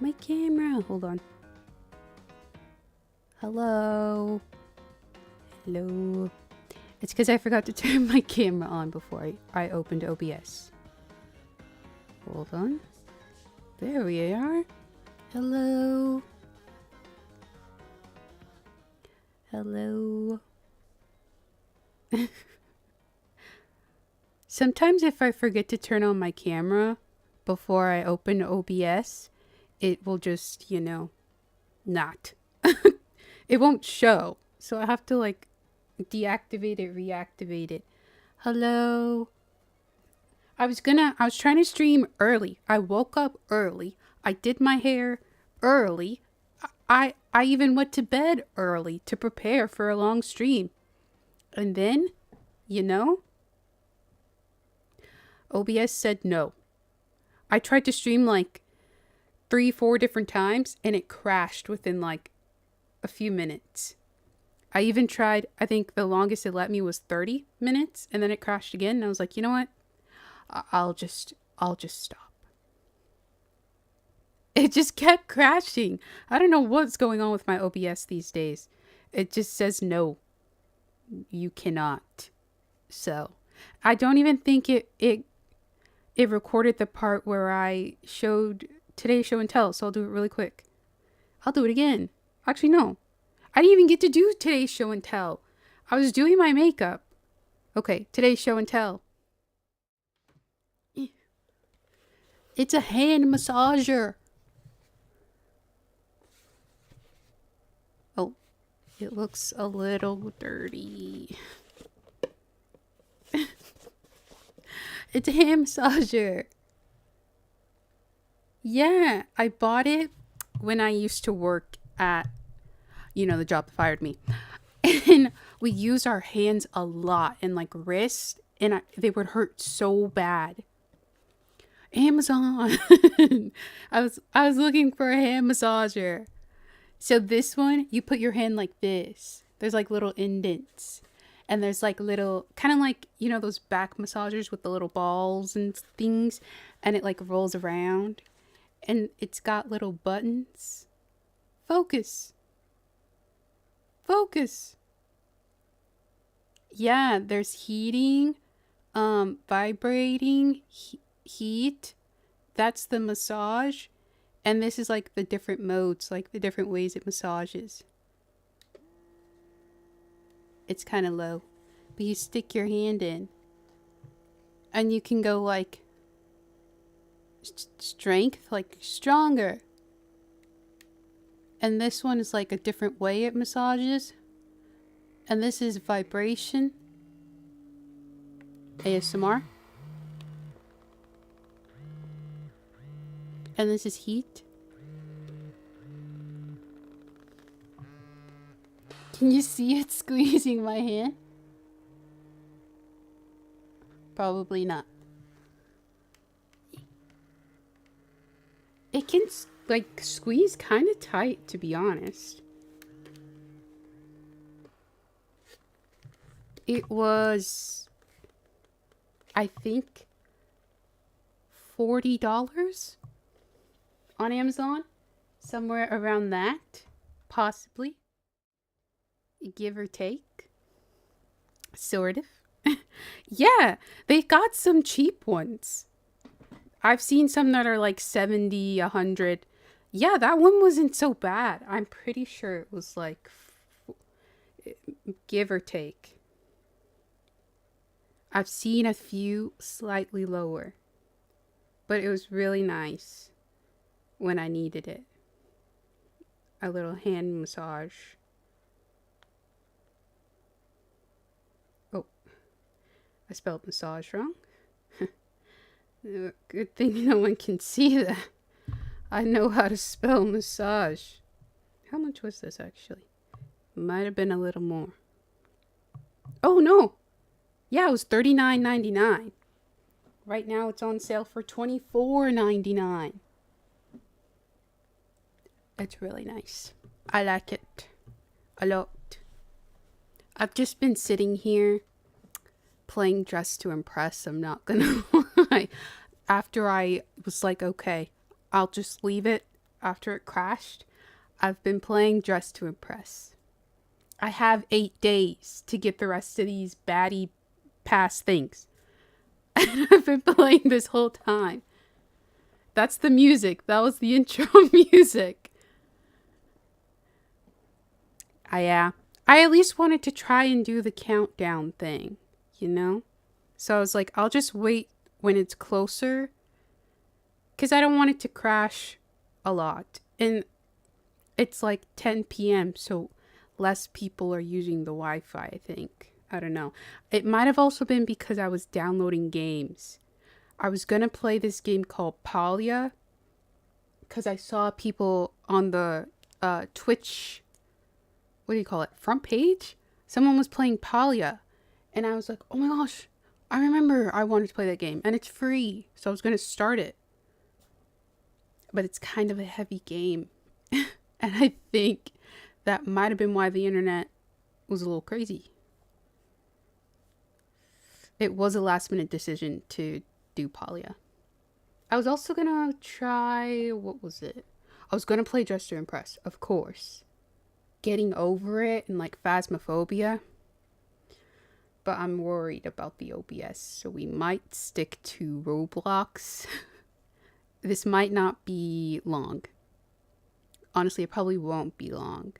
My camera. Hold on. Hello. Hello. It's because I forgot to turn my camera on before I opened OBS. Hold on. There we are. Hello. Hello. Sometimes if I forget to turn on my camera before I open OBS, it will just, you know, not. It won't show. So I have to like deactivate it, reactivate it. Hello. I was trying to stream early. I woke up early. I did my hair early. I even went to bed early to prepare for a long stream. And then, you know, OBS said no. I tried to stream like 3-4 different times and it crashed within like a few minutes. I even tried, I think the longest it let me was 30 minutes and then it crashed again. And I was like, you know what? I'll just stop. It just kept crashing. I don't know what's going on with my OBS these days. It just says no. You cannot. So, I don't even think it recorded the part where I showed today's show and tell. So I'll do it really quick. I'll do it again. Actually, no. I didn't even get to do today's show and tell. I was doing my makeup. Okay, today's show and tell. It's a hand massager. Oh, it looks a little dirty. It's a hand massager. Yeah, I bought it when I used to work at, you know, the job that fired me. And we use our hands a lot and like wrist, and they would hurt so bad. Amazon. I was looking for a hand massager. So this one, you put your hand like this. There's like little indents. And there's like little, kind of like, you know, those back massagers with the little balls and things. And it like rolls around. And it's got little buttons. Focus. Focus. Yeah, there's heating, vibrating, heat. That's the massage. And this is like the different modes, like the different ways it massages. It's kind of low, but you stick your hand in and you can go like strength, like stronger. And this one is like a different way it massages. And this is vibration. ASMR. And this is heat. Can you see it squeezing my hand? Probably not. It can like squeeze kind of tight, to be honest. It was, I think, $40 on Amazon. Somewhere around that, possibly. Give or take. Sort of. Yeah, they got some cheap ones. I've seen some that are like 70, 100. Yeah, that one wasn't so bad. I'm pretty sure it was like, give or take. I've seen a few slightly lower, but it was really nice when I needed it. A little hand massage. Oh, I spelled massage wrong. Good thing no one can see that. I know how to spell massage. How much was this actually? Might have been a little more. Oh no! Yeah, it was $39.99. Right now it's on sale for $24.99. It's really nice. I like it a lot. I've just been sitting here playing Dress to Impress. I'm not gonna lie. After I was like, okay, I'll just leave it. after it crashed, I've been playing Dress to Impress. I have 8 days to get the rest of these baddie pass things. And I've been playing this whole time. That's the music. That was the intro music. I at least wanted to try and do the countdown thing, you know? So I was like, I'll just wait when it's closer, because I don't want it to crash a lot. And it's like 10 p.m., so less people are using the Wi-Fi, I think. I don't know. It might have also been because I was downloading games. I was going to play this game called Palia, because I saw people on the Twitch, what do you call it, front page? Someone was playing Palia. And I was like, oh my gosh, I remember I wanted to play that game. And it's free, so I was going to start it. But it's kind of a heavy game. And I think that might have been why the internet was a little crazy. It was a last minute decision to do Palia. I was also going to try, what was it? I was going to play Dress to Impress, of course. Getting over it and like Phasmophobia. But I'm worried about the OBS, so we might stick to Roblox. This might not be long. Honestly, it probably won't be long.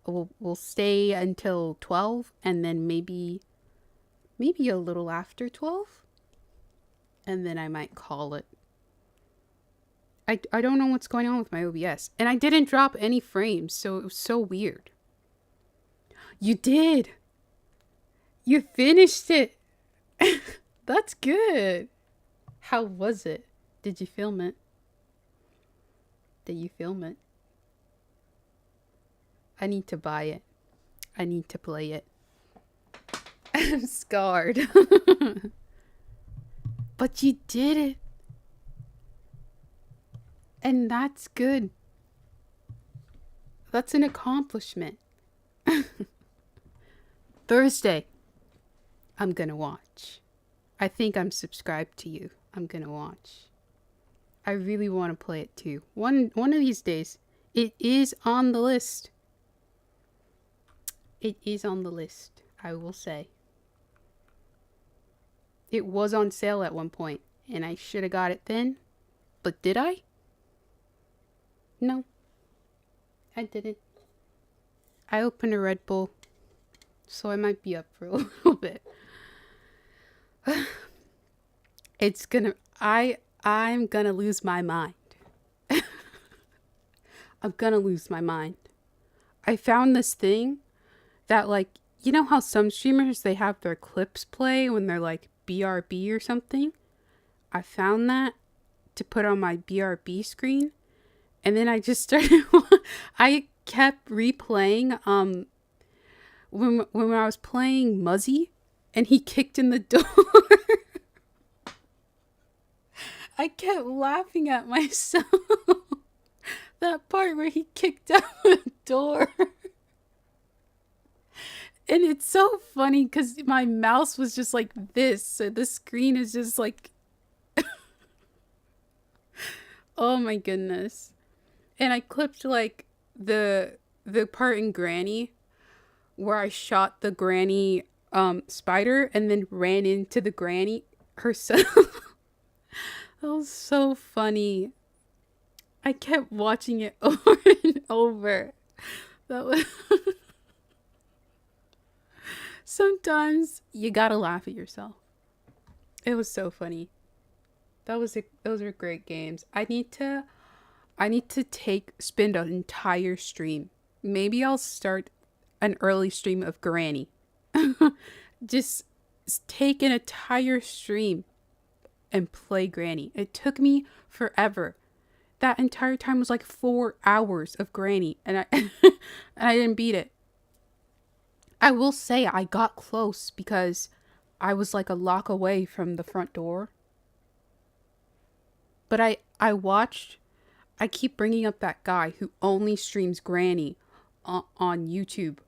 We'll stay until 12, and then maybe a little after 12, and then I might call it. I don't know what's going on with my OBS, and I didn't drop any frames, so it was so weird. You did. You finished it. That's good. How was it? Did you film it? Did you film it? I need to buy it. I need to play it. I'm scarred. But you did it. And that's good. That's an accomplishment. Thursday, I'm gonna watch. I think I'm subscribed to you. I'm gonna watch. I really want to play it too. One of these days. It is on the list. It is on the list, I will say. It was on sale at one point, and I should have got it then. But did I? No. I didn't. I opened a Red Bull, so I might be up for a little bit. It's gonna... I'm gonna lose my mind. I'm gonna lose my mind. I found this thing that, like, you know how some streamers, they have their clips play when they're like BRB or something? I found that to put on my BRB screen. And then I just started, I kept replaying, when I was playing Muzzy and he kicked in the door. I kept laughing at myself. That part where he kicked out the door. And it's so funny because my mouse was just like this. So the screen is just like... Oh my goodness. And I clipped like the part in Granny where I shot the Granny spider and then ran into the Granny herself. That was so funny. I kept watching it over and over. That was... Sometimes you gotta laugh at yourself. It was so funny. Those are great games. I need to spend an entire stream. Maybe I'll start an early stream of Granny. Just take an entire stream and play Granny. It took me forever. That entire time was like 4 hours of Granny, and I I didn't beat it. I will say I got close because I was like a lock away from the front door. But I watched, I keep bringing up that guy who only streams Granny on YouTube.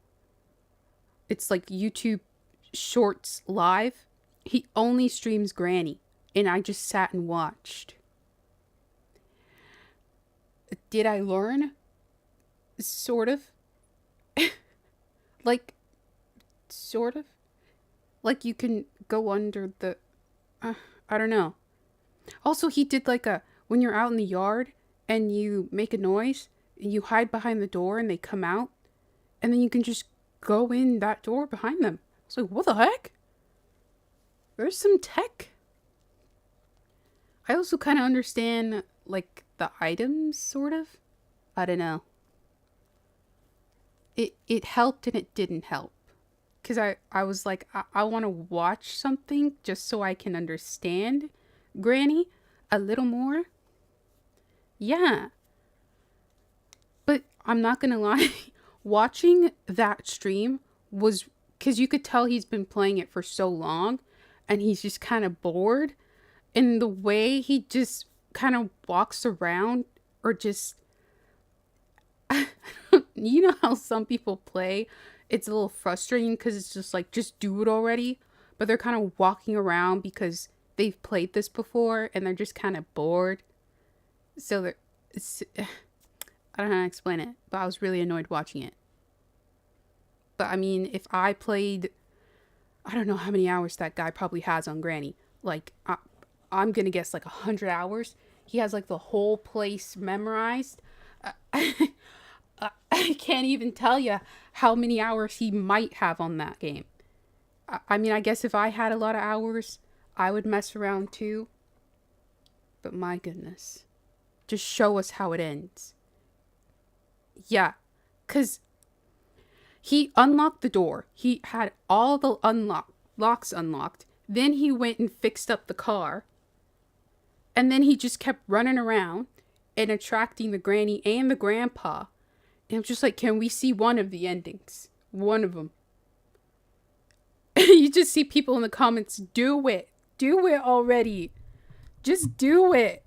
It's like YouTube Shorts Live. He only streams Granny. And I just sat and watched. Did I learn? Sort of. Like, sort of. Like, you can go under the. I don't know. Also, he did like a. When you're out in the yard and you make a noise, you hide behind the door and they come out, and then you can just go in that door behind them. It's like, what the heck? There's some tech. I also kind of understand, like, the items, sort of. I don't know. It helped and it didn't help. Because I was like, I want to watch something just so I can understand Granny a little more. Yeah. But I'm not going to lie. Watching that stream was because you could tell he's been playing it for so long and he's just kind of bored. And the way he just kind of walks around or just you know how some people play, it's a little frustrating because it's just like, just do it already, but they're kind of walking around because they've played this before and they're just kind of bored. So they're I don't know how to explain it, but I was really annoyed watching it. But I mean, if I played, I don't know how many hours that guy probably has on Granny, like I'm gonna guess like 100 hours. He has like the whole place memorized. I can't even tell you how many hours he might have on that game. I mean, I guess if I had a lot of hours, I would mess around too. But my goodness. Just show us how it ends. Yeah, because he unlocked the door. He had all the locks unlocked. Then he went and fixed up the car. And then he just kept running around and attracting the granny and the grandpa. And I'm just like, can we see one of the endings? One of them. You just see people in the comments, do it. Do it already. Just do it.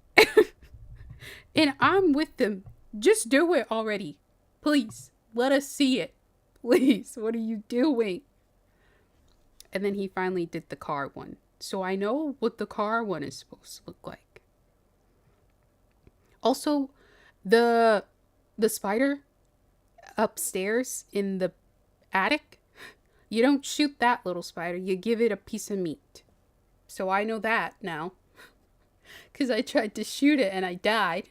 And I'm with them. Just do it already. Please, let us see it. Please, what are you doing? And then he finally did the car one. So I know what the car one is supposed to look like. Also, the spider upstairs in the attic, you don't shoot that little spider, you give it a piece of meat. So I know that now. Because I tried to shoot it and I died.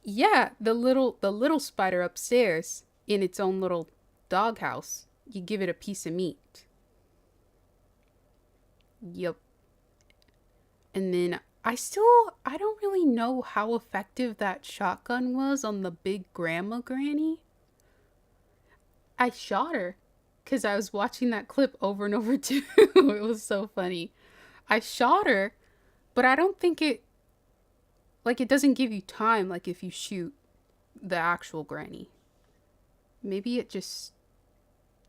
Yeah, the little spider upstairs in its own little doghouse, you give it a piece of meat. Yep. And then I don't really know how effective that shotgun was on the big grandma granny. I shot her because I was watching that clip over and over too. It was so funny. I shot her, but I don't think it doesn't give you time like if you shoot the actual granny. Maybe it just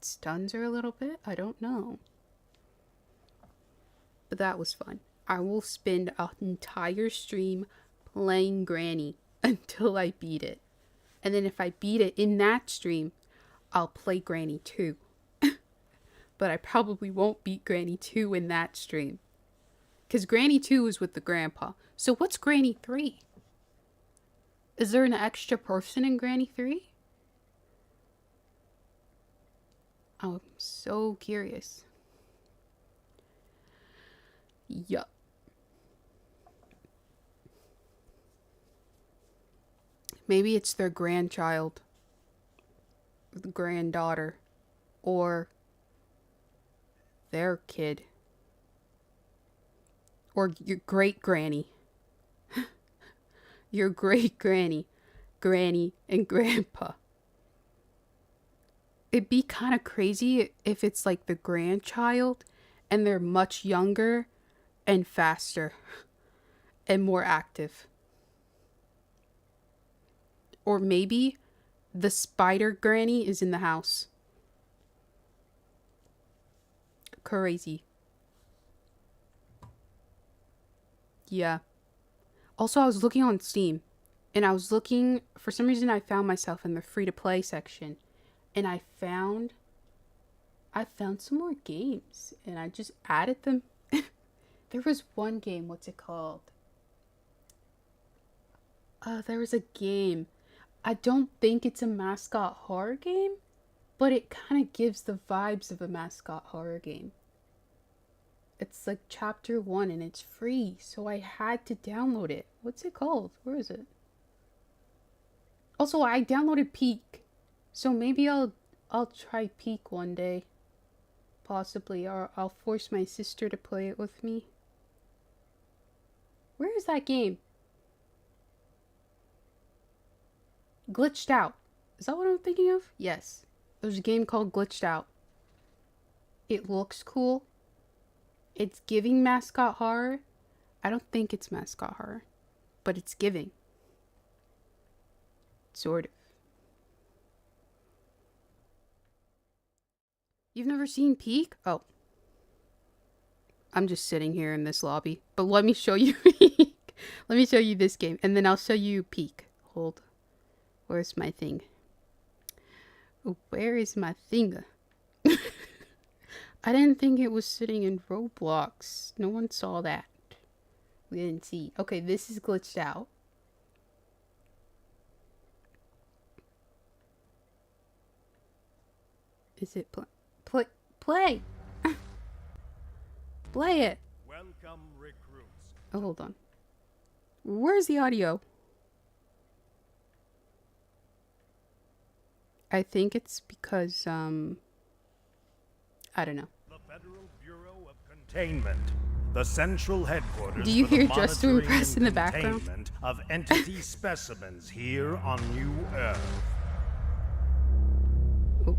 stuns her a little bit. I don't know. But that was fun. I will spend an entire stream playing Granny until I beat it. And then if I beat it in that stream, I'll play Granny 2. But I probably won't beat Granny 2 in that stream. Because Granny 2 is with the grandpa. So what's Granny 3? Is there an extra person in Granny 3? I'm so curious. Yup. Maybe it's their grandchild, the granddaughter, or their kid, or your great granny. Your great granny, granny, and grandpa. It'd be kind of crazy if it's like the grandchild and they're much younger and faster and more active. Or maybe the spider granny is in the house. Crazy. Yeah. Also, I was looking on Steam and I was looking, for some reason I found myself in the free to play section and I found some more games and I just added them. There was one game, what's it called? There was a game. I don't think it's a mascot horror game, but it kind of gives the vibes of a mascot horror game. It's like chapter 1 and it's free, so I had to download it. What's it called? Where is it? Also, I downloaded Peak, so maybe I'll try Peak one day. Possibly, or I'll force my sister to play it with me. Where is that game? Glitched Out. Is that what I'm thinking of? Yes. There's a game called Glitched Out. It looks cool. It's giving mascot horror. I don't think it's mascot horror, but it's giving. Sort of. You've never seen Peak? Oh. I'm just sitting here in this lobby. But let me show you Peak. Let me show you this game, and then I'll show you Peak. Hold. Where's my thing? Oh, where is my thing? I didn't think it was sitting in Roblox. No one saw that. We didn't see. Okay, this is Glitched Out. Is it play? Play it. Welcome, recruits. Oh, hold on. Where's the audio? I think it's because, I don't know. The Federal Bureau of Containment, the central headquarters. Do you for hear the Just to monitoring Impress in the and background? containment of entity specimens here on New Earth. Oh.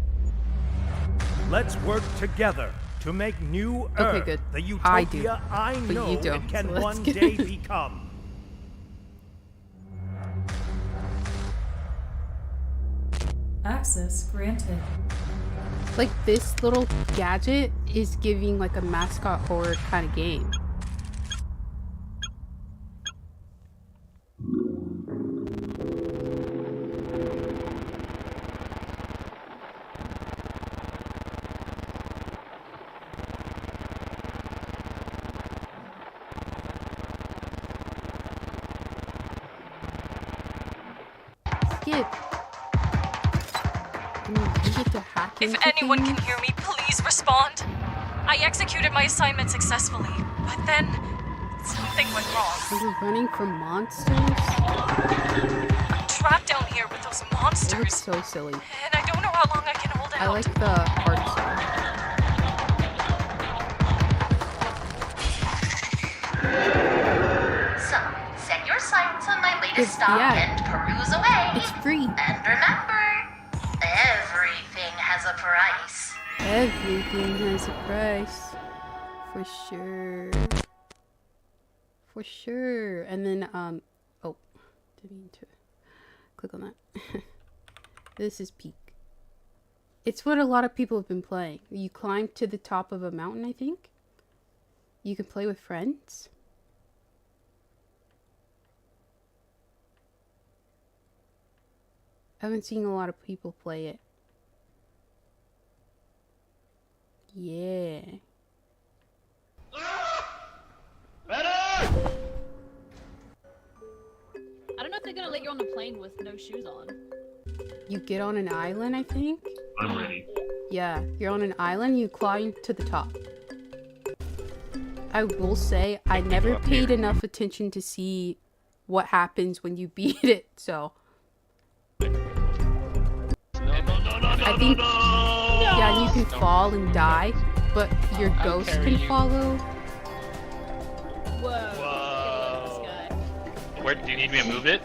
Let's work together to make New Earth good. the I do, utopia I but know you don't, it can so let's one get day it. become. Access granted. Like, this little gadget is giving, like, a mascot horror kind of game. Skip. You get to hack If into anyone things. can hear me, please respond. I executed my assignment successfully, but then something went wrong. Are you running from monsters? I'm trapped down here with those It looks monsters, so silly. and I don't know how long I can hold out. I like the art style. So, set your sights on my latest It's- stock yeah. and peruse away. It's free. And remember, everything has a price. Everything has a price. For sure. For sure. And then, oh, didn't mean to click on that. This is Peak. It's what a lot of people have been playing. You climb to the top of a mountain, I think. You can play with friends. I haven't seen a lot of people play it. Yeah. I don't know if they're gonna let you on the plane with no shoes on. You get on an island, I think. I'm ready. Yeah, you're on an island, you climb to the top. I will say, I never up paid here. enough attention to see what happens when you beat it, so. No, I think, yeah, and you can fall and die, but your I'll ghost carry can you. follow. Whoa. Whoa. Get this Where do you need me to move it?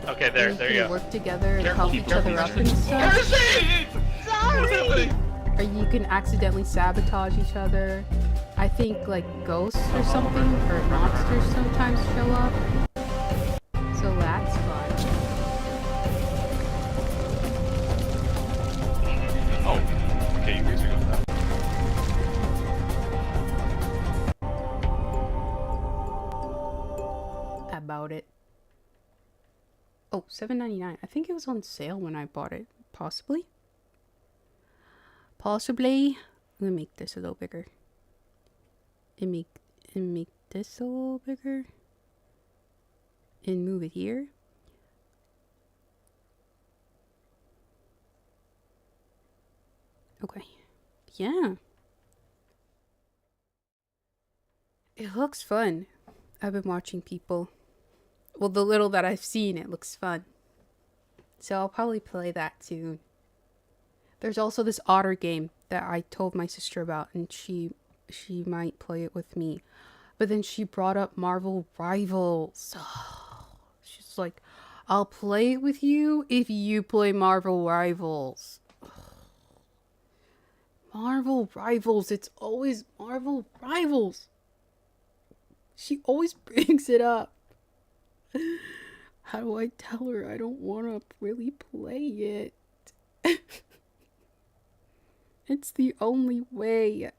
Okay, there, and there you you can go. work together and Careful, help each careful, other up careful. and stuff. Mercy! Sorry! Or you can accidentally sabotage each other. I think, like, ghosts or something, or monsters sometimes show up. So that's fun. Oh, okay, you guys are going that. About it. Oh, $7.99. I think it was on sale when I bought it. Possibly. Possibly. I'm gonna make this a little bigger. And make this a little bigger. And move it here. Okay. Yeah. It looks fun. I've been watching people. Well, the little that I've seen, it looks fun. So I'll probably play that soon. There's also this otter game that I told my sister about, and she might play it with me. But then she brought up Marvel Rivals. She's like, I'll play it with you if you play Marvel Rivals. Marvel Rivals. It's always Marvel Rivals. She always brings it up. How do I tell her I don't want to really play it? It's the only way.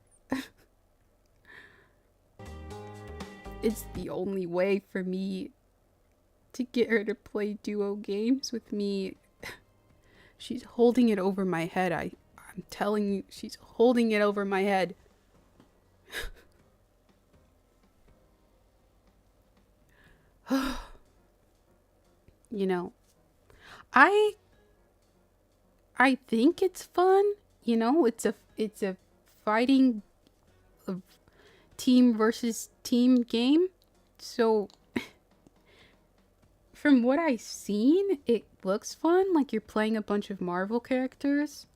It's the only way for me to get her to play duo games with me. She's holding it over my head. I'm telling you, she's holding it over my head. You know, I think it's fun. You know, it's a fighting team versus team game. So from what I've seen, it looks fun. Like you're playing a bunch of Marvel characters.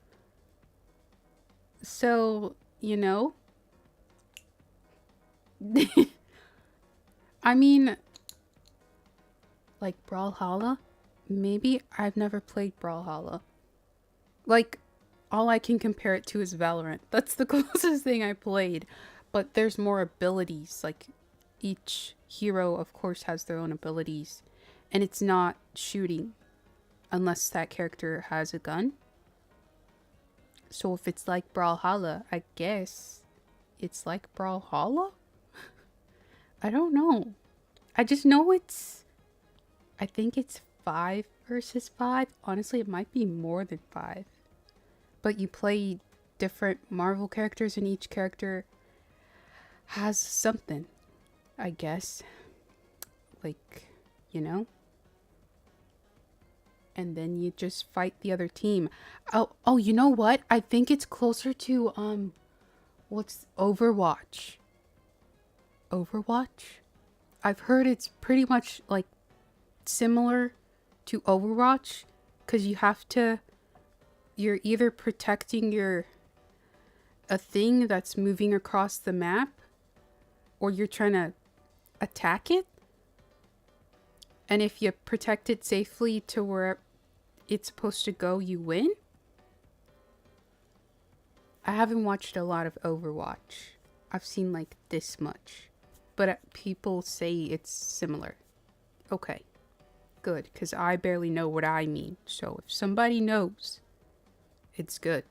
So, you know, I mean, like Brawlhalla, maybe. I've never played Brawlhalla. Like, all I can compare it to is Valorant. That's the closest thing I played. But there's more abilities. Like, each hero, of course, has their own abilities. And it's not shooting. Unless that character has a gun. So if it's like Brawlhalla, I guess it's like Brawlhalla? I don't know. I just know I think it's 5 versus 5. Honestly, it might be more than 5. But you play different Marvel characters and each character has something, I guess. Like, you know? And then you just fight the other team. Oh, you know what? I think it's closer to, what's Overwatch? Overwatch? I've heard it's pretty much, like, similar to Overwatch. Because you're either protecting a thing that's moving across the map. Or you're trying to attack it. And if you protect it safely to where it's supposed to go, you win. I haven't watched a lot of Overwatch. I've seen like this much. But people say it's similar. Okay. Good, because I barely know what I mean. So if somebody knows, it's good.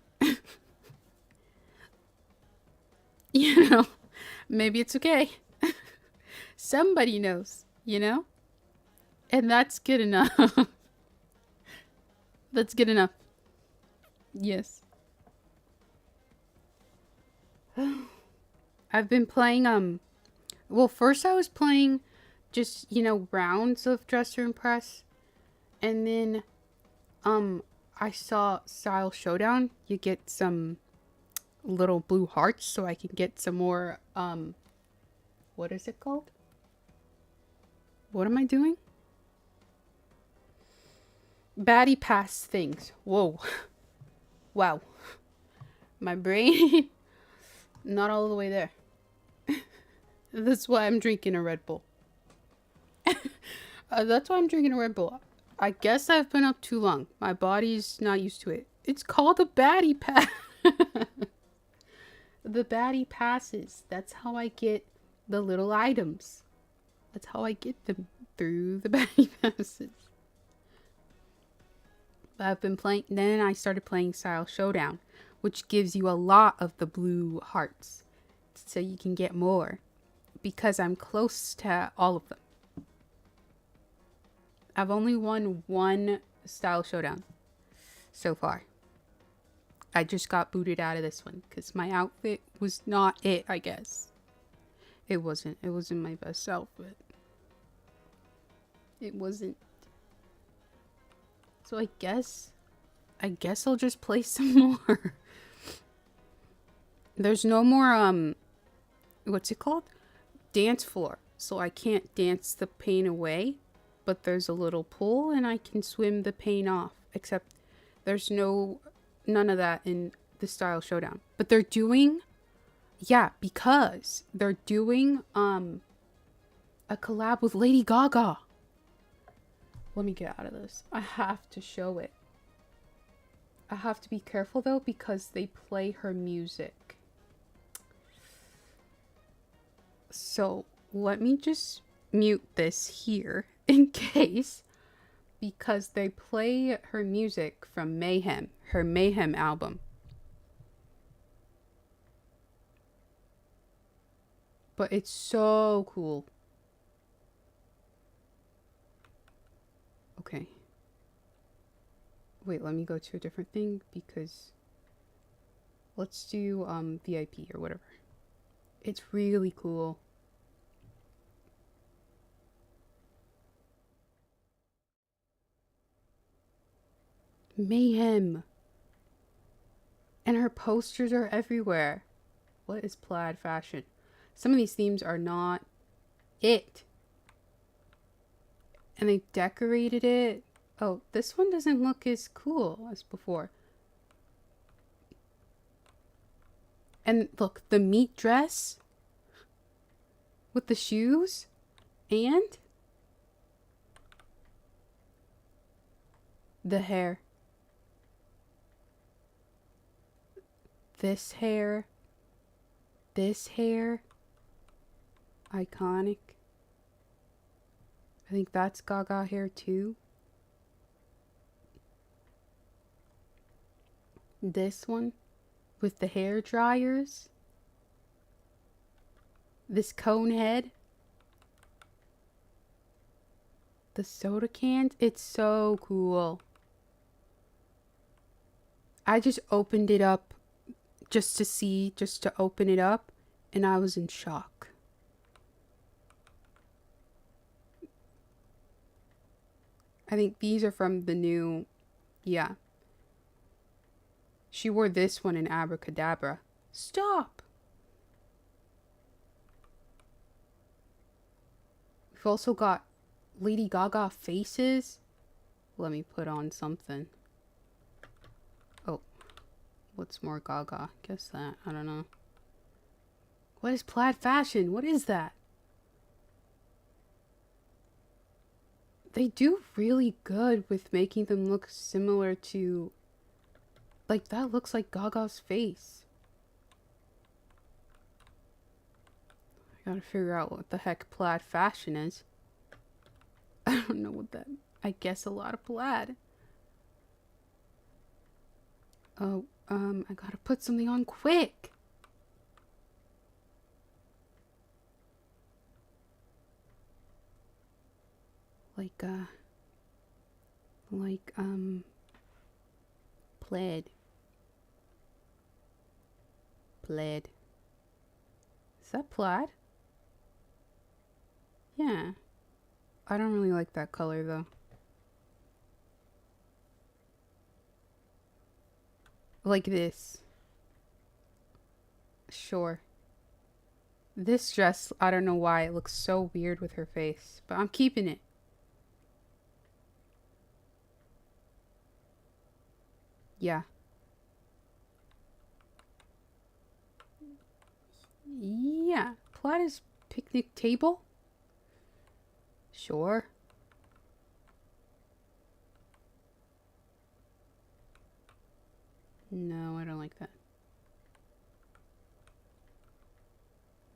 You know, maybe it's okay. Somebody knows, you know? And that's good enough. That's good enough. Yes. I've been playing, well, first I was playing just, you know, rounds of Dresser and Press. And then, I saw Style Showdown. You get some little blue hearts so I can get some more, what is it called? What am I doing? Baddie pass things. Whoa. Wow. My brain, not all the way there. That's why I'm drinking a Red Bull. That's why I'm drinking a Red Bull. I guess I've been up too long. My body's not used to it. It's called a baddie pass. The baddie passes. That's how I get the little items. That's how I get them, through the baddie passes. I've been playing, then I started playing Style Showdown, which gives you a lot of the blue hearts. So you can get more. Because I'm close to all of them. I've only won one Style Showdown so far. I just got booted out of this one because my outfit was not it, I guess. It wasn't my best outfit. It wasn't. So I guess I'll just play some more. There's no more, what's it called? Dance floor. So I can't dance the pain away, but there's a little pool and I can swim the pain off. Except there's none of that in the Style Showdown. But they're doing, yeah, because they're doing, a collab with Lady Gaga. Let me get out of this. I have to show it. I have to be careful though because they play her music. So let me just mute this here in case, because they play her music from Mayhem, her Mayhem album. But it's so cool. Okay. Wait, let me go to a different thing because let's do VIP or whatever. It's really cool. Mayhem. And her posters are everywhere. What is plaid fashion? Some of these themes are not it. And they decorated it. Oh, this one doesn't look as cool as before. And look, the meat dress with the shoes and the hair. This hair. This hair. Iconic. I think that's Gaga hair too. This one with the hair dryers. This cone head. The soda cans. It's so cool. I just opened it up just to see, just to open it up, and I was in shock. I think these are from the new, yeah. She wore this one in Abracadabra. Stop! We've also got Lady Gaga faces. Let me put on something. Oh, what's more Gaga? Guess that. I don't know. What is plaid fashion? What is that? They do really good with making them look similar to... Like, that looks like Gaga's face. I gotta figure out what the heck plaid fashion is. I don't know what that... I guess a lot of plaid. Oh, I gotta put something on quick. Plaid. Plaid. Is that plaid? Yeah. I don't really like that color though. Like this. Sure. This dress, I don't know why it looks so weird with her face, but I'm keeping it. Yeah. Yeah. Plaid is picnic table? Sure. No, I don't like that.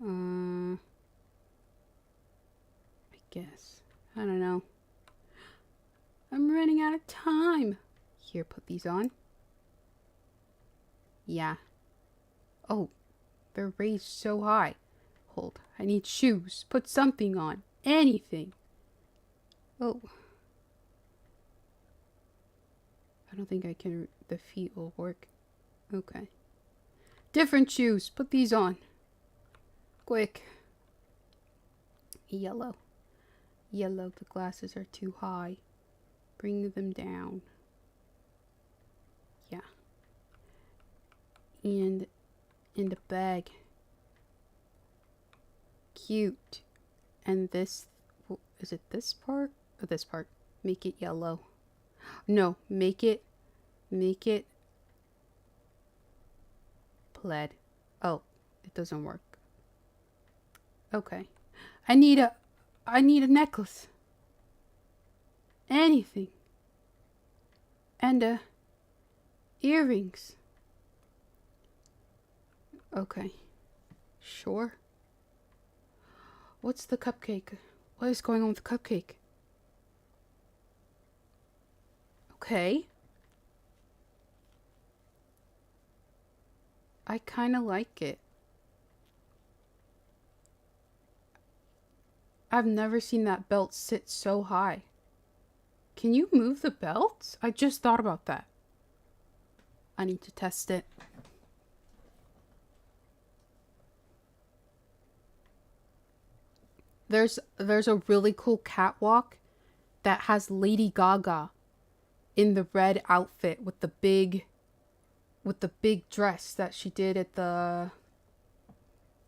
I guess. I don't know. I'm running out of time. Here, put these on. Yeah. Oh, they're raised so high. Hold, I need shoes. Put something on. Anything. Oh. I don't think I can... The feet will work. Okay. Different shoes. Put these on. Quick. Yellow. Yellow. The glasses are too high. Bring them down. Yeah. And in the bag. Cute. And this, is it this part or this part? Make it yellow. No, make it plaid. Oh, it doesn't work. Okay. I need a necklace. Anything. And earrings. Okay. Sure. What's the cupcake? What is going on with the cupcake? Okay. I kind of like it. I've never seen that belt sit so high. Can you move the belt? I just thought about that. I need to test it. There's a really cool catwalk that has Lady Gaga in the red outfit with the big dress that she did at the,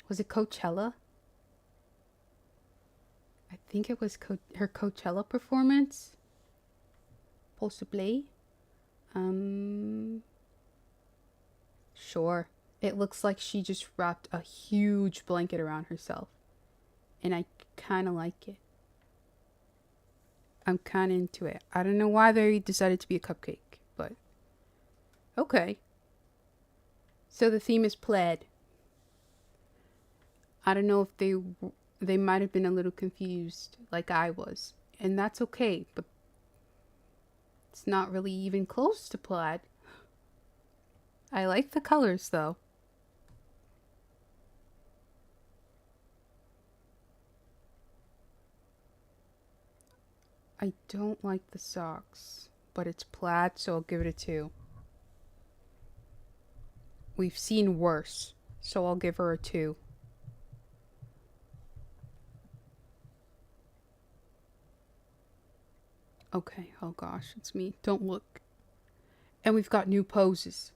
was it Coachella? I think it was her Coachella performance. Possibly. Sure. It looks like she just wrapped a huge blanket around herself. And I kind of like it. I'm kind of into it. I don't know why they decided to be a cupcake, but okay. So the theme is plaid. I don't know if they might have been a little confused like I was. And that's okay, but it's not really even close to plaid. I like the colors though. I don't like the socks, but it's plaid, so I'll give it a 2. We've seen worse, so I'll give her a 2. Okay, oh gosh, it's me. Don't look. And we've got new poses.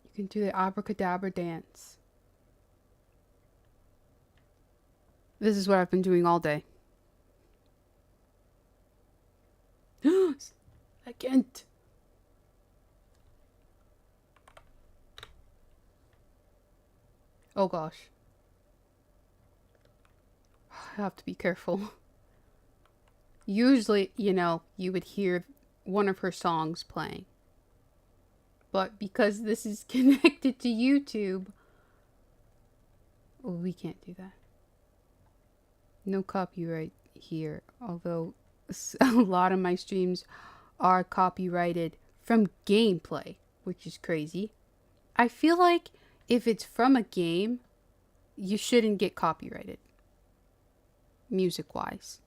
You can do the abracadabra dance. This is what I've been doing all day. I can't. Oh gosh. I have to be careful. Usually, you know, you would hear one of her songs playing. But because this is connected to YouTube, we can't do that. No copyright here, although a lot of my streams are copyrighted from gameplay, which is crazy. I feel like if it's from a game, you shouldn't get copyrighted, music-wise.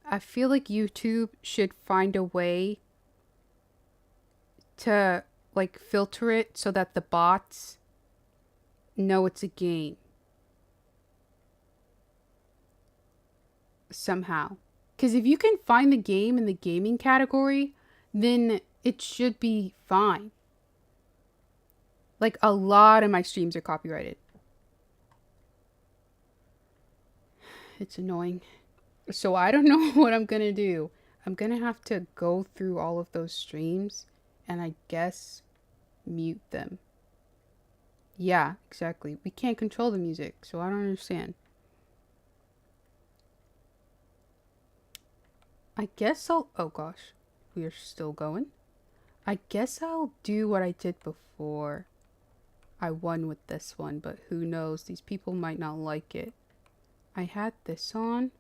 I feel like YouTube should find a way to, like, filter it so that the bots know it's a game. Somehow. Because if you can find the game in the gaming category, then it should be fine. Like, a lot of my streams are copyrighted. It's annoying. So I don't know what I'm gonna do. I'm gonna have to go through all of those streams and I guess mute them. Yeah, exactly. We can't control the music, so I don't understand. I guess I'll... Oh gosh, we are still going. I guess I'll do what I did before. I won with this one, but who knows? These people might not like it. I had this on.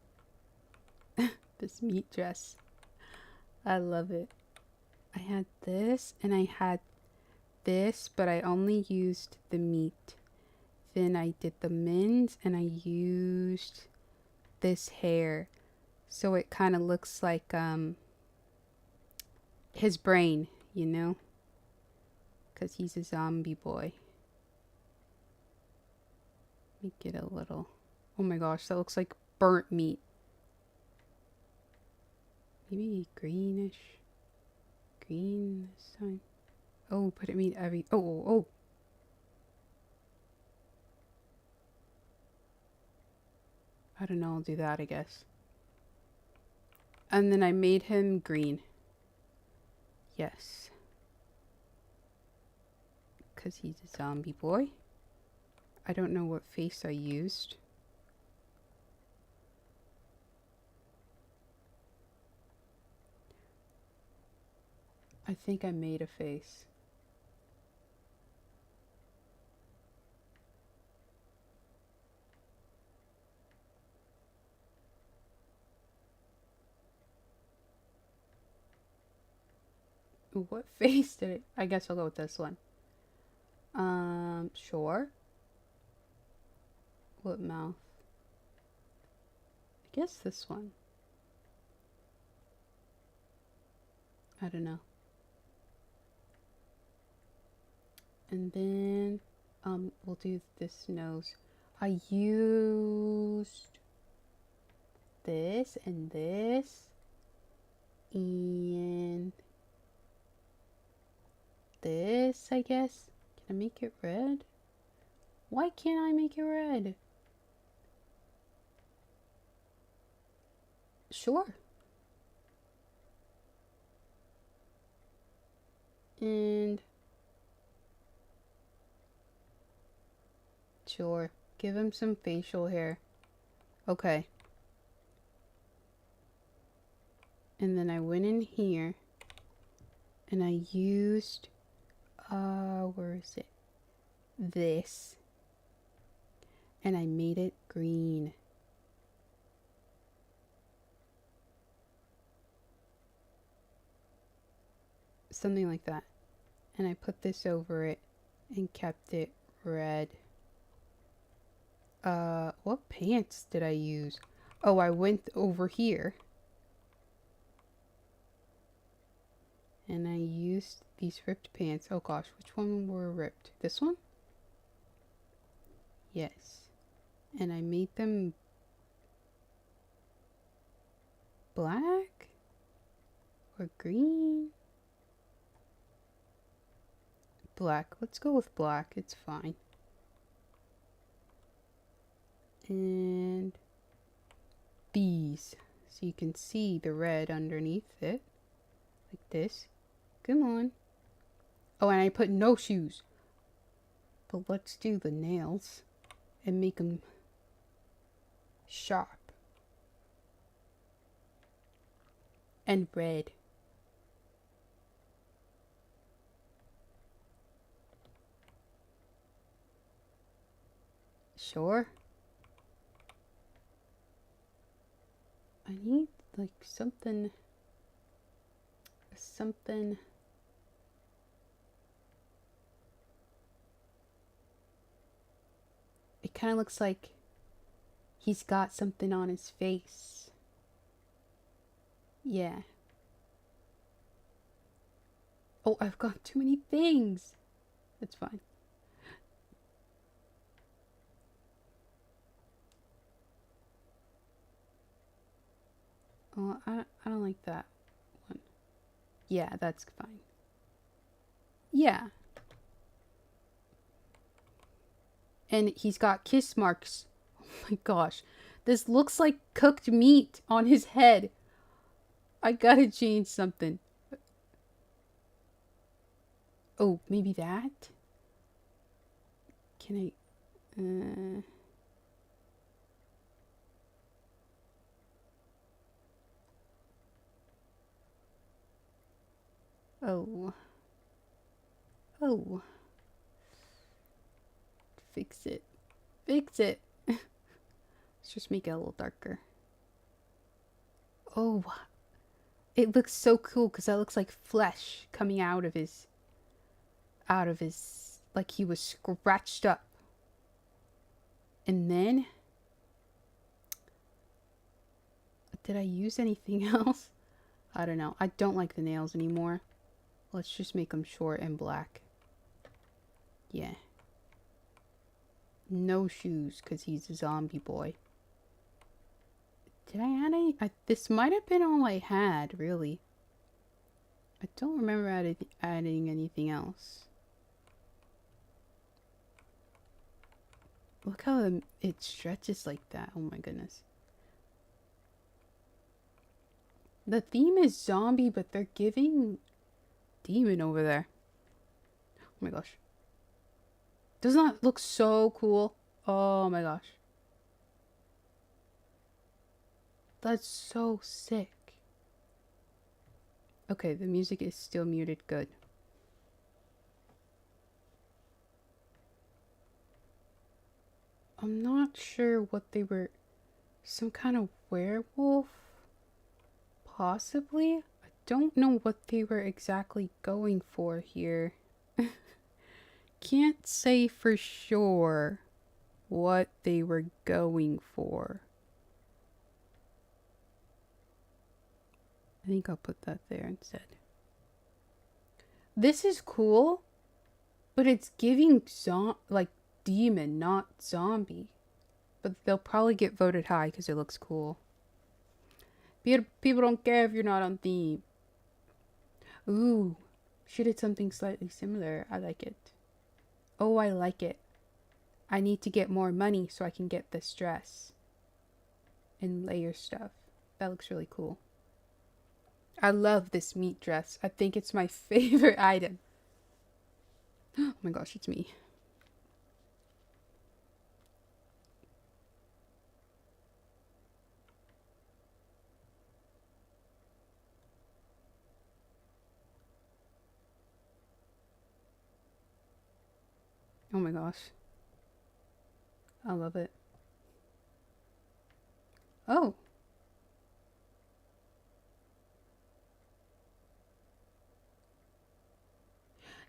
This meat dress. I love it. I had this and I had this, but I only used the meat. Then I did the mins and I used this hair. So it kind of looks like his brain, you know? Because he's a zombie boy. Make it a little... Oh my gosh, that looks like burnt meat. Maybe greenish. Green this time. Oh, but it made every... Oh, oh, oh. I don't know, I'll do that, I guess. And then I made him green. Yes. Because he's a zombie boy. I don't know what face I used. I think I made a face. What face did it? I guess I'll go with this one. Sure. What mouth? I guess this one. I don't know. And then, we'll do this nose. I used this and this. And this, I guess. Can I make it red? Why can't I make it red? Sure. And sure. Give him some facial hair. Okay. And then I went in here and I used where is it? This. And I made it green. Something like that. And I put this over it and kept it red. What pants did I use? Oh, I went over here. And I used these ripped pants. Oh gosh, which one were ripped? This one? Yes. And I made them black or green. Black. Let's go with black. It's fine. And these. So you can see the red underneath it. Like this. Come on. Oh, and I put no shoes. But let's do the nails and make them sharp. And red. Sure. I need like something. It kind of looks like he's got something on his face. Yeah. Oh, I've got too many things. That's fine. Oh, I don't like that one. Yeah, that's fine. Yeah. And he's got kiss marks. Oh my gosh. This looks like cooked meat on his head. I gotta change something. Oh, maybe that? Can I... Oh. Oh. Fix it. Fix it. Let's just make it a little darker. Oh. It looks so cool because that looks like flesh coming out of his... like he was scratched up. And then... Did I use anything else? I don't know. I don't like the nails anymore. Let's just make them short and black. Yeah. No shoes, because he's a zombie boy. Did I add any? This might have been all I had, really. I don't remember adding anything else. Look how it stretches like that. Oh my goodness. The theme is zombie, but they're giving demon over there. Oh my gosh. Doesn't that look so cool? Oh my gosh. That's so sick. Okay, the music is still muted. Good. I'm not sure what they were. Some kind of werewolf? Possibly? I don't know what they were exactly going for here. Can't say for sure what they were going for. I think I'll put that there instead. This is cool, but it's giving like demon, not zombie. But they'll probably get voted high because it looks cool. People don't care if you're not on theme. Ooh, she did something slightly similar. I like it. Oh, I like it. I need to get more money so I can get this dress and layer stuff. That looks really cool. I love this meat dress. I think it's my favorite item. Oh my gosh, it's me. Oh my gosh. I love it. Oh.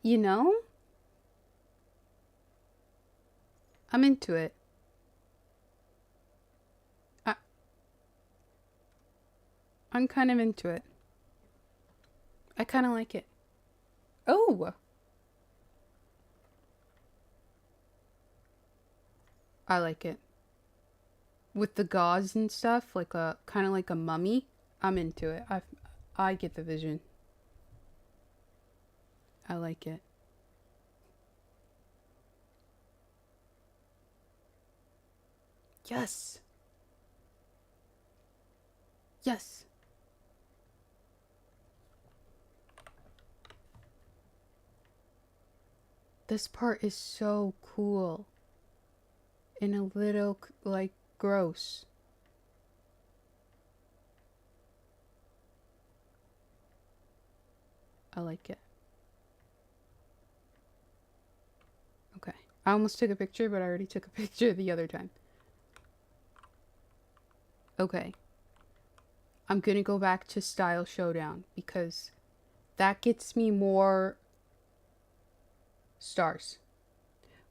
You know? I'm into it. I'm kind of into it. I kind of like it. Oh! I like it. With the gauze and stuff, like a kind of like a mummy. I'm into it. I get the vision. I like it. Yes. Yes. This part is so cool. And a little, like, gross. I like it. Okay. I almost took a picture, but I already took a picture the other time. Okay. I'm gonna go back to Style Showdown because that gets me more stars.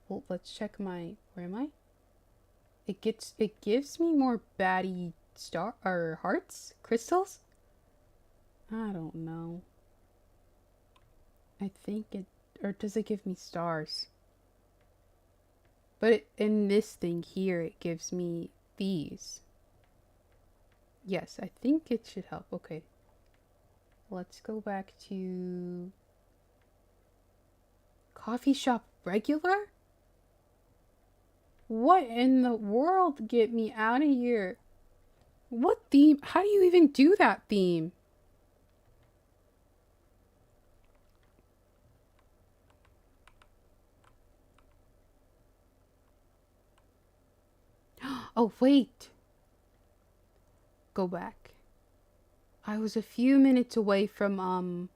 Well, let's check my... Where am I? It gives me more baddie hearts? Crystals? I don't know. I think it... Or does it give me stars? But in this thing here, it gives me these. Yes, I think it should help. Okay. Let's go back to... Coffee shop regular? What in the world? Get me out of here. What theme? How do you even do that theme? Oh, wait. Go back. I was a few minutes away from,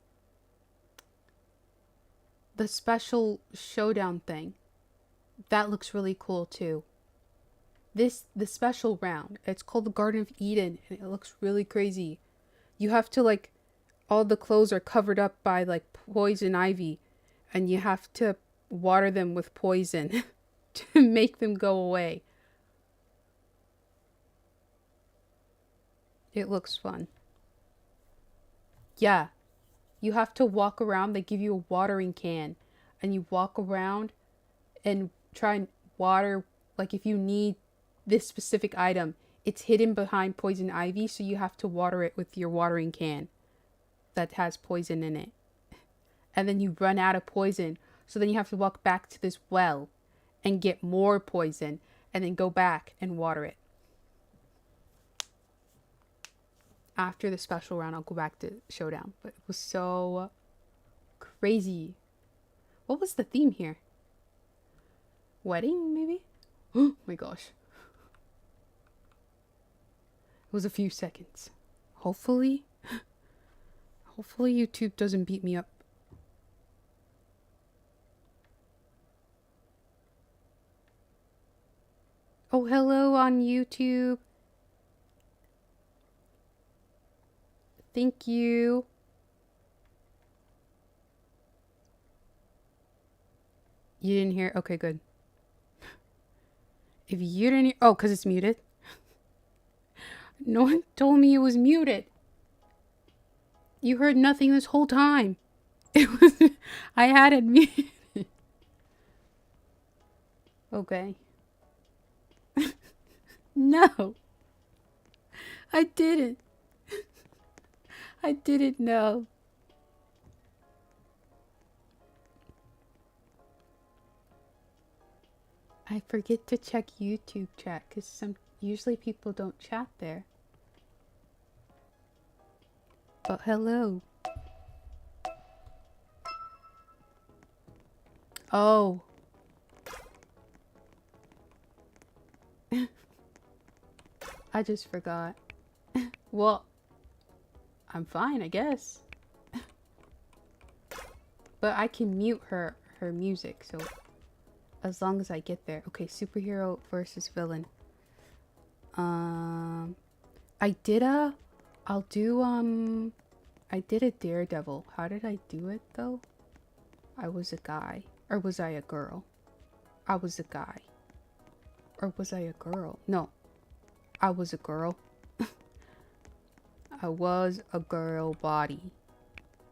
the special showdown thing. That looks really cool too. The special round, it's called the Garden of Eden, and it looks really crazy. You have to, like, all the clothes are covered up by, like, poison ivy, and you have to water them with poison to make them go away. It looks fun. Yeah. You have to walk around. They give you a watering can, and you walk around and try and water, like, if you need this specific item, it's hidden behind poison ivy, so you have to water it with your watering can that has poison in it. And then you run out of poison, so then you have to walk back to this well and get more poison and then go back and water it. After the special round, I'll go back to Showdown. But it was so crazy. What was the theme here? Wedding, maybe? Oh my gosh. It was a few seconds. Hopefully YouTube doesn't beat me up. Oh, hello on YouTube. Thank you. You didn't hear? Okay, good. If you didn't hear... Oh, because it's muted. No one told me it was muted. You heard nothing this whole time. It was... I had it muted. Okay. No. I didn't. I didn't know. I forget to check YouTube chat because usually people don't chat there. But hello. Oh. I just forgot. Well, I'm fine, I guess. But I can mute her music, so as long as I get there. Okay, superhero versus villain. I did a Daredevil. How did I do it though? I was a guy. Or was I a girl? I was a guy. Or was I a girl? No. I was a girl. I was a girl body.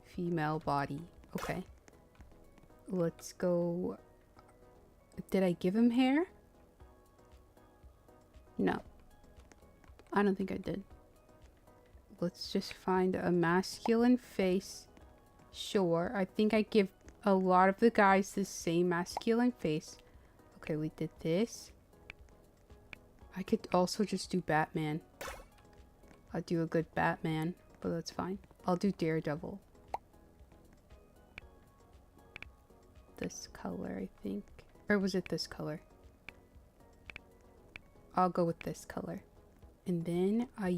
Female body. Okay. Let's go. Did I give him hair? No. I don't think I did. Let's just find a masculine face. Sure. I think I give a lot of the guys the same masculine face. Okay, we did this. I could also just do Batman. I'll do a good Batman, but that's fine. I'll do Daredevil. This color, I think. Or was it this color? I'll go with this color. And then I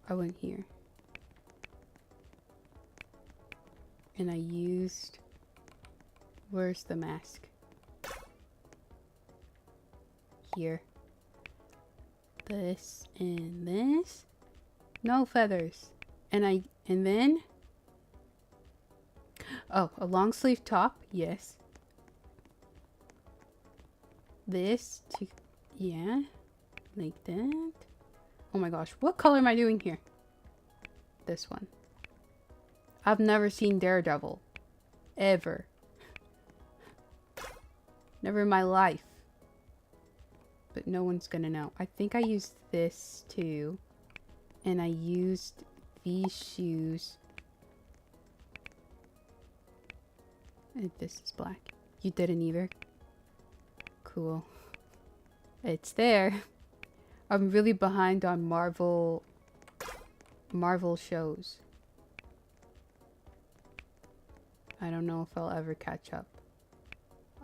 went here. And I used... Where's the mask? Here. This and this. No feathers. And then... Oh, a long sleeve top. Yes. This to... Yeah. Like that. Oh my gosh. What color am I doing here? This one. I've never seen Daredevil. Ever. Never in my life. But no one's gonna know. I think I used this too. And I used these shoes. And this is black. You didn't either? Cool. It's there. I'm really behind on Marvel shows. I don't know if I'll ever catch up.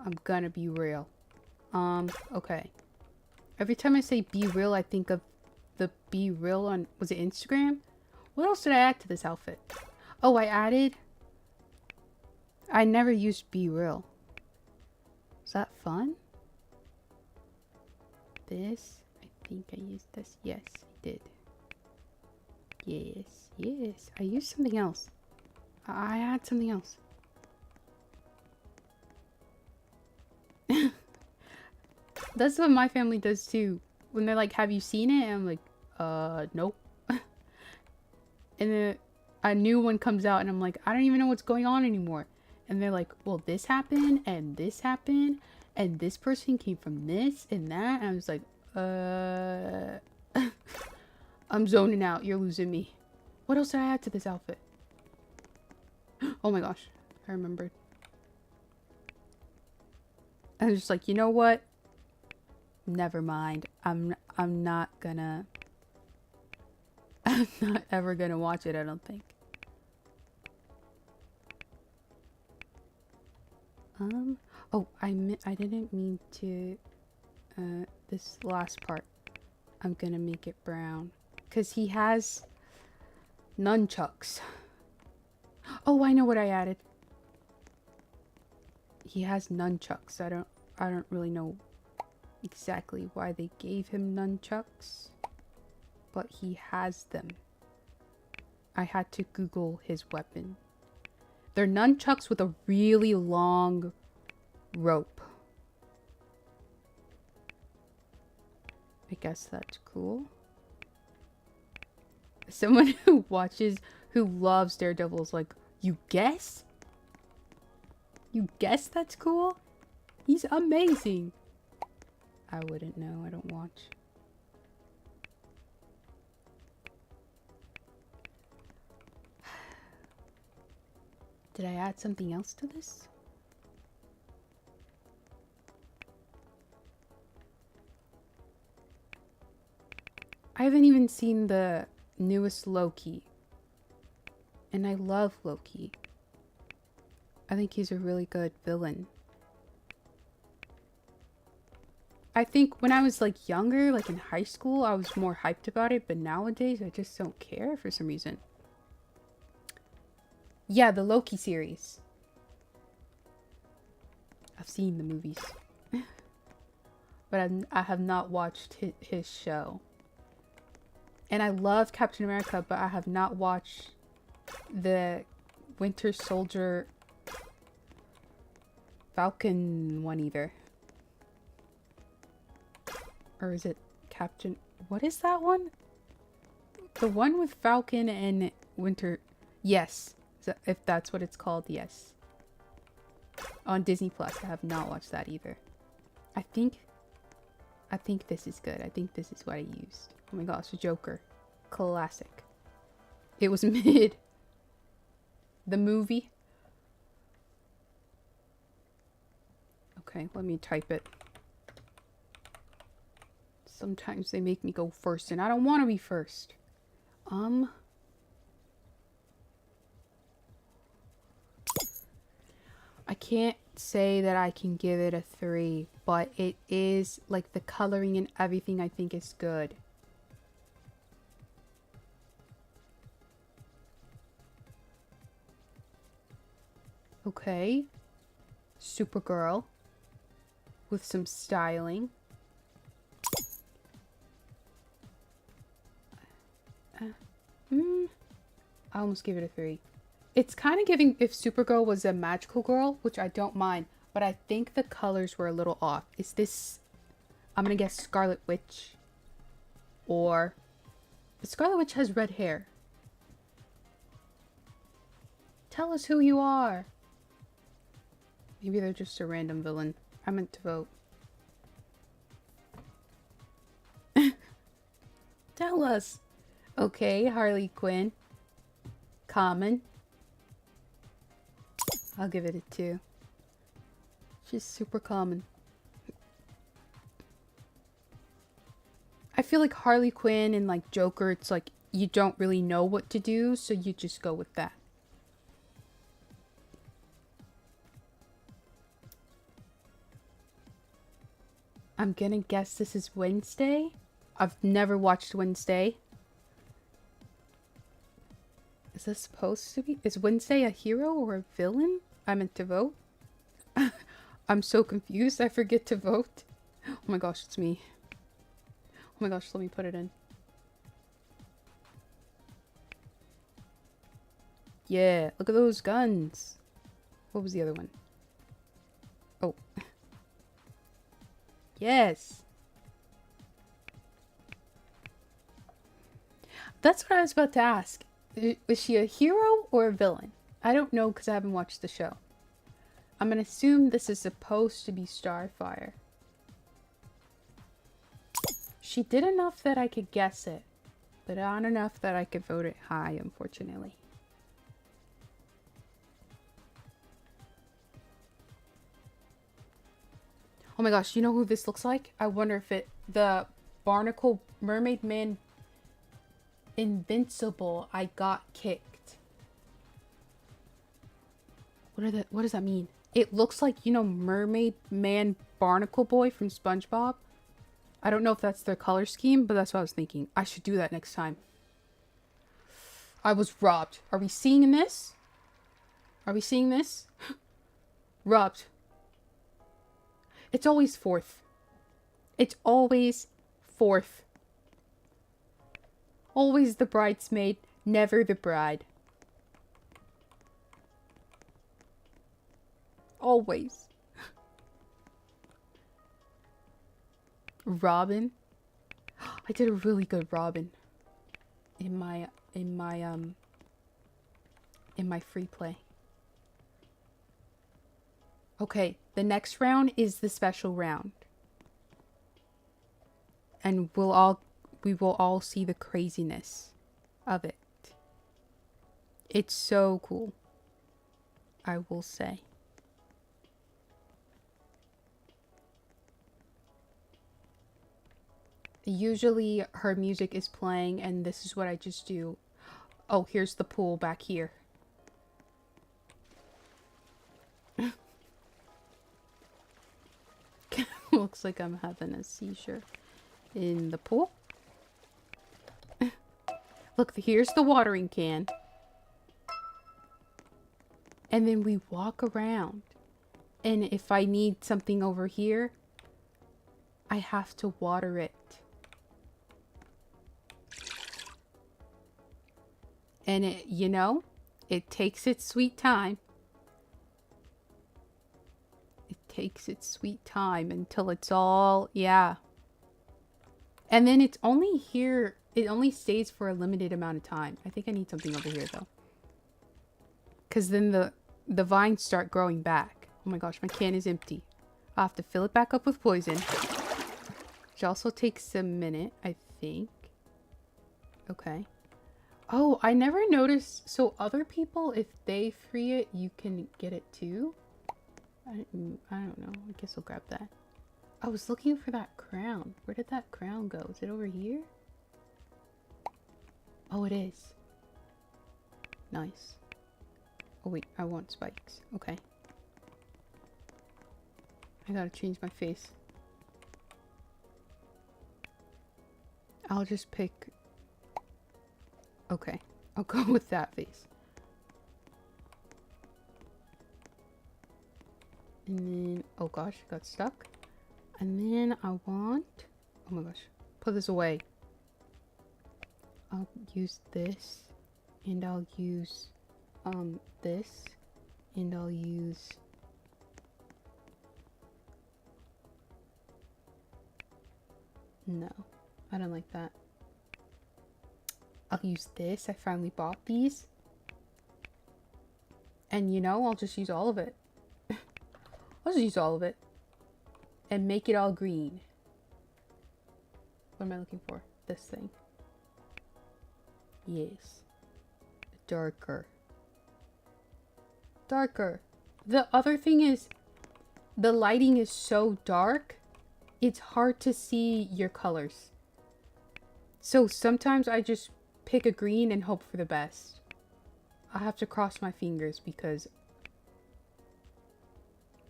I'm gonna be real. Okay. Every time I say be real, I think of the be real on, was it Instagram? What else did I add to this outfit? Oh, I never used be real. Is that fun? This, I think I used this. Yes, I did. Yes. I used something else. I had something else. That's what my family does too. When they're like, have you seen it? And I'm like, nope. And then a new one comes out and I'm like, I don't even know what's going on anymore. And they're like, well, this happened and this happened. and this person came from this and that. And I was like, I'm zoning out. You're losing me. What else did I add to this outfit? Oh my gosh, I remembered. I was just like, you know what? Never mind. I'm not gonna. I'm not ever gonna watch it, I don't think. Oh, I didn't mean to, this last part. I'm gonna make it brown. 'Cause he has nunchucks. Oh, I know what I added. He has nunchucks. I don't really know exactly why they gave him nunchucks, but he has them. I had to Google his weapon. They're nunchucks with a really long rope. I guess that's cool. Someone who loves Daredevil is like, you guess? You guess that's cool? He's amazing. I wouldn't know. I don't watch. Did I add something else to this? I haven't even seen the newest Loki. And I love Loki. I think he's a really good villain. I think when I was like younger, like in high school, I was more hyped about it, but nowadays I just don't care for some reason. Yeah, the Loki series. I've seen the movies. But I have not watched his show. And I love Captain America, but I have not watched the Winter Soldier Falcon one either. Or is it Captain... What is that one? The one with Falcon and Winter... Yes. If that's what it's called, yes. On Disney Plus. I have not watched that either. I think this is good. I think this is what I used. Oh my gosh, Joker. Classic. It was mid. The movie. Okay, let me type it. Sometimes they make me go first, and I don't want to be first. I can't say that I can give it a 3, but it is, like, the coloring and everything I think is good. Okay. Supergirl. With some styling. I almost gave it a 3. It's kind of giving if Supergirl was a magical girl, which I don't mind, but I think the colors were a little off. Is this... I'm gonna guess Scarlet Witch. Or... But Scarlet Witch has red hair. Tell us who you are. Maybe they're just a random villain. I meant to vote. Tell us. Okay, Harley Quinn. Common. I'll give it a 2. She's super common. I feel like Harley Quinn and like Joker, it's like you don't really know what to do, so you just go with that. I'm gonna guess this is Wednesday. I've never watched Wednesday. Is this supposed to be? Is Wednesday a hero or a villain? I meant to vote. I'm so confused. I forget to vote. Oh my gosh, it's me. Oh my gosh, let me put it in. Yeah, look at those guns. What was the other one? Oh. Yes. That's what I was about to ask. Was she a hero or a villain? I don't know because I haven't watched the show. I'm gonna assume this is supposed to be Starfire. She did enough that I could guess it, but not enough that I could vote it high, unfortunately. Oh my gosh, you know who this looks like? I wonder if the Barnacle Mermaid Man Invincible I got kicked. What does that mean? It looks like, you know, Mermaid Man Barnacle Boy from SpongeBob. I don't know if that's their color scheme, but that's what I was thinking. I should do that next time. I was robbed. Are we seeing this? Are we seeing this? Robbed. It's always fourth. It's always fourth. Always the bridesmaid, never the bride. Always. Robin. I did a really good Robin in my free play. Okay, the next round is the special round. And we will all see the craziness of it. It's so cool, I will say. Usually her music is playing and this is what I just do. Oh, here's the pool back here. Looks like I'm having a seizure in the pool. Look, here's the watering can. And then we walk around. And if I need something over here, I have to water it. And it, you know, it takes its sweet time. It takes its sweet time until it's all, yeah. And then it's only here, it only stays for a limited amount of time. I think I need something over here though. Because then the vines start growing back. Oh my gosh, my can is empty. I'll have to fill it back up with poison. Which also takes a minute, I think. Okay. Oh, I never noticed. So other people, if they free it, you can get it too? I don't know. I guess I'll grab that. I was looking for that crown. Where did that crown go? Is it over here? Oh, it is. Nice. Oh wait, I want spikes. Okay. I gotta change my face. I'll just pick... Okay, I'll go with that face. And then, oh gosh, got stuck. And then I want, oh my gosh, put this away. I'll use this, and I'll use this, and I'll use no, I don't like that. I'll use this. I finally bought these. And you know, I'll just use all of it. I'll just use all of it. And make it all green. What am I looking for? This thing. Yes. Darker. Darker. The other thing is, the lighting is so dark, it's hard to see your colors. So sometimes I just pick a green and hope for the best. I have to cross my fingers because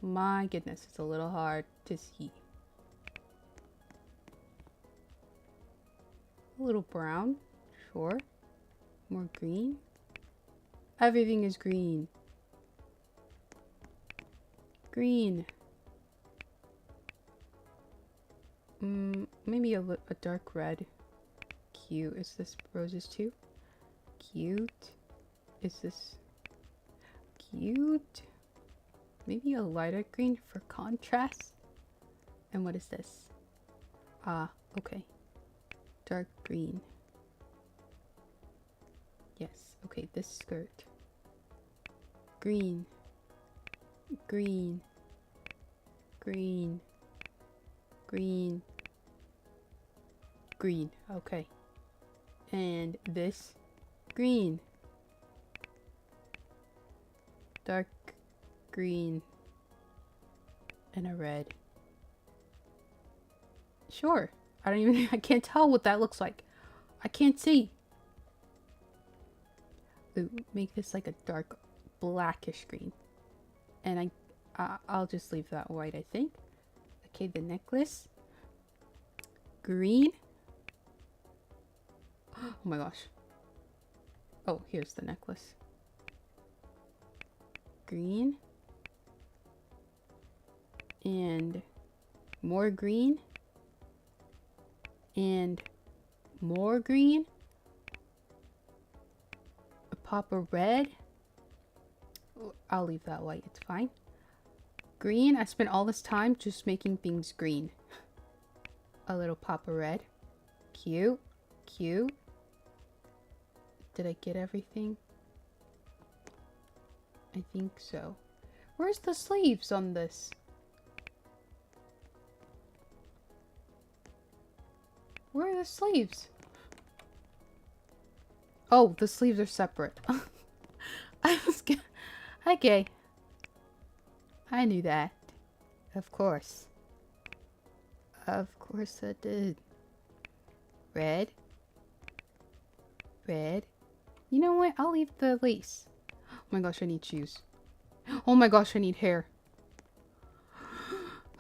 my goodness, it's a little hard to see. A little brown, sure. More green. Everything is green. Green. Maybe a dark red. Cute. Is this roses too? Cute. Is this cute? Maybe a lighter green for contrast. And what is this? Ah, okay. Dark green. Yes. Okay, this skirt. Green. green, green, green, green. Okay. And this green, dark green, and a red. Sure. I don't even, I can't tell what that looks like. I can't see. Ooh, make this like a dark blackish green. And I'll just leave that white, I think. Okay, the necklace. Green. Oh my gosh. Oh, here's the necklace. Green. And more green. And more green. A pop of red. I'll leave that white, it's fine. Green, I spent all this time just making things green. A little pop of red. Cute, cute. Did I get everything? I think so. Where's the sleeves on this? Where are the sleeves? Oh, the sleeves are separate. I was gonna... Okay. I knew that. Of course. Of course I did. Red. Red. You know what? I'll leave the lace. Oh my gosh, I need shoes. Oh my gosh, I need hair.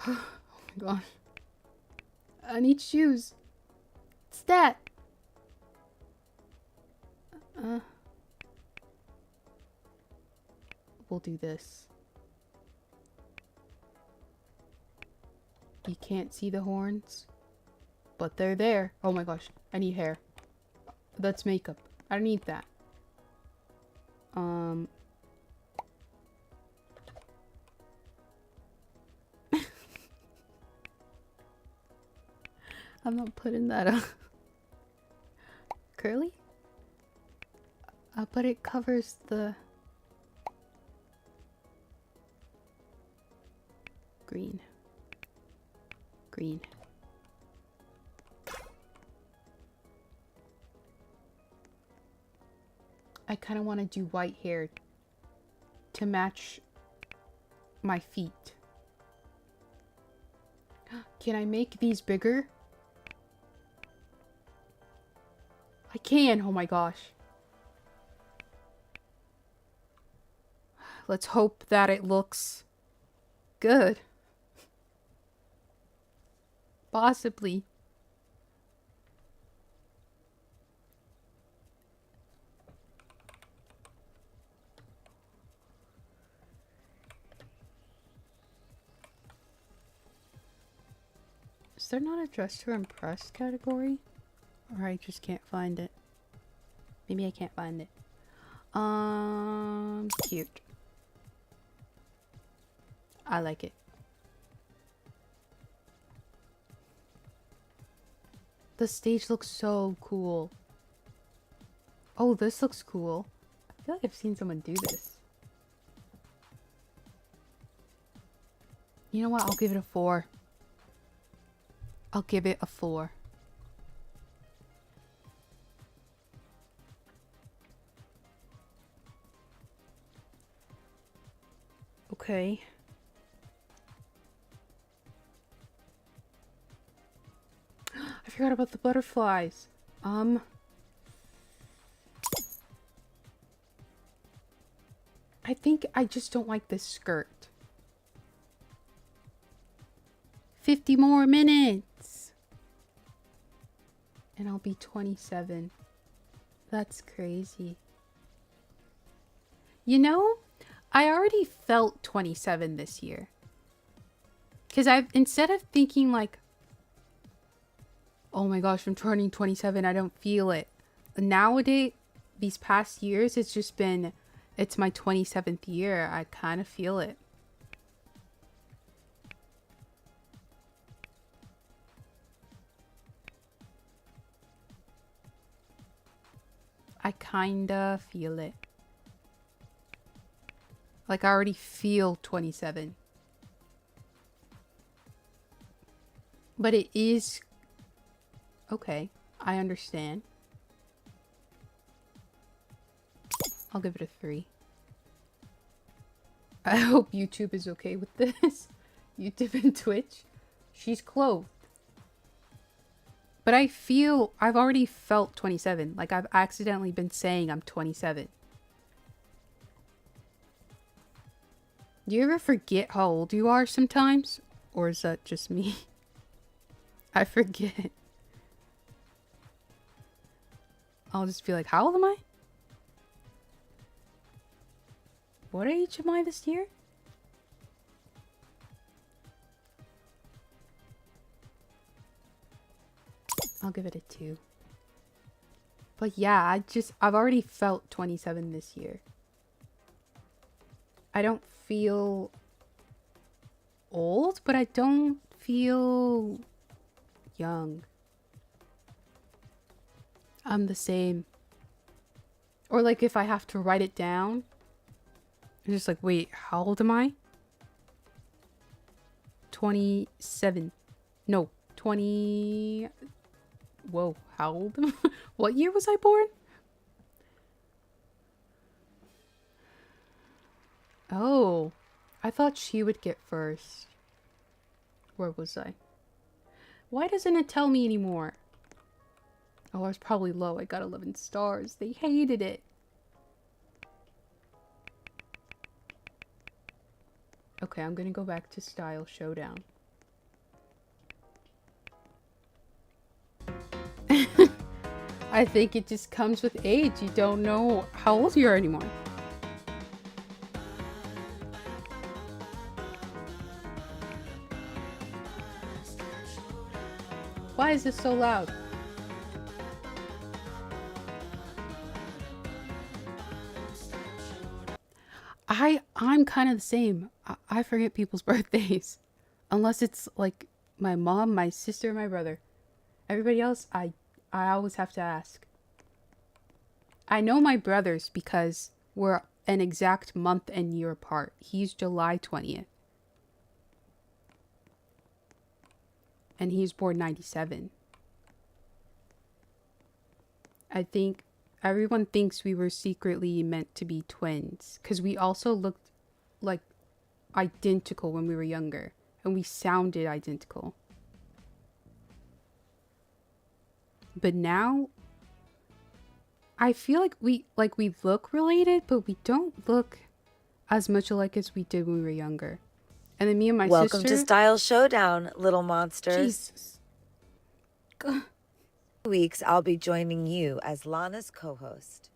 Oh my gosh. I need shoes. Stat. We'll do this. You can't see the horns, but they're there. Oh my gosh, I need hair. That's makeup. I don't need that. I'm not putting that up. Curly? But it covers the green. Green. I kind of want to do white hair to match my feet. Can I make these bigger? I can. Oh my gosh. Let's hope that it looks good. Possibly. Is there not a dress to impress category? Or I just can't find it. Maybe I can't find it. Cute. I like it. The stage looks so cool. Oh, this looks cool. I feel like I've seen someone do this. You know what? I'll give it a 4. I'll give it a 4. Okay. I forgot about the butterflies. I think I just don't like this skirt. 50 more minutes. And I'll be 27. That's crazy. You know, I already felt 27 this year. Because instead of thinking like, oh my gosh, I'm turning 27, I don't feel it. Nowadays, these past years, it's just been, it's my 27th year. I kind of feel it. I kinda feel it. Like, I already feel 27. But it is... Okay, I understand. I'll give it a 3. I hope YouTube is okay with this. YouTube and Twitch. She's clothed. But I feel... I've already felt 27. Like, I've accidentally been saying I'm 27. Do you ever forget how old you are sometimes? Or is that just me? I forget. I'll just be like, how old am I? What age am I this year? I'll give it a 2. But yeah, I've already felt 27 this year. I don't feel old, but I don't feel young. I'm the same. Or like if I have to write it down, I'm just like, wait, how old am I? 27. No, 20. Whoa, how old am I? What year was I born? Oh, I thought she would get first. Where was I? Why doesn't it tell me anymore? Oh, I was probably low. I got 11 stars. They hated it. Okay, I'm gonna go back to Style Showdown. I think it just comes with age. You don't know how old you are anymore. Why is this so loud? I'm kind of the same. I forget people's birthdays. Unless it's like my mom, my sister, my brother. Everybody else, I always have to ask. I know my brothers because we're an exact month and year apart. He's July 20th. And he's born 97. I think everyone thinks we were secretly meant to be twins. Because we also looked like identical when we were younger. And we sounded identical. But now, I feel like we look related, but we don't look as much alike as we did when we were younger. And then me and my sister... Welcome to Style Showdown, little monsters. Jesus. Weeks I'll be joining you as Lana's co-host.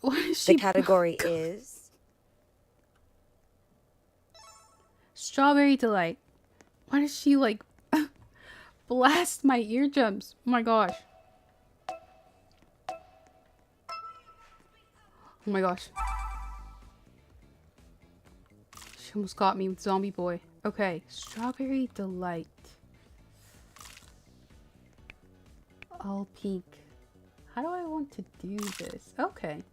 What is she... The category is Strawberry Delight. Why does she like blast my eardrums? Oh my gosh. Oh my gosh. She almost got me with Zombie Boy. Okay, Strawberry Delight. All pink. How do I want to do this? Okay.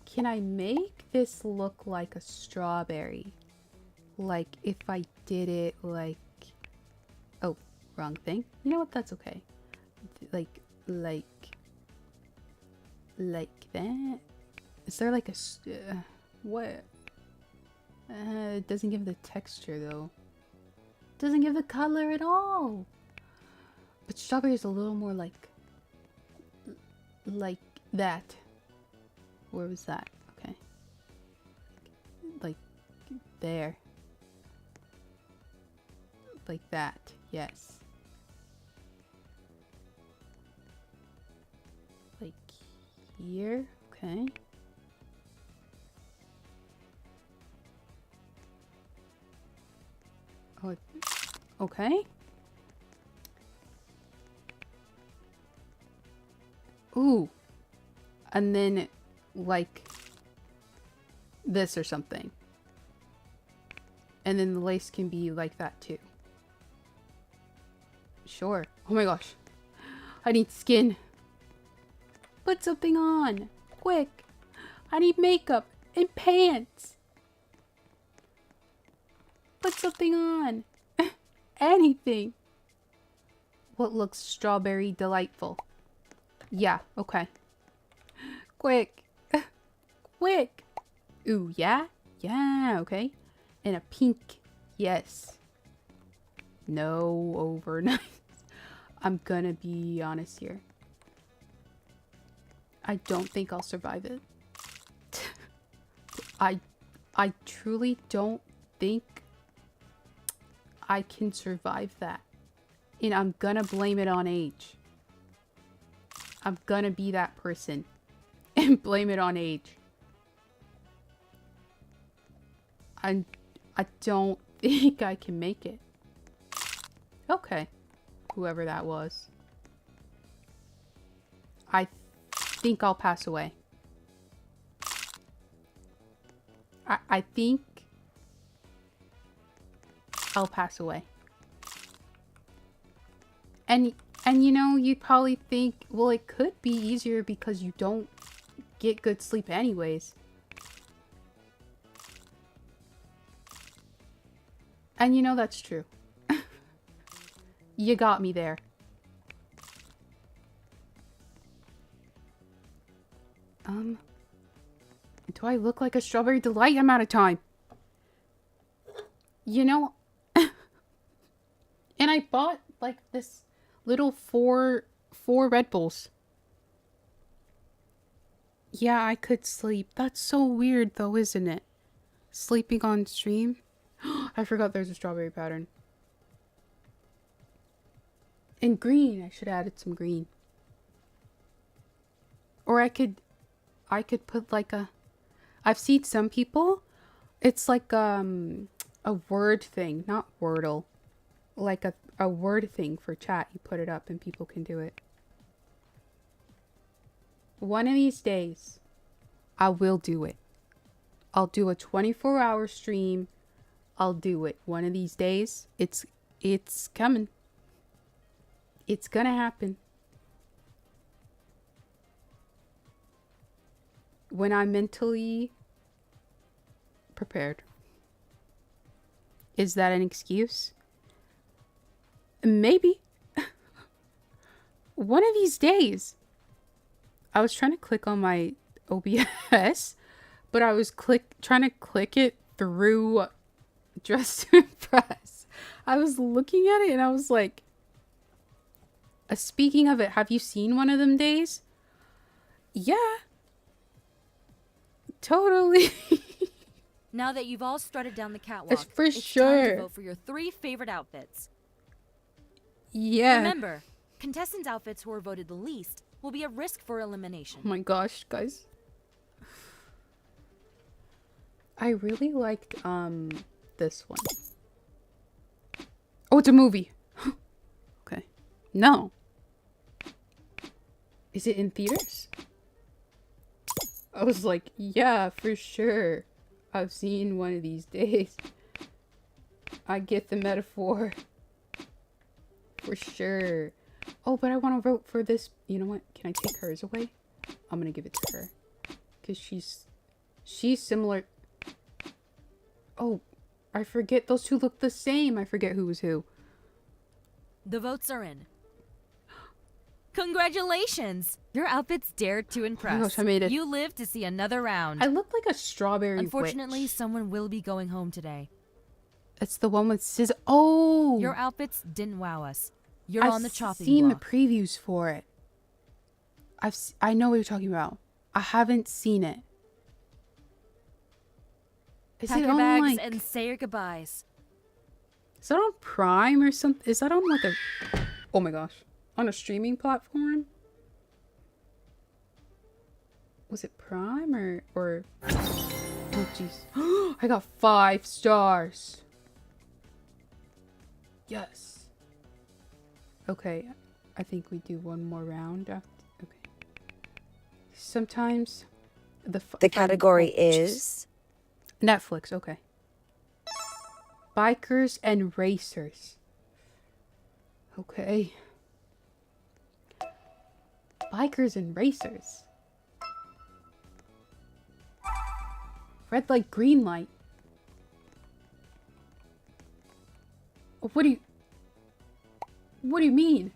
Can I make this look like a strawberry? Like if I did it like... Oh, wrong thing. You know what? That's okay. Like that? Is there like a... what? It doesn't give the texture though. Doesn't give the color at all. But strawberry is a little more like that. Where was that? Okay. Like there. Like that. Yes. Like here. Okay. Oh, okay. Ooh. And then, like, this or something. And then the lace can be like that too. Sure. Oh my gosh. I need skin. Put something on. Quick. I need makeup and pants. Put something on. Anything. What looks strawberry delightful? Yeah, okay. Quick. Quick. Ooh, yeah? Yeah, okay. And a pink. Yes. No overnight. I'm gonna be honest here. I don't think I'll survive it. I truly don't think I can survive that. And I'm gonna blame it on age. I'm gonna be that person and blame it on age. I don't think I can make it. Okay. Whoever that was. I think I'll pass away. I think I'll pass away. And you know, you'd probably think, well, it could be easier because you don't get good sleep anyways. And you know that's true. You got me there. Do I look like a strawberry delight? I'm out of time. You know, and I bought like this little four Red Bulls. Yeah, I could sleep. That's so weird though, isn't it? Sleeping on stream. I forgot there's a strawberry pattern. And green. I should have added some green. Or I could put like a... I've seen some people. It's like a word thing. Not Wordle. Like a word thing for chat. You put it up and people can do it. One of these days, I will do it. I'll do a 24-hour stream. I'll do it. One of these days. It's coming. It's gonna happen. When I'm mentally prepared. Is that an excuse? Maybe. One of these days. I was trying to click on my OBS, but I was trying to click it through Dress to Impress. I was looking at it and I was like, speaking of it, have you seen one of them days? Yeah. Totally. Now that you've all strutted down the catwalk, For it's sure. time to vote for your 3 favorite outfits. Yeah. Remember, contestants' outfits who are voted the least will be at risk for elimination. Oh my gosh, guys. I really liked this one. Oh, it's a movie. Okay. No. Is it in theaters? I was like, yeah, for sure. I've seen One of These Days. I get the metaphor. For sure. Oh, but I want to vote for this. You know what? Can I take hers away? I'm going to give it to her. Because she's similar. Oh, I forget. Those two look the same. I forget who was who. The votes are in. Congratulations! Your outfits dared to impress. Oh my gosh, I made it. You lived to see another round. I look like a strawberry Unfortunately, witch. someone will be going home today. It's the one with scissors. Oh! Your outfits didn't wow us. You're I've on the chopping seen block. the previews for it. I know what you're talking about. I haven't seen it. Is Pack it your on bags like... and say your goodbyes. Is that on Prime or something? Is that on like a... Oh my gosh. On a streaming platform? Was it Prime or... Oh jeez. I got 5 stars. Yes. Okay. I think we do one more round after. Okay. Sometimes The category oh, jeez. is Netflix. Okay. Bikers and racers. Okay. Bikers and racers. Red light, green light. What do you mean?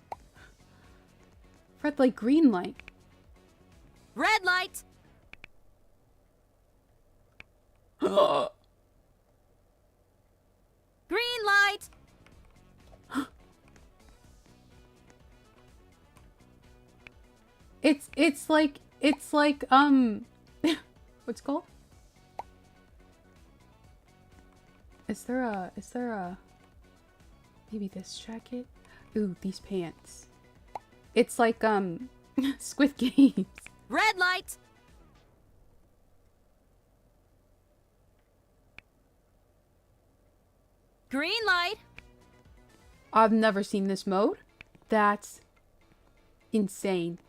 Red light, green light. Red light! Green light! It's like what's it called? Is there a maybe this jacket? Ooh, these pants. It's like Squid Games. Red light! Green light! I've never seen this mode. That's insane.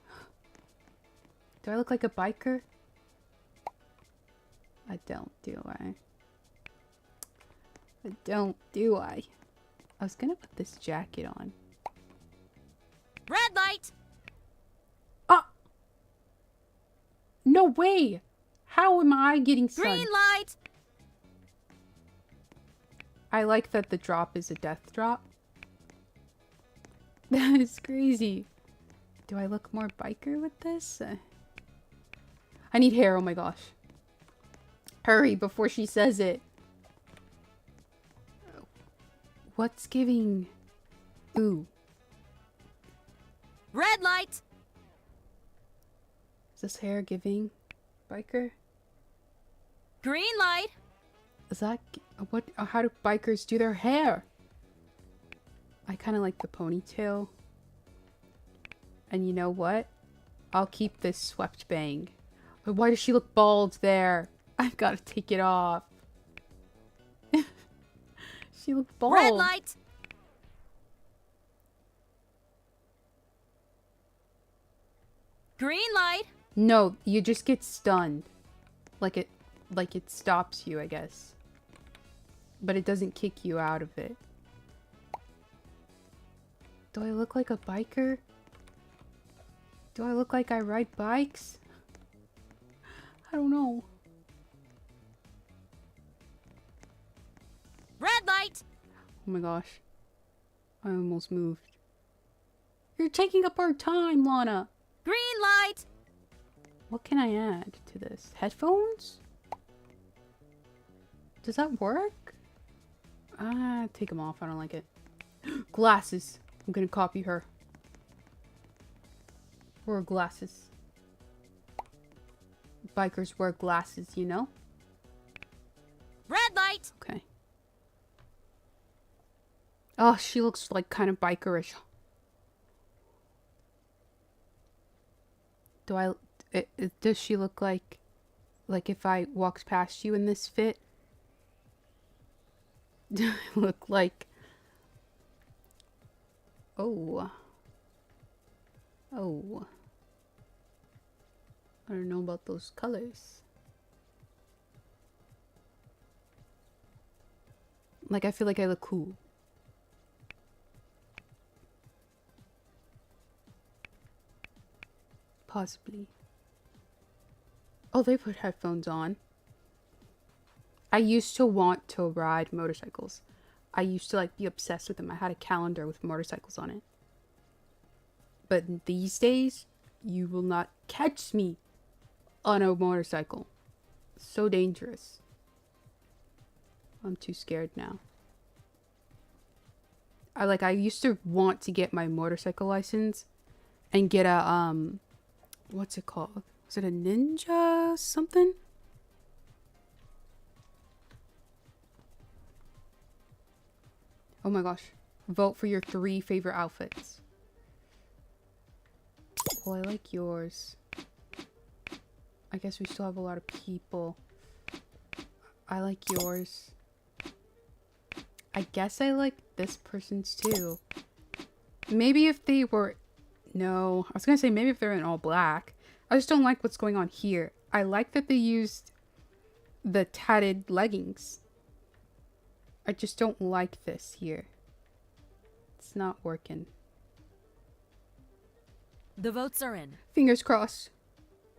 Do I look like a biker? I don't, do I? I don't, do I? I was gonna put this jacket on. Red light! Ah! No way! How am I getting sun? Green light! I like that the drop is a death drop. That is crazy. Do I look more biker with this? I need hair, oh my gosh. Hurry before she says it. What's giving? Ooh. Red light! Is this hair giving biker? Green light! Is that what? How do bikers do their hair? I kind of like the ponytail. And you know what? I'll keep this swept bang. But why does she look bald there? I've got to take it off. She looked bald. Red light! Green light! No, you just get stunned. Like it stops you, I guess. But it doesn't kick you out of it. Do I look like a biker? Do I look like I ride bikes? I don't know. Red light! Oh my gosh. I almost moved. You're taking up our time, Lana. Green light! What can I add to this? Headphones? Does that work? Ah, take them off. I don't like it. Glasses. I'm gonna copy her. Wear glasses. Bikers wear glasses, you know? Red light! Okay. Oh, she looks like kind of bikerish. Does she look like if I walked past you in this fit? Do I look like... Oh. Oh. I don't know about those colors. Like, I feel like I look cool. Possibly. Oh, they put headphones on. I used to want to ride motorcycles. I used to like be obsessed with them. I had a calendar with motorcycles on it. But these days, you will not catch me on a motorcycle. So dangerous. I'm too scared now. I used to want to get my motorcycle license and get a what's it called? Was it a ninja something? Oh my gosh. Vote for your 3 favorite outfits. Well, I like yours. I guess we still have a lot of people. I like yours. I guess I like this person's too. Maybe if they were... No, I was gonna say maybe if they're in all black. I just don't like what's going on here. I like that they used the tatted leggings. I just don't like this here. It's not working. The votes are in. Fingers crossed.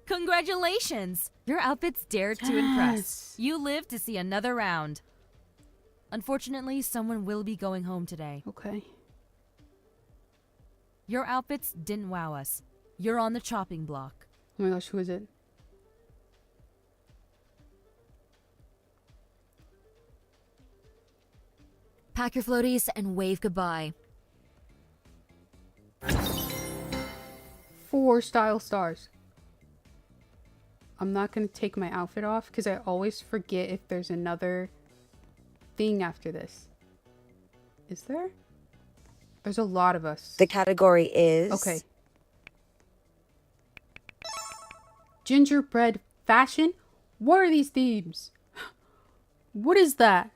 Congratulations! Your outfits dared to impress. You live to see another round. Unfortunately, someone will be going home today. Okay. Your outfits didn't wow us. You're on the chopping block. Oh my gosh, who is it? Pack your floaties and wave goodbye. 4 style stars. I'm not gonna take my outfit off because I always forget if there's another thing after this. Is there? There's a lot of us. The category is... Okay. Gingerbread fashion? What are these themes? What is that?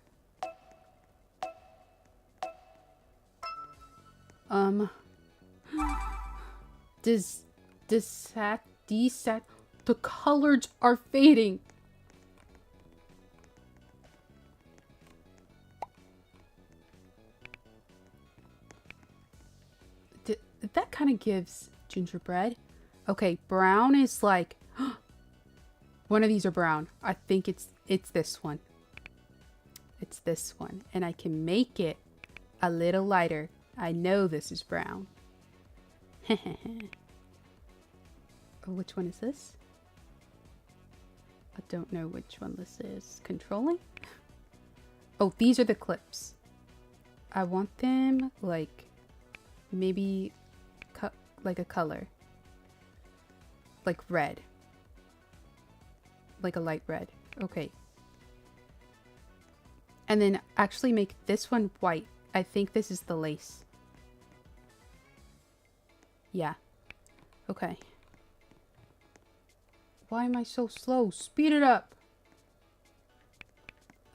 The colors are fading. That kind of gives gingerbread. Okay, brown is like one of these are brown. I think it's this one. It's this one, and I can make it a little lighter. I know this is brown. Oh, which one is this? I don't know which one this is. Controlling? Oh, these are the clips. I want them like maybe like a color. Like red. Like a light red. Okay. And then actually make this one white. I think this is the lace. Yeah. Okay. Why am I so slow? Speed it up.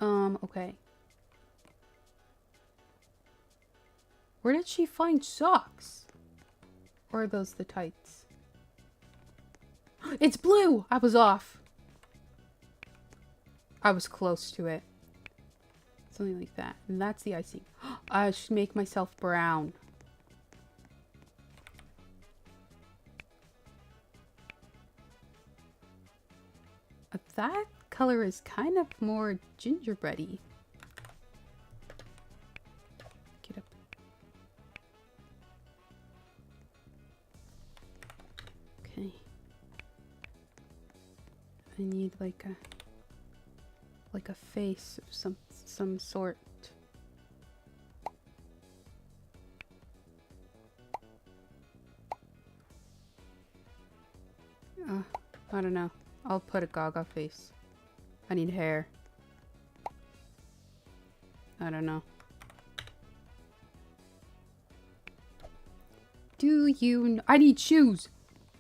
Okay. Where did she find socks? Or are those the tights? It's blue! I was off. I was close to it. Something like that. And that's the icing. I should make myself brown. That color is kind of more gingerbready. Get up. Okay. I need like a face of some sort. I don't know. I'll put a Gaga face. I need hair. I don't know. Do you... I need shoes!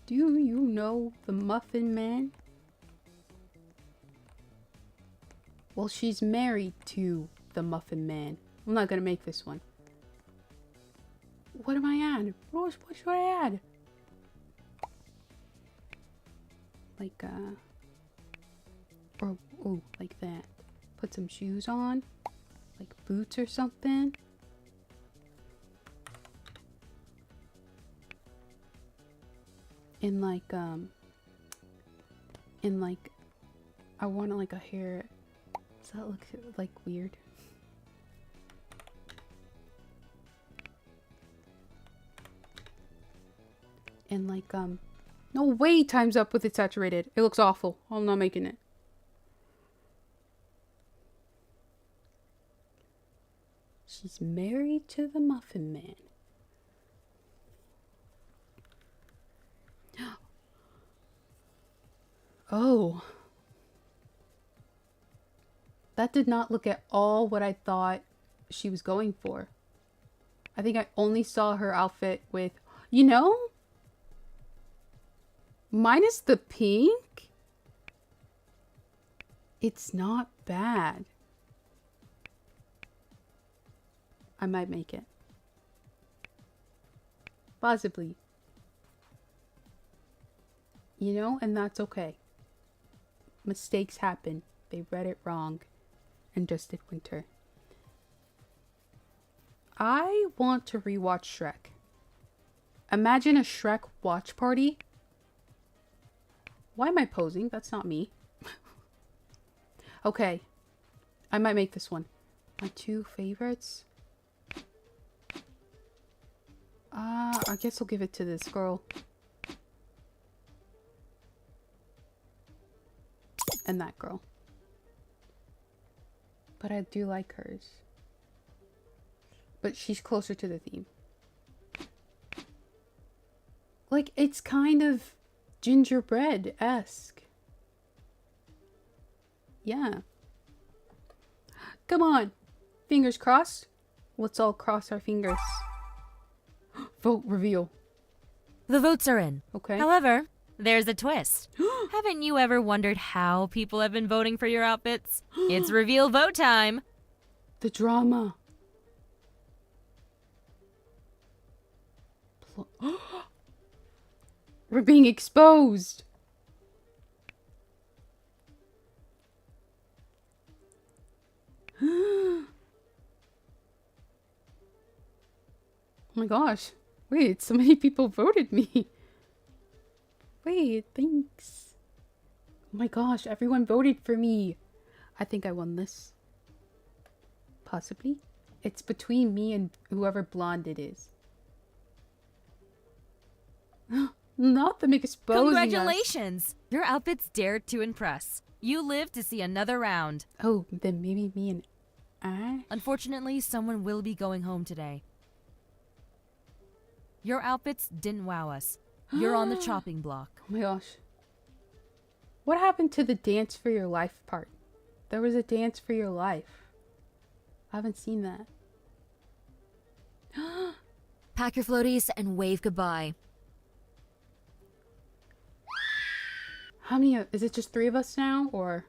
Do you know the Muffin Man? Well, she's married to the Muffin Man. I'm not gonna make this one. What am I add? What should I add? Like, or, oh, like that. Put some shoes on. Like boots or something. And like, I want like a hair. Does that look like weird? And like, no way, time's up with it saturated. It looks awful. I'm not making it. She's married to the Muffin Man. Oh. That did not look at all what I thought she was going for. I think I only saw her outfit with, you know, minus the pink, it's not bad. I might make it. Possibly. You know, and that's okay. Mistakes happen. They read it wrong and just did winter. I want to rewatch Shrek. Imagine a Shrek watch party. Why am I posing? That's not me. Okay. I might make this one. My 2 favorites. I guess I'll give it to this girl. And that girl. But I do like hers. But she's closer to the theme. Like, it's kind of gingerbread-esque. Yeah. Come on. Fingers crossed. Let's all cross our fingers. Vote reveal. The votes are in. Okay. However, there's a twist. Haven't you ever wondered how people have been voting for your outfits? It's reveal vote time. The drama. We're being exposed. Oh my gosh. Wait, so many people voted me. Wait, thanks. Oh my gosh, everyone voted for me. I think I won this. Possibly. It's between me and whoever blonde it is. Not them exposing us. Congratulations! Your outfits dared to impress. You live to see another round. Oh, then maybe me and I? Unfortunately, someone will be going home today. Your outfits didn't wow us. You're on the chopping block. Oh my gosh. What happened to the dance for your life part? There was a dance for your life. I haven't seen that. Pack your floaties and wave goodbye. How many? Is it just 3 of us now, or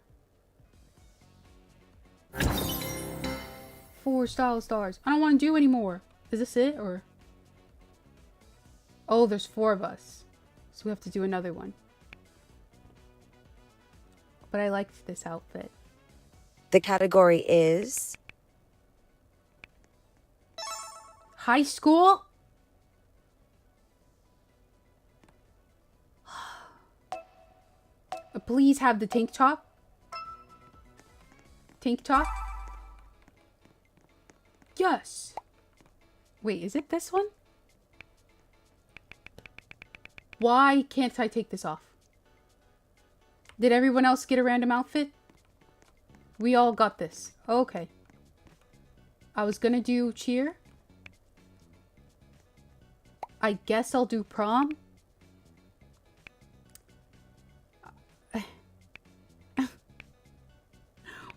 4 style stars? I don't want to do anymore. Is this it, or? Oh, there's 4 of us, so we have to do another one. But I liked this outfit. The category is High school. Please have the tank top. Tank top. Yes. Wait, is it this one? Why can't I take this off? Did everyone else get a random outfit? We all got this. Okay. I was gonna do cheer. I guess I'll do prom.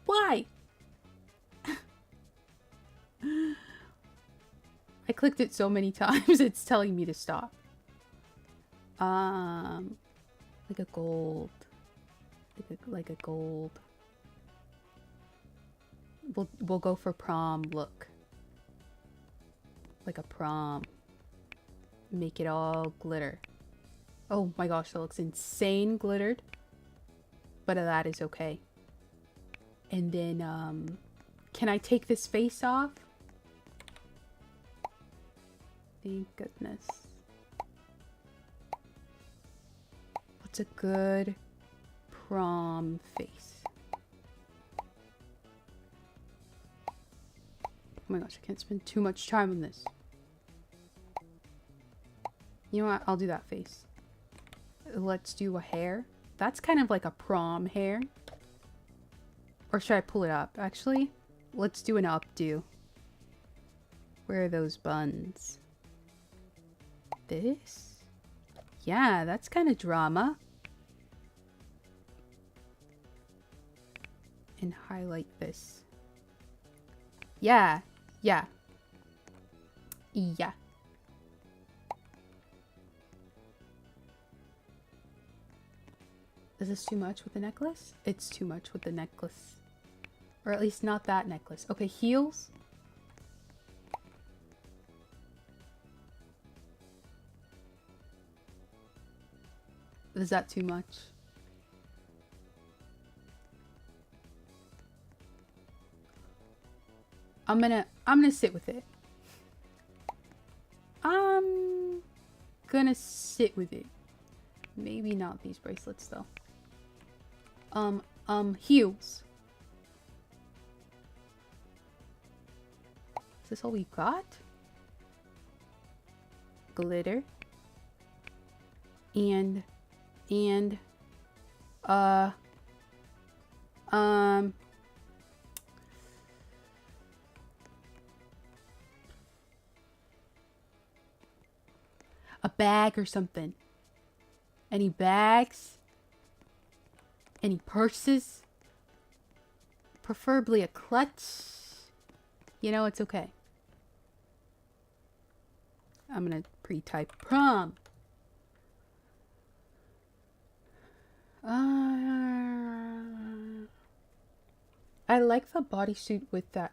Why? I clicked it so many times, it's telling me to stop. Like a gold. Like a gold. We'll go for prom look. Like a prom. Make it all glitter. Oh my gosh, that looks insane glittered. But that is okay. And then, can I take this face off? Thank goodness. What's a good prom face? Oh my gosh, I can't spend too much time on this. You know what? I'll do that face. Let's do a hair. That's kind of like a prom hair. Or should I pull it up? Actually, let's do an updo. Where are those buns? This? Yeah, that's kind of drama. And highlight this. Yeah. Yeah. Yeah. Is this too much with the necklace? It's too much with the necklace. Or at least not that necklace. Okay, heels. Is that too much? I'm gonna sit with it. gonna sit with it. Maybe not these bracelets though. Heels. Is this all we got? Glitter. And a bag or something. Any bags? Any purses? Preferably a clutch. You know, it's okay. I'm gonna pre-type prom. I like the bodysuit with that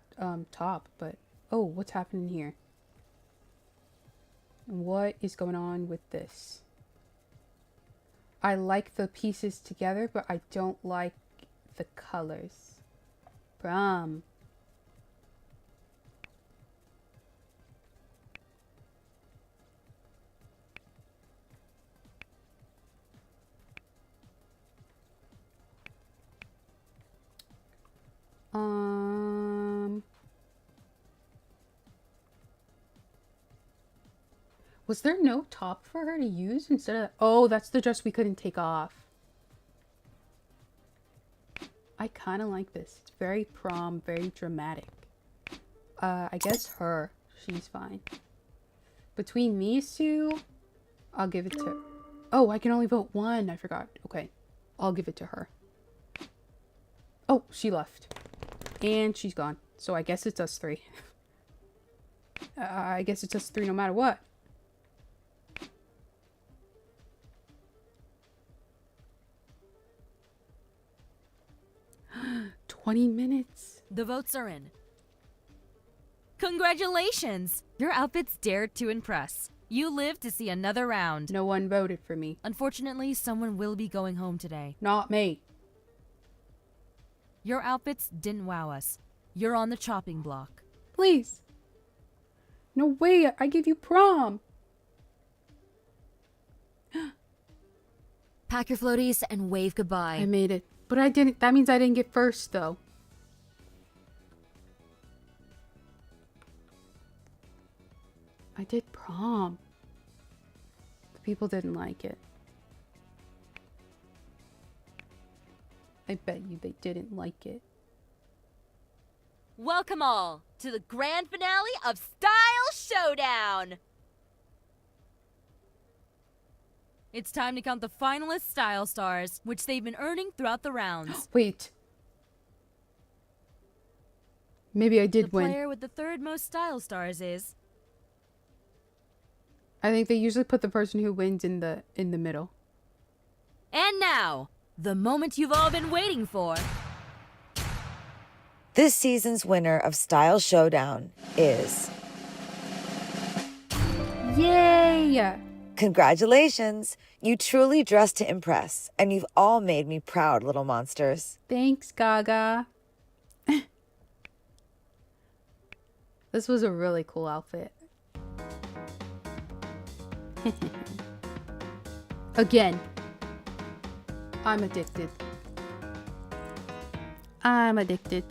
top, but oh, what's happening here? What is going on with this? I like the pieces together, but I don't like the colors. Prom. Was there no top for her to use instead of... Oh, that's the dress we couldn't take off. I kind of like this. It's very prom, very dramatic. I guess her. She's fine. Between these two, I'll give it to... Oh, I can only vote one. I forgot. Okay. I'll give it to her. Oh, she left. And she's gone. So I guess it's us three. I guess it's us three no matter what. $20. The votes are in. Congratulations! Your outfits dared to impress. You live to see another round. No one voted for me. Unfortunately, someone will be going home today. Not me. Your outfits didn't wow us. You're on the chopping block. Please. No way. I gave you prom. Pack your floaties and wave goodbye. I made it. But I didn't. That means I didn't get first, though. I did prom. The people didn't like it. I bet you they didn't like it. Welcome all to the grand finale of Style Showdown! It's time to count the finalist style stars, which they've been earning throughout the rounds. Wait. Maybe I did The win. player with the third most style stars is... I think they usually put the person who wins in the middle. And now, the moment you've all been waiting for. This season's winner of Style Showdown is... Yay! Congratulations! You truly dressed to impress, and you've all made me proud, little monsters. Thanks, Gaga. This was a really cool outfit. Again. I'm addicted. I'm addicted.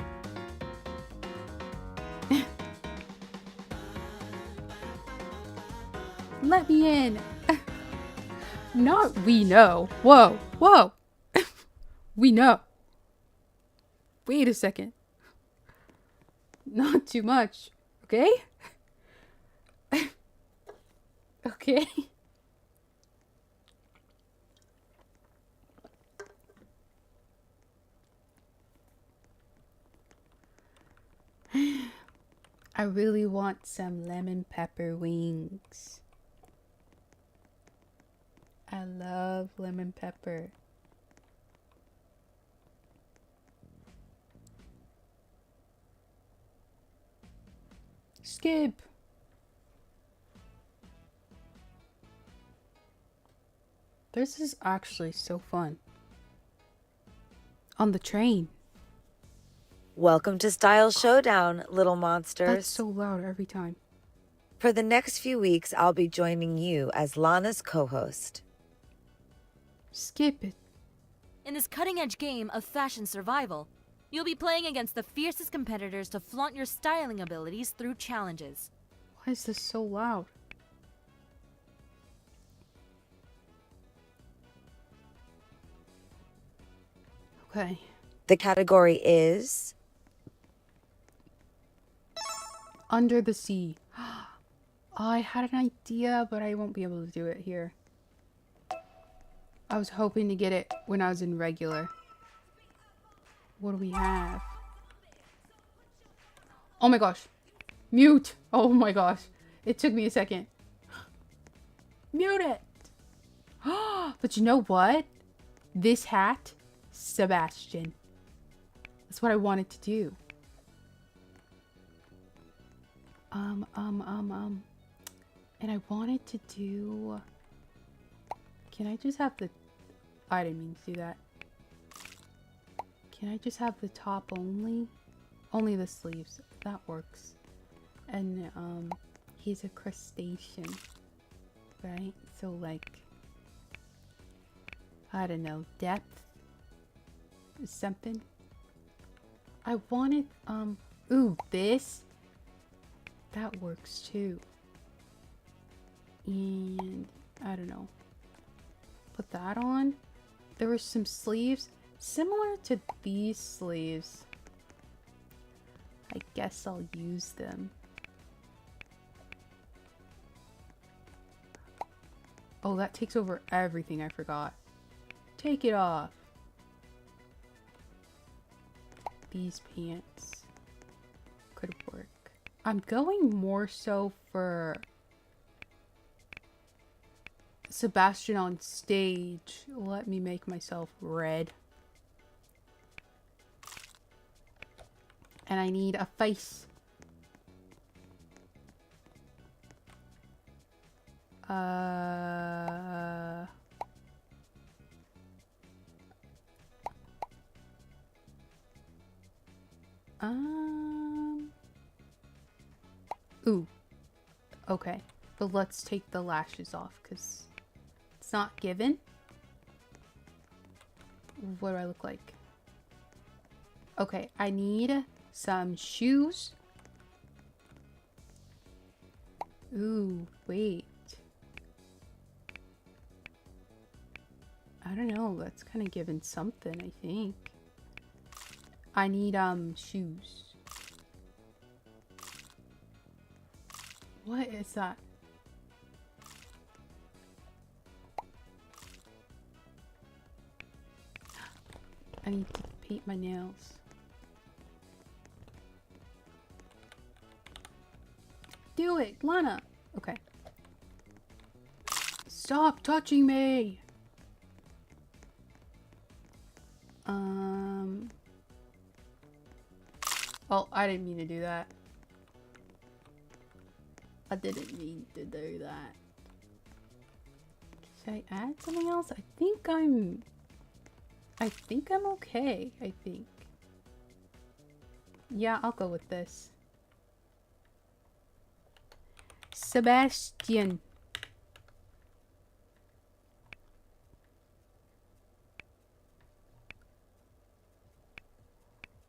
Let me in. Not we know. Whoa, whoa. We know. Wait a second. Not too much, okay? Okay. I really want some lemon pepper wings. I love lemon pepper. Skip. This is actually so fun. On the train. Welcome to Style Showdown, little monsters. That's so loud every time. For the next few weeks, I'll be joining you as Lana's co-host. Skip it. In this cutting-edge game of fashion survival, you'll be playing against the fiercest competitors to flaunt your styling abilities through challenges. Why is this so loud? Okay. The category is Under the sea. I had an idea, but I won't be able to do it here. I was hoping to get it when I was in regular. What do we have? Oh my gosh. Mute. Oh my gosh. It took me a second. Mute it. But you know what? This hat, Sebastian. That's what I wanted to do. And I wanted to do... Can I just have the... I didn't mean to do that. Can I just have the top only? Only the sleeves. That works. And, he's a crustacean. Right? So, like... I don't know. Depth? Something? I wanted, ooh, this? That works too. And, I don't know. Put that on. There were some sleeves similar to these sleeves. I guess I'll use them. Oh, that takes over everything. I forgot. Take it off. These pants could work. I'm going more so for Sebastian on stage. Let me make myself red. And I need a face. Ooh. Okay. But let's take the lashes off because it's not given. What do I look like? Okay, I need some shoes. Ooh, wait. I don't know. That's kind of given something, I think. I need, shoes. What is that? I need to paint my nails. Do it, Lana! Okay. Stop touching me! Oh, I didn't mean to do that. I didn't mean to do that. Should I add something else? I think I'm okay, I think. Yeah, I'll go with this. Sebastian.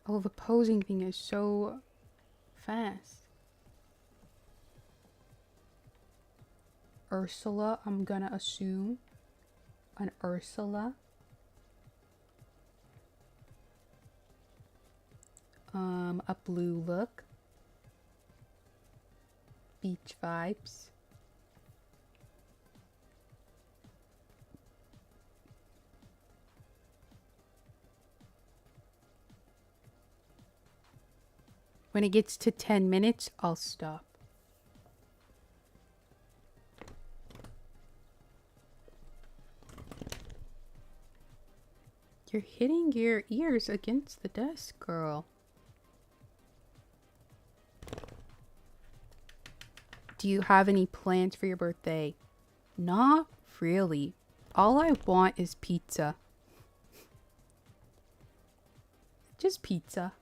Oh, the posing thing is so fast. Ursula, I'm gonna assume. An Ursula. A blue look. Beach vibes. When it gets to 10 minutes, I'll stop. You're hitting your ears against the desk, girl. Do you have any plans for your birthday? Not really. All I want is pizza. Just pizza.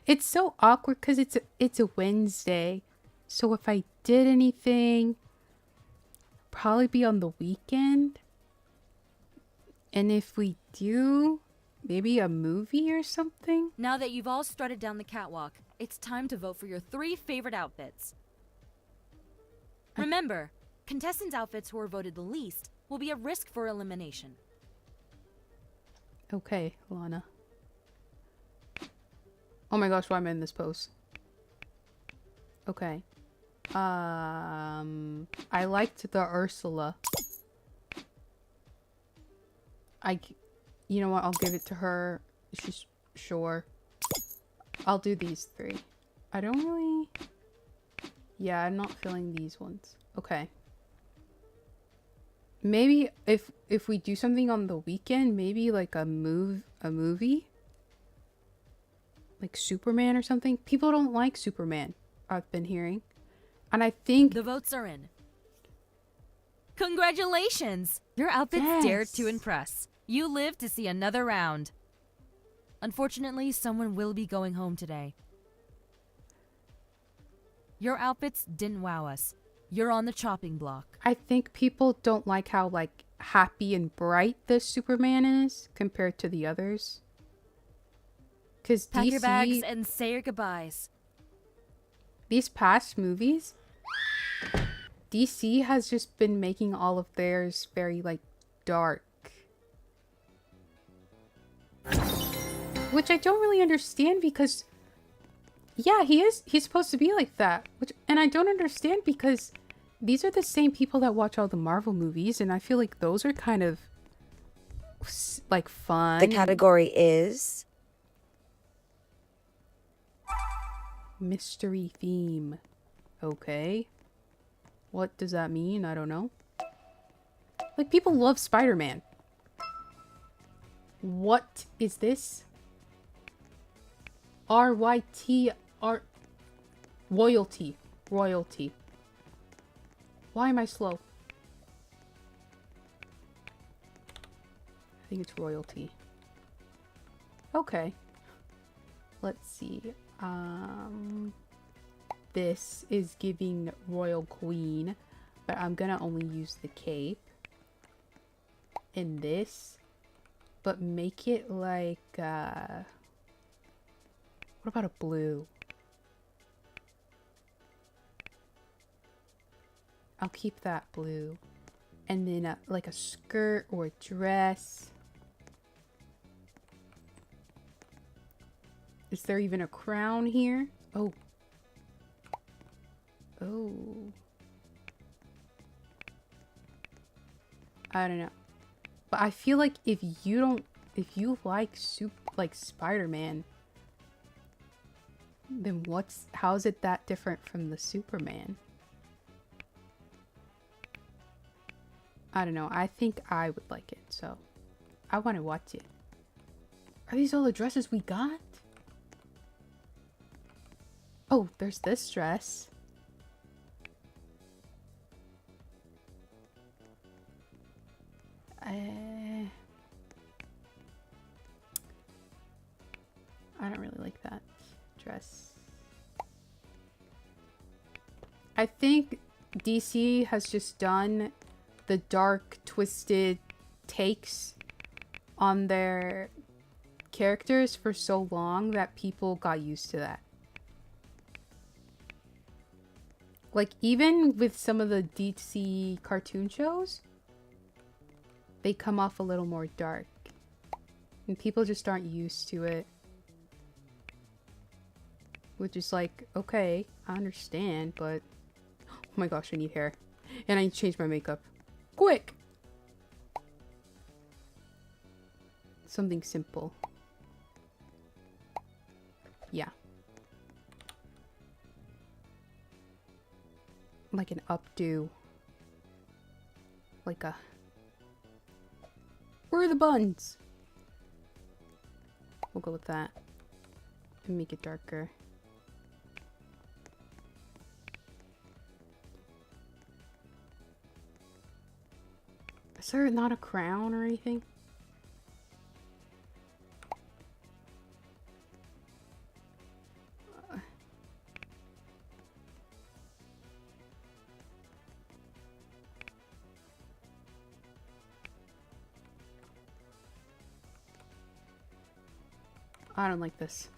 It's so awkward because it's a Wednesday. So if I did anything, probably be on the weekend. And if we do, maybe a movie or something? Now that you've all strutted down the catwalk, it's time to vote for your 3 favorite outfits. Remember, contestants' outfits who are voted the least will be at risk for elimination. Okay, Lana. Oh my gosh, why am I in this pose? Okay. I liked the Ursula. You know what? I'll give it to her. She's sure. I'll do these 3. I don't really... Yeah, I'm not feeling these ones. Okay. Maybe if we do something on the weekend, maybe like a movie? Like Superman or something? People don't like Superman, I've been hearing. And I think... The votes are in. Congratulations! Your outfits dared to impress. You lived to see another round. Unfortunately, someone will be going home today. Your outfits didn't wow us. You're on the chopping block. I think people don't like how, like, happy and bright this Superman is compared to the others. Because Pack DC... your bags and say your goodbyes. These past movies, DC has just been making all of theirs very, like, dark. Which I don't really understand because, yeah, he's supposed to be like that. And I don't understand because these are the same people that watch all the Marvel movies, and I feel like those are kind of, like, fun. The category is Mystery theme. Okay. What does that mean? I don't know. Like, people love Spider-Man. What is this? R-Y-T-R... Royalty. Royalty. Why am I slow? I think it's royalty. Okay. Let's see. This is giving Royal Queen, but I'm gonna only use the cape. And this, but make it like, what about a blue? I'll keep that blue. And then like a skirt or a dress. Is there even a crown here? Oh. Oh. I don't know. But I feel like if you like Spider-Man, then how is it that different from the Superman? I don't know. I think I would like it, so I want to watch it. Are these all the dresses we got? Oh, there's this dress. I don't really like that dress. I think DC has just done the dark, twisted takes on their characters for so long that people got used to that. Like, even with some of the DC cartoon shows, they come off a little more dark. And people just aren't used to it. Which is like, okay, I understand, but... Oh my gosh, I need hair. And I need to change my makeup. Quick! Something simple. Yeah. Like an updo. Like a... Where are the buns? We'll go with that. And make it darker. Is there not a crown or anything? I don't like this.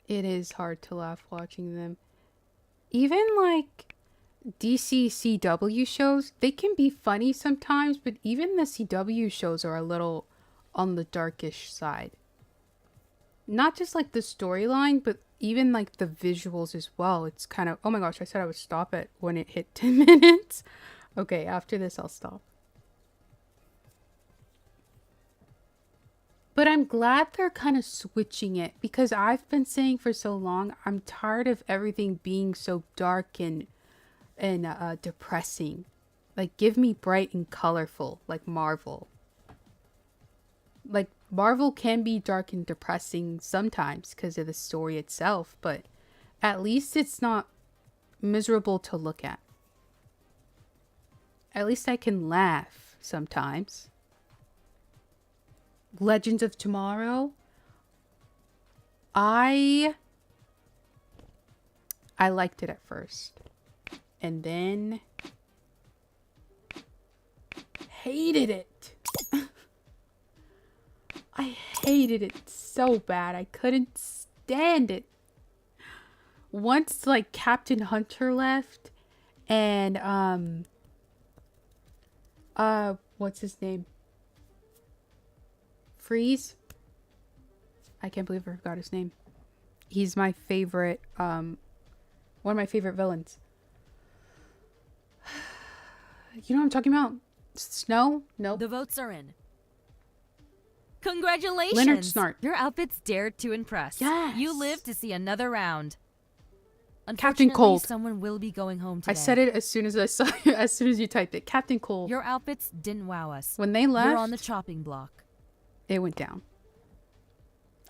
It is hard to laugh watching them. Even like DC CW shows, they can be funny sometimes, but even the CW shows are a little on the darkish side. Not just like the storyline, but even like the visuals as well. It's kind of, oh my gosh, I said I would stop it when it hit 10 minutes. Okay, after this I'll stop. But I'm glad they're kind of switching it, because I've been saying for so long, I'm tired of everything being so dark and depressing. Like, give me bright and colorful, like Marvel. Like, Marvel can be dark and depressing sometimes because of the story itself, but at least it's not miserable to look at. At least I can laugh sometimes. Legends of Tomorrow. I liked it at first. And then hated it. I hated it so bad. I couldn't stand it. Once like Captain Hunter left and what's his name? Freeze? I can't believe I forgot his name. He's my favorite, one of my favorite villains. You know what I'm talking about? Snow? Nope. The votes are in. Congratulations! Leonard Snart. Your outfits dared to impress. Yes. You lived to see another round. Captain Unfortunately, Cold. someone will be going home today. I said it as soon as I saw as soon as you typed it. Captain Cold. Your outfits didn't wow us. When they left, You're on the chopping block. it went down.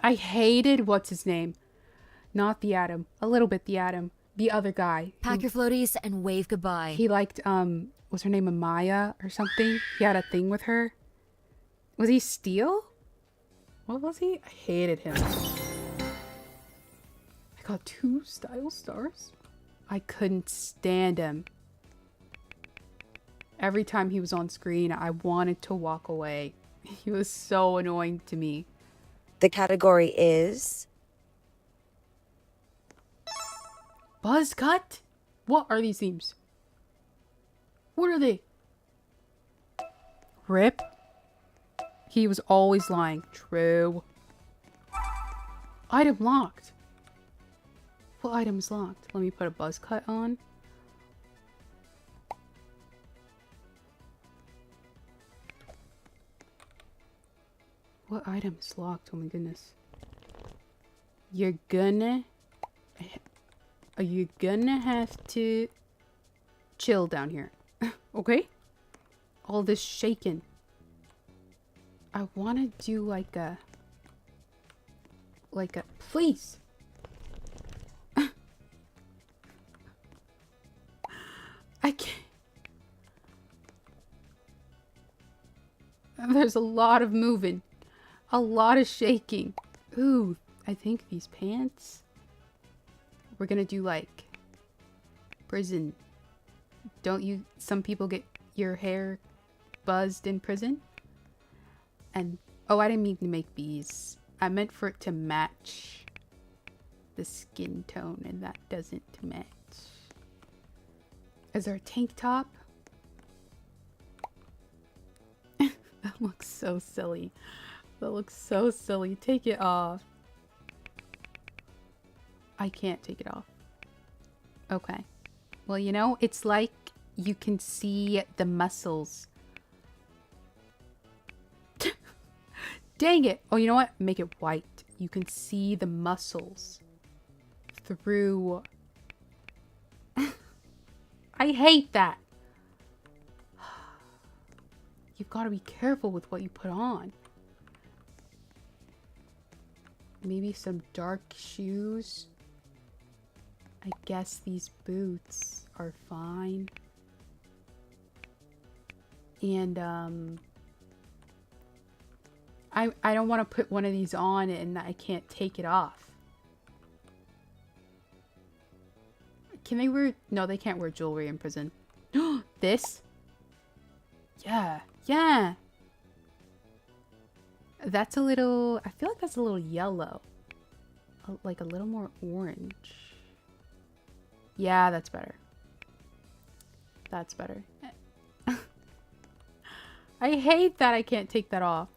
I hated what's his name? Not the Atom. A little bit the Atom. The other guy. Pack your floaties and wave goodbye. He liked was her name Amaya or something? He had a thing with her. Was he Steel? What was he? I hated him. I got 2 style stars. I couldn't stand him. Every time he was on screen, I wanted to walk away. He was so annoying to me. The category is Buzz cut? What are these themes? What are they? Rip? He was always lying. True. Item locked. What item is locked? Let me put a buzz cut on. What item is locked? Oh my goodness. You're gonna have to chill down here. Okay? All this shaking. I want to do like a please. I can't. There's a lot of moving. A lot of shaking. Ooh, I think these pants. We're gonna do like prison. Don't you, some people get your hair buzzed in prison? And, oh, I didn't mean to make these. I meant for it to match the skin tone, and that doesn't match. Is there a tank top? That looks so silly. That looks so silly. Take it off. I can't take it off. Okay. Well, you know, it's like you can see the muscles. Dang it. Oh, you know what? Make it white. You can see the muscles through. I hate that. You've got to be careful with what you put on. Maybe some dark shoes. I guess these boots are fine. And I don't want to put one of these on and I can't take it off. Can they wear... No, they can't wear jewelry in prison. This? Yeah. Yeah. That's a little... I feel like that's a little yellow. Like a little more orange. Yeah, that's better. That's better. I hate that I can't take that off.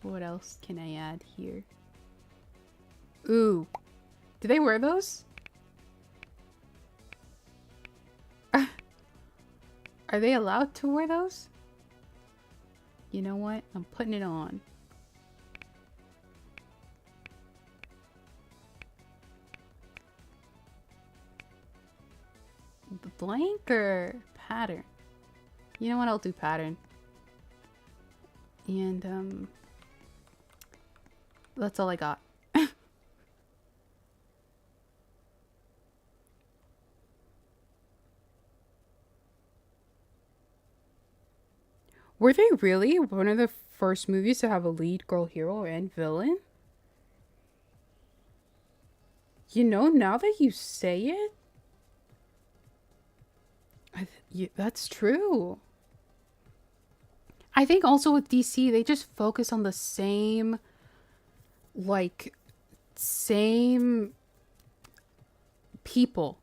What else can I add here? Ooh. Do they wear those? Are they allowed to wear those? You know what? I'm putting it on. The blanker pattern. You know what? I'll do pattern. And that's all I got. Were they really one of the first movies to have a lead girl hero and villain? You know, now that you say it, that's true. I think also with DC, they just focus on the same people.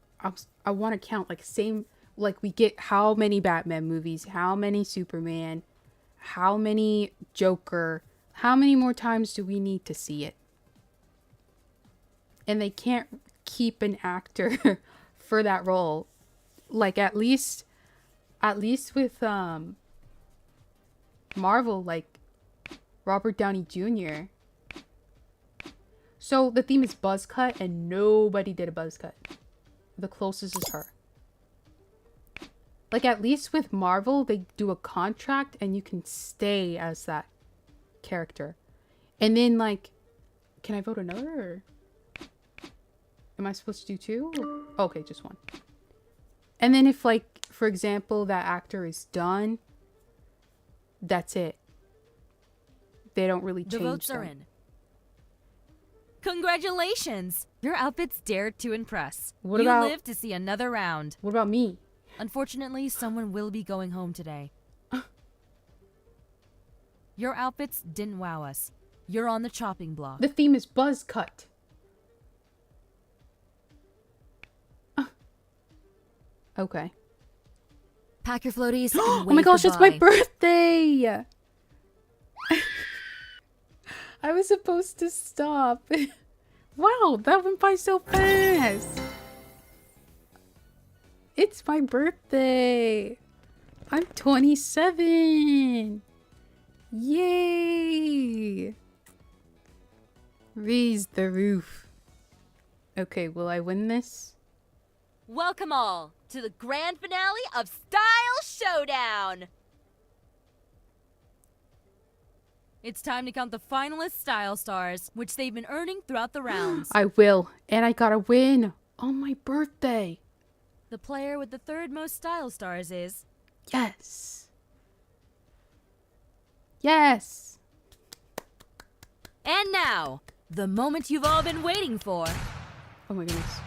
I want to count like same, like we get how many Batman movies, how many Superman, how many Joker, how many more times do we need to see it? And they can't keep an actor for that role. Like at least with Marvel, like Robert Downey Jr. So the theme is buzz cut and nobody did a buzz cut. The closest is her. Like at least with Marvel, they do a contract and you can stay as that character. And then like, can I vote another or am I supposed to do two? Okay, just one. And then if like, for example, that actor is done, that's it. They don't really change The votes them. are in. Congratulations! Your outfits dared to impress. What you about- live to see another round. What about me? Unfortunately, someone will be going home today. Your outfits didn't wow us. You're on the chopping block. The theme is buzz cut. Okay. Pack your floaties and Oh my wave gosh, it's my goodbye. birthday! I was supposed to stop. Wow, that went by so fast. It's my birthday. I'm 27. Yay. Raise the roof. Okay, will I win this? Welcome all to the grand finale of Style Showdown! It's time to count the finalist style stars, which they've been earning throughout the rounds. I will. And I gotta win on my birthday. The player with the third most style stars is... Yes. Yes. And now, the moment you've all been waiting for. Oh my goodness.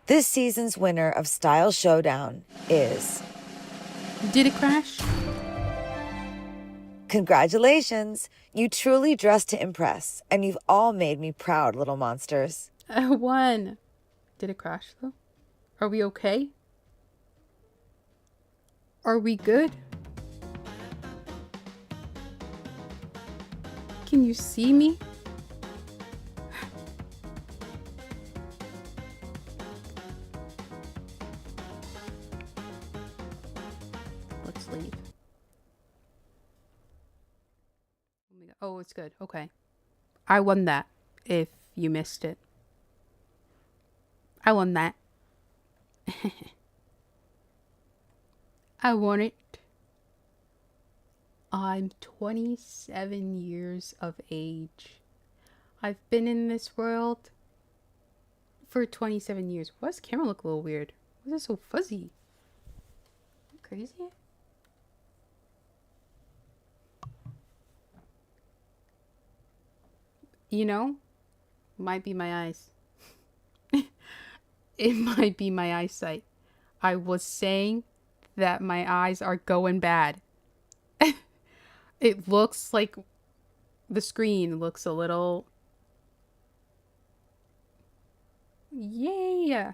This season's winner of Style Showdown is... Did it crash? Congratulations! You truly dressed to impress, and you've all made me proud, little monsters. I won. Did it crash though? Are we okay? Are we good? Can you see me? Let's leave. Oh, it's good. Okay. I won that, if you missed it. I won that. I won it. I'm 27 years of age. I've been in this world for 27 years. Why does the camera look a little weird? Why is it so fuzzy? Crazy? You know, might be my eyes. It might be my eyesight. I was saying that my eyes are going bad. It looks like the screen looks a little... Yeah.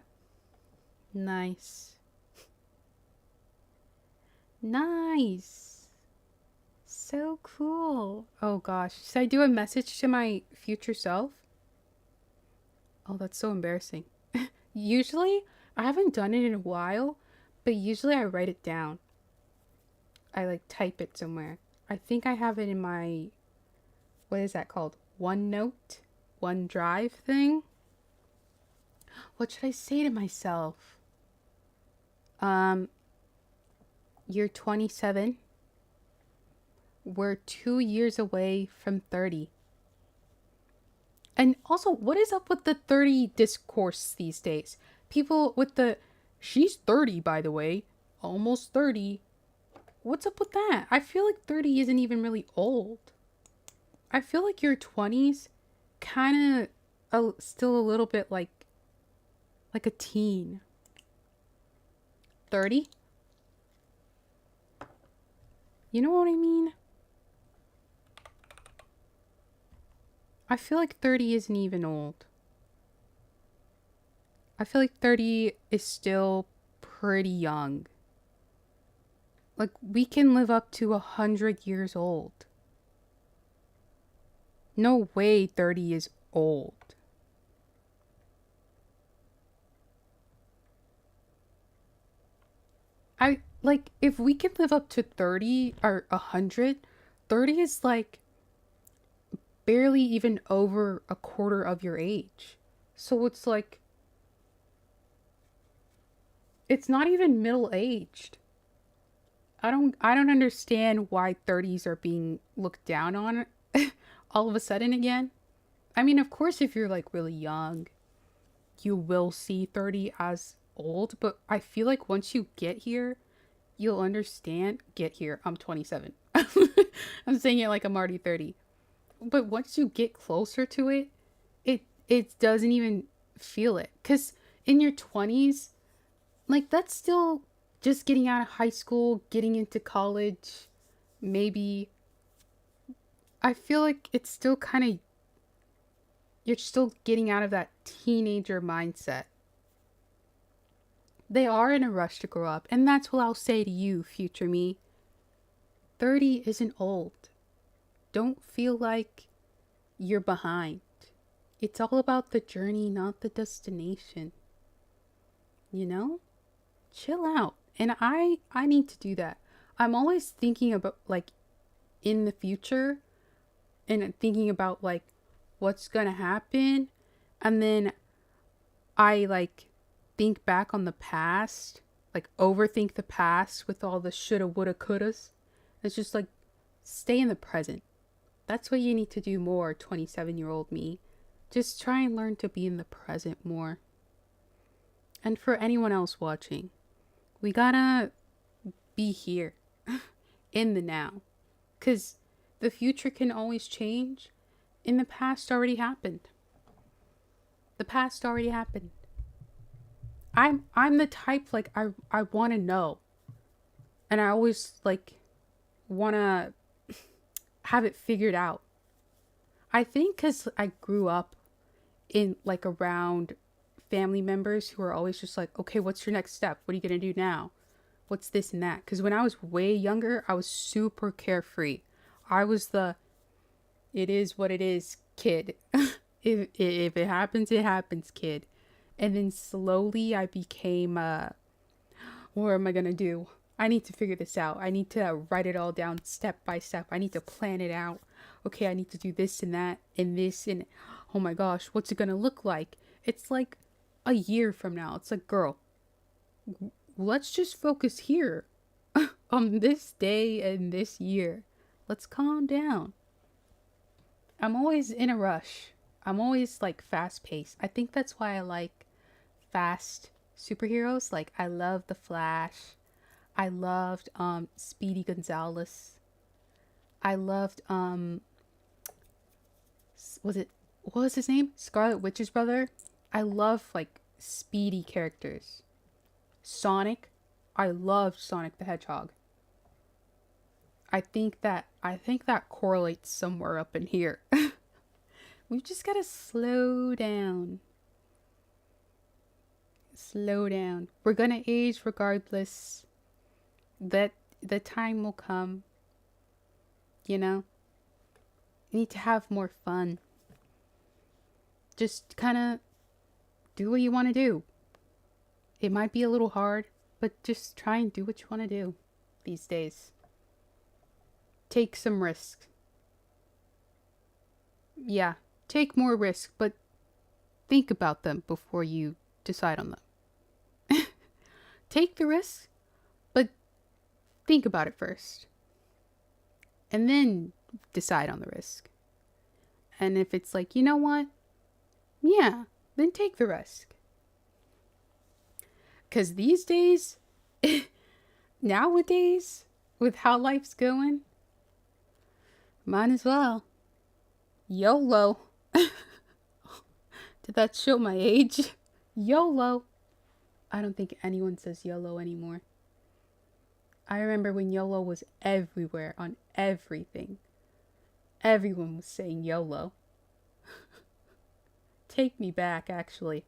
Nice. Nice. So cool. Oh gosh. Should I do a message to my future self? Oh, that's so embarrassing. Usually, I haven't done it in a while, but usually I write it down. I like type it somewhere. I think I have it in my, what is that called? OneNote? OneDrive thing? What should I say to myself? You're 27. We're 2 years away from 30. And also, what is up with the 30 discourse these days? People with the, she's 30, by the way, almost 30. What's up with that? I feel like 30 isn't even really old. I feel like your 20s kind of still a little bit like a teen. 30? You know what I mean? I feel like 30 isn't even old. I feel like 30 is still pretty young. Like, we can live up to 100 years old. No way 30 is old. Like, if we can live up to 30 or 100, 30 is like barely even over a quarter of your age. So it's like, it's not even middle-aged. I don't understand why 30s are being looked down on all of a sudden again. I mean, of course, if you're like really young, you will see 30 as old, but I feel like once you get here, you'll understand. Get here. I'm 27. I'm saying it like I'm already 30. But once you get closer to it, it doesn't even feel it. Because in your 20s, like, that's still just getting out of high school, getting into college, maybe. I feel like it's still kind of, you're still getting out of that teenager mindset. They are in a rush to grow up, and that's what I'll say to you, future me. 30 isn't old. Don't feel like you're behind. It's all about the journey, not the destination. You know? Chill out. And I need to do that. I'm always thinking about, like, in the future, and thinking about, like, what's gonna happen, and then I, like, think back on the past, like, overthink the past with all the shoulda, woulda, couldas. It's just like, stay in the present. That's what you need to do more, 27-year-old me. Just try and learn to be in the present more. And for anyone else watching, we gotta be here in the now, because the future can always change, and the past already happened. The past already happened. I'm the type, like, I want to know, and I always, like, want to have it figured out. I think because I grew up in, like, around family members who are always just like, okay, what's your next step? What are you going to do now? What's this and that? Because when I was way younger, I was super carefree. I was the, it is what it is, kid. If it happens, it happens, kid. And then slowly I became, what am I going to do? I need to figure this out. I need to write it all down step by step. I need to plan it out. Okay, I need to do this and that and this and, oh my gosh, what's it going to look like? It's like a year from now. It's like, girl, let's just focus here on this day and this year. Let's calm down. I'm always in a rush. I'm always, like, fast paced. I think that's why I like fast superheroes. Like, I love the Flash. I loved Speedy Gonzalez. I loved what was his name? Scarlet Witch's brother. I love, like, speedy characters. Sonic. I love Sonic the Hedgehog. I think that correlates somewhere up in here. We've just gotta slow down. Slow down. We're gonna age regardless. That the time will come. You know? You need to have more fun. Just kind of do what you want to do. It might be a little hard, but just try and do what you want to do these days. Take some risks. Yeah, take more risks, but think about them before you decide on them. Take the risk, but think about it first. And then decide on the risk. And if it's like, you know what? Yeah, then take the risk. Because these days, nowadays, with how life's going, might as well. YOLO. Did that show my age? YOLO. I don't think anyone says YOLO anymore. I remember when YOLO was everywhere on everything. Everyone was saying YOLO. Take me back, actually.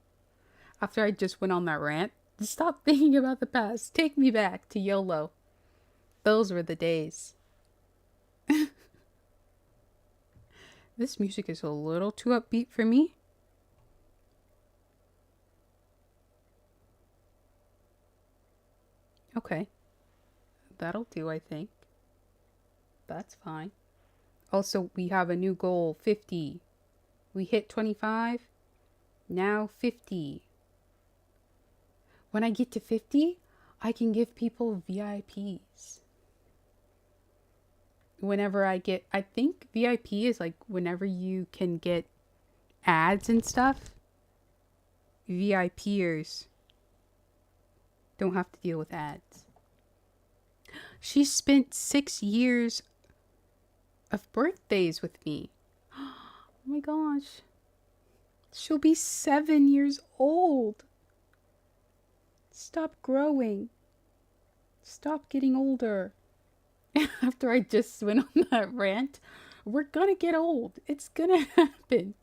After I just went on that rant, stop thinking about the past. Take me back to YOLO. Those were the days. This music is a little too upbeat for me. Okay. That'll do, I think. That's fine. Also, we have a new goal, 50. We hit 25. Now 50. When I get to 50, I can give people VIPs. Whenever I think VIP is like whenever you can get ads and stuff. VIPers don't have to deal with ads. She spent 6 years of birthdays with me. Oh my gosh. She'll be 7 years old. Stop growing. Stop getting older. After I just went on that rant, we're gonna get old. It's gonna happen.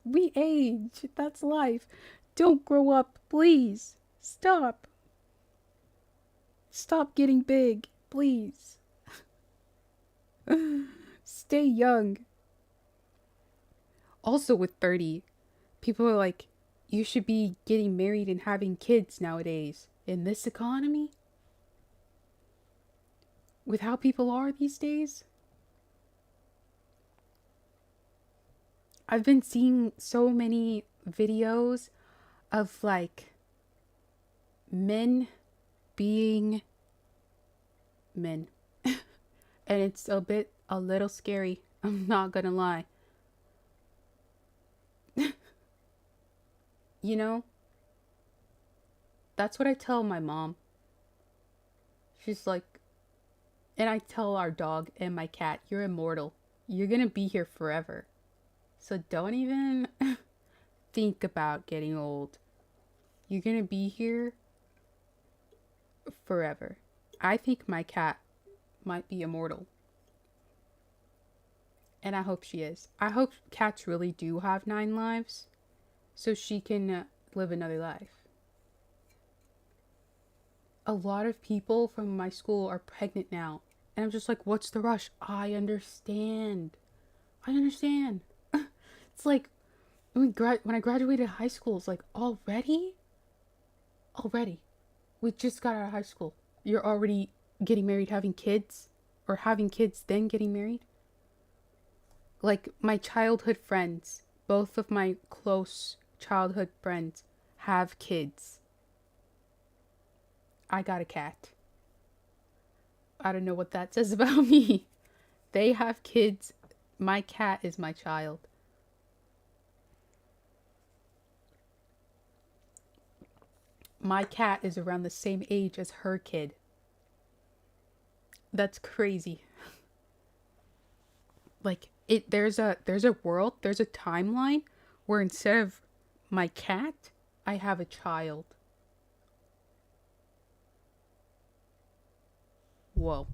We age. That's life. Don't grow up, please. Stop. Stop getting big, please. Stay young. Also with 30, people are like, you should be getting married and having kids nowadays. In this economy? With how people are these days? I've been seeing so many videos of like men being men. And it's a little scary. I'm not gonna lie. You know? That's what I tell my mom. She's like, and I tell our dog and my cat, you're immortal. You're gonna be here forever. So don't even think about getting old. You're gonna be here forever. I think my cat might be immortal. And I hope she is. I hope cats really do have 9 lives. So she can live another life. A lot of people from my school are pregnant now. And I'm just like, what's the rush? I understand. It's like, when I graduated high school, it's like, already? We just got out of high school. You're already getting married, having kids? Or having kids, then getting married? Like, my childhood friends, both of my close childhood friends have kids. I got a cat. I don't know what that says about me. They have kids. My cat is my child. My cat is around the same age as her kid. That's crazy. Like, there's a world, there's a timeline where instead of my cat, I have a child. whoa.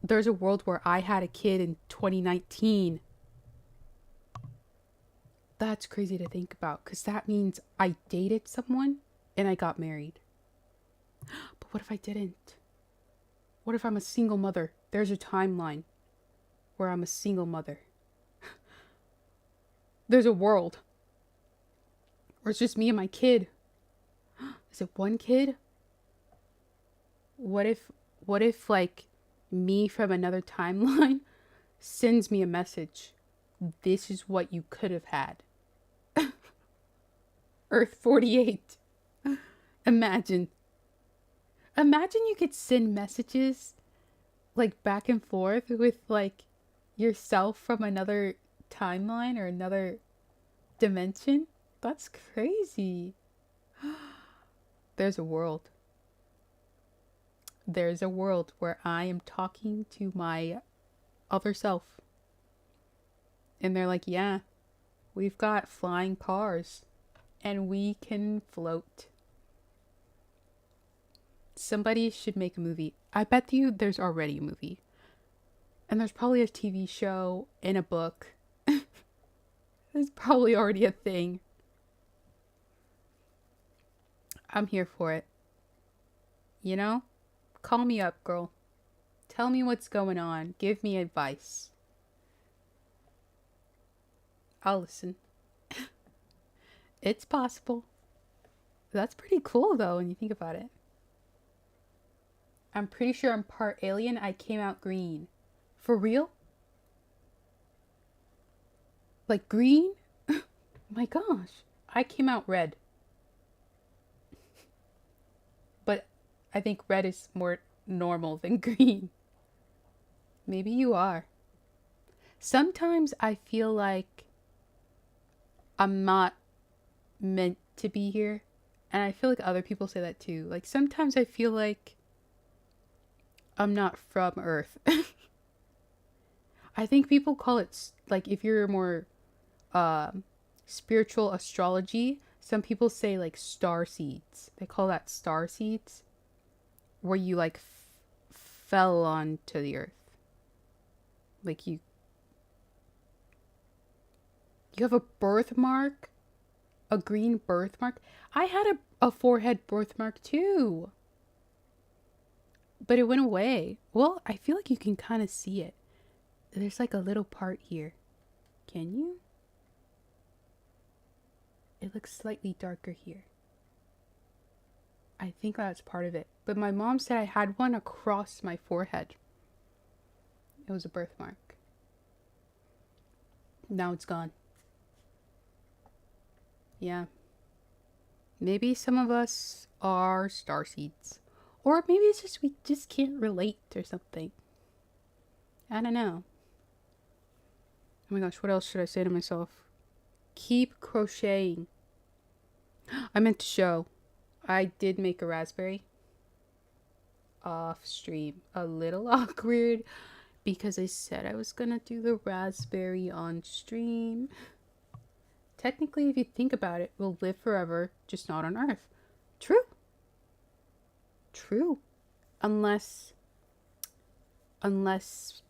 There's a world where I had a kid in 2019. That's crazy to think about, because that means I dated someone and I got married. But what if I didn't? What if I'm a single mother? There's a timeline where I'm a single mother. There's a world where it's just me and my kid. Is it one kid? What if like me from another timeline sends me a message? This is what you could have had. Earth 48. Imagine you could send messages like back and forth with like yourself from another timeline or another dimension. That's crazy. There's a world. There's a world where I am talking to my other self. And they're like, yeah, we've got flying cars and we can float. Somebody should make a movie. I bet you there's already a movie. And there's probably a TV show and a book. There's probably already a thing. I'm here for it. You know? Call me up, girl. Tell me what's going on. Give me advice. I'll listen. It's possible. That's pretty cool, though, when you think about it. I'm pretty sure I'm part alien. I came out green. For real? Like green? My gosh. I came out red. But I think red is more normal than green. Maybe you are. Sometimes I feel like I'm not meant to be here. And I feel like other people say that too. Like sometimes I feel like I'm not from Earth. I think people call it, like, if you're more spiritual astrology, some people say like star seeds. They call that star seeds, where you like fell onto the earth. Like you have a birthmark, a green birthmark. I had a forehead birthmark too, but it went away. Well, I feel like you can kind of see it. There's like a little part here. Can you? It looks slightly darker here. I think that's part of it. But my mom said I had one across my forehead. It was a birthmark. Now it's gone. Yeah. Maybe some of us are starseeds. Or maybe it's just we just can't relate or something. I don't know. Oh my gosh, what else should I say to myself? Keep crocheting. I meant to show. I did make a raspberry. Off stream. A little awkward because I said I was gonna do the raspberry on stream. Technically, if you think about it, we'll live forever, just not on Earth. True. True. Unless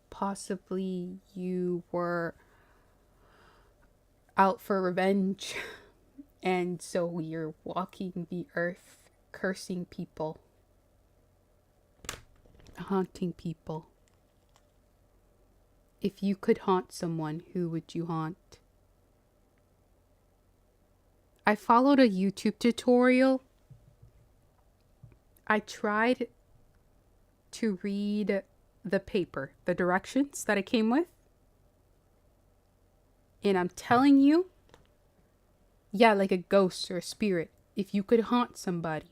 possibly you were out for revenge and so you're walking the earth, cursing people, haunting people. If you could haunt someone, who would you haunt? I followed a YouTube tutorial. I tried to read the paper, the directions that it came with. And I'm telling you, yeah, like a ghost or a spirit. If you could haunt somebody,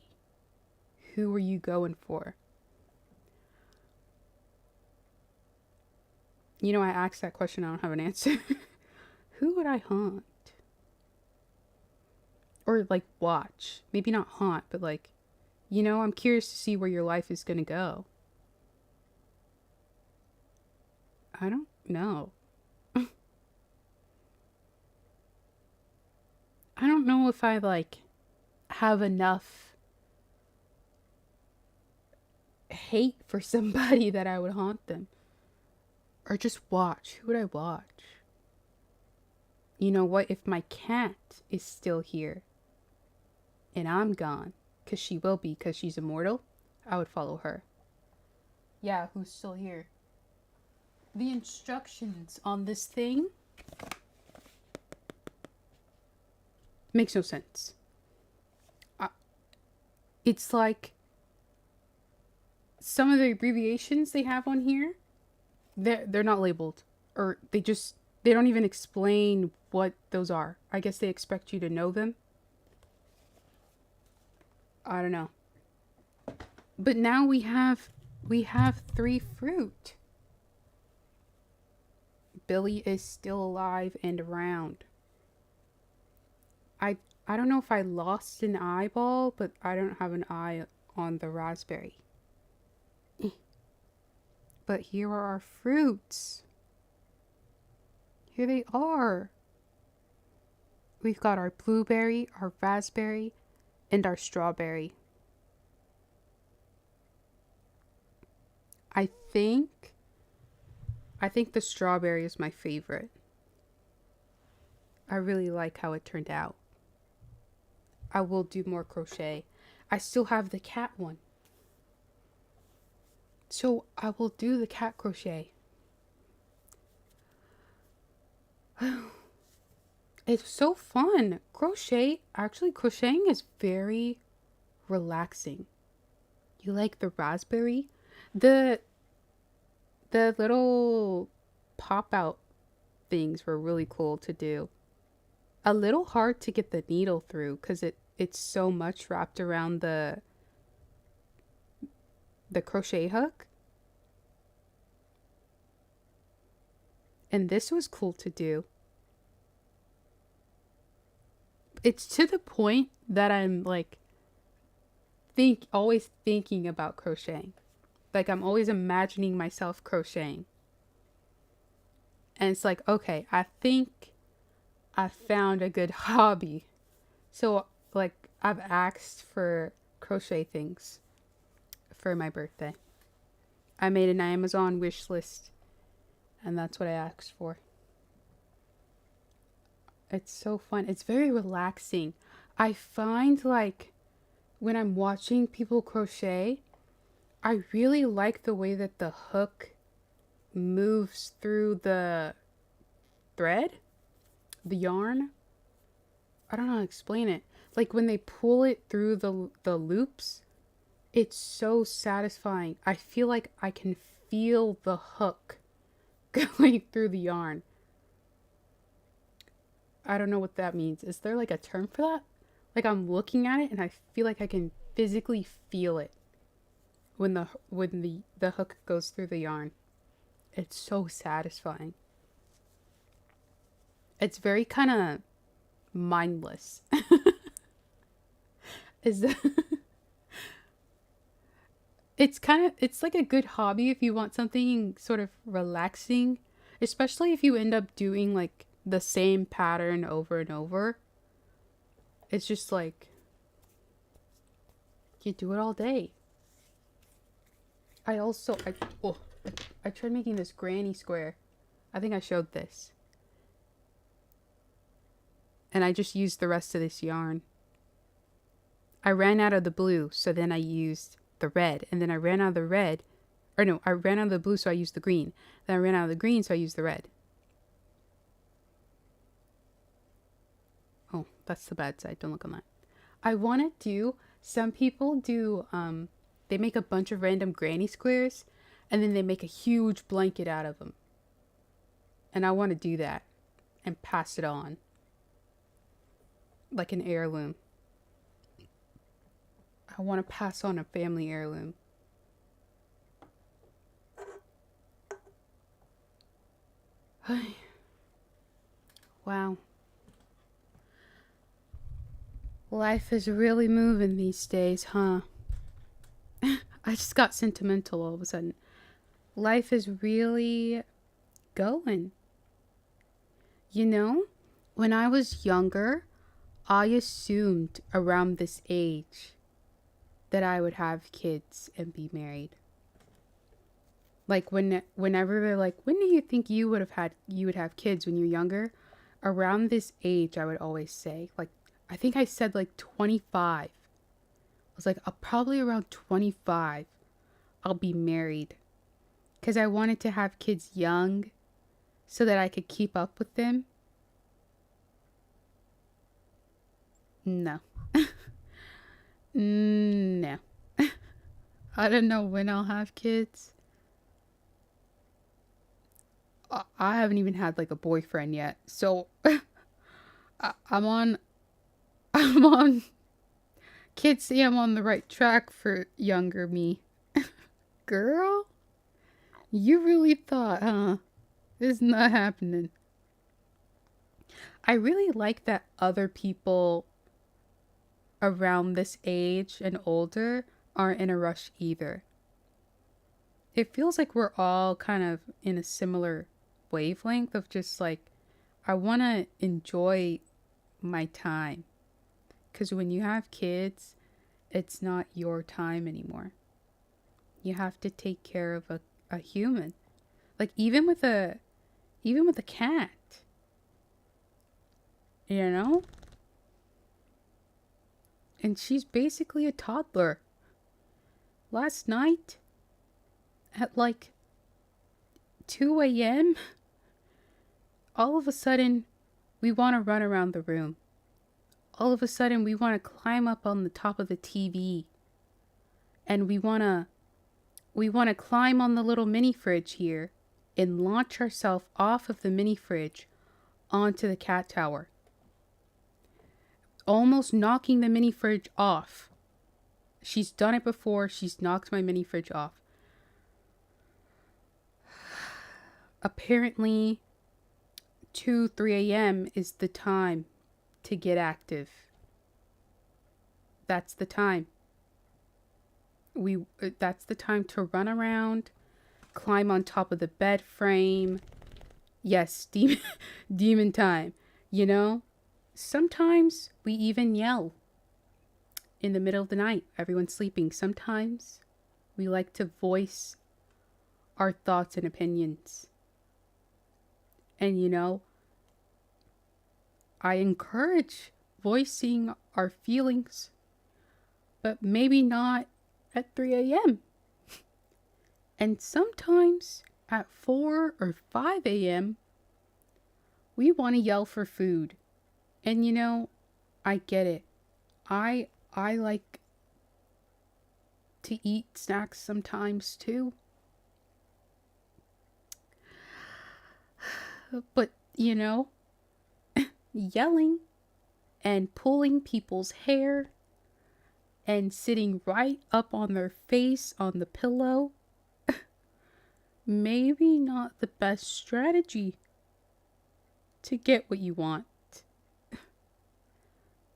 who are you going for? You know, I asked that question, I don't have an answer. Who would I haunt? Or like watch. Maybe not haunt, but like, you know, I'm curious to see where your life is going to go. I don't know. I don't know if I like have enough hate for somebody that I would haunt them. Or just watch. Who would I watch? You know what? If my cat is still here and I'm gone, because she will be, because she's immortal, I would follow her. Yeah, who's still here? The instructions on this thing makes no sense. It's like some of the abbreviations they have on here, they're not labeled, or they don't even explain what those are. I guess they expect you to know them. I don't know. But now we have 3 fruit. Billy is still alive and around. I don't know if I lost an eyeball, but I don't have an eye on the raspberry. But here are our fruits. Here they are. We've got our blueberry, our raspberry, and our strawberry. I think the strawberry is my favorite. I really like how it turned out. I will do more crochet. I still have the cat one. So I will do the cat crochet. It's so fun. Crocheting is very relaxing. You like the raspberry? The little pop out things were really cool to do. A little hard to get the needle through because it's so much wrapped around the crochet hook. And this was cool to do. It's to the point that I'm like always thinking about crocheting. Like I'm always imagining myself crocheting. And it's like, okay, I think I found a good hobby. So like I've asked for crochet things for my birthday. I made an Amazon wish list and that's what I asked for. It's so fun. It's very relaxing. I find like when I'm watching people crochet, I really like the way that the hook moves through the thread, the yarn. I don't know how to explain it. Like when they pull it through the loops, it's so satisfying. I feel like I can feel the hook going through the yarn. I don't know what that means. Is there like a term for that? Like I'm looking at it and I feel like I can physically feel it when the hook goes through the yarn. It's so satisfying. It's very kind of mindless. It's like a good hobby if you want something sort of relaxing, especially if you end up doing like the same pattern over and over. It's just like you do it all day. I tried making this granny square. I think I showed this. And I just used the rest of this yarn. I ran out of the blue, so then I used the red. And then I ran out of the red. Or no, I ran out of the blue, so I used the green. Then I ran out of the green, so I used the red. Oh, that's the bad side. Don't look on that. I want to do... Some people do... They make a bunch of random granny squares. And then they make a huge blanket out of them. And I want to do that. And pass it on. Like an heirloom. I want to pass on a family heirloom. Wow. Life is really moving these days, huh? I just got sentimental all of a sudden. Life is really going. You know, when I was younger, I assumed around this age that I would have kids and be married. Like whenever they're like, when do you think you would have kids when you're younger? Around this age, I would always say, like, I think I said like 25. I was like, probably around 25, I'll be married. Because I wanted to have kids young so that I could keep up with them. No. No. I don't know when I'll have kids. I haven't even had like a boyfriend yet. So I'm on I'm on kids say I'm on the right track for younger me. Girl, you really thought, huh? This is not happening. I really like that other people around this age and older aren't in a rush either. It feels like we're all kind of in a similar wavelength of just like, I want to enjoy my time. Because when you have kids, it's not your time anymore. You have to take care of a human. Like even with a cat. You know? And she's basically a toddler. Last night, at like 2 a.m., all of a sudden, we want to run around the room. All of a sudden, we want to climb up on the top of the TV. And we want to climb on the little mini fridge here and launch ourselves off of the mini fridge onto the cat tower. Almost knocking the mini fridge off. She's done it before. She's knocked my mini fridge off. Apparently, 3 a.m. is the time to get active. That's the time. That's the time to run around, climb on top of the bed frame. Yes, demon time. You know? Sometimes we even yell in the middle of the night. Everyone's sleeping. Sometimes we like to voice our thoughts and opinions. And you know, I encourage voicing our feelings, but maybe not at 3 a.m. And sometimes at 4 or 5 a.m., we want to yell for food. And you know, I get it. I like to eat snacks sometimes too. But, you know, yelling and pulling people's hair and sitting right up on their face on the pillow, maybe not the best strategy to get what you want.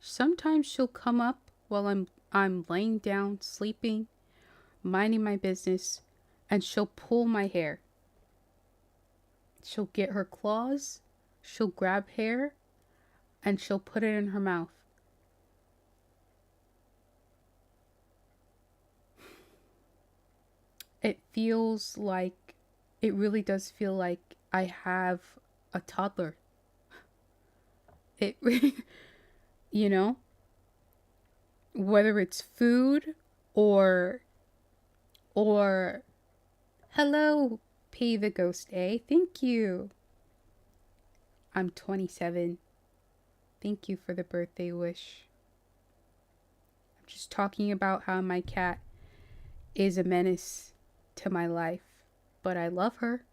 Sometimes she'll come up while I'm laying down, sleeping, minding my business, and she'll pull my hair. She'll get her claws, she'll grab hair, and she'll put it in her mouth. It really does feel like I have a toddler. It really, you know, whether it's food or hello, Pay the Ghost A. Thank you. I'm 27. Thank you for the birthday wish. I'm just talking about how my cat is a menace to my life, but I love her.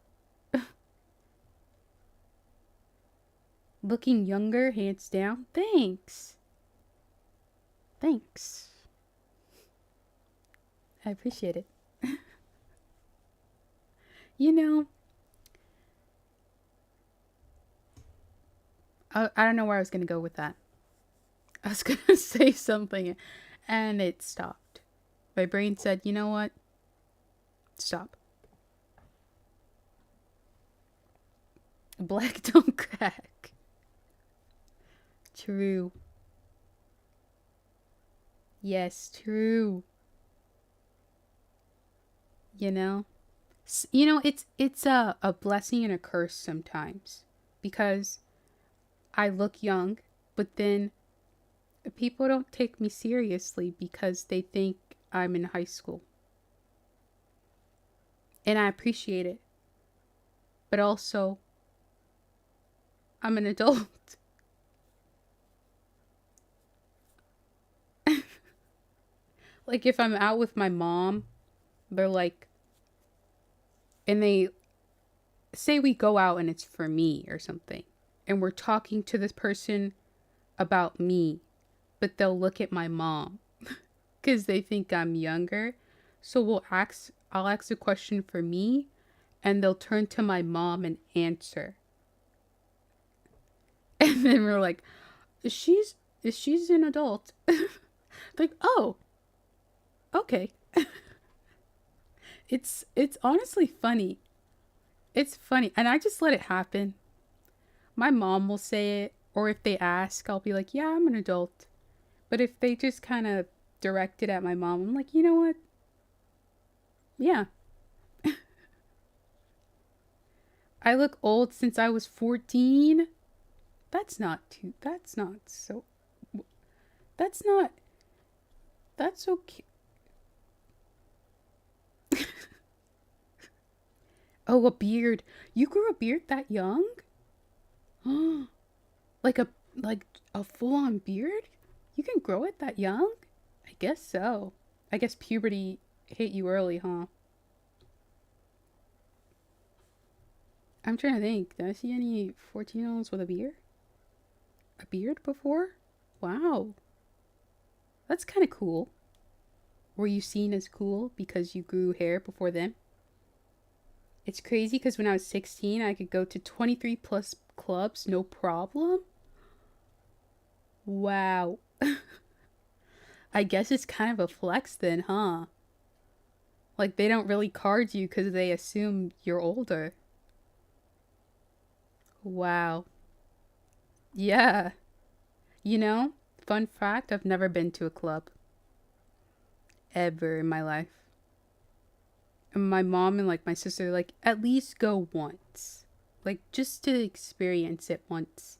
Looking younger, hands down. Thanks. Thanks. I appreciate it. You know, I don't know where I was going to go with that. I was going to say something and it stopped. My brain said, you know what? Stop. Black don't crack. True. Yes, true. You know? You know, it's a blessing and a curse sometimes, because I look young, but then people don't take me seriously because they think I'm in high school. And I appreciate it. But also, I'm an adult. Like, if I'm out with my mom, they're like, and they say we go out and it's for me or something, and we're talking to this person about me, but they'll look at my mom because they think I'm younger. So I'll ask a question for me, and they'll turn to my mom and answer. And then we're like, she's an adult. Like, oh, okay. It's honestly funny. It's funny, and I just let it happen. My mom will say it, or if they ask, I'll be like, yeah, I'm an adult. But if they just kind of direct it at my mom, I'm like, you know what? Yeah. I look old since I was 14. That's not that's okay. Oh, a beard. You grew a beard that young? like a like a full-on beard? You can grow it that young? I guess so. I guess puberty hit you early, huh? I'm trying to think. Did I see any 14-year-olds with a beard? A beard before? Wow. That's kind of cool. Were you seen as cool because you grew hair before them? It's crazy because when I was 16, I could go to 23 plus clubs, no problem. Wow. I guess it's kind of a flex then, huh? Like, they don't really card you because they assume you're older. Wow. Yeah. You know, fun fact, I've never been to a club. Ever in my life. And my mom and like my sister like, at least go once. Like, just to experience it once.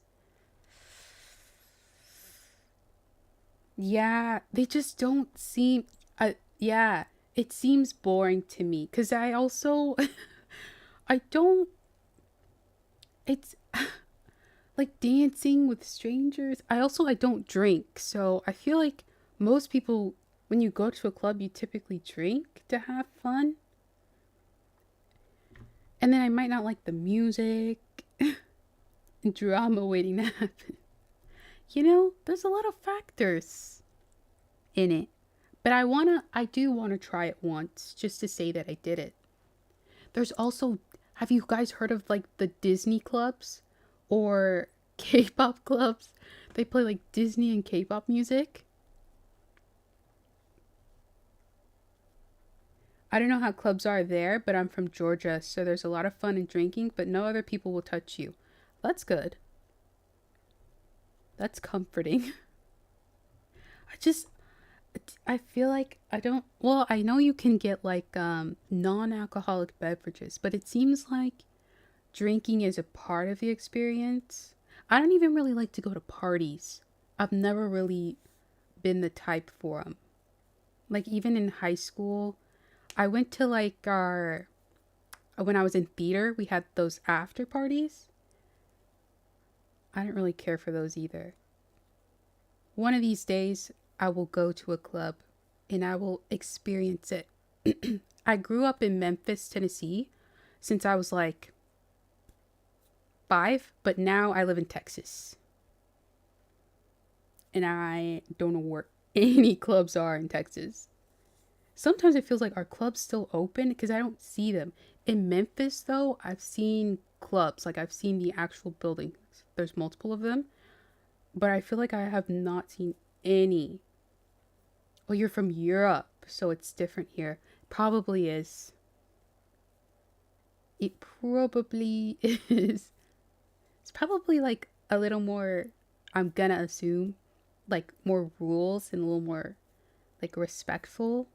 Yeah, they just don't seem yeah, it seems boring to me cuz I also I don't it's like dancing with strangers. I don't drink. So I feel like most people, when you go to a club, you typically drink to have fun. And then I might not like the music and drama waiting to happen. You know, there's a lot of factors in it. But I do want to try it once just to say that I did it. There's also, have you guys heard of like the Disney clubs or K-pop clubs? They play like Disney and K-pop music. I don't know how clubs are there, but I'm from Georgia, so there's a lot of fun and drinking, but no other people will touch you. That's good. That's comforting. I feel like I know you can get like non-alcoholic beverages, but it seems like drinking is a part of the experience. I don't even really like to go to parties. I've never really been the type for them. Like, even in high school, I went to like when I was in theater, we had those after parties. I didn't really care for those either. One of these days, I will go to a club and I will experience it. I grew up in Memphis, Tennessee since I was like 5, but now I live in Texas. And I don't know where any clubs are in Texas. Sometimes it feels like, are clubs still open? Because I don't see them. In Memphis, though, I've seen clubs. Like, I've seen the actual buildings. There's multiple of them. But I feel like I have not seen any. Oh, you're from Europe, so it's different here. Probably is. It probably is. It's probably like a little more, I'm gonna assume, like more rules and a little more like respectful.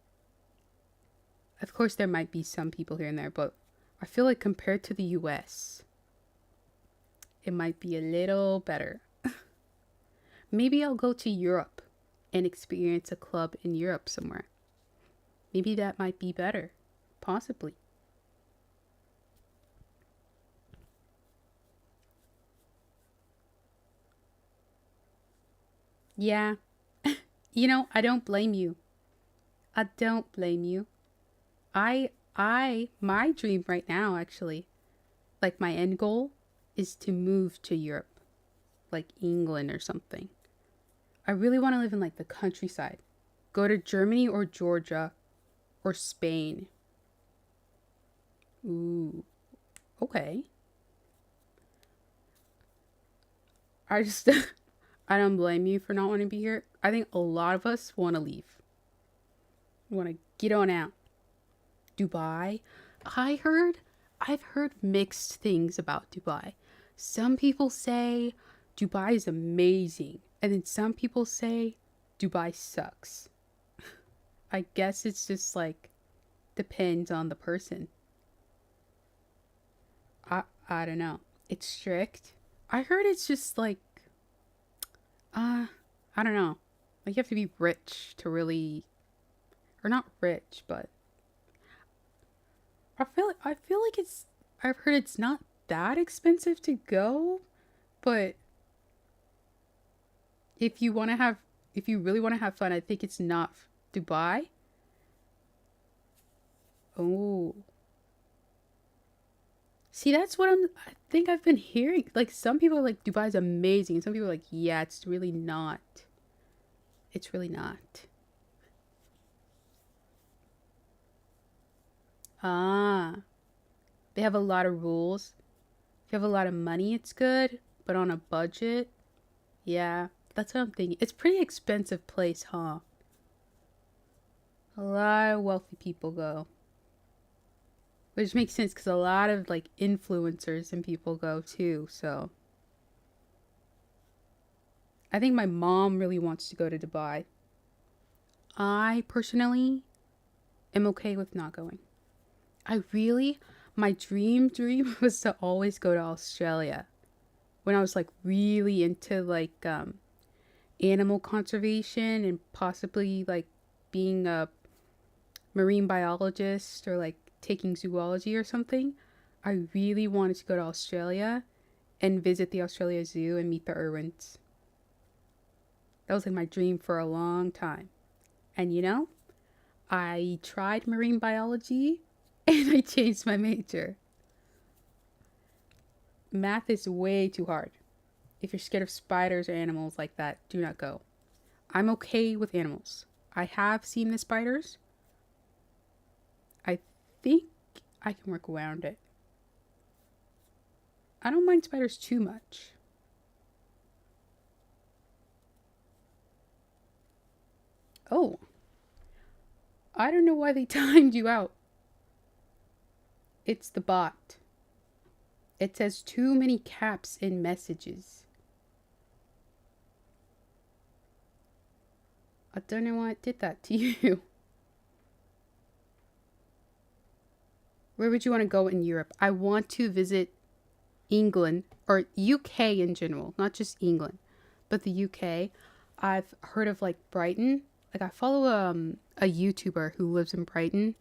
Of course, there might be some people here and there, but I feel like compared to the US, it might be a little better. Maybe I'll go to Europe and experience a club in Europe somewhere. Maybe that might be better. Possibly. Yeah. You know, I don't blame you. I don't blame you. My dream right now, actually, like my end goal is to move to Europe, like England or something. I really want to live in like the countryside. Go to Germany or Georgia or Spain. Ooh, okay. I just, I don't blame you for not wanting to be here. I think a lot of us want to leave. We want to get on out. Dubai. I've heard mixed things about Dubai. Some people say Dubai is amazing, and then some people say Dubai sucks. I guess it's just like depends on the person. I don't know. It's strict. I heard it's just like I don't know. Like you have to be rich to really, or not rich, but I feel like it's, I've heard it's not that expensive to go, but if you really want to have fun, I think it's not Dubai. Oh. See, that's what I think I've been hearing. Like some people are like Dubai's amazing, and some people are like, yeah, it's really not. It's really not. Ah. They have a lot of rules. If you have a lot of money, it's good, but on a budget, yeah, that's what I'm thinking. It's a pretty expensive place, huh? A lot of wealthy people go. Which makes sense because a lot of like influencers and people go too, so. I think my mom really wants to go to Dubai. I personally am okay with not going. My dream was to always go to Australia. When I was like really into like animal conservation and possibly like being a marine biologist or like taking zoology or something, I really wanted to go to Australia and visit the Australia Zoo and meet the Irwins. That was like my dream for a long time. And you know, I tried marine biology and I changed my major. Math is way too hard. If you're scared of spiders or animals like that, do not go. I'm okay with animals. I have seen the spiders. I think I can work around it. I don't mind spiders too much. Oh. I don't know why they timed you out. It's the bot. It says too many caps in messages. I don't know why it did that to you. Where would you want to go in Europe? I want to visit England or UK in general, not just England, but the UK. I've heard of like Brighton. Like I follow a YouTuber who lives in Brighton,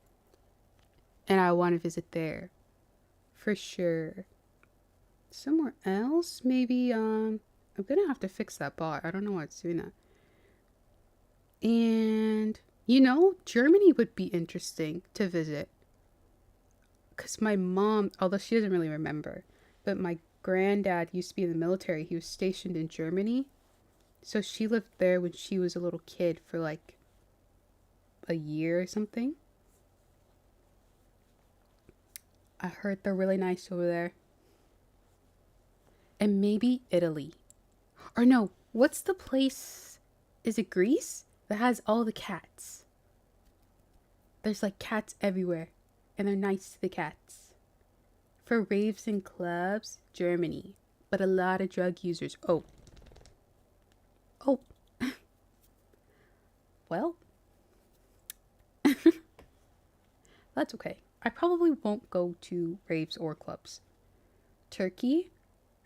and I want to visit there for sure. Somewhere else, maybe I'm gonna have to fix that bot. I don't know why it's doing that. And you know, Germany would be interesting to visit. Because my mom, although she doesn't really remember, but my granddad used to be in the military. He was stationed in Germany. So she lived there when she was a little kid for like a year or something. I heard they're really nice over there. And maybe Italy. Or no, what's the place? Is it Greece? That has all the cats. There's like cats everywhere. And they're nice to the cats. For raves and clubs, Germany. But a lot of drug users. Oh. Well. That's okay. I probably won't go to raves or clubs. Turkey?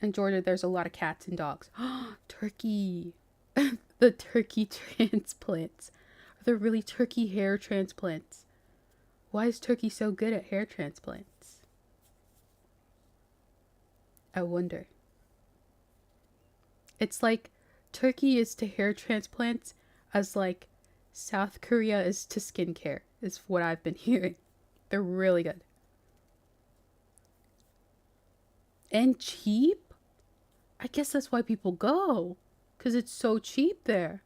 In Georgia, there's a lot of cats and dogs. Turkey. The turkey transplants. Are there really turkey hair transplants? Why is Turkey so good at hair transplants? I wonder. It's like Turkey is to hair transplants as like South Korea is to skincare, is what I've been hearing. They're really good. And cheap? I guess that's why people go. Because it's so cheap there.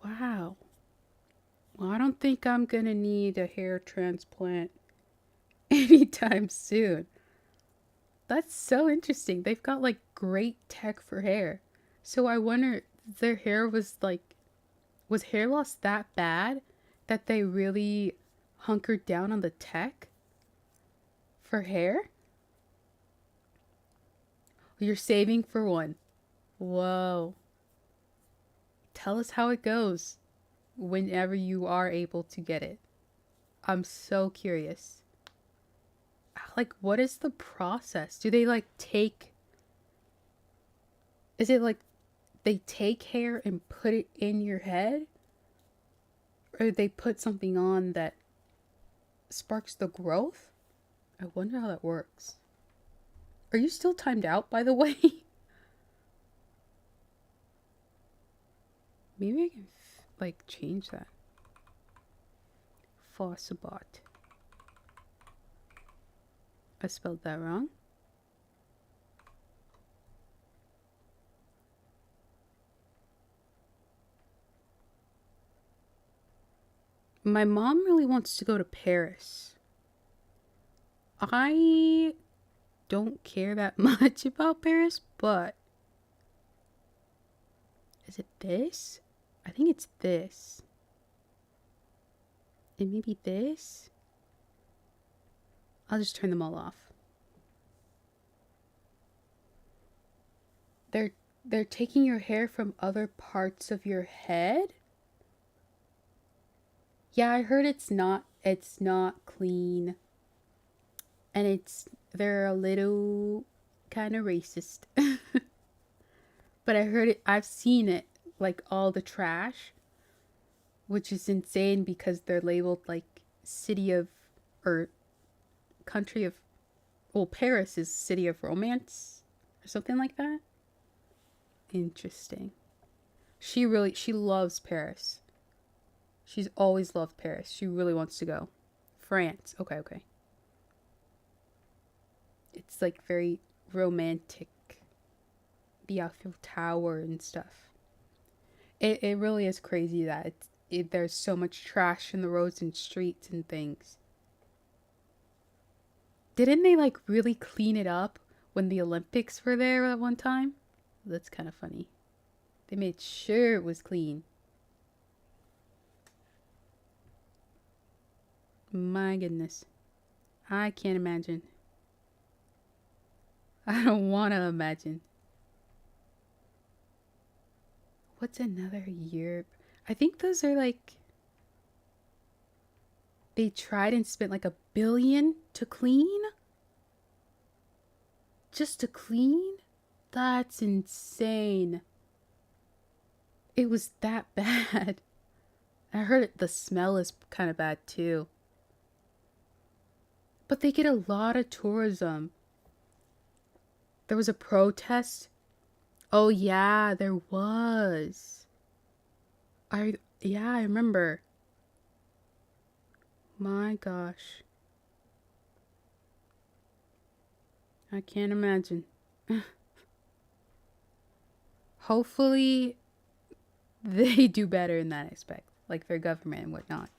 Wow. Well, I don't think I'm going to need a hair transplant anytime soon. That's so interesting. They've got like great tech for hair. So I wonder, their hair was hair loss that bad that they really hunkered down on the tech for hair? You're saving for one. Whoa. Tell us how it goes whenever you are able to get it. I'm so curious. Like, what is the process? Do they like take... Is it like they take hair and put it in your head? Or they put something on that sparks the growth? I wonder how that works. Are you still timed out, by the way? Maybe I can, like, change that. Fossabot. I spelled that wrong. My mom really wants to go to Paris. I don't care that much about Paris, but... Is it this? I think it's this. And maybe this? I'll just turn them all off. They're taking your hair from other parts of your head? Yeah, I heard it's not clean. And they're a little kind of racist. But I heard it, I've seen it, like all the trash, which is insane because they're labeled like city of, or country of, well, Paris is city of romance or something like that. Interesting. She loves Paris. She's always loved Paris. She really wants to go. France. Okay. It's like very romantic. The Eiffel Tower and stuff. It really is crazy that there's so much trash in the roads and streets and things. Didn't they like really clean it up when the Olympics were there at one time? That's kind of funny. They made sure it was clean. My goodness. I can't imagine. I don't want to imagine. What's another year? I think those are like... They tried and spent like $1 billion to clean? Just to clean? That's insane. It was that bad. I heard the smell is kind of bad too. But they get a lot of tourism. There was a protest. Oh yeah, there was. I remember. My gosh. I can't imagine. Hopefully they do better in that aspect, like their government and whatnot.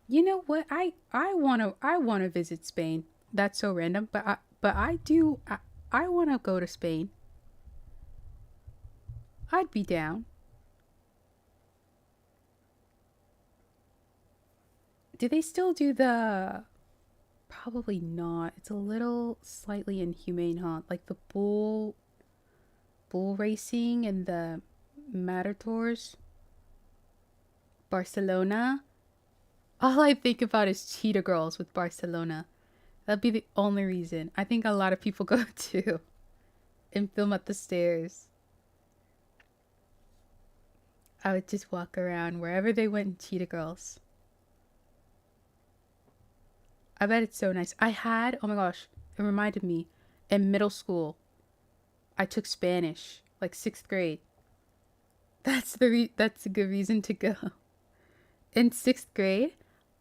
You know what? I wanna visit Spain. That's so random, but I wanna go to Spain. I'd be down. Do they still do the... Probably not. It's a little slightly inhumane, huh? Like the bull racing and the matadors. Barcelona. All I think about is Cheetah Girls with Barcelona. That'd be the only reason. I think a lot of people go to and film at the stairs. I would just walk around wherever they went in Cheetah Girls. I bet it's so nice. I had, oh my gosh, it reminded me, in middle school, I took Spanish, like 6th grade. That's a good reason to go. In 6th grade,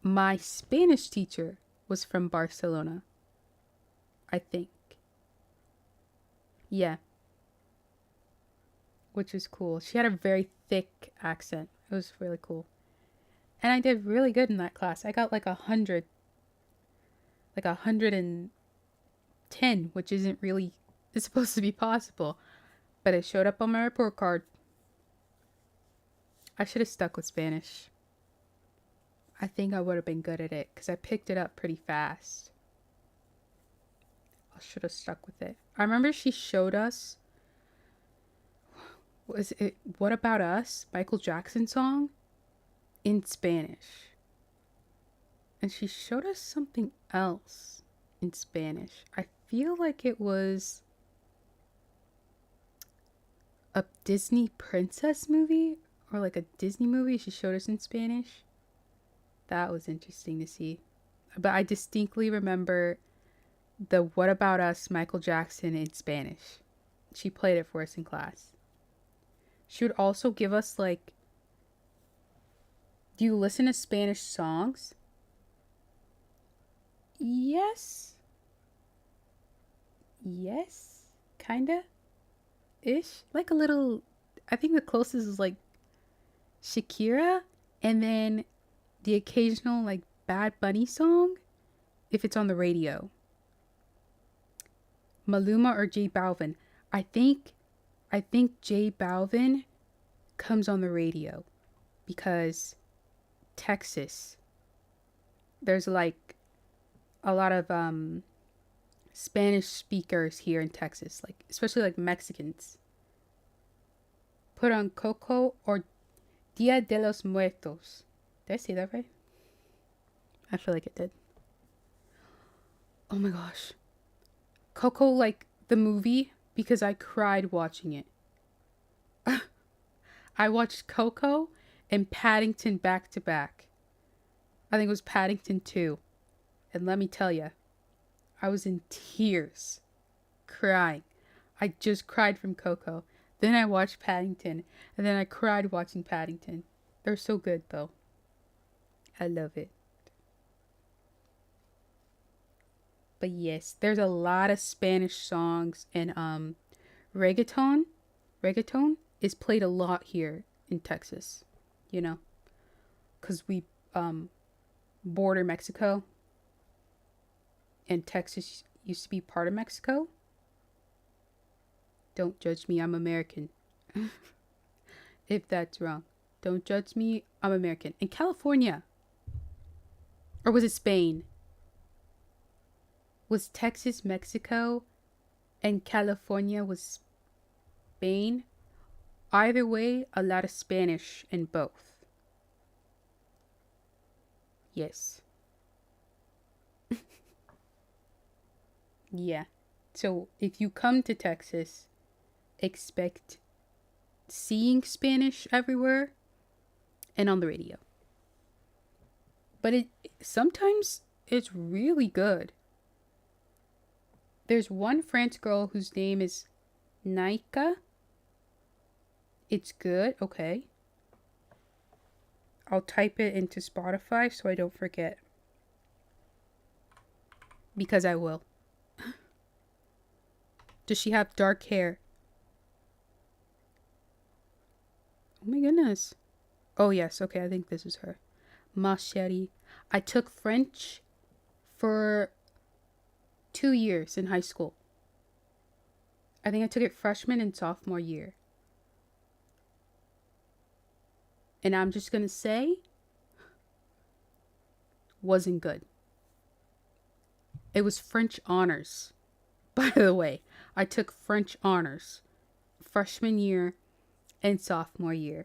my Spanish teacher was from Barcelona. I think. Yeah. Which was cool. She had a very thick accent. It was really cool. And I did really good in that class. I got like 100. Like 110, which isn't really it's supposed to be possible. But it showed up on my report card. I should have stuck with Spanish. I think I would have been good at it because I picked it up pretty fast. I should have stuck with it. I remember she showed us, was it What About Us? Michael Jackson song in Spanish. And she showed us something else in Spanish. I feel like it was a Disney princess movie or like a Disney movie she showed us in Spanish. That was interesting to see. But I distinctly remember the What About Us Michael Jackson in Spanish. She played it for us in class. She would also give us like, do you listen to Spanish songs? Yes. Yes. Kinda. Ish. Like a little, I think the closest is like Shakira. And then the occasional like Bad Bunny song. If it's on the radio. Maluma or J Balvin. I think J Balvin comes on the radio. Because Texas. There's like a lot of Spanish speakers here in Texas, like especially like Mexicans. Put on Coco or Dia de los Muertos. Did I say that right? I feel like it did. Oh my gosh. Coco, like the movie, because I cried watching it. I watched Coco and Paddington back to back. I think it was Paddington 2. And let me tell you, I was in tears, crying. I just cried from Coco. Then I watched Paddington, and then I cried watching Paddington. They're so good, though. I love it. But yes, there's a lot of Spanish songs, and reggaeton is played a lot here in Texas, you know, because we border Mexico. And Texas used to be part of Mexico. Don't judge me, I'm American. If that's wrong. Don't judge me, I'm American. In California. Or was it Spain? Was Texas Mexico and California was Spain? Either way, a lot of Spanish in both. Yes. Yeah. So if you come to Texas, expect seeing Spanish everywhere and on the radio. But sometimes it's really good. There's one French girl whose name is Naika. It's good. Okay. I'll type it into Spotify so I don't forget. Because I will. Does she have dark hair? Oh my goodness. Oh yes, okay, I think this is her. Ma chérie. I took French for 2 years in high school. I think I took it freshman and sophomore year. And I'm just gonna say, wasn't good. It was French honors. By the way, I took French honors freshman year and sophomore year.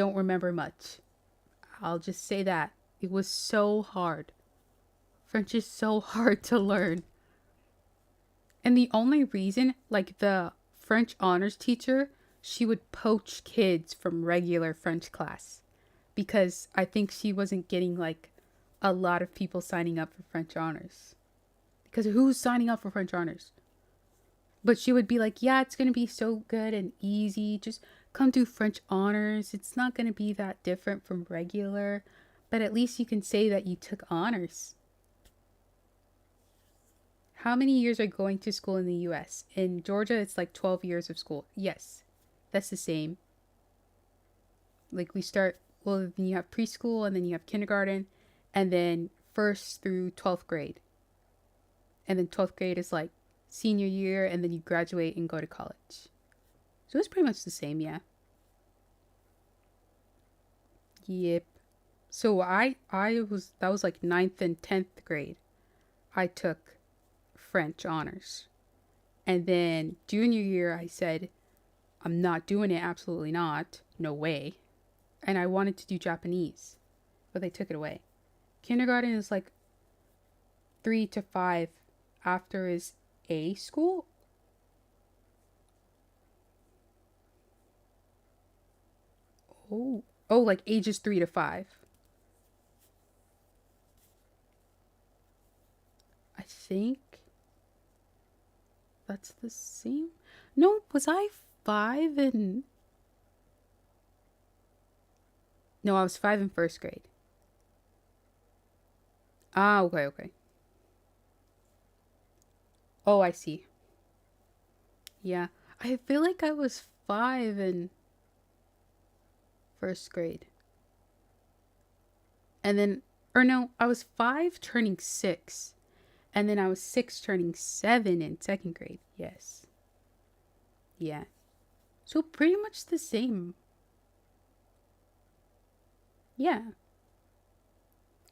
don't remember much. I'll just say that. It was so hard. French is so hard to learn. And the only reason, like the French honors teacher, she would poach kids from regular French class. Because I think she wasn't getting like a lot of people signing up for French honors. Because who's signing up for French honors? But she would be like, yeah, it's going to be so good and easy. Just come do French honors. It's not going to be that different from regular. But at least you can say that you took honors. How many years are going to school in the US? In Georgia, it's like 12 years of school. Yes, that's the same. Like we start, well, then you have preschool and then you have kindergarten and then 1st through 12th grade. And then 12th grade is like senior year and then you graduate and go to college. So it's pretty much the same, yeah. Yep. So that was like 9th and 10th grade. I took French honors. And then junior year, I said, I'm not doing it. Absolutely not. No way. And I wanted to do Japanese, but they took it away. Kindergarten is like 3 to 5. After is A school. Oh, like ages 3 to 5. I think that's the same. No, was I 5 in... No, I was 5 in 1st grade. Ah, okay. Oh, I see. Yeah, I feel like I was 5 in 1st grade. And then, or no, I was 5 turning 6. And then I was 6 turning 7 in 2nd grade. Yes. Yeah. So pretty much the same. Yeah.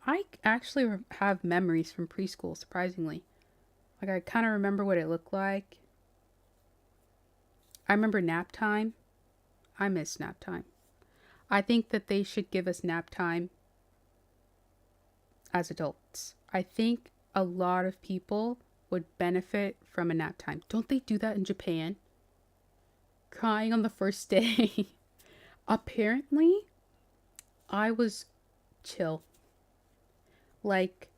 I actually have memories from preschool, surprisingly. Like, I kind of remember what it looked like. I remember nap time. I miss nap time. I think that they should give us nap time as adults. I think a lot of people would benefit from a nap time. Don't they do that in Japan? Crying on the first day. Apparently, I was chill. Like,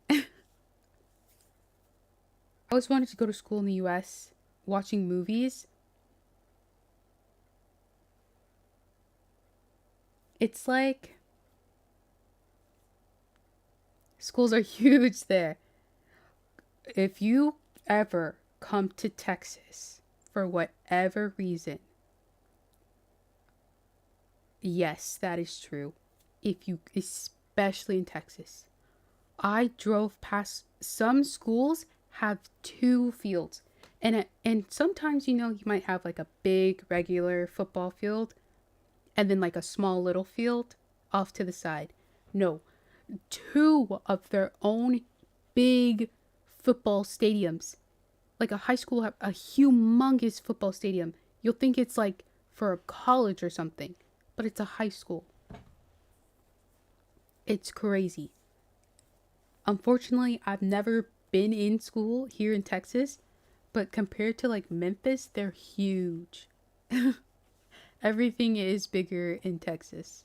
I always wanted to go to school in the US, watching movies. It's like schools are huge there. If you ever come to Texas for whatever reason, yes, that is true. Especially in Texas, I drove past some schools have 2 fields, and sometimes you might have like a big regular football field, and then like a small little field off to the side. No, 2 of their own big football stadiums. Like a high school have a humongous football stadium. You'll think it's like for a college or something, but it's a high school. It's crazy. Unfortunately, I've never been in school here in Texas, but compared to like Memphis, they're huge. Everything is bigger in Texas.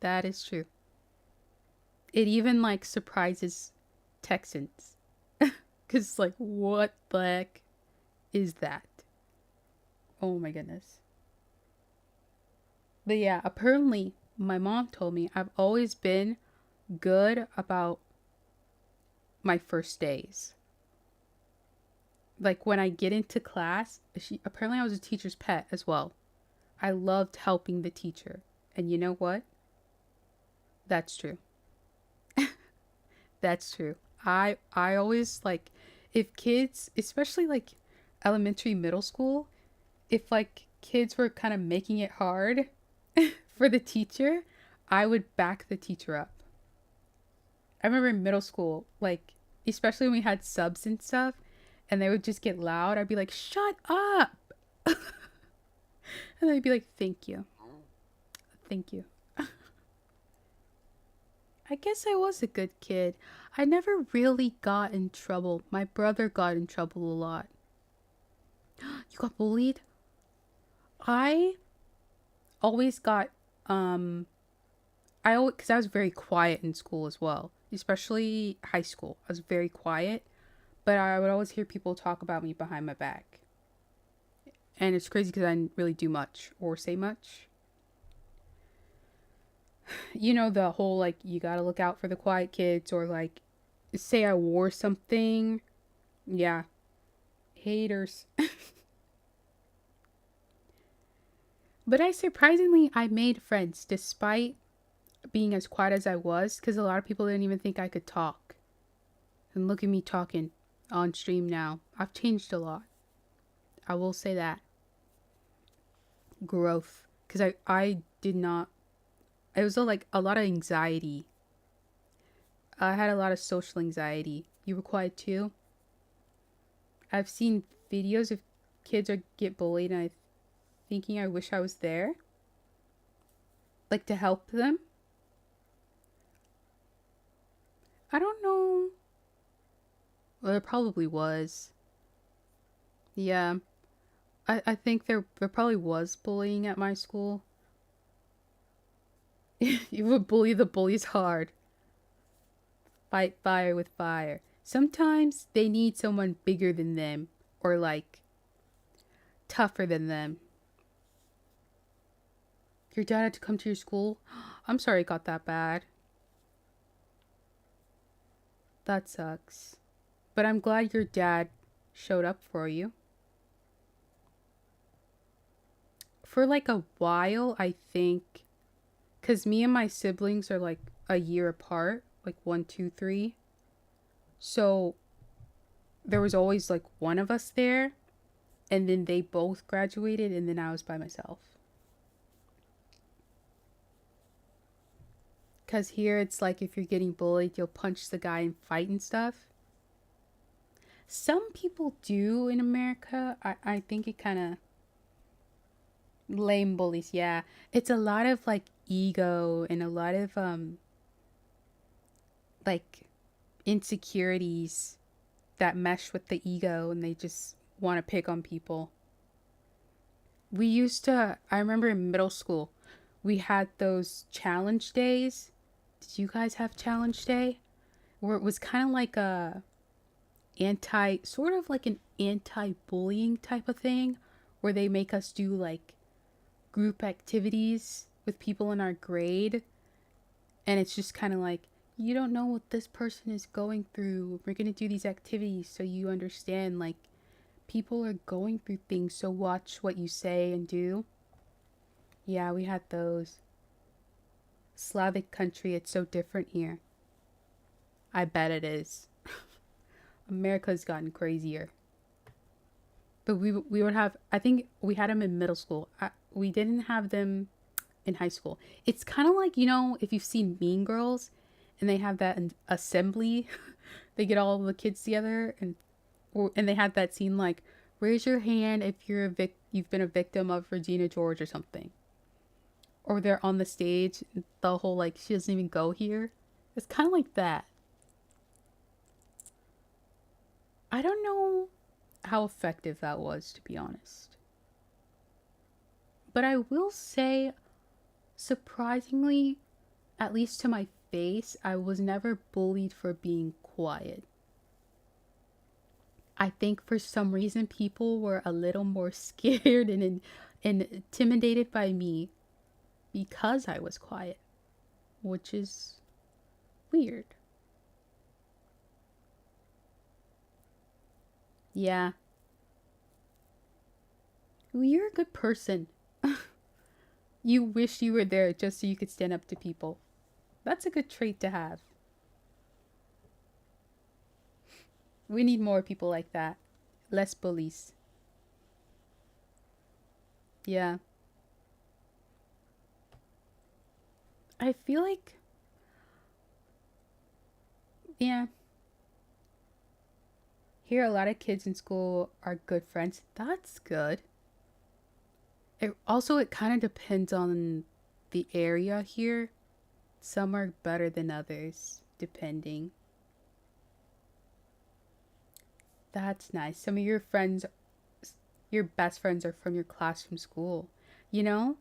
That is true. It even like surprises Texans. Because like, what the heck is that? Oh my goodness. But yeah, apparently my mom told me I've always been good about my first days. Like when I get into class, apparently I was a teacher's pet as well. I loved helping the teacher. And you know what? That's true. That's true. I always like, if kids, especially like elementary, middle school, if like kids were kind of making it hard for the teacher, I would back the teacher up. I remember in middle school, like, especially when we had subs and stuff, and they would just get loud, I'd be like, shut up! And I'd be like, thank you. Thank you. I guess I was a good kid. I never really got in trouble. My brother got in trouble a lot. You got bullied? I always got, because I was very quiet in school as well, especially high school. I was very quiet, but I would always hear people talk about me behind my back. And it's crazy because I didn't really do much or say much. You know, the whole, like, you gotta look out for the quiet kids, or, like, say I wore something. Yeah. Haters. But I made friends despite being as quiet as I was, because a lot of people didn't even think I could talk. And look at me talking on stream now. I've changed a lot. I will say that. Growth. Because I did not... It was like a lot of anxiety. I had a lot of social anxiety. You were quiet too? I've seen videos of kids get bullied, and I'm thinking I wish I was there. Like, to help them. I don't know. Well, there probably was. Yeah. I think there probably was bullying at my school. You would bully the bullies hard. Fight fire with fire. Sometimes they need someone bigger than them, or like tougher than them. Your dad had to come to your school? I'm sorry it got that bad. That sucks. But I'm glad your dad showed up for you. For like a while, I think, because me and my siblings are like a year apart, like 1, 2, 3. So there was always like one of us there, and then they both graduated, and then I was by myself. Because here it's like if you're getting bullied, you'll punch the guy and fight and stuff. Some people do in America. I think it kind of... Lame bullies, yeah. It's a lot of like ego and a lot of like insecurities that mesh with the ego, and they just want to pick on people. I remember in middle school, we had those challenge days. Did you guys have challenge day? Where it was kind of like sort of like an anti-bullying type of thing, where they make us do like group activities with people in our grade, and it's just kind of like, you don't know what this person is going through. We're gonna do these activities so you understand, like, people are going through things, so watch what you say and do. Yeah, we had those. Slavic country, it's so different here. I bet it is. America's gotten crazier. But we would have, I think we had them in middle school. We didn't have them in high school. It's kind of like, you know, if you've seen Mean Girls, and they have that assembly, they get all the kids together, and they had that scene like, raise your hand if you've been a victim of Regina George or something. Or they're on the stage, the whole like, she doesn't even go here. It's kind of like that. I don't know how effective that was, to be honest. But I will say, surprisingly, at least to my face, I was never bullied for being quiet. I think for some reason people were a little more scared and intimidated by me because I was quiet, which is weird. Yeah. Well, you're a good person. You wish you were there just so you could stand up to people. That's a good trait to have. We need more people like that. Less bullies. Yeah. I feel like... Yeah. Here, a lot of kids in school are good friends. That's good. It kind of depends on the area here. Some are better than others, depending. That's nice. Some of your friends, your best friends, are from your class from school. You know,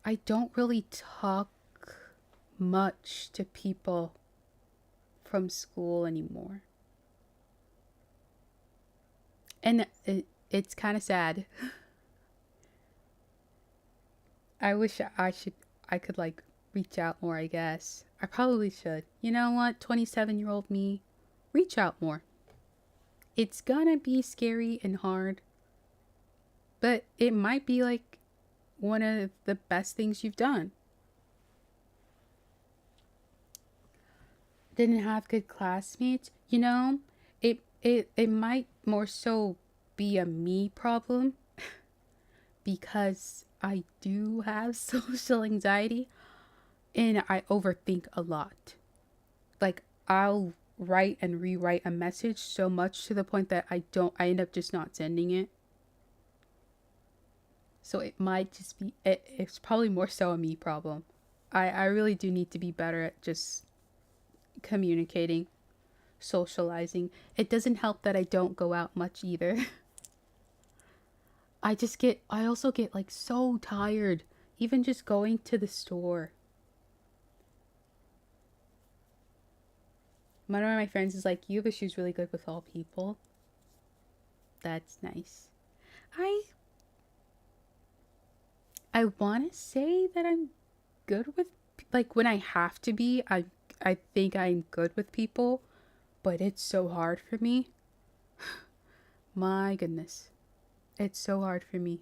I don't really talk much to people from school anymore. And it's kind of sad. I wish I could like reach out more, I guess. I probably should. You know what? 27-year-old me, reach out more. It's gonna be scary and hard, but it might be like one of the best things you've done. Didn't have good classmates, you know? It might more so be a me problem because I do have social anxiety and I overthink a lot. Like, I'll write and rewrite a message so much to the point that I end up just not sending it. So it might just be, it's probably more so a me problem. I really do need to be better at just communicating, socializing. It doesn't help that I don't go out much either. I also get like so tired, even just going to the store. One of my friends is like, you have issues really good with all people. That's nice. I want to say that I'm good with, like, when I have to be, I think I'm good with people, but it's so hard for me. My goodness. It's so hard for me.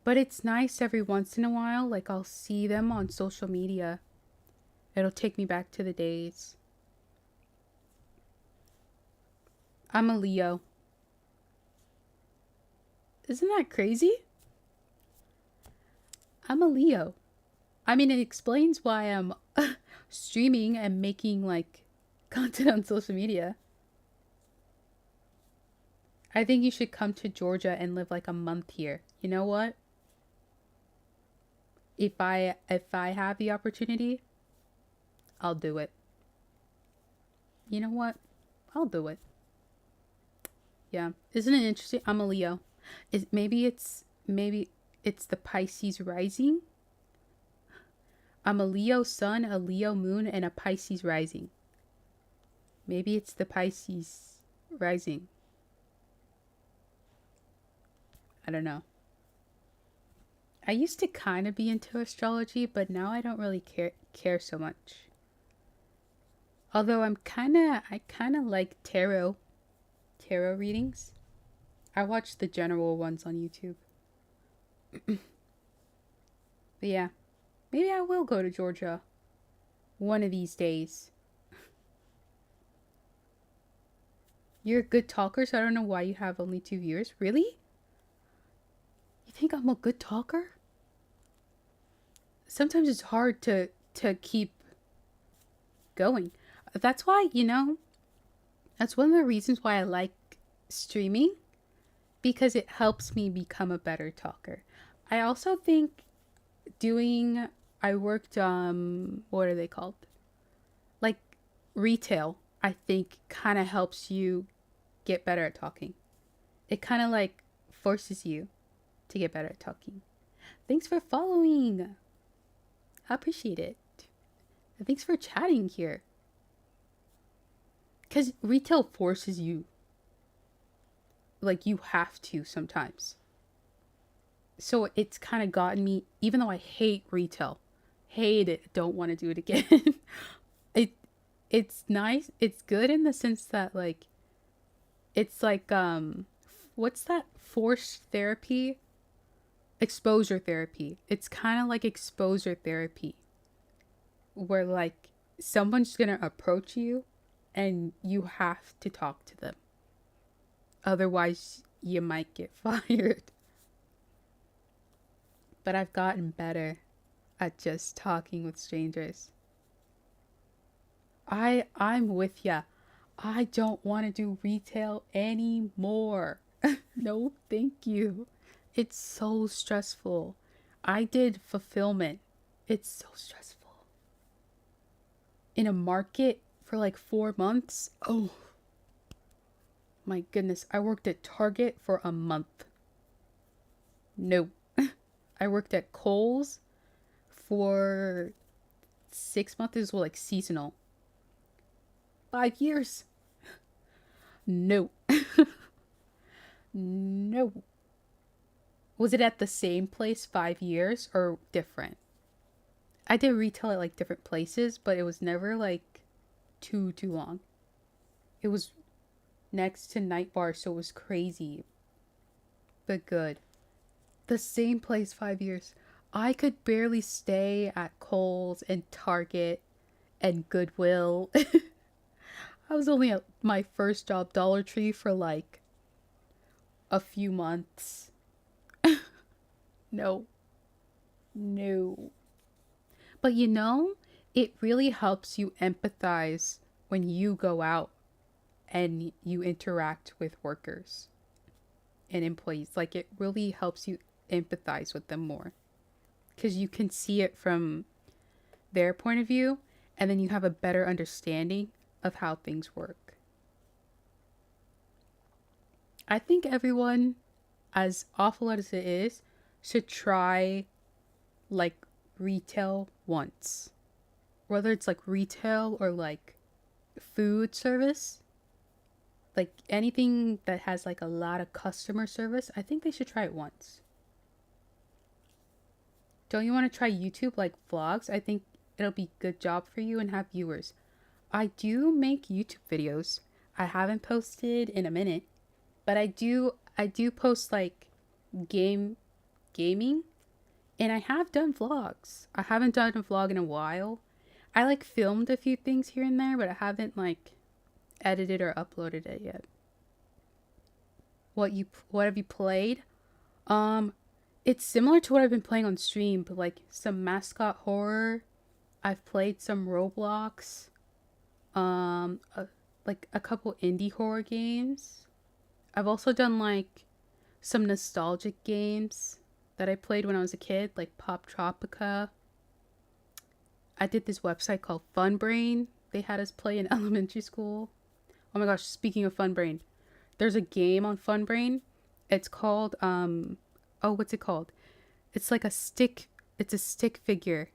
But it's nice every once in a while, like I'll see them on social media. It'll take me back to the days. I'm a Leo. Isn't that crazy? I'm a Leo. I mean, it explains why I'm streaming and making like content on social media. I think you should come to Georgia and live like a month here. You know what? If I have the opportunity, I'll do it. You know what? I'll do it. Yeah. Isn't it interesting? I'm a Leo. Maybe it's the Pisces rising. I'm a Leo sun, a Leo moon, and a Pisces rising. Maybe it's the Pisces rising. I don't know. I used to kind of be into astrology, but now I don't really care so much. Although I kind of like tarot readings. I watch the general ones on YouTube. But yeah, maybe I will go to Georgia one of these days. You're a good talker, so I don't know why you have only 2 viewers. Really? You think I'm a good talker? Sometimes it's hard to keep going. That's why, that's one of the reasons why I like streaming, because it helps me become a better talker. I also think I worked, what are they called? Like retail, I think kind of helps you get better at talking. It kind of like forces you to get better at talking. Thanks for following. I appreciate it. And thanks for chatting here. Because retail forces you. Like, you have to sometimes. So it's kind of gotten me, even though I hate retail. Hate it. Don't want to do it again. It's nice. It's good in the sense that, like, it's like, what's that? Forced therapy? Exposure therapy. It's kind of like exposure therapy. Where, like, someone's going to approach you and you have to talk to them. Otherwise, you might get fired. But I've gotten better at just talking with strangers. I'm with ya. I don't want to do retail anymore. No, thank you. It's so stressful. I did fulfillment. It's so stressful. In a market for like 4 months. Oh my goodness. I worked at Target for a month. No. I worked at Kohl's for 6 months. It was like seasonal. 5 years. No. No. Was it at the same place 5 years or different? I did retail at like different places, but it was never like too long. It was next to Night Bar, so it was crazy. But good. The same place 5 years. I could barely stay at Kohl's and Target and Goodwill. I was only at my first job, Dollar Tree, for like a few months. No. No. But you know, it really helps you empathize when you go out and you interact with workers and employees. Like, it really helps you empathize with them more because you can see it from their point of view, and then you have a better understanding of how things work. I think everyone, as awful as it is, should try like retail once. Whether it's like retail or like food service, like anything that has like a lot of customer service, I think they should try it once. Don't you want to try YouTube, like vlogs? I think it'll be a good job for you and have viewers. I do make YouTube videos. I haven't posted in a minute, but I do post like gaming, and I have done vlogs. I haven't done a vlog in a while. I like filmed a few things here and there, but I haven't like edited or uploaded it yet. What have you played? It's similar to what I've been playing on stream, but like some mascot horror. I've played some Roblox. Like a couple indie horror games. I've also done like some nostalgic games that I played when I was a kid, like Pop Tropica. I did this website called Funbrain. They had us play in elementary school. Oh my gosh, speaking of Funbrain, there's a game on Funbrain. It's called what's it called? It's like a stick figure.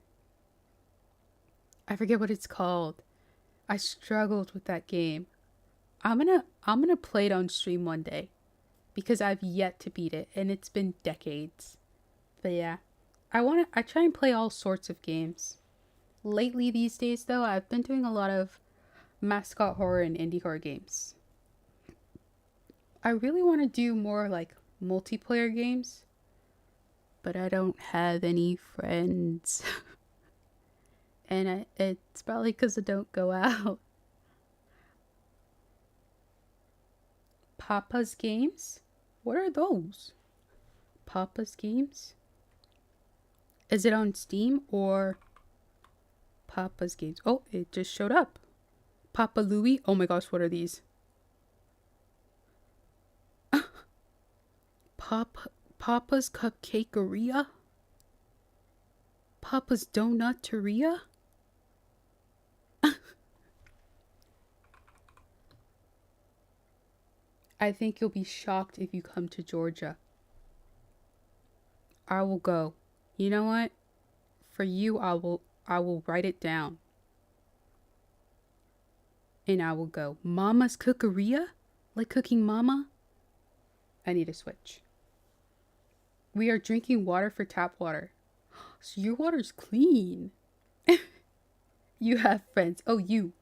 I forget what it's called. I struggled with that game. I'm gonna play it on stream one day because I've yet to beat it and it's been decades. But yeah, I try and play all sorts of games. Lately these days though, I've been doing a lot of mascot horror and indie horror games. I really want to do more like multiplayer games, but I don't have any friends. And it's probably because I don't go out. Papa's Games? What are those? Papa's Games? Is it on Steam or Papa's Games? Oh, it just showed up. Papa Louie? Oh my gosh, what are these? Papa's Cupcakeria? Papa's Donuteria? I think you'll be shocked if you come to Georgia. I will go. You know what? For you, I will write it down. And I will go. Mama's Cookeria? Like cooking mama? I need to switch. We are drinking water for tap water. So your water's clean. You have friends. Oh, you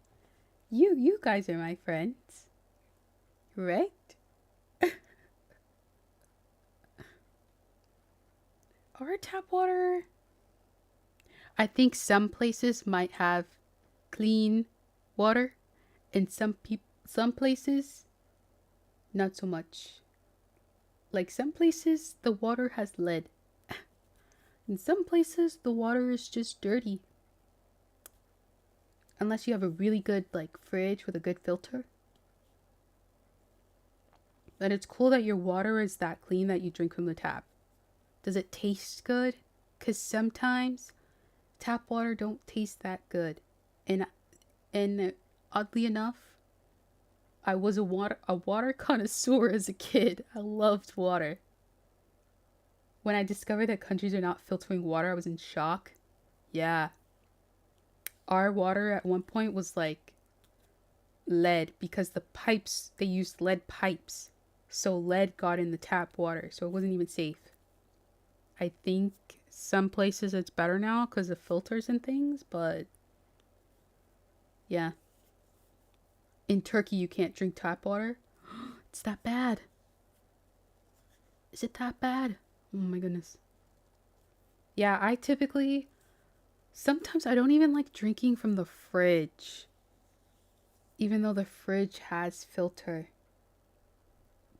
guys are my friends. Right? Our tap water, I think some places might have clean water and some places not so much. Like some places the water has lead. In some places the water is just dirty. Unless you have a really good like fridge with a good filter. But it's cool that your water is that clean that you drink from the tap. Does it taste good? Because sometimes tap water don't taste that good. And oddly enough, I was a water connoisseur as a kid. I loved water. When I discovered that countries are not filtering water, I was in shock. Yeah. Our water at one point was like lead because the pipes, they used lead pipes. So lead got in the tap water, so it wasn't even safe. I think some places it's better now because of filters and things, but yeah. In Turkey, you can't drink tap water. It's that bad. Is it that bad? Oh my goodness. Yeah, I typically, sometimes I don't even like drinking from the fridge. Even though the fridge has filter.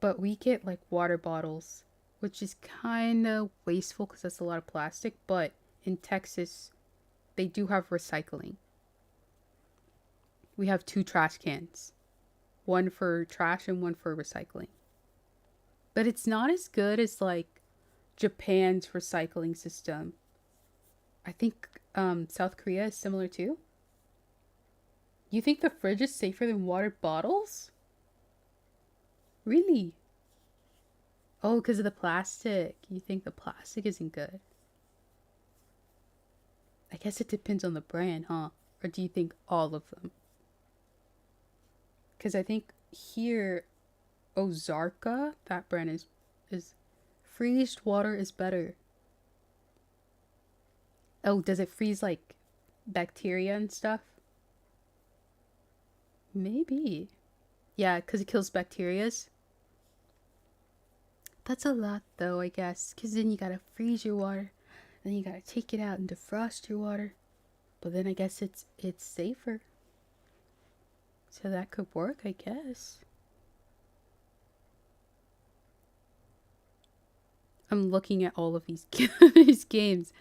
But we get like water bottles, which is kind of wasteful because that's a lot of plastic. But in Texas, they do have recycling. We have 2 trash cans. One for trash and one for recycling. But it's not as good as like Japan's recycling system. I think South Korea is similar too. You think the fridge is safer than water bottles? Really? Oh, because of the plastic. You think the plastic isn't good? I guess it depends on the brand, huh? Or do you think all of them? Because I think here, Ozarka, that brand is freezed water is better. Oh, does it freeze like bacteria and stuff? Maybe. Yeah, because it kills bacterias. That's a lot though, I guess. Because then you gotta freeze your water. Then you gotta take it out and defrost your water. But then I guess it's safer. So that could work, I guess. I'm looking at all of these these games.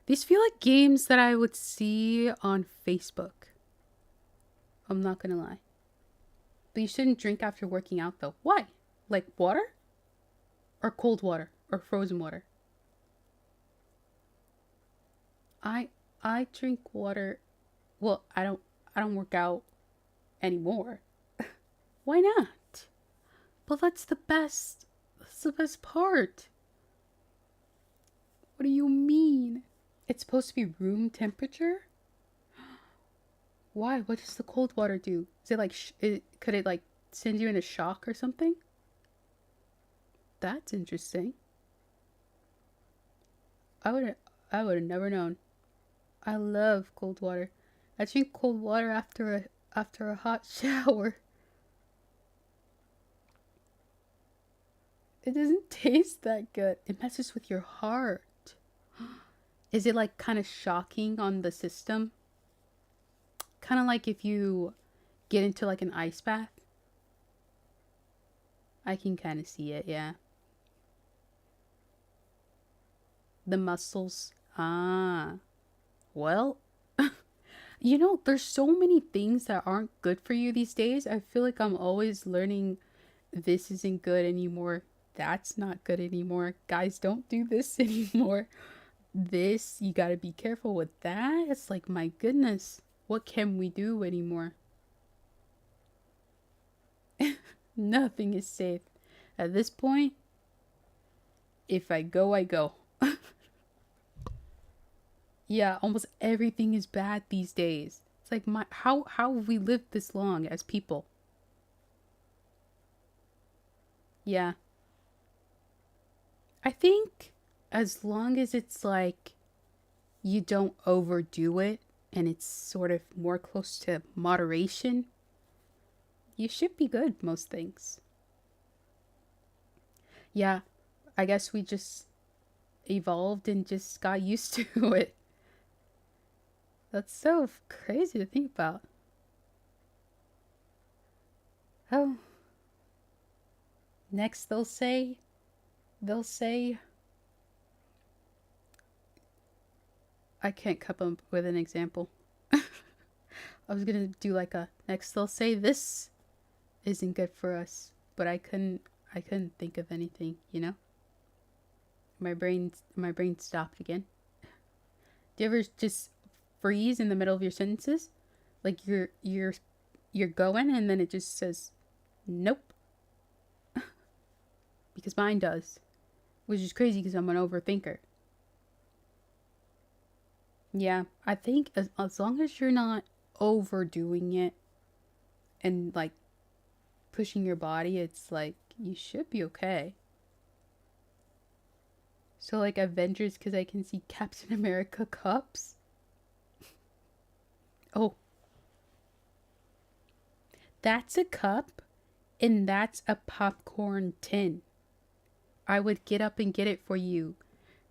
These feel like games that I would see on Facebook. I'm not gonna lie. But you shouldn't drink after working out though. Why? Like water? Or cold water? Or frozen water? I drink water. Well, I don't work out anymore. Why not? But that's the best. That's the best part. What do you mean? It's supposed to be room temperature? Why? What does the cold water do? Is it like could it like send you in a shock or something? That's interesting. I would have never known. I love cold water. I drink cold water after a hot shower. It doesn't taste that good. It messes with your heart. Is it like kind of shocking on the system? Kind of like if you get into like an ice bath. I can kind of see it, yeah. The muscles. Ah. Well, you know, there's so many things that aren't good for you these days. I feel like I'm always learning this isn't good anymore. That's not good anymore. Guys, don't do this anymore. This, you gotta be careful with that. It's like, my goodness, what can we do anymore? Nothing is safe. At this point, if I go, I go. Yeah, almost everything is bad these days. It's like, how have we lived this long as people? Yeah. I think as long as it's like you don't overdo it and it's sort of more close to moderation, you should be good most things. Yeah, I guess we just evolved and just got used to it. That's so crazy to think about. Oh. Next they'll say, I can't come up with an example. I was gonna do like next they'll say this isn't good for us, but I I couldn't think of anything, you know? My brain stopped again. Do you ever just freeze in the middle of your sentences? Like you're going and then it just says nope. Because mine does. Which is crazy because I'm an overthinker. Yeah, I think as long as you're not overdoing it and like pushing your body, it's like you should be okay. So like Avengers, because I can see Captain America cups. Oh. That's a cup and that's a popcorn tin. I would get up and get it for you,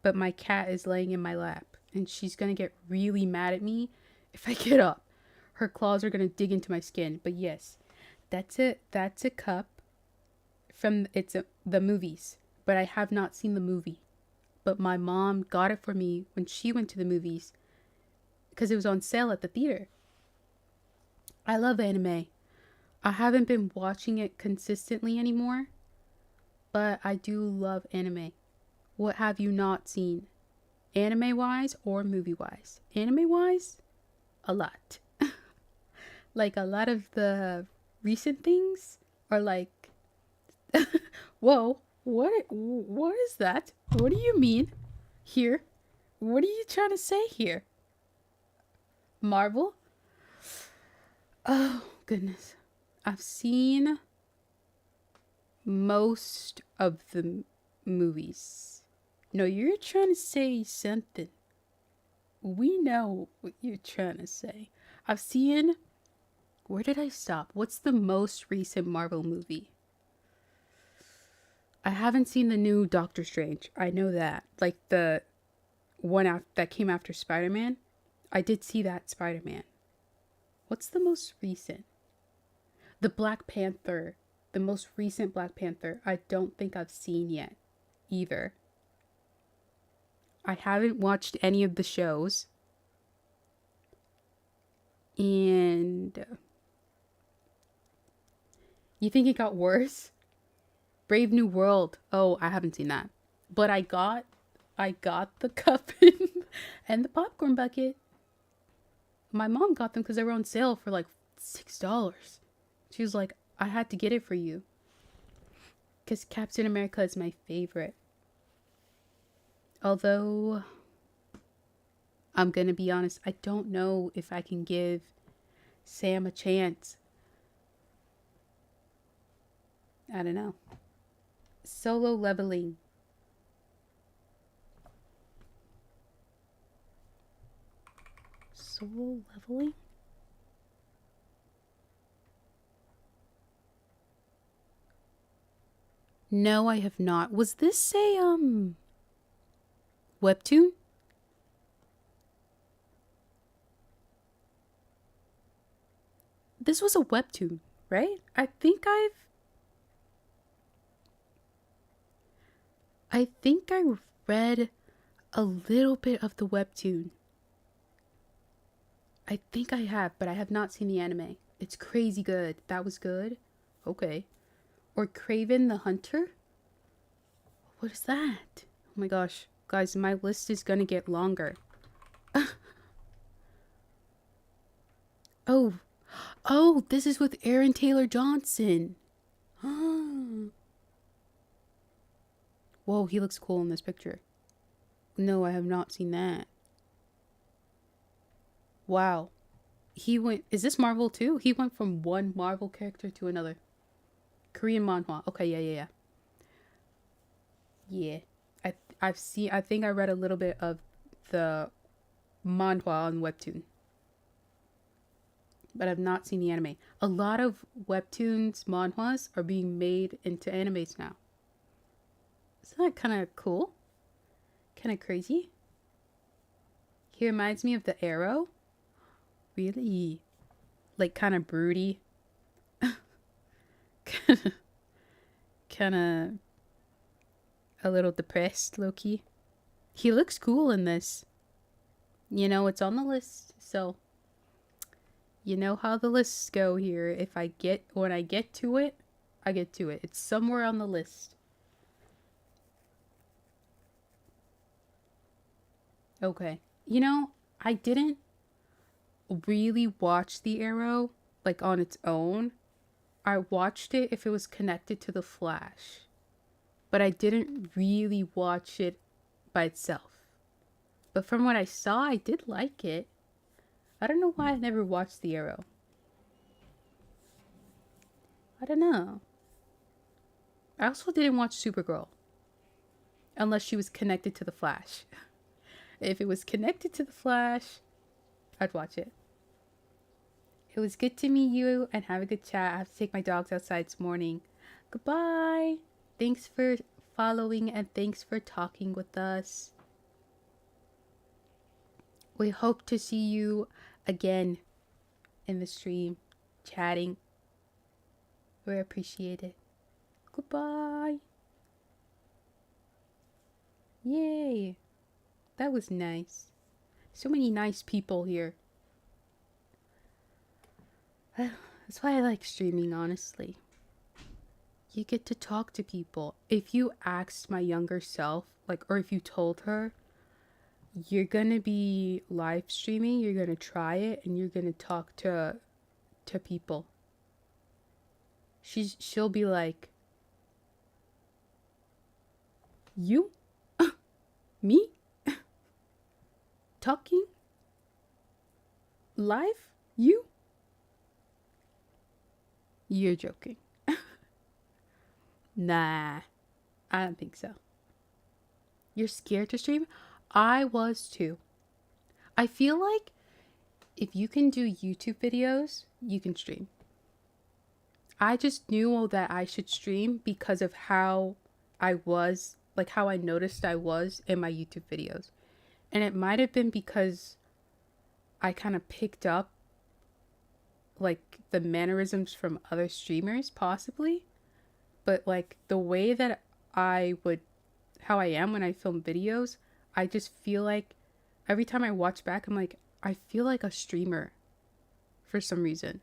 but my cat is laying in my lap and she's gonna get really mad at me if I get up. Her claws are gonna dig into my skin. But yes, that's a cup from the movies, but I have not seen the movie. But my mom got it for me when she went to the movies because it was on sale at the theater. I love anime. I haven't been watching it consistently anymore, but I do love anime. What have you not seen? Anime-wise or movie-wise? Anime-wise? A lot. Like a lot of the recent things are like... Whoa, what is that? What do you mean? Here? What are you trying to say here? Marvel? Oh, goodness. I've seen most of the movies. No, you're trying to say something. We know what you're trying to say. I've seen... Where did I stop? What's the most recent Marvel movie? I haven't seen the new Doctor Strange. I know that. Like the one that came after Spider-Man. I did see that Spider-Man. What's the most recent? The Black Panther. The most recent Black Panther. I don't think I've seen yet either. I haven't watched any of the shows. And you think it got worse? Brave New World. Oh, I haven't seen that. But I got the cup and the popcorn bucket. My mom got them because they were on sale for like $6. She was like, I had to get it for you. Because Captain America is my favorite. Although, I'm going to be honest, I don't know if I can give Sam a chance. I don't know. Solo leveling. Solo leveling? No, I have not. Was this a, webtoon? This was a webtoon, right? I think I read a little bit of the webtoon. I think I have, but I have not seen the anime. It's crazy good. That was good. Okay. Or Craven the Hunter? What is that? Oh my gosh. Guys, my list is gonna get longer. Oh. Oh, this is with Aaron Taylor Johnson. Whoa, he looks cool in this picture. No, I have not seen that. Wow. He went... Is this Marvel too? He went from one Marvel character to another. Korean manhwa. Okay, yeah. Yeah. I think I read a little bit of the manhwa on Webtoon. But I've not seen the anime. A lot of Webtoons, manhwas are being made into animes now. Isn't that kind of cool? Kind of crazy? He reminds me of the Arrow. Really? Like kind of broody. kind of a little depressed, low-key. He looks cool in this. You know, it's on the list, so you know how the lists go here. When I get to it, I get to it. It's somewhere on the list. Okay. You know, I didn't really watch the arrow like on its own. I watched it if it was connected to the flash, but I didn't really watch it by itself. But from what I saw, I did like it. I don't know why I never watched the arrow. I don't know. I also didn't watch Supergirl unless she was connected to the flash. If it was connected to the flash, I'd watch it. It was good to meet you and have a good chat. I have to take my dogs outside this morning. Goodbye. Thanks for following and thanks for talking with us. We hope to see you again in the stream, chatting. We appreciate it. Goodbye. Yay. That was nice. So many nice people here. That's why I like streaming, honestly. You get to talk to people. If you asked my younger self, like, or if you told her, you're gonna be live streaming, you're gonna try it, and you're gonna talk to people. She'll be like, you? Me? Talking? Live? You? You're joking. Nah, I don't think so. You're scared to stream? I was too. I feel like if you can do YouTube videos, you can stream. I just knew that I should stream because of how I was, like how I noticed I was in my YouTube videos. And it might have been because I kind of picked up like the mannerisms from other streamers, possibly. But like the way that how I am when I film videos, I just feel like every time I watch back, I'm like, I feel like a streamer for some reason.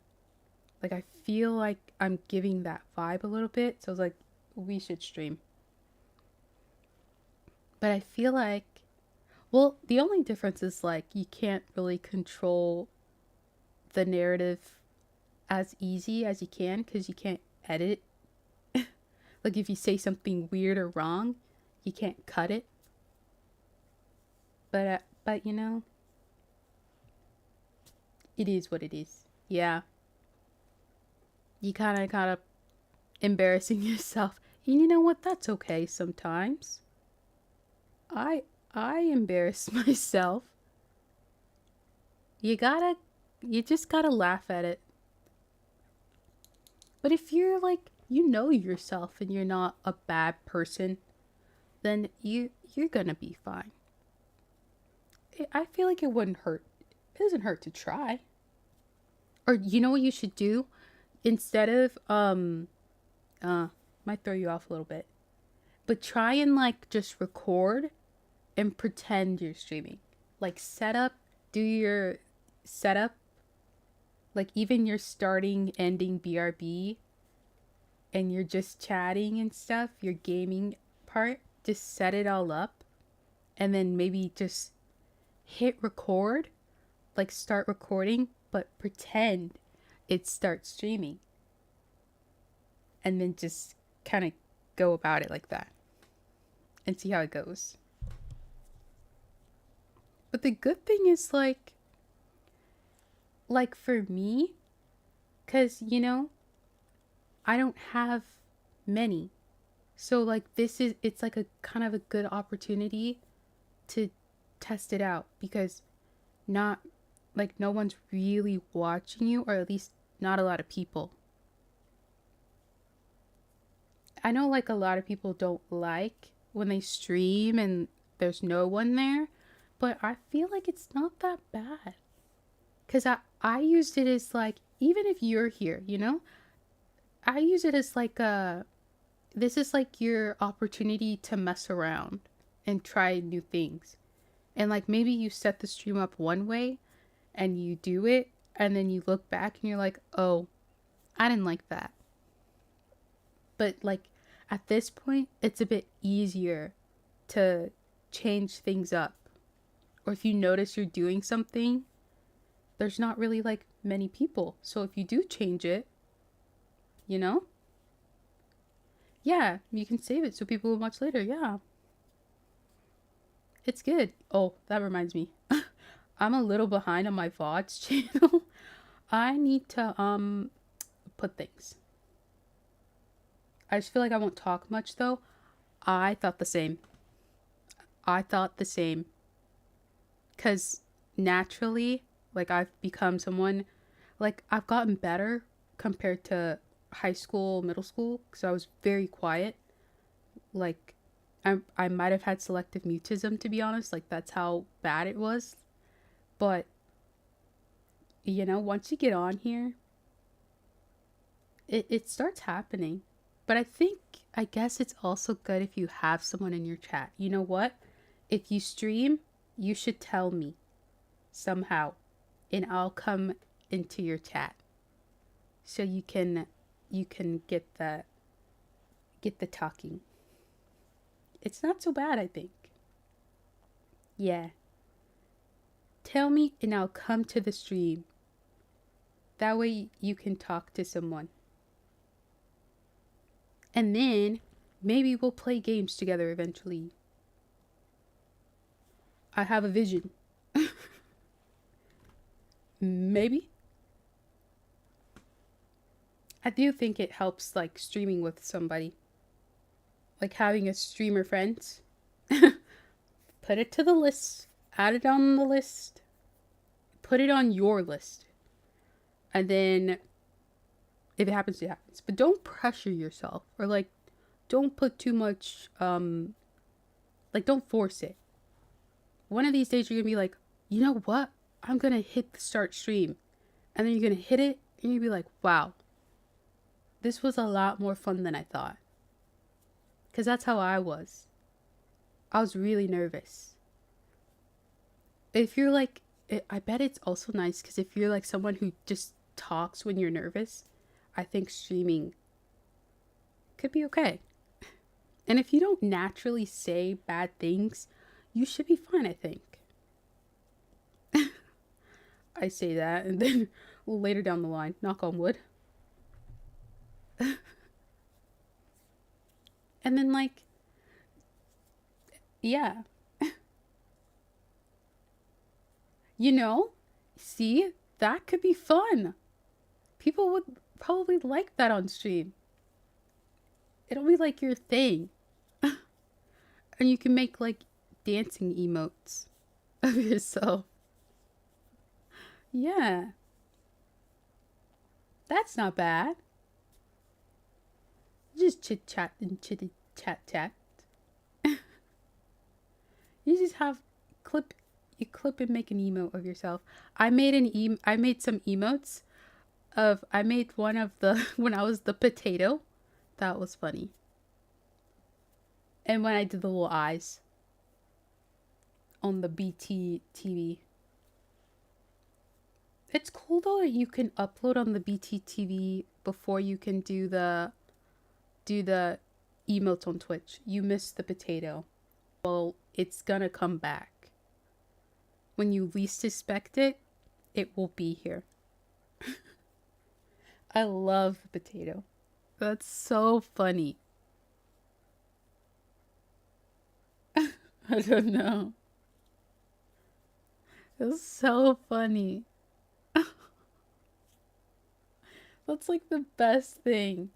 Like I feel like I'm giving that vibe a little bit. So I was like, we should stream. But I feel like, well, the only difference is like you can't really control the narrative as easy as you can because you can't edit. Like if you say something weird or wrong, you can't cut it. But you know, it is what it is. Yeah. You kind of embarrassing yourself. And you know what? That's okay sometimes. I embarrass myself. You just gotta laugh at it. But if you're like, you know yourself and you're not a bad person, then you're gonna be fine. I feel like it wouldn't hurt. It doesn't hurt to try. Or you know what you should do? Instead of, might throw you off a little bit. But try and like just record and pretend you're streaming. Like do your setup. Like even your starting, ending BRB. And you're just chatting and stuff. Your gaming part. Just set it all up. And then maybe just hit record. Like start recording. But pretend it starts streaming. And then just kind of go about it like that. And see how it goes. But the good thing is like for me, because, you know, I don't have many. So like it's like a kind of a good opportunity to test it out because no one's really watching you, or at least not a lot of people. I know like a lot of people don't like when they stream and there's no one there, but I feel like it's not that bad. Because I used it as like, even if you're here, you know, I use it as like this is like your opportunity to mess around and try new things. And like maybe you set the stream up one way and you do it and then you look back and you're like, oh, I didn't like that. But like at this point, it's a bit easier to change things up. Or if you notice you're doing something, there's not really like many people. So if you do change it, you know? Yeah, you can save it so people will watch later. Yeah. It's good. Oh, that reminds me. I'm a little behind on my VODs channel. I need to put things. I just feel like I won't talk much though. I thought the same. Cuz naturally, like I've become someone like I've gotten better compared to high school, middle school, cuz I was very quiet. Like I might have had selective mutism, to be honest. Like that's how bad it was. But you know, once you get on here, it starts happening. But I guess it's also good if you have someone in your chat. You know what? If you stream, you should tell me somehow, and I'll come into your chat. So you can get the talking. It's not so bad, I think. Yeah. Tell me and I'll come to the stream. That way you can talk to someone. And then maybe we'll play games together eventually. I have a vision. Maybe. I do think it helps like streaming with somebody. Like having a streamer friends. Put it to the list. Add it on the list. Put it on your list. And then if it happens, it happens. But don't pressure yourself. Or like don't put too much like don't force it. One of these days you're gonna be like, you know what? I'm gonna hit the start stream. And then you're gonna hit it and you'll be like, wow. This was a lot more fun than I thought. Because that's how I was. I was really nervous. If you're like, I bet it's also nice because if you're like someone who just talks when you're nervous, I think streaming could be okay. And if you don't naturally say bad things, you should be fine, I think. I say that and then later down the line, knock on wood. And then like, yeah. You know, see, that could be fun. People would probably like that on stream. It'll be like your thing. And you can make like dancing emotes of yourself. Yeah. That's not bad. Just chit chat and chitty chat chat. You just have you clip and make an emote of yourself. I made some emotes of I made one of the when I was the potato. That was funny. And when I did the little eyes on the BT TV. It's cool though that you can upload on the BT TV before you can do the emotes on Twitch. You missed the potato. Well, it's gonna come back. When you least expect it, it will be here. I love the potato. That's so funny. I don't know. It's so funny. That's like the best thing.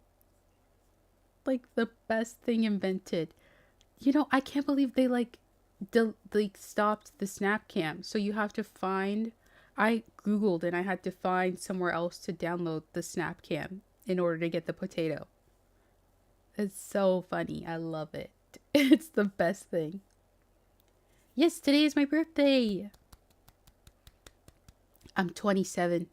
Like the best thing invented. You know, I can't believe they like stopped the snap cam. So you have to find, I googled and I had to find somewhere else to download the snap cam in order to get the potato. It's so funny. I love it. It's the best thing. Yes, today is my birthday. I'm 27.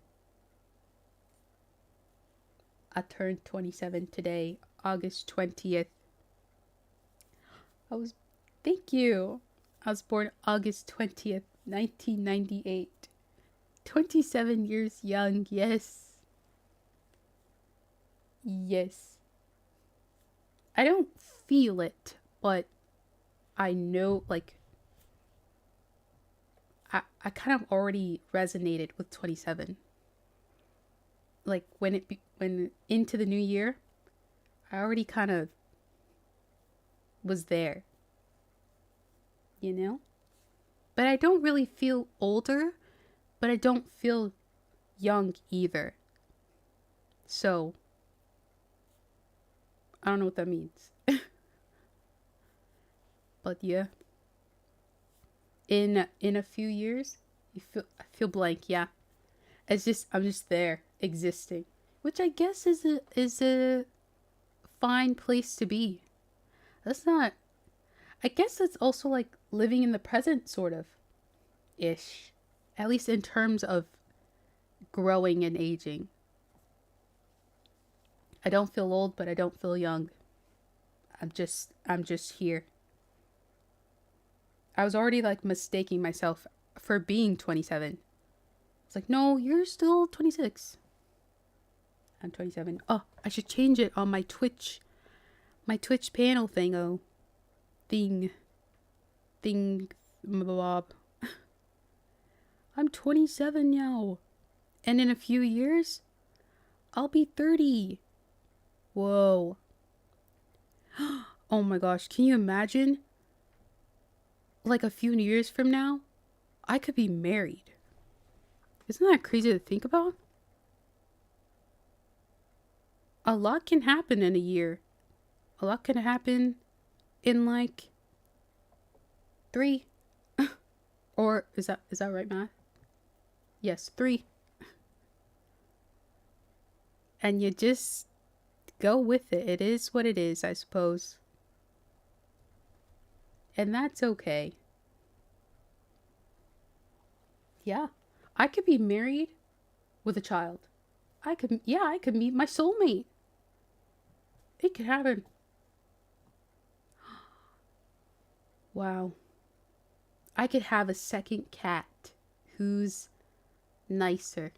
I turned 27 today, August 20th. Thank you. I was born August 20th, 1998. 27 years young, yes. Yes. I don't feel it, but I know, like, I kind of already resonated with 27. Like, when into the new year, I already kind of was there, you know? But I don't really feel older, but I don't feel young either. So, I don't know what that means. But yeah. In a few years, I feel blank, yeah. I'm just there existing, which I guess is a fine place to be. That's not, I guess that's also like living in the present, sort of ish, at least in terms of growing and aging. I don't feel old, but I don't feel young. I'm just here. I was already like mistaking myself for being 27. It's like, no, you're still 26. I'm 27. Oh, I should change it on my Twitch panel thingo. Thing, bob. I'm 27 now. And in a few years, I'll be 30. Whoa. Oh my gosh, can you imagine? Like a few years from now, I could be married. Isn't that crazy to think about? A lot can happen in a year. A lot can happen in like 3. Or is that right math? Yes, 3. And you just go with it. It is what it is, I suppose. And that's okay. Yeah. I could be married with a child. I could meet my soulmate. It could happen. Wow. I could have a second cat who's nicer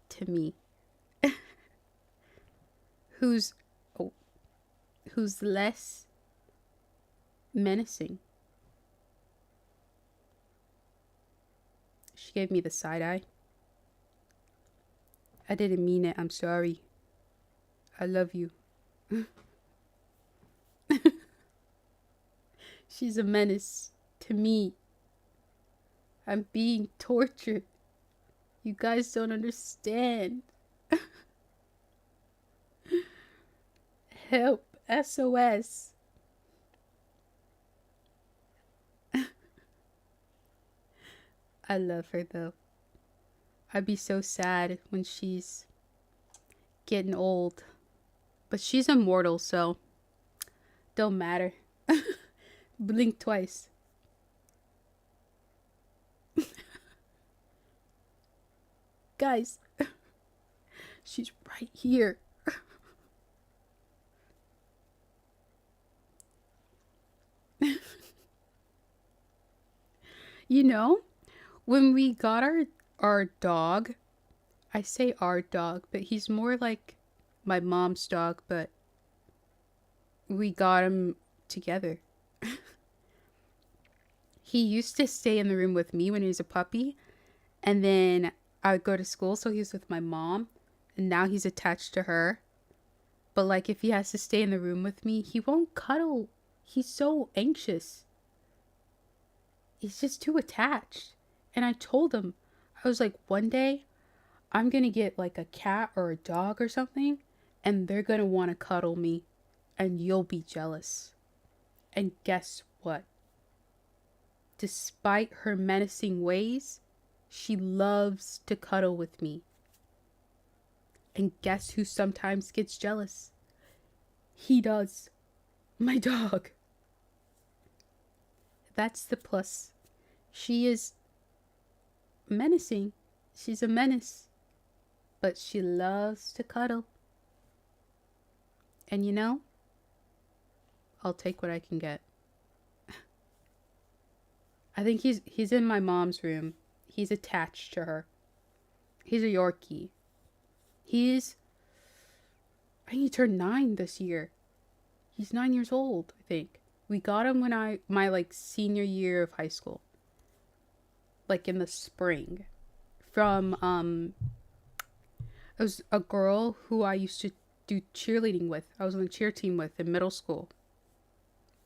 to me. who's less menacing. She gave me the side eye. I didn't mean it. I'm sorry. I love you. She's a menace to me. I'm being tortured. You guys don't understand. Help. SOS. I love her though. I'd be so sad when she's getting old. But she's immortal, so don't matter. Blink twice. Guys, she's right here. You know, when we got our dog, I say our dog, but he's more like my mom's dog, but we got him together. He used to stay in the room with me when he was a puppy, and then I would go to school, so he was with my mom, and now he's attached to her. But like if he has to stay in the room with me, he won't cuddle. He's so anxious. He's just too attached. And I told him, I was like, one day I'm gonna get like a cat or a dog or something, and they're gonna want to cuddle me, and you'll be jealous. And guess what? Despite her menacing ways, she loves to cuddle with me. And guess who sometimes gets jealous? He does. My dog. That's the plus. She is menacing. She's a menace. But she loves to cuddle. And you know, I'll take what I can get. I think he's in my mom's room. He's attached to her. He's a Yorkie. I think he turned 9 this year. He's 9 years old, I think. We got him when my like senior year of high school. Like in the spring. From it was a girl who I used to do cheerleading with. I was on the cheer team with in middle school.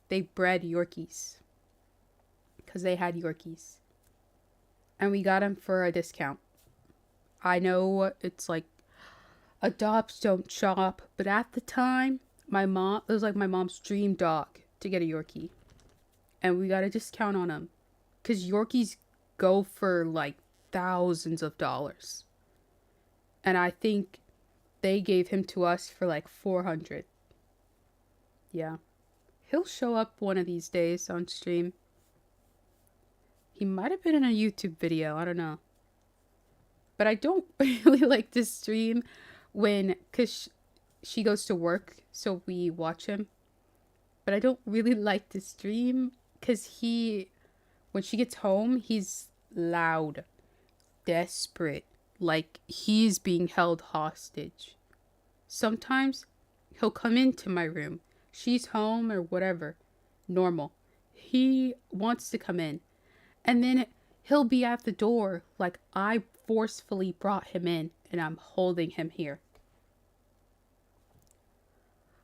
They bred Yorkies. Because they had Yorkies. And we got him for a discount. I know it's like adopts don't shop, but at the time, it was like my mom's dream dog to get a Yorkie. And we got a discount on him. Because Yorkies go for like thousands of dollars. And I think they gave him to us for like $400. Yeah. He'll show up one of these days on stream. He might have been in a YouTube video. I don't know. But I don't really like to stream because she goes to work, so we watch him. But I don't really like to stream because when she gets home, he's loud, desperate, like he's being held hostage. Sometimes he'll come into my room. She's home or whatever. Normal. He wants to come in. And then he'll be at the door like I forcefully brought him in and I'm holding him here.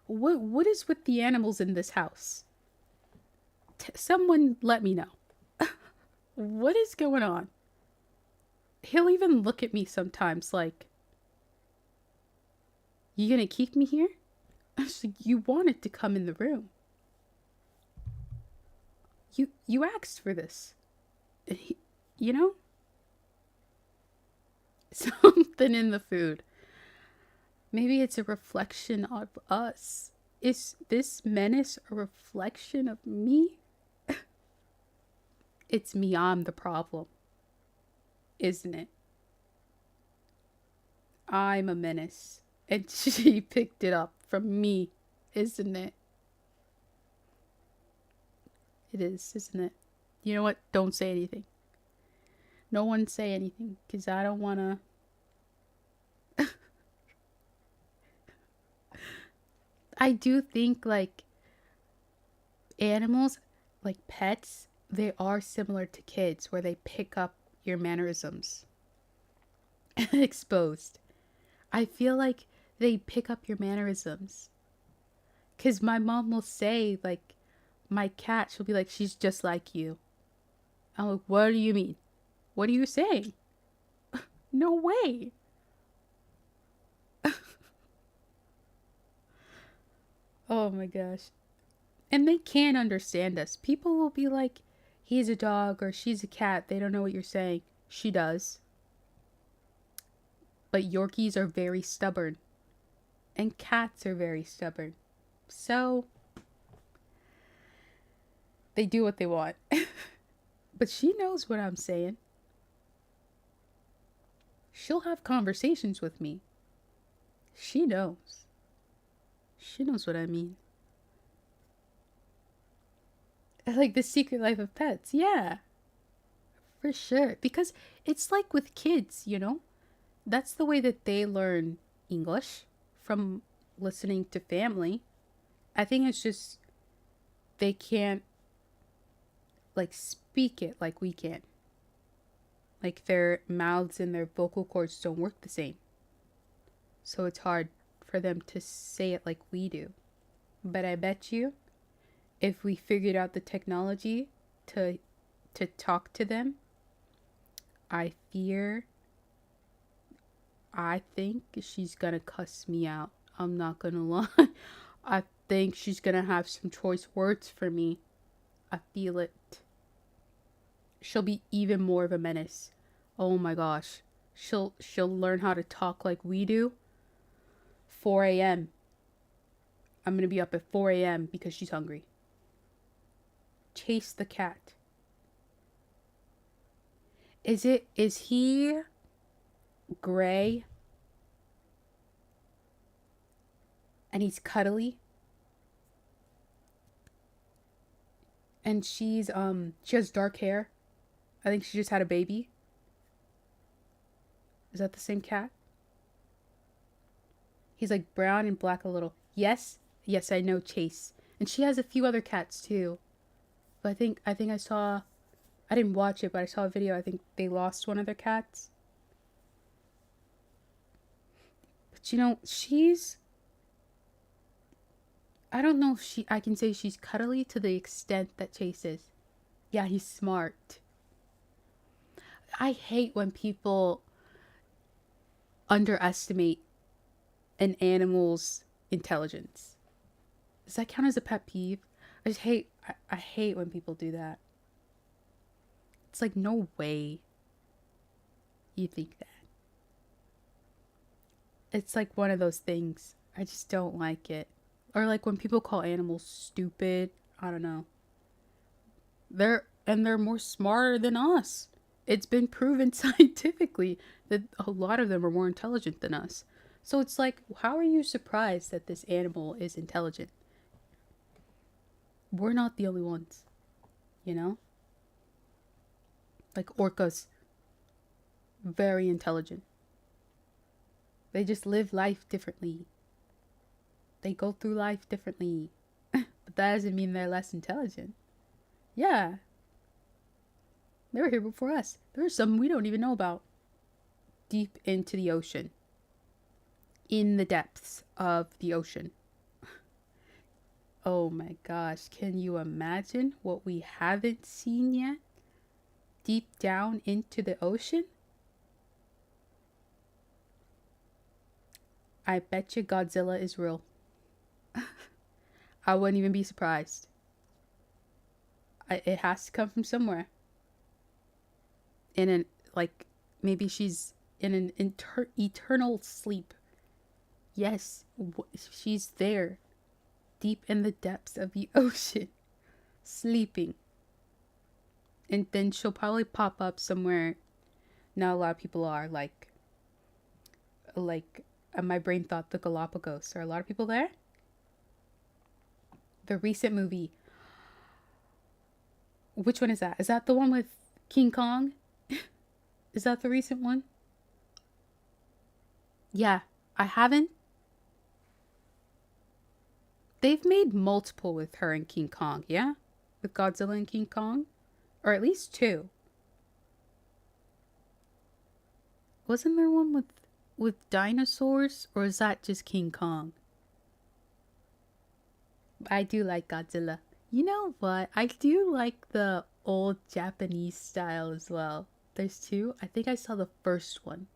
What is with the animals in this house? Someone let me know. What is going on? He'll even look at me sometimes like, you gonna keep me here? I was like, you wanted to come in the room. You asked for this. You know? Something in the food. Maybe it's a reflection of us. Is this menace a reflection of me? It's me, I'm the problem. Isn't it? I'm a menace. And she picked it up from me, isn't it? It is, isn't it? You know what? Don't say anything. No one say anything, because I don't want to... I do think, like, animals, like pets, they are similar to kids, where they pick up your mannerisms. Exposed. I feel like they pick up your mannerisms. Because my mom will say, like, my cat, she'll be like, she's just like you. I'm like, what do you mean? What are you saying? No way. Oh my gosh. And they can't understand us. People will be like, he's a dog or she's a cat. They don't know what you're saying. She does. But Yorkies are very stubborn. And cats are very stubborn. So, they do what they want. But she knows what I'm saying. She'll have conversations with me. She knows. She knows what I mean. Like The Secret Life of Pets. Yeah. For sure. Because it's like with kids, you know? That's the way that they learn English, from listening to family. I think it's just they can't like speak it like we can. Like their mouths and their vocal cords don't work the same. So it's hard for them to say it like we do. But I bet you if we figured out the technology to talk to them, I think she's gonna cuss me out. I'm not gonna lie. I think she's gonna have some choice words for me. I feel it. She'll be even more of a menace. Oh my gosh. She'll learn how to talk like we do. 4 a.m. I'm gonna be up at 4 a.m. because she's hungry. Chase the cat. Is he gray? And he's cuddly? And she has dark hair. I think she just had a baby. Is that the same cat? He's like brown and black a little. Yes, I know Chase. And she has a few other cats too. But I think I saw, I didn't watch it, but I saw a video. I think they lost one of their cats. But you know, I don't know if I can say she's cuddly to the extent that Chase is. Yeah, he's smart. I hate when people underestimate an animal's intelligence. Does that count as a pet peeve? I hate when people do that. It's like, no way you think that. It's like one of those things. I just don't like it. Or like when people call animals stupid. I don't know. They're more smarter than us. It's been proven scientifically that a lot of them are more intelligent than us. So it's like, how are you surprised that this animal is intelligent? We're not the only ones, you know? Like orcas, very intelligent. They just live life differently. They go through life differently. But that doesn't mean they're less intelligent. Yeah. They were here before us. There are some we don't even know about. Deep into the ocean. In the depths of the ocean. Oh my gosh. Can you imagine what we haven't seen yet? Deep down into the ocean? I bet you Godzilla is real. I wouldn't even be surprised. It has to come from somewhere. Maybe she's in an eternal sleep. Yes, she's there. Deep in the depths of the ocean. Sleeping. And then she'll probably pop up somewhere. Now a lot of people are like my brain thought the Galapagos. Are a lot of people there? The recent movie. Which one is that? Is that the one with King Kong? Is that the recent one? Yeah, I haven't. They've made multiple with her and King Kong, yeah? With Godzilla and King Kong? Or at least two. Wasn't there one with dinosaurs? Or is that just King Kong? I do like Godzilla. You know what? I do like the old Japanese style as well. There's two. I think I saw the first one.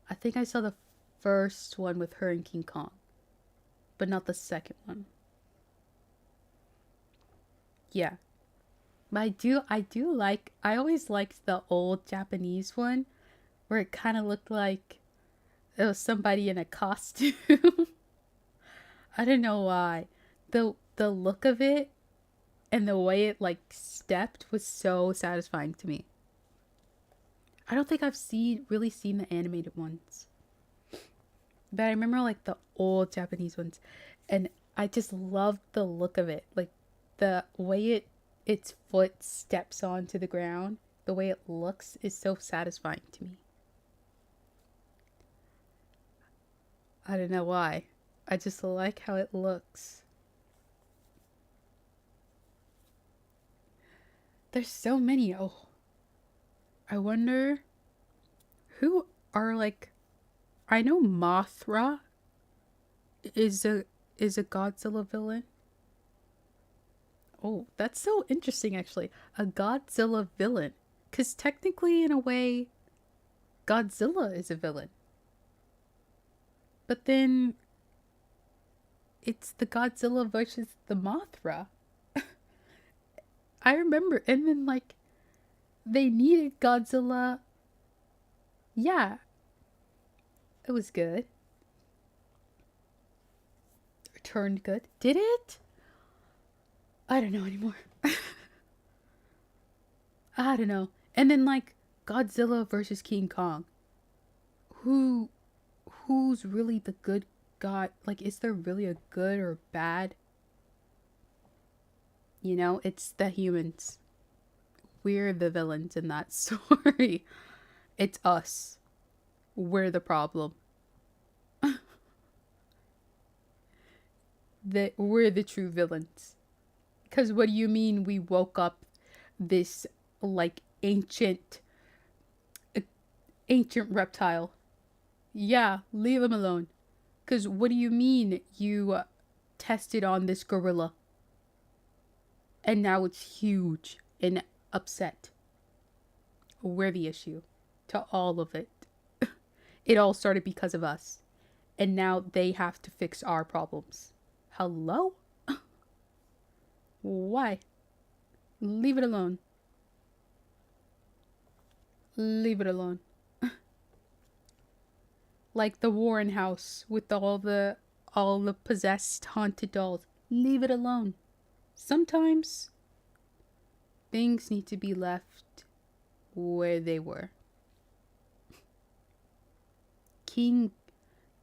I think I saw the first one with her and King Kong. But not the second one. Yeah. But I always liked the old Japanese one. Where it kind of looked like it was somebody in a costume. I don't know why. The look of it and the way it like stepped was so satisfying to me. I don't think I've really seen the animated ones. But I remember like the old Japanese ones. And I just loved the look of it. Like the way its foot steps onto the ground. The way it looks is so satisfying to me. I don't know why. I just like how it looks. There's so many. Oh. I wonder who are like, I know Mothra is a Godzilla villain. Oh, that's so interesting actually. A Godzilla villain. 'Cause technically in a way Godzilla is a villain. But then it's the Godzilla versus the Mothra. I remember, and then like they needed Godzilla. Yeah. It was good. It turned good. Did it? I don't know anymore. I don't know. And then like Godzilla versus King Kong. Who's really the good god? Like, is there really a good or bad? You know, it's the humans. We're the villains in that story. It's us. We're the problem. that we're the true villains. Because what do you mean we woke up this like ancient reptile? Yeah, leave him alone. Because what do you mean you tested on this gorilla and now it's huge and upset? We're the issue to all of it. It all started because of us. And now they have to fix our problems. Hello? Why? Leave it alone. Leave it alone. Like the Warren house with all the possessed haunted dolls. Leave it alone. Sometimes things need to be left where they were. King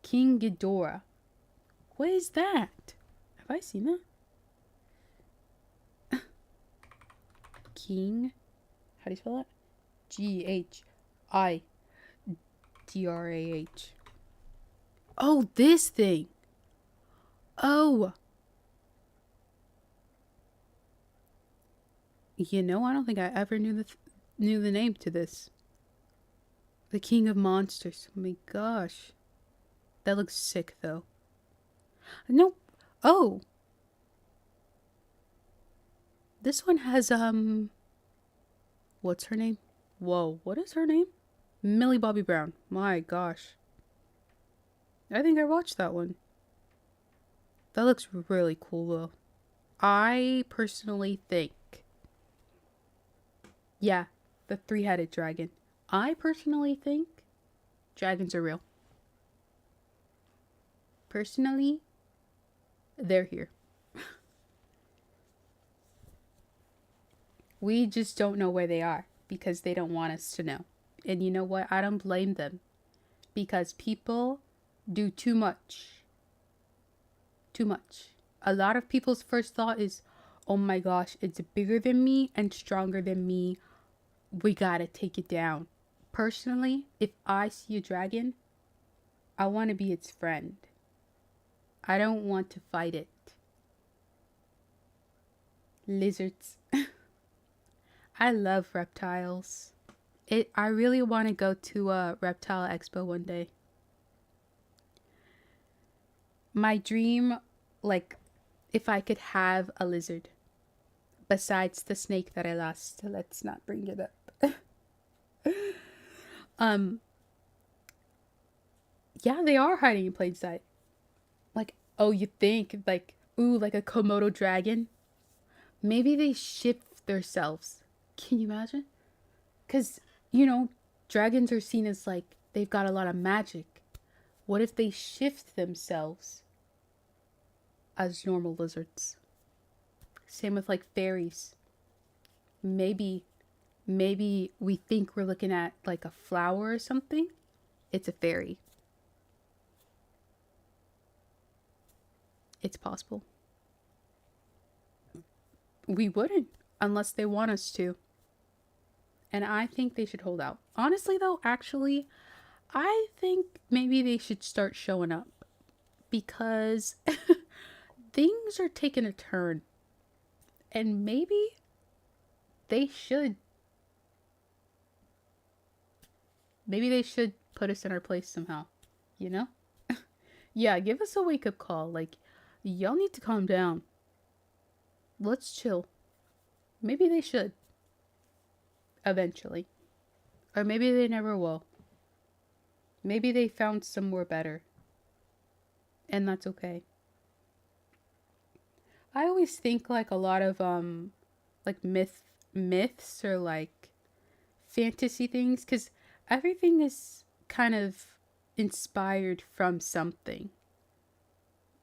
Ghidorah. What is that? Have I seen that? King. How do you spell that? Ghidrah. Oh, this thing. Oh. You know, I don't think I ever knew the name to this. The King of Monsters. Oh my gosh. That looks sick though. No. Oh. This one has what's her name? Whoa, what is her name? Millie Bobby Brown. My gosh. I think I watched that one. That looks really cool though. I personally think, yeah, the three-headed dragon. I personally think dragons are real. Personally, they're here. We just don't know where they are because they don't want us to know. And you know what? I don't blame them. Because people do too much. Too much. A lot of people's first thought is, oh my gosh, it's bigger than me and stronger than me. We gotta take it down. Personally, if I see a dragon, I want to be its friend. I don't want to fight it. Lizards. I love reptiles. I really want to go to a reptile expo one day. My dream, like, if I could have a lizard. Besides the snake that I lost. Let's not bring it up. Yeah, they are hiding in plain sight. Like, oh, you think, like, ooh, like a Komodo dragon? Maybe they shift themselves. Can you imagine? Because, you know, dragons are seen as, like, they've got a lot of magic. What if they shift themselves as normal lizards? Same with, like, fairies. Maybe we think we're looking at, like, a flower or something. It's a fairy. It's possible. We wouldn't unless they want us to. And I think they should hold out. Honestly, though, actually, I think maybe they should start showing up. Because things are taking a turn. And maybe they should. Maybe they should put us in our place somehow. You know? Yeah, give us a wake-up call. Like, y'all need to calm down. Let's chill. Maybe they should. Eventually. Or maybe they never will. Maybe they found somewhere better. And that's okay. I always think like a lot of like myths or like fantasy things, because everything is kind of inspired from something.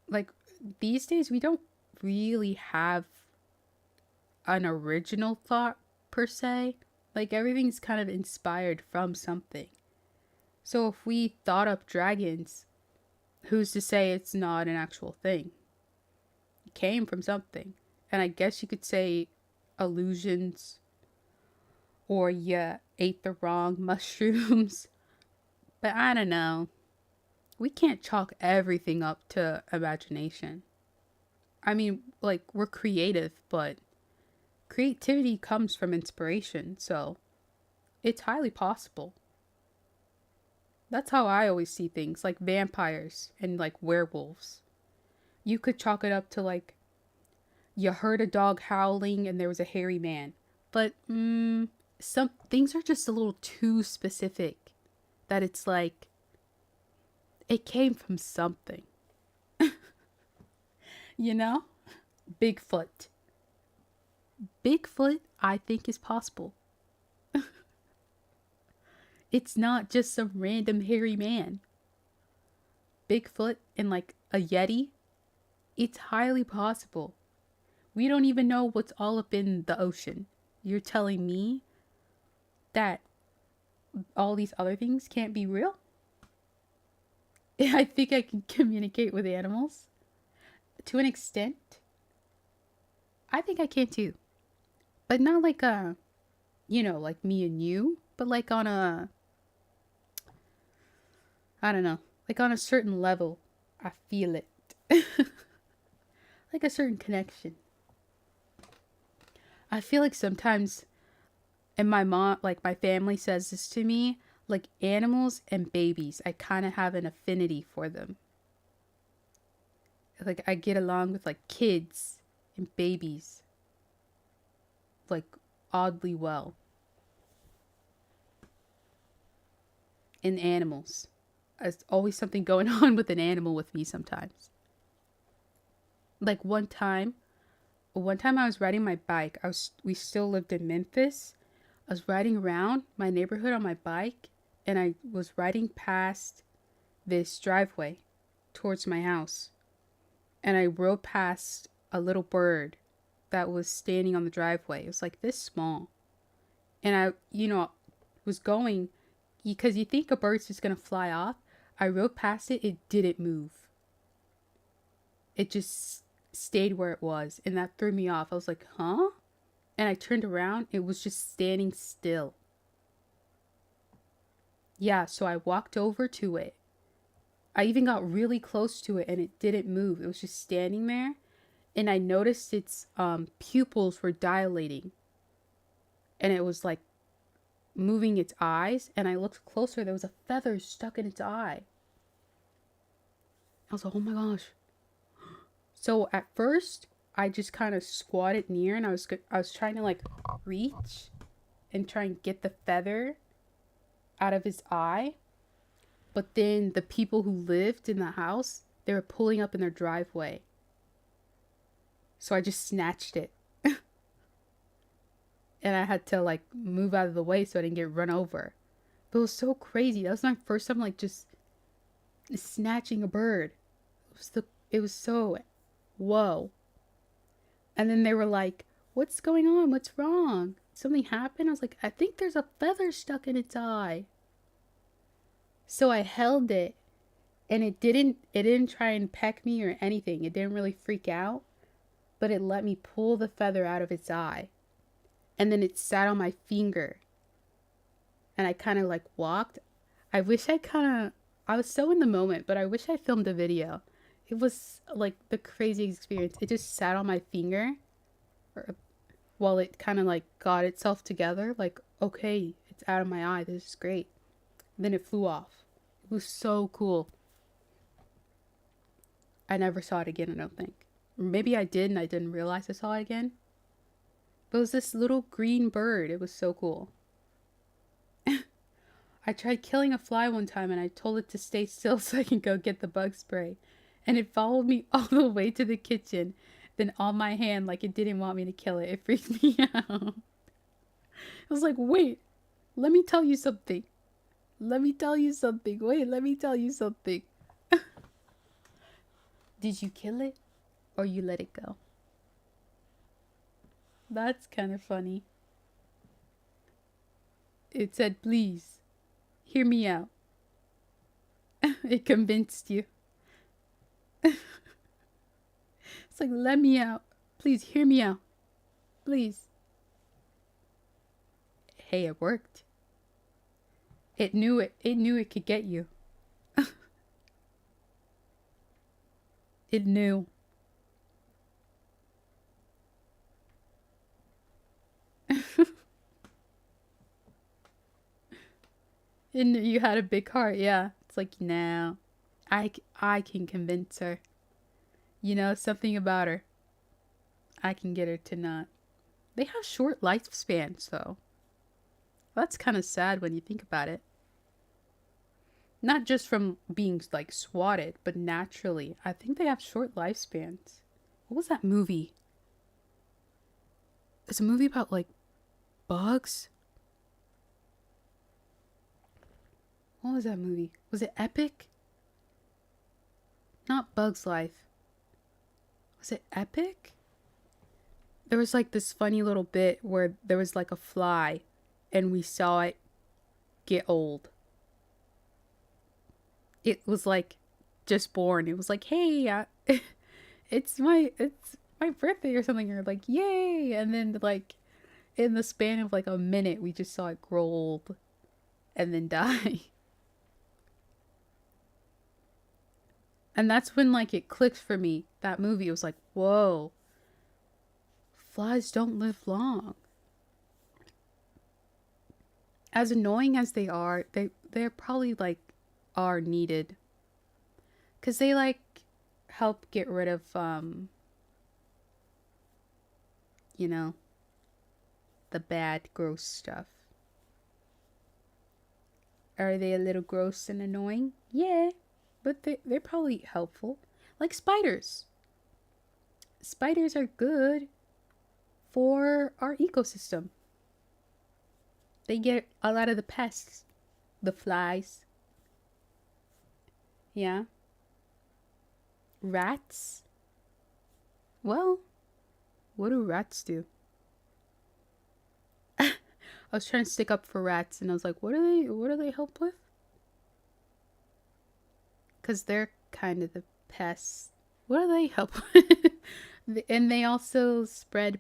Like these days we don't really have an original thought per se. Like everything's kind of inspired from something. So if we thought up dragons, who's to say it's not an actual thing? It came from something. And I guess you could say illusions, or you ate the wrong mushrooms. But I don't know. We can't chalk everything up to imagination. I mean, like, we're creative, but creativity comes from inspiration, so it's highly possible. That's how I always see things, like vampires and like werewolves. You could chalk it up to like you heard a dog howling and there was a hairy man. But some things are just a little too specific that it's like it came from something. You know? Bigfoot. Bigfoot, I think, is possible. It's not just some random hairy man. Bigfoot and like a Yeti, it's highly possible. We don't even know what's all up in the ocean. You're telling me that all these other things can't be real? I think I can communicate with animals to an extent. I think I can too. But not like like me and you, but like on a, I don't know, like on a certain level. I feel it. Like a certain connection. I feel like sometimes, and my mom, like my family says this to me, like animals and babies, I kind of have an affinity for them. Like I get along with like kids and babies, like oddly well. And animals. There's always something going on with an animal with me sometimes. Like one time I was riding my bike. We still lived in Memphis. I was riding around my neighborhood on my bike, and I was riding past this driveway towards my house. And I rode past a little bird that was standing on the driveway. It was like this small. And I, was going, because you think a bird's just going to fly off. I rode past it. It didn't move. It just stayed where it was, and that threw me off. I was like, huh? And I turned around. It was just standing still. Yeah, so I walked over to it. I even got really close to it, and it didn't move. It was just standing there, and I noticed its pupils were dilating, and it was like moving its eyes, and I looked closer. There was a feather stuck in its eye. I was like, oh my gosh. So at first, I just kind of squatted near, and I was trying to like reach and try and get the feather out of his eye. But then the people who lived in the house, they were pulling up in their driveway. So I just snatched it. And I had to like move out of the way so I didn't get run over. But it was so crazy. That was my first time like just snatching a bird. It was so whoa. And then they were like, what's going on? What's wrong? Something happened? I was like, I think there's a feather stuck in its eye. So I held it, and it didn't try and peck me or anything. It didn't really freak out, but it let me pull the feather out of its eye. And then it sat on my finger. And I kind of like walked. I was so in the moment, but I wish I filmed a video. It was like the craziest experience. It just sat on my finger while it kind of like got itself together. Like, okay, it's out of my eye. This is great. And then it flew off. It was so cool. I never saw it again, I don't think. Maybe I did and I didn't realize I saw it again. But it was this little green bird. It was so cool. I tried killing a fly one time, and I told it to stay still so I can go get the bug spray. And it followed me all the way to the kitchen, then on my hand like it didn't want me to kill it. It freaked me out. I was like, wait, let me tell you something. Let me tell you something. Wait, let me tell you something. Did you kill it or you let it go? That's kind of funny. It said, please, hear me out. It convinced you. It's like, let me out. Please, hear me out. Please. Hey, it worked. It knew it could get you. It knew. And you had a big heart, yeah. It's like, no, I can convince her. You know, something about her. I can get her to not. They have short lifespans, though. That's kind of sad when you think about it. Not just from being, like, swatted, but naturally. I think they have short lifespans. What was that movie? It's a movie about, like, bugs? What was that movie? Was it Epic? Not Bug's Life. Was it Epic? There was like this funny little bit where there was like a fly and we saw it get old. It was like just born. It was like, hey, it's my birthday or something. Or like, yay. And then like in the span of like a minute, we just saw it grow old and then die. And that's when like it clicked for me. That movie, it was like, whoa. Flies don't live long. As annoying as they are, they're probably like are needed. 'Cause they like help get rid of you know, the bad gross stuff. Are they a little gross and annoying? Yeah, but they're probably helpful. Like spiders. Spiders are good for our ecosystem. They get a lot of the pests, the flies. Yeah. Rats? Well, what do rats do? I was trying to stick up for rats and I was like, what do they help with? 'Cause they're kind of the pests. What do they help with? And they also spread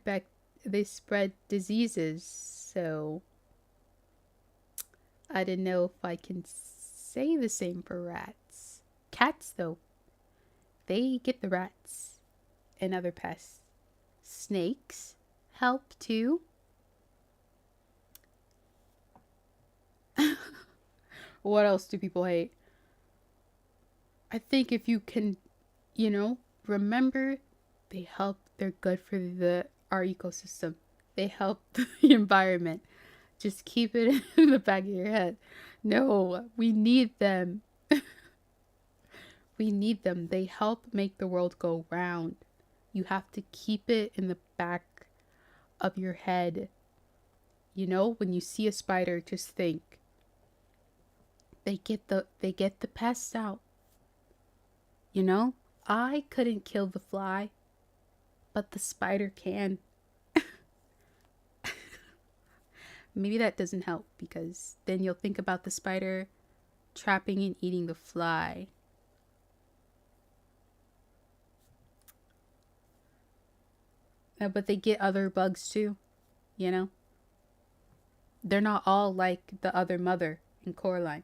diseases, so I didn't know if I can say the same for rats. Cats, though, they get the rats and other pests. Snakes help too. What else do people hate? I think if you can, you know, remember they help, they're good for our ecosystem. They help the environment. Just keep it in the back of your head. No, we need them. We need them. They help make the world go round. You have to keep it in the back of your head. You know, when you see a spider, just think. They get the pests out. You know, I couldn't kill the fly, but the spider can. Maybe that doesn't help because then you'll think about the spider trapping and eating the fly. No, but they get other bugs too, you know? They're not all like the other mother in Coraline.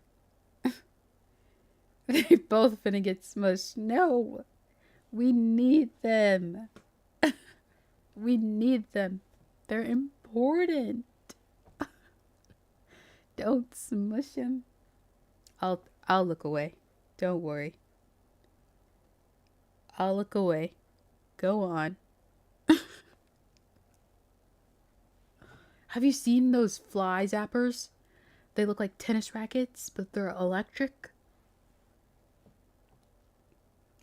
They both gonna get smushed. No, we need them. We need them. They're important. Don't smush them. I'll look away. Don't worry. I'll look away. Go on. Have you seen those fly zappers? They look like tennis rackets, but they're electric.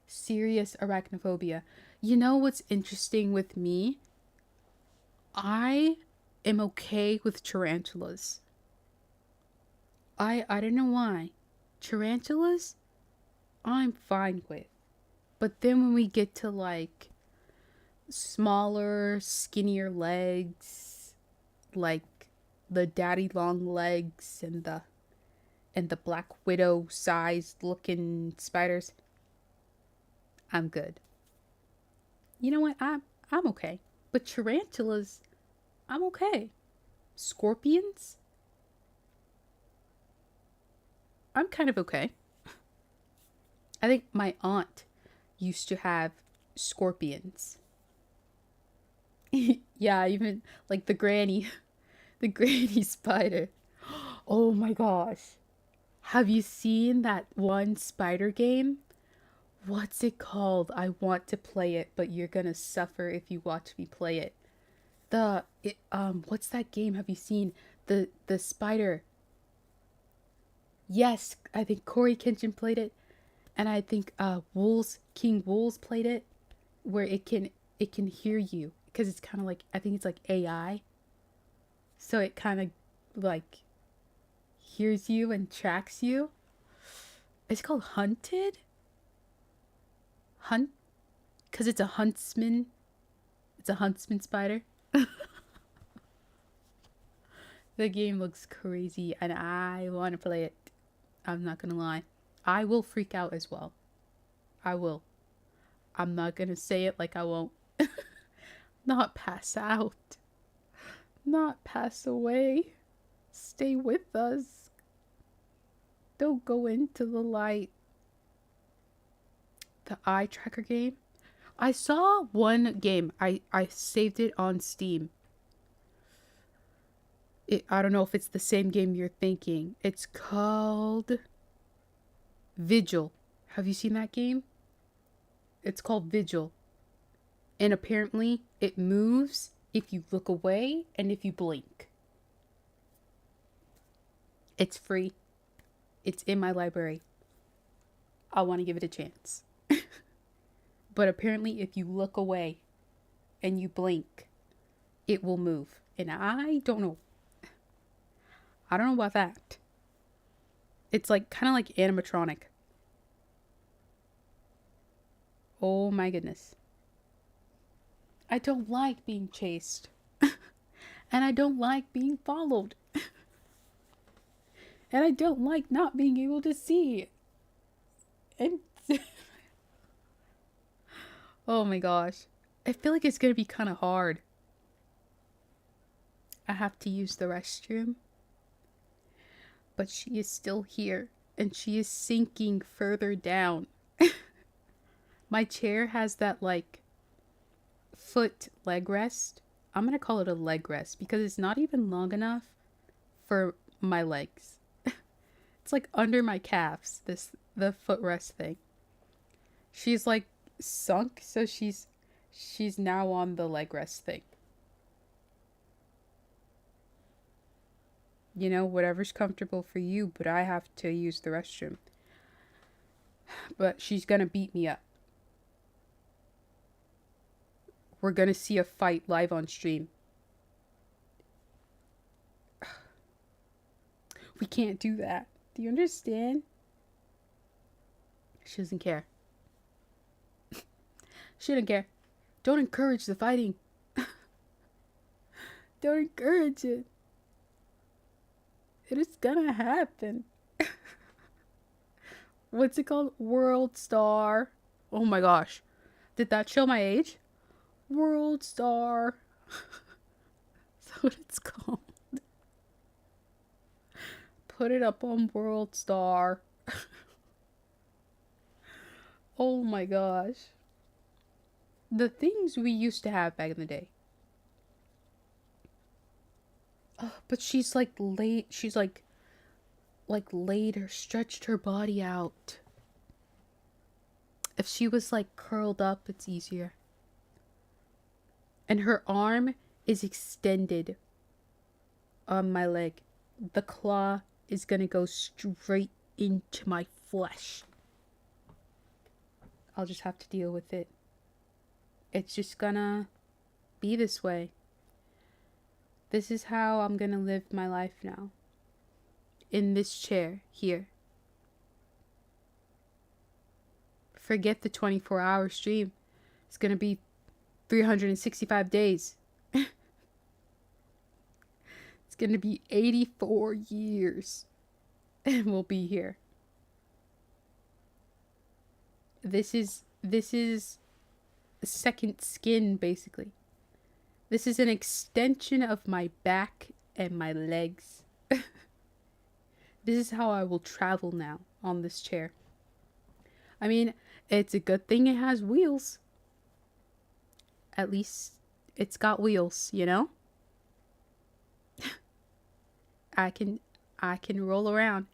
Serious arachnophobia. You know what's interesting with me? I am okay with tarantulas. I don't know why. Tarantulas, I'm fine with. But then when we get to like smaller, skinnier legs, like the daddy long legs and the black widow sized looking spiders, I'm good. You know what? I'm okay. But tarantulas, I'm okay. Scorpions, I'm kind of okay. I think my aunt used to have scorpions. Yeah, even like the granny spider. Oh my gosh. Have you seen that one spider game? What's it called? I want to play it, but you're gonna suffer if you watch me play it. What's that game? Have you seen the spider? Yes, I think Corey Kenshin played it, and I think King Wools played it, where it can hear you because it's kind of like, I think it's like AI, so it kind of like hears you and tracks you. It's called Hunted. Hunt, because it's a huntsman. It's a huntsman spider. The game looks crazy, and I want to play it. I'm not gonna lie. I will freak out as well. I will. I'm not gonna say it like I won't. Not pass out. Not pass away. Stay with us. Don't go into the light. The eye tracker game. I saw one game. I saved it on Steam. I don't know if it's the same game you're thinking. It's called Vigil. Have you seen that game? It's called Vigil. And apparently it moves if you look away and if you blink. It's free. It's in my library. I want to give it a chance. But apparently if you look away and you blink, it will move. And I don't know. I don't know about that. It's like kind of like animatronic. Oh my goodness. I don't like being chased. And I don't like being followed. And I don't like not being able to see. And oh my gosh. I feel like it's going to be kind of hard. I have to use the restroom. But she is still here. And she is sinking further down. My chair has that like foot leg rest. I'm going to call it a leg rest because it's not even long enough for my legs. It's like under my calves, the footrest thing. She's like sunk, so she's now on the leg rest thing. You know, whatever's comfortable for you, but I have to use the restroom. But she's gonna beat me up. We're gonna see a fight live on stream. We can't do that. Do you understand? She doesn't care. She doesn't care. Don't encourage the fighting. Don't encourage it. It is gonna happen. What's it called? World Star. Oh my gosh. Did that show my age? World Star. That's what it's called. Put it up on World Star. Oh my gosh. The things we used to have back in the day. But she's like laid. She's like laid or stretched her body out. If she was like curled up, it's easier. And her arm is extended on my leg. The claw is gonna go straight into my flesh. I'll just have to deal with it. It's just gonna be this way. This is how I'm gonna live my life now. In this chair here. Forget the 24-hour stream. It's gonna be 365 days. It's gonna be 84 years. And we'll be here. This is second skin, basically. This is an extension of my back and my legs. This is how I will travel now on this chair. I mean, it's a good thing it has wheels. At least it's got wheels, you know? I can roll around.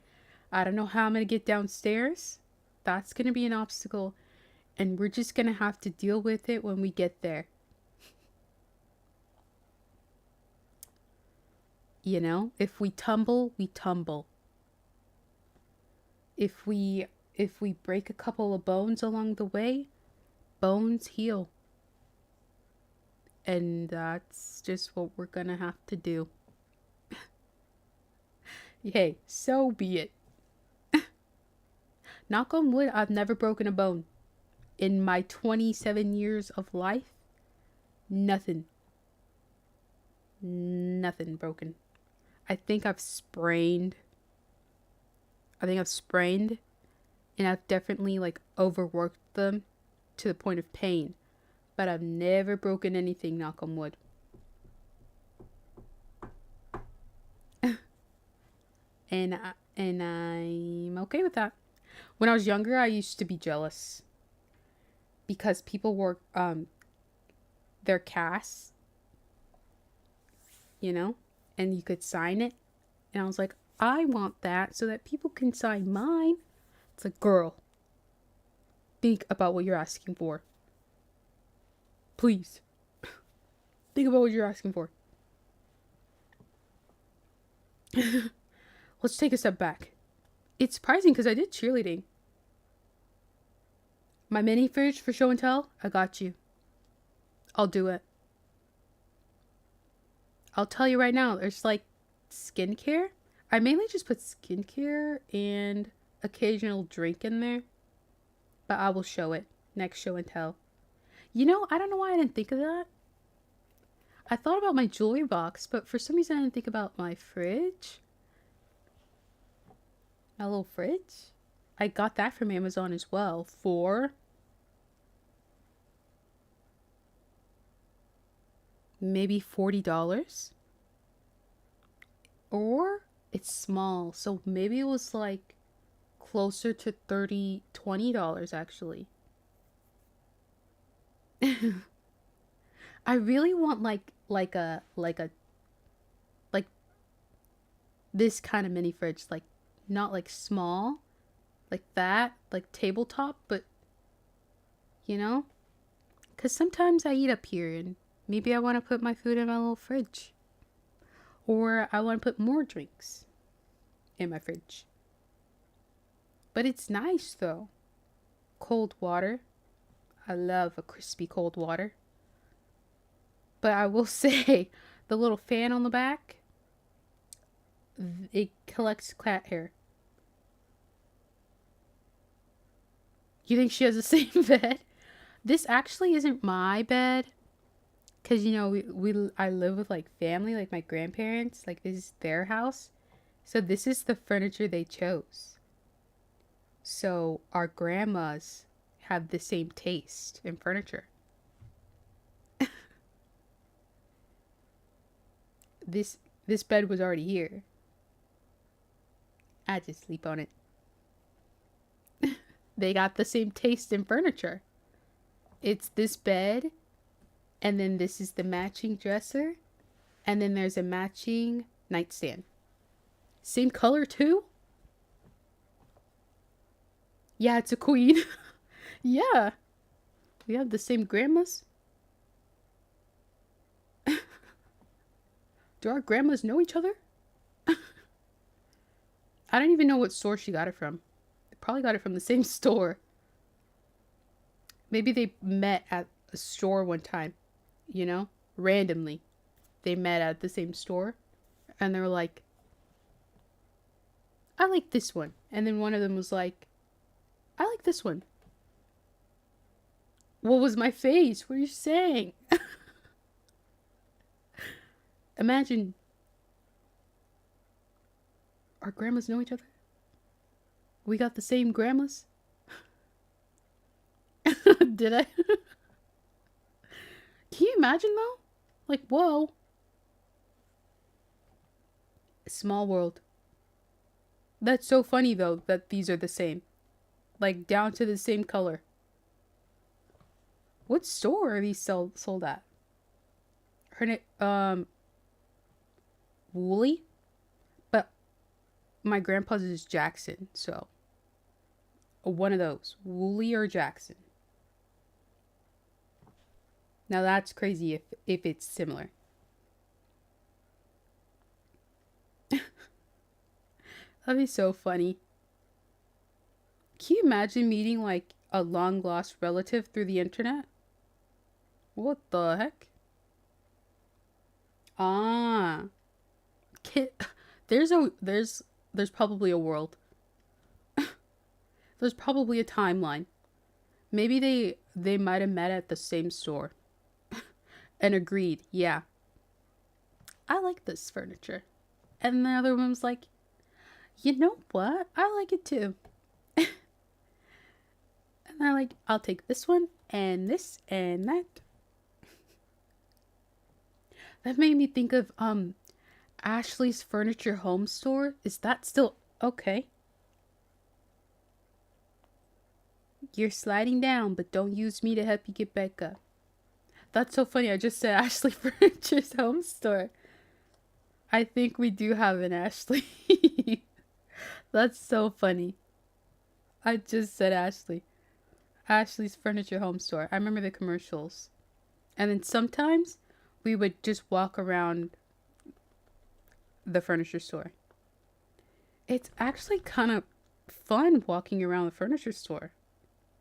I don't know how I'm going to get downstairs. That's going to be an obstacle. And we're just going to have to deal with it when we get there. You know, if we tumble, we tumble. If we break a couple of bones along the way, bones heal. And that's just what we're going to have to do. Hey, so be it. Knock on wood, I've never broken a bone. In my 27 years of life, nothing broken. I think I've sprained, and I've definitely like overworked them to the point of pain, but I've never broken anything, knock on wood. and I'm okay with that. When I was younger, I used to be jealous because people wore their casts, you know, and you could sign it. And I was like, I want that so that people can sign mine. It's like, girl, think about what you're asking for. Please. Think about what you're asking for. Let's take a step back. It's surprising because I did cheerleading. My mini fridge for show and tell, I got you. I'll do it. I'll tell you right now, there's like skincare. I mainly just put skincare and occasional drink in there. But I will show it next show and tell. You know, I don't know why I didn't think of that. I thought about my jewelry box, but for some reason I didn't think about my fridge. My little fridge. I got that from Amazon as well for maybe $40. Or it's small, so maybe it was like closer to $20 actually. I really want like this kind of mini fridge, like not like small, like that, like tabletop, but you know, because sometimes I eat up here and maybe I want to put my food in my little fridge, or I want to put more drinks in my fridge. But it's nice though. Cold water. I love a crispy cold water. But I will say, the little fan on the back, it collects cat hair. You think she has the same bed? This actually isn't my bed. Because, you know, I live with, like, family, like my grandparents. Like, this is their house. So this is the furniture they chose. So our grandmas have the same taste in furniture. This bed was already here. I just sleep on it. They got the same taste in furniture. It's this bed, and then this is the matching dresser, and then there's a matching nightstand. Same color too? Yeah, it's a queen. Yeah. We have the same grandmas. Do our grandmas know each other? I don't even know what store she got it from. They probably got it from the same store. Maybe they met at a store one time, you know? Randomly. They met at the same store. And they were like, I like this one. And then one of them was like, I like this one. What was my face? What are you saying? Imagine our grandmas know each other. We got the same grandmas. Did I? Can you imagine though? Like, whoa. Small world. That's so funny though that these are the same. Like down to the same color. What store are these sold at? Her name, Woolly? But my grandpa's is Jackson, so one of those, Wooly or Jackson. Now that's crazy if it's similar. That'd be so funny. Can you imagine meeting like a long lost relative through the internet? What the heck? Ah. There's probably a world. There's probably a timeline. Maybe they might have met at the same store and agreed, yeah, I like this furniture. And the other one was like, you know what? I like it too. And they're like, I'll take this one and this and that. That made me think of Ashley's Furniture Home Store. Is that still okay? You're sliding down, but don't use me to help you get back up. That's so funny. I just said Ashley Furniture's Home Store. I think we do have an Ashley. That's so funny. I just said Ashley. Ashley's Furniture Home Store. I remember the commercials. And then sometimes we would just walk around the furniture store. It's actually kind of fun walking around the furniture store.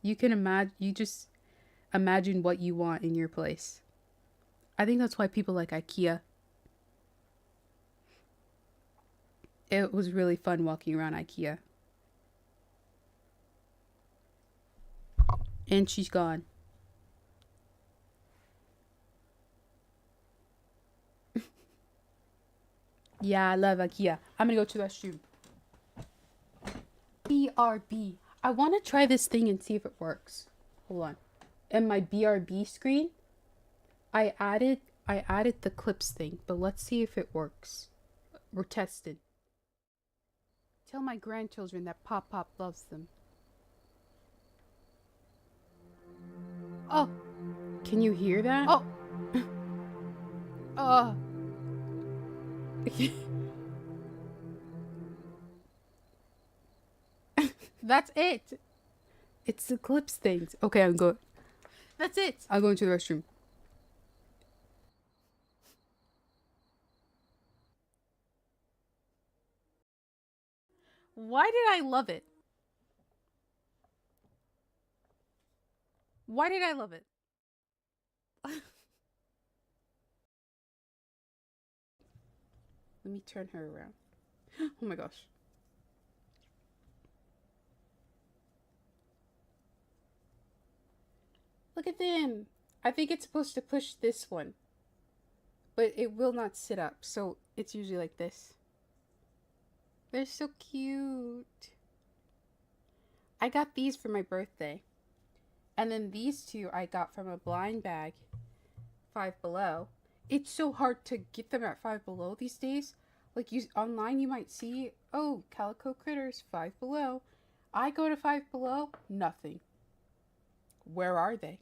You just imagine what you want in your place. I think that's why people like IKEA. It was really fun walking around IKEA. And she's gone. Yeah, I love IKEA. I'm gonna go to the restroom. BRB. I want to try this thing and see if it works. Hold on. In my BRB screen, I added the clips thing, but let's see if it works. We're testing. Tell my grandchildren that Pop Pop loves them. Oh, can you hear that? Oh. Oh. That's it. It's the clips things. Okay, I'm going. That's it. I'll go into the restroom. Why did I love it? Why did I love it? Let me turn her around. Oh my gosh. Look at them. I think it's supposed to push this one. But it will not sit up. So it's usually like this. They're so cute. I got these for my birthday. And then these two I got from a blind bag. Five Below. It's so hard to get them at Five Below these days. Like online you might see, oh, Calico Critters, Five Below. I go to Five Below, nothing. Where are they?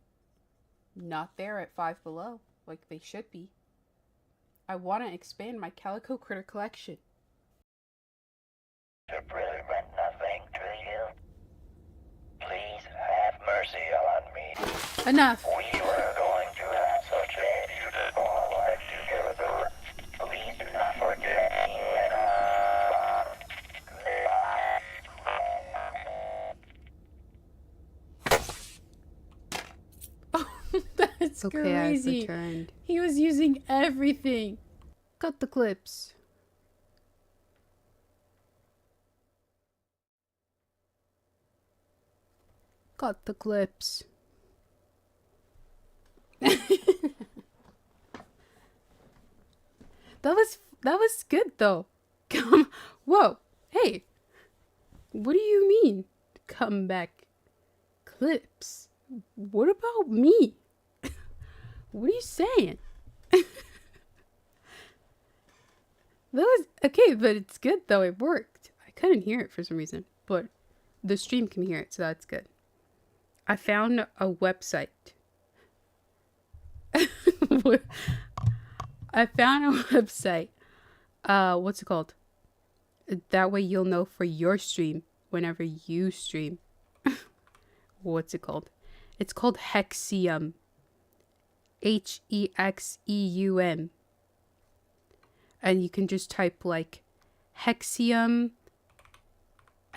Not there at Five Below, like they should be. I want to expand my Calico Critter collection. To really meant nothing to you. Please have mercy on me. Enough. We were going to have such a beautiful life together. Please do not forget me That's okay, crazy. I've returned. He was using everything. Cut the clips. Cut the clips. That was good though. Come, whoa, hey, what do you mean? Come back, clips. What about me? What are you saying? That was okay, but it's good though. It worked. I couldn't hear it for some reason, but the stream can hear it, so that's good. I found a website. I found a website. What's it called? That way you'll know for your stream whenever you stream. What's it called? It's called Hexium. Hexeum. And you can just type like Hexium.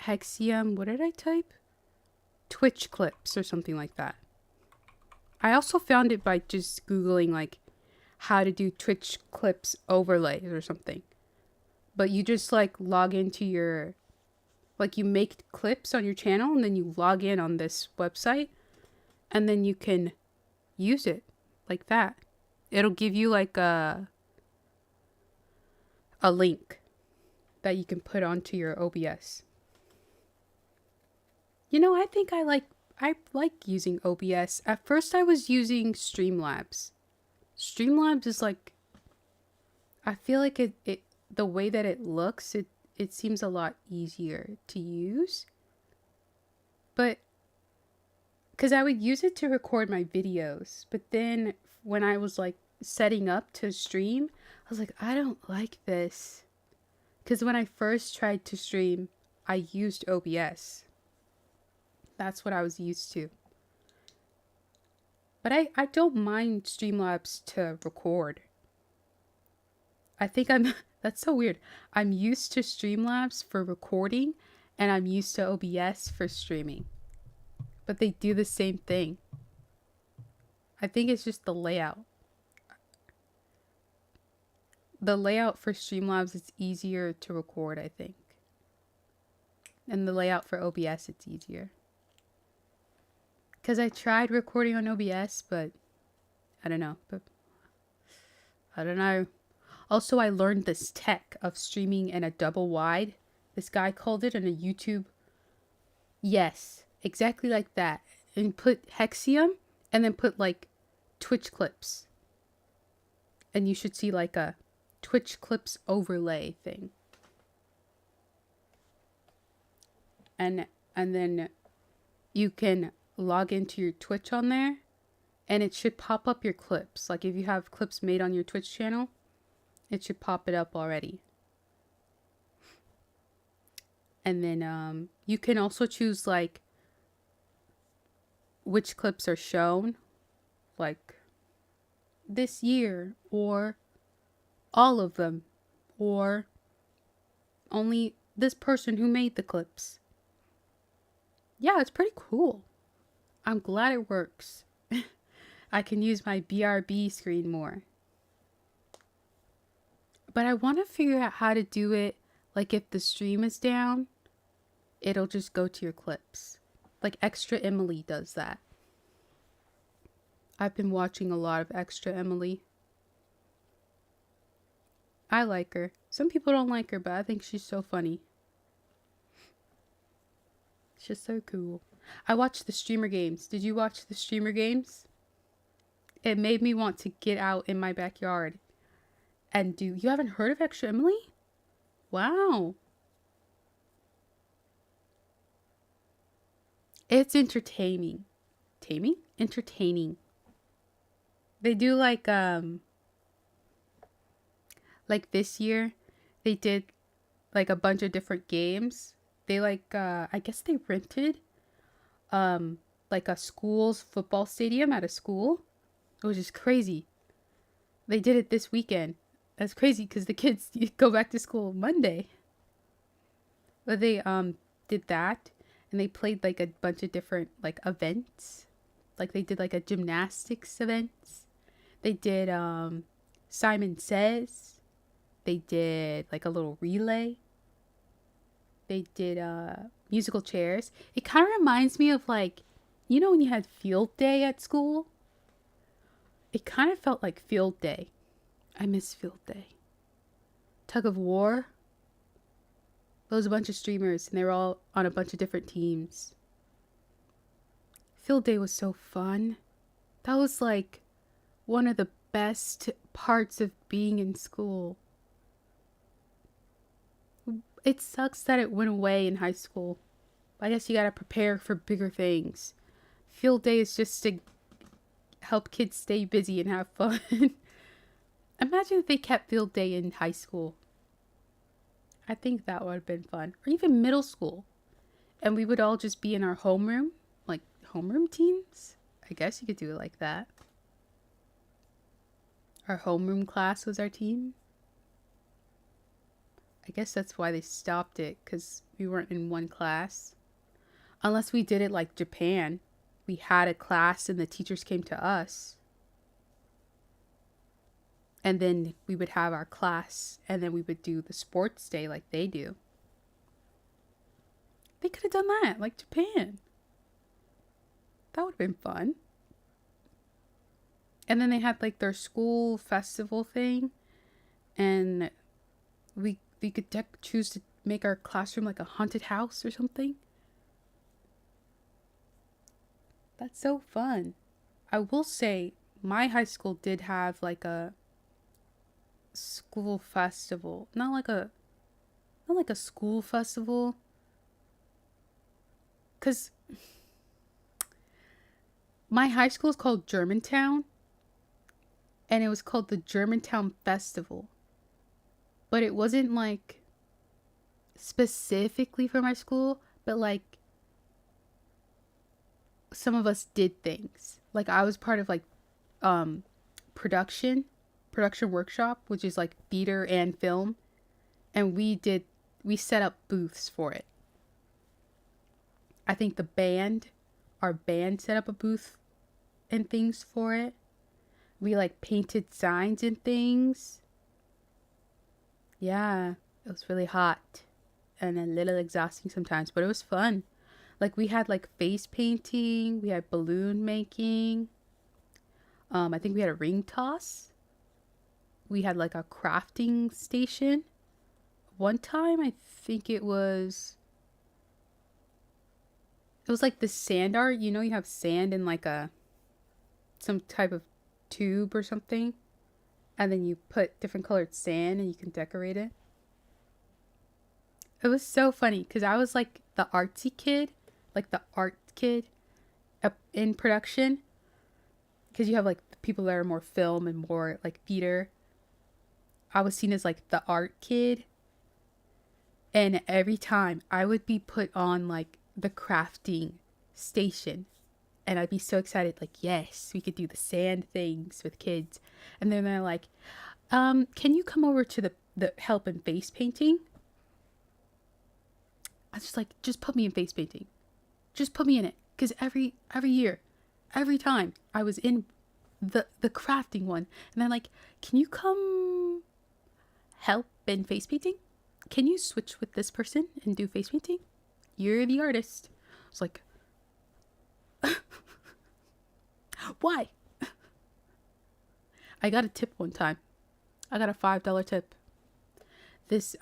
What did I type? Twitch clips or something like that. I also found it by just Googling like how to do Twitch clips overlays or something. But you just like log into your, like you make clips on your channel and then you log in on this website and then you can use it like that. It'll give you like a link that you can put onto your OBS. You know, I think I like using OBS. At first I was using Streamlabs. Streamlabs is like, I feel like it the way that it looks, it seems a lot easier to use. But because I would use it to record my videos, but then when I was like setting up to stream, I was like, I don't like this. Because when I first tried to stream, I used OBS. That's what I was used to. But I don't mind Streamlabs to record. I think that's so weird. I'm used to Streamlabs for recording and I'm used to OBS for streaming. But they do the same thing. I think it's just the layout. The layout for Streamlabs is easier to record, I think. And the layout for OBS, it's easier. Because I tried recording on OBS, but I don't know. Also, I learned this tech of streaming in a double wide. This guy called it on a YouTube. Yes, exactly like that. And put Hexium and then put like Twitch clips. And you should see like a Twitch clips overlay thing. And then you can log into your Twitch on there and it should pop up your clips. Like if you have clips made on your Twitch channel, it should pop it up already. And then you can also choose like which clips are shown, like this year, or all of them, or only this person who made the clips. Yeah, it's pretty cool. I'm glad it works. I can use my BRB screen more. But I want to figure out how to do it. Like if the stream is down, it'll just go to your clips. Like Extra Emily does that. I've been watching a lot of Extra Emily. I like her. Some people don't like her, but I think she's so funny. She's so cool. I watched the Streamer Games. Did you watch the Streamer Games? It made me want to get out in my backyard and do... You haven't heard of Extra Emily? Wow. It's entertaining. Entertaining. They do like this year, they did like a bunch of different games. They like, I guess they rented like a school's football stadium at a school. It was just crazy. They did it this weekend. That's crazy because the kids go back to school Monday. But they did that and they played like a bunch of different like events. Like they did like a gymnastics events. They did Simon Says. They did like a little relay. They did musical chairs. It kind of reminds me of like, you know when you had field day at school? It kind of felt like field day. I miss field day. Tug of War. There was a bunch of streamers and they were all on a bunch of different teams. Field day was so fun. That was like one of the best parts of being in school. It sucks that it went away in high school. I guess you gotta prepare for bigger things. Field day is just to help kids stay busy and have fun. Imagine if they kept field day in high school. I think that would have been fun. Or even middle school. And we would all just be in our homeroom, like homeroom teams. I guess you could do it like that. Our homeroom class was our team. I guess that's why they stopped it, because we weren't in one class. Unless we did it like Japan. We had a class and the teachers came to us. And then we would have our class and then we would do the sports day like they do. They could have done that like Japan. That would have been fun. And then they had like their school festival thing. And we could choose to make our classroom like a haunted house or something. That's so fun. I will say my high school did have like a school festival. Not like a school festival. 'Cause my high school is called Germantown. And it was called the Germantown Festival. But it wasn't like specifically for my school, but like some of us did things. Like I was part of like production workshop, which is like theater and film, and we set up booths for it. I think our band set up a booth and things for it. We like painted signs and things. Yeah, it was really hot and a little exhausting sometimes, but it was fun. Like we had like face painting, we had balloon making. I think we had a ring toss. We had like a crafting station. One time I think it was like the sand art. You know, you have sand in like some type of tube or something. And then you put different colored sand and you can decorate it. It was so funny because I was like the artsy kid, like the art kid in production. Because you have like the people that are more film and more like theater. I was seen as like the art kid. And every time I would be put on like the crafting station. And I'd be so excited, like, yes, we could do the sand things with kids. And then they're like, can you come over to the help in face painting? I was just like, just put me in face painting. Just put me in it. Because every year, every time I was in the crafting one. And they're like, can you come help in face painting? Can you switch with this person and do face painting? You're the artist. I was like, why? I got a tip one time. I got a $5 tip. This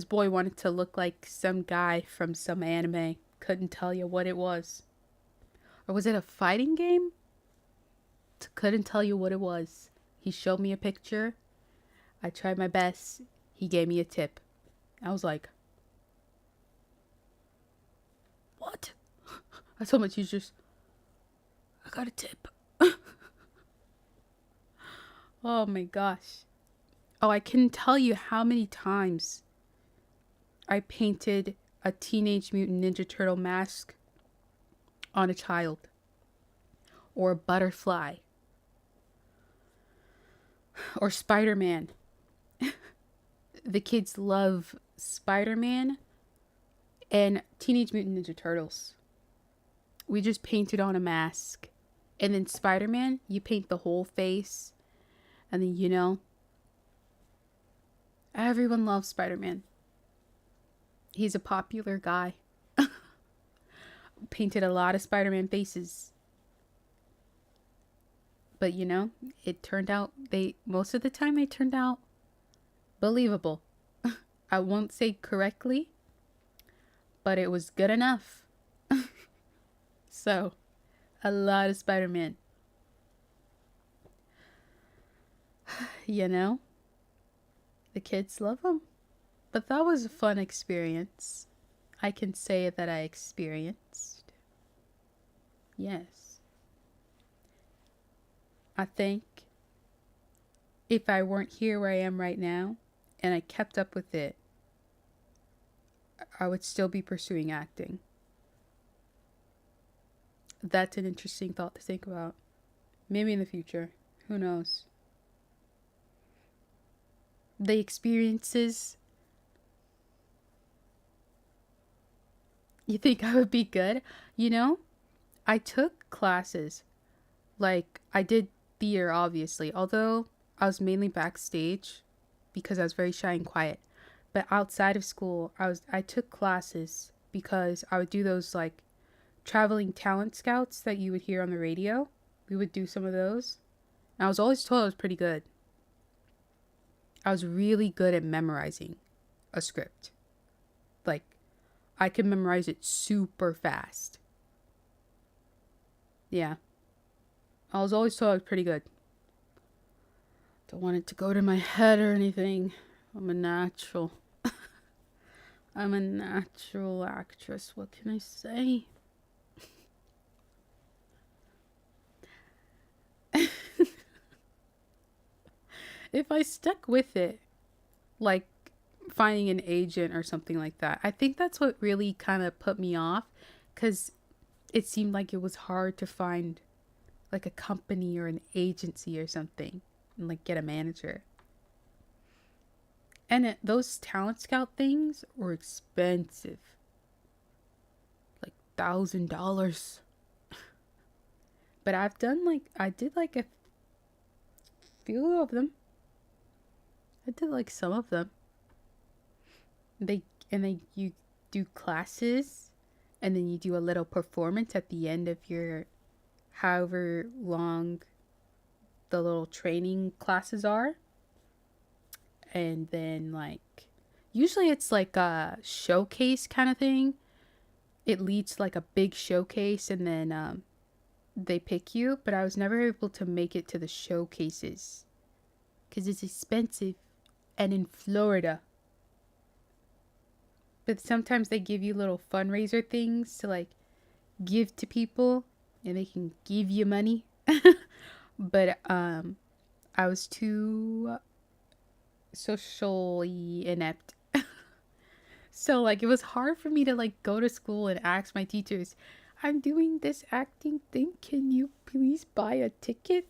boy wanted to look like some guy from some anime. Couldn't tell you what it was. Or was it a fighting game? Couldn't tell you what it was. He showed me a picture. I tried my best. He gave me a tip. I was like, what? I told my teachers, I got a tip. Oh my gosh. Oh, I couldn't tell you how many times I painted a Teenage Mutant Ninja Turtle mask on a child. Or a butterfly. Or Spider-Man. The kids love Spider-Man and Teenage Mutant Ninja Turtles. We just painted on a mask. And then Spider-Man, you paint the whole face. And then, you know, everyone loves Spider-Man. He's a popular guy. Painted a lot of Spider-Man faces. But, you know, it turned out, most of the time they turned out believable. I won't say correctly, but it was good enough. So, a lot of Spider-Man. You know, the kids love them. But that was a fun experience. I can say that I experienced. Yes. I think if I weren't here where I am right now and I kept up with it, I would still be pursuing acting. That's an interesting thought to think about. Maybe in the future. Who knows? The experiences. You think I would be good? You know, I took classes. Like, I did theater, obviously. Although I was mainly backstage because I was very shy and quiet. But outside of school, I took classes because I would do those, like, traveling talent scouts that you would hear on the radio. We would do some of those. And I was always told I was pretty good. I was really good at memorizing a script. Like, I could memorize it super fast. Yeah. I was always told I was pretty good. Don't want it to go to my head or anything. I'm a natural. I'm a natural actress. What can I say? If I stuck with it, like finding an agent or something like that, I think that's what really kind of put me off, because it seemed like it was hard to find like a company or an agency or something and like get a manager. And those talent scout things were expensive, like $1,000. But I did like a few of them. I did like some of them. You do classes, and then you do a little performance at the end of your however long the little training classes are. And then, like, usually it's like a showcase kind of thing. It leads to like a big showcase, and then they pick you. But I was never able to make it to the showcases because it's expensive and in Florida. But sometimes they give you little fundraiser things to like give to people, and they can give you money. But I was too socially inept. So like it was hard for me to like go to school and ask my teachers, I'm doing this acting thing, can you please buy a ticket?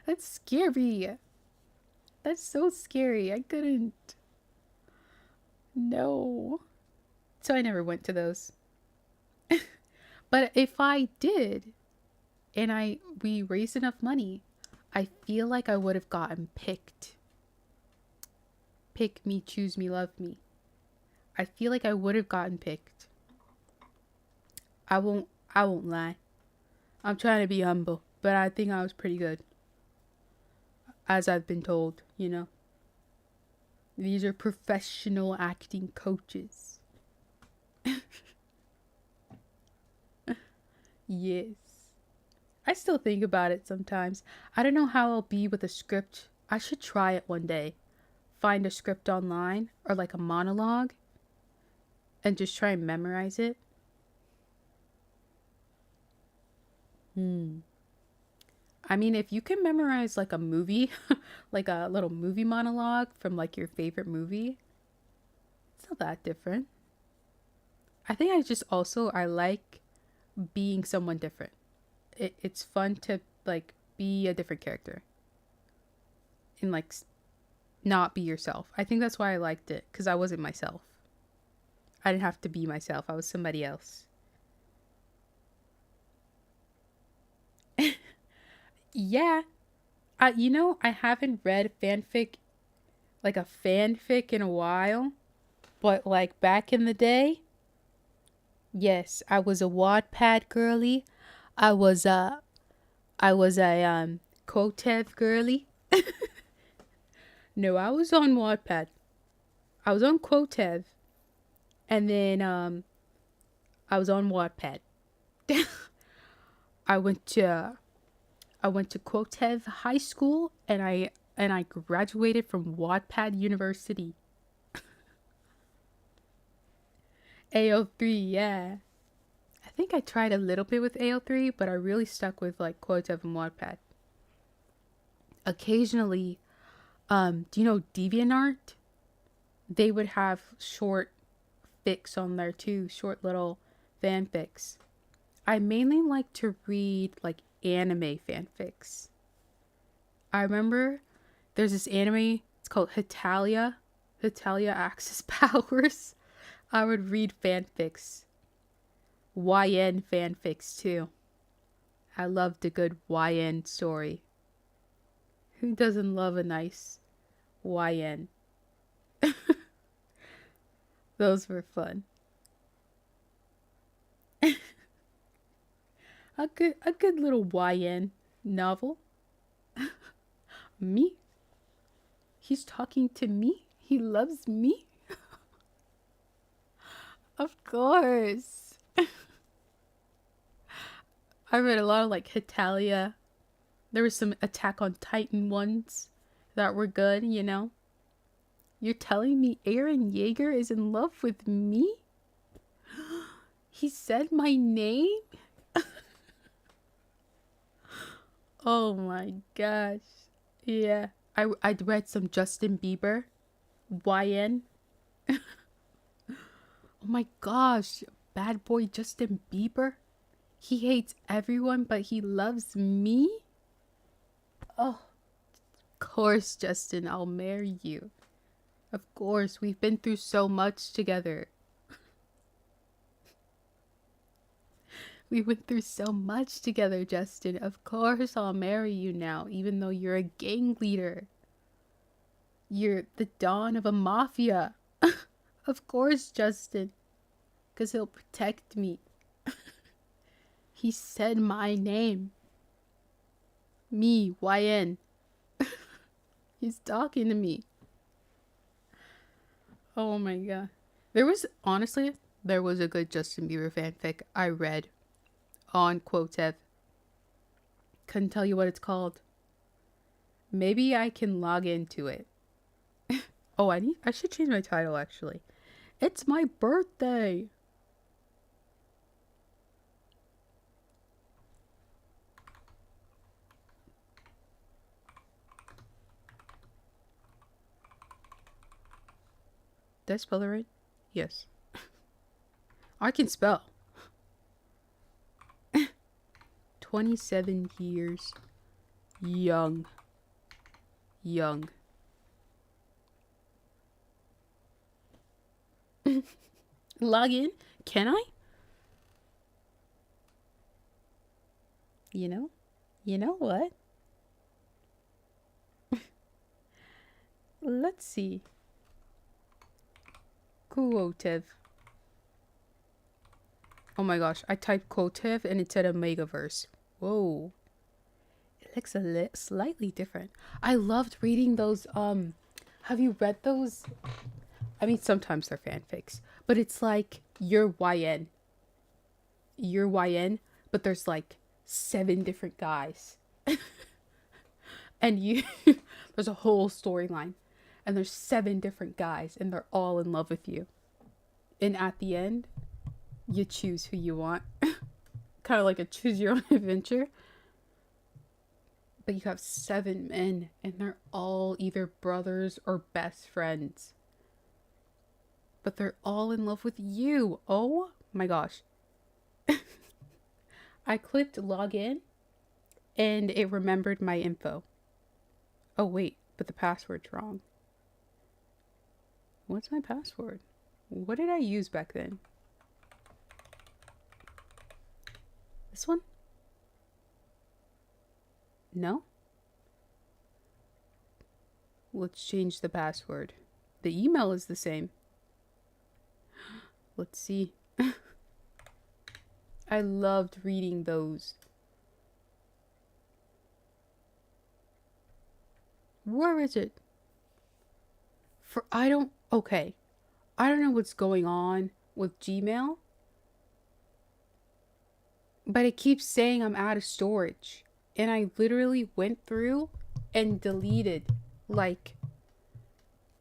That's scary. That's so scary. I couldn't. No. So I never went to those. But if I did, and we raised enough money, I feel like I would have gotten picked. Pick me, choose me, love me. I feel like I would have gotten picked. I won't lie. I'm trying to be humble, but I think I was pretty good. As I've been told, you know. These are professional acting coaches. Yes. I still think about it sometimes. I don't know how I'll be with a script. I should try it one day. Find a script online or like a monologue and just try and memorize it. I mean, if you can memorize like a movie, like a little movie monologue from like your favorite movie, it's not that different. I think I like being someone different. It's fun to like be a different character and like not be yourself. I think that's why I liked it, because I wasn't myself. I didn't have to be myself. I was somebody else. Yeah. I haven't read like a fanfic in a while, but like back in the day, yes, I was a Wattpad girly. I was a Quotev girly. No, I was on Wattpad. I was on Quotev, and then I was on Wattpad. I went to Quotev High School, and I graduated from Wattpad University. AO3, yeah. I think I tried a little bit with AO3, but I really stuck with like Quotev and Wattpad. Occasionally, do you know DeviantArt? They would have short fics on there too, short little fanfics. I mainly like to read like anime fanfics. I remember there's this anime, it's called Hitalia Access Powers. I would read fanfics. YN fanfics too. I loved a good YN story. Who doesn't love a nice YN? Those were fun. A good little YN novel. Me? He's talking to me? He loves me? Of course. I read a lot of like Hitalia. There was some Attack on Titan ones that were good, you know? You're telling me Eren Yeager is in love with me? He said my name? Oh my gosh. Yeah. I read some Justin Bieber. YN. Oh my gosh. Bad boy Justin Bieber. He hates everyone, but he loves me? Oh. Of course, Justin, I'll marry you. Of course, we've been through so much together. We went through so much together, Justin. Of course I'll marry you now, even though you're a gang leader. You're the dawn of a mafia. Of course, Justin. Because he'll protect me. He said my name. Me, YN. He's talking to me. Oh my god. There was a good Justin Bieber fanfic I read on Quotev. Couldn't tell you what it's called. Maybe I can log into it. Oh, I should change my title actually. It's my birthday. Did I spell it right? Yes. I can spell. 27 years young. Log in? Can I? You know what? Let's see. Quotev. Oh my gosh, I typed Quotev and it said a megaverse. Whoa. It looks slightly different. I loved reading those, have you read those? I mean, sometimes they're fanfics, but it's like, you're YN, but there's like 7 different guys. And there's a whole storyline, and there's 7 different guys, and they're all in love with you. And at the end, you choose who you want. Kind of like a choose your own adventure. But you have 7 men, and they're all either brothers or best friends. But they're all in love with you. Oh my gosh. I clicked login, and it remembered my info. Oh wait, but the password's wrong. What's my password? What did I use back then? This one? No? Let's change the password. The email is the same. Let's see. I loved reading those. Where is it? Okay. I don't know what's going on with Gmail, but it keeps saying I'm out of storage. And I literally went through and deleted like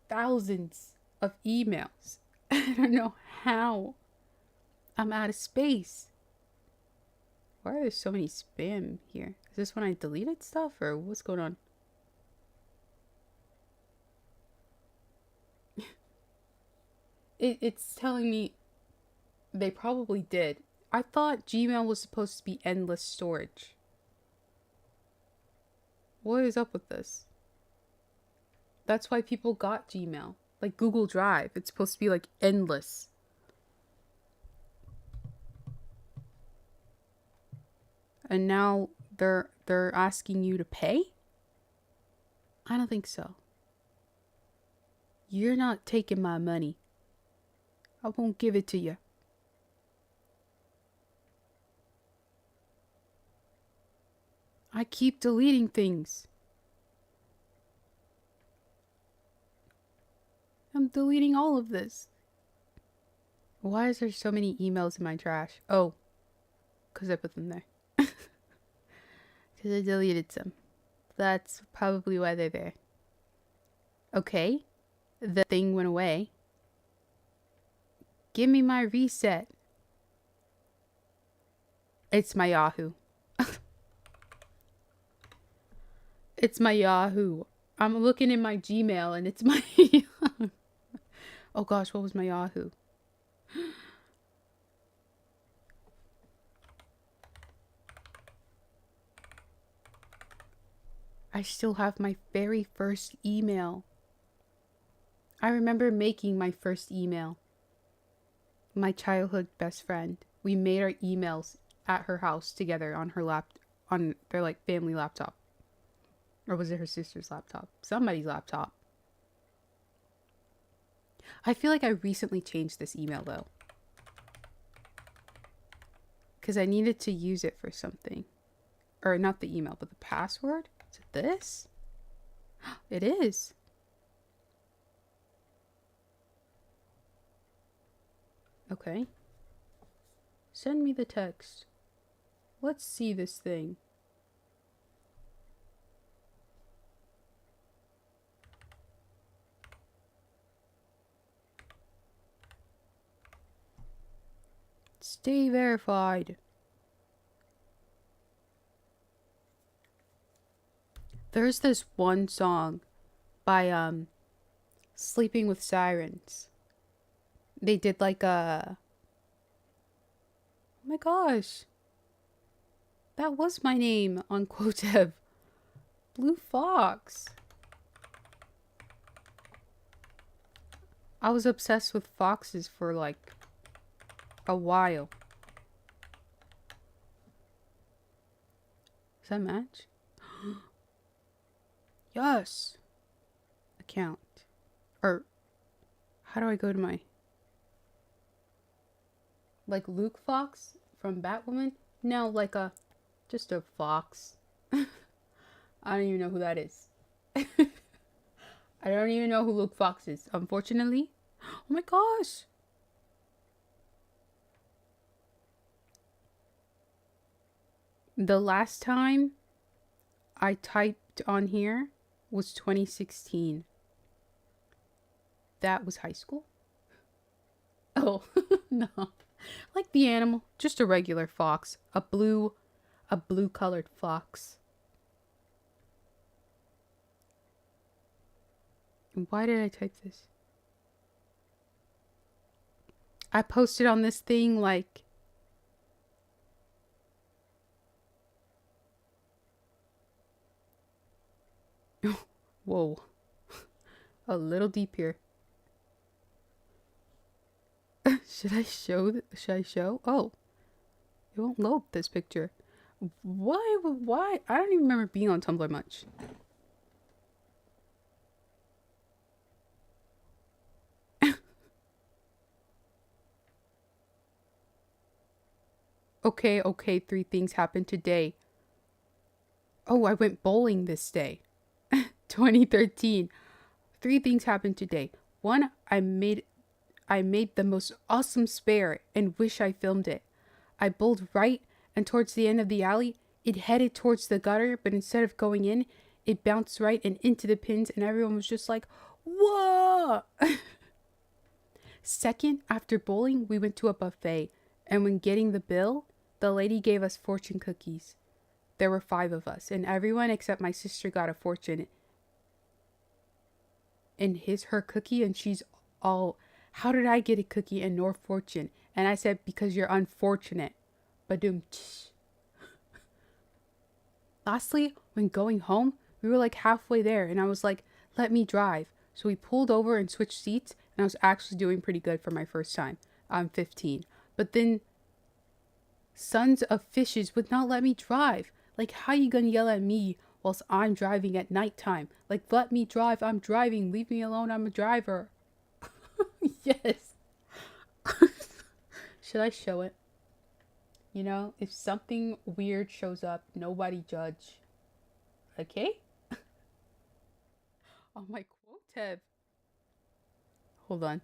thousands of emails. I don't know how. I'm out of space. Why are there so many spam here? Is this when I deleted stuff or what's going on? It's telling me they probably did. I thought Gmail was supposed to be endless storage. What is up with this? That's why people got Gmail. Like Google Drive. It's supposed to be like endless. And now they're asking you to pay? I don't think so. You're not taking my money. I won't give it to you. I keep deleting things. I'm deleting all of this. Why is there so many emails in my trash? Oh, because I put them there. Because I deleted some. That's probably why they're there. Okay. The thing went away. Give me my reset. It's my Yahoo. It's my Yahoo. I'm looking in my Gmail and it's my Oh gosh, what was my Yahoo? I still have my very first email. I remember making my first email. My childhood best friend. We made our emails at her house together on her on their like family laptop. Or was it her sister's laptop? Somebody's laptop. I feel like I recently changed this email though. Because I needed to use it for something. Or not the email, but the password? Is it this? It is. Okay. Send me the text. Let's see this thing. Stay verified. There's this one song by Sleeping with Sirens. They did like a... Oh my gosh. That was my name on Quotev. Blue Fox. I was obsessed with foxes for like a while. Does that match? Yes. Account. Or how do I go to my... Like Luke Fox from Batwoman? No, like just a fox. I don't even know who that is. I don't even know who Luke Fox is, unfortunately. Oh my gosh. The last time I typed on here was 2016. That was high school? Oh, no. Like the animal, just a regular fox. A blue colored fox. Why did I type this? I posted on this thing like... Whoa. A little deep here. Should I show? Oh. It won't load this picture. Why? I don't even remember being on Tumblr much. Okay, 3 things happened today. Oh, I went bowling this day. 2013. 3 things happened today. 1, I made the most awesome spare and wish I filmed it. I bowled right, and towards the end of the alley, it headed towards the gutter, but instead of going in, it bounced right and into the pins, and everyone was just like, whoa! 2nd, after bowling, we went to a buffet, and when getting the bill, the lady gave us fortune cookies. There were 5 of us, and everyone except my sister got a fortune in her cookie, and she's all how did I get a cookie and no fortune? And I said, because you're unfortunate. Badoom. Lastly, when going home, we were like halfway there and I was like, let me drive. So we pulled over and switched seats and I was actually doing pretty good for my first time. I'm 15. But then sons of fishes would not let me drive. Like, how you gonna yell at me whilst I'm driving at nighttime? Like, let me drive. I'm driving. Leave me alone. I'm a driver. Yes. Should I show it? You know, if something weird shows up, nobody judge. Okay? On my quote tab. Hold on.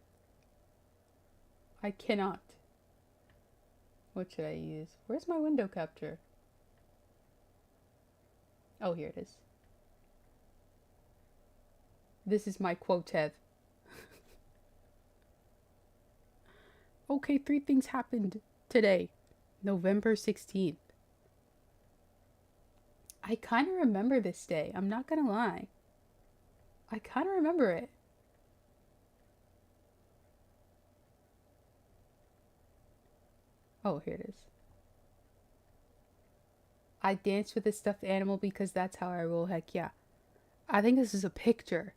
I cannot. What should I use? Where's my window capture? Oh, here it is. This is my quote tab. Okay, 3 things happened today. November 16th. I kind of remember this day. I'm not gonna lie. I kind of remember it. Oh, here it is. I danced with a stuffed animal because that's how I roll. Heck yeah. I think this is a picture.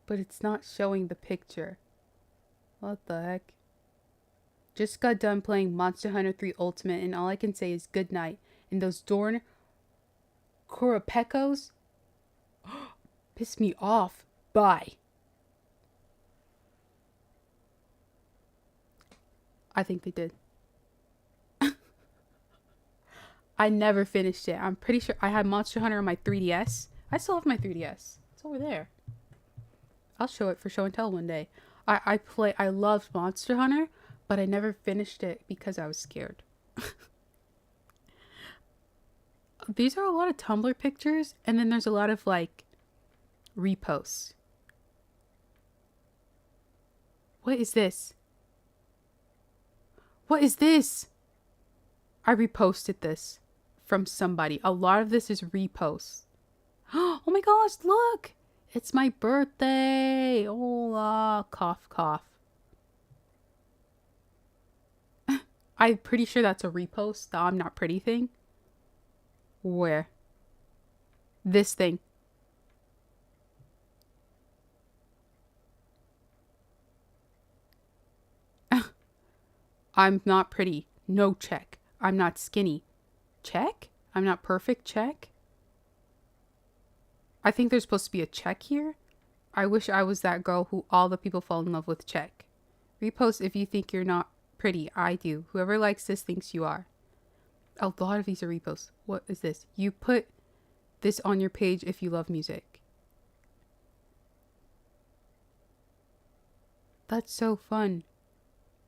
But it's not showing the picture. What the heck? Just got done playing Monster Hunter 3 Ultimate and all I can say is good night. And those darn Kurapekos piss me off. Bye. I think they did. I never finished it. I'm pretty sure I had Monster Hunter on my 3DS. I still have my 3DS. It's over there. I'll show it for show and tell one day. I loved Monster Hunter, but I never finished it because I was scared. These are a lot of Tumblr pictures, and then there's a lot of like reposts. What is this? What is this? I reposted this from somebody. A lot of this is reposts. Oh my gosh, look! It's my birthday! Hola! Cough, cough. I'm pretty sure that's a repost, the I'm not pretty thing. Where? This thing. I'm not pretty. No check. I'm not skinny. Check? I'm not perfect. Check? I think there's supposed to be a check here. I wish I was that girl who all the people fall in love with. Check. Repost if you think you're not pretty. I do. Whoever likes this thinks you are. A lot of these are reposts. What is this? You put this on your page if you love music. That's so fun.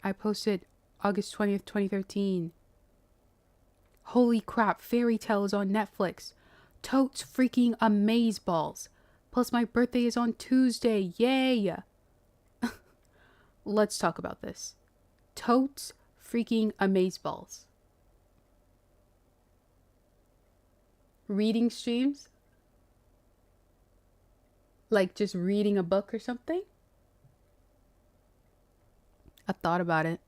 I posted August 20th, 2013. Holy crap, Fairy Tale is on Netflix. Totes freaking amazeballs. Plus my birthday is on Tuesday. Yay! Let's talk about this. Totes freaking amazeballs. Reading streams? Like just reading a book or something? I thought about it.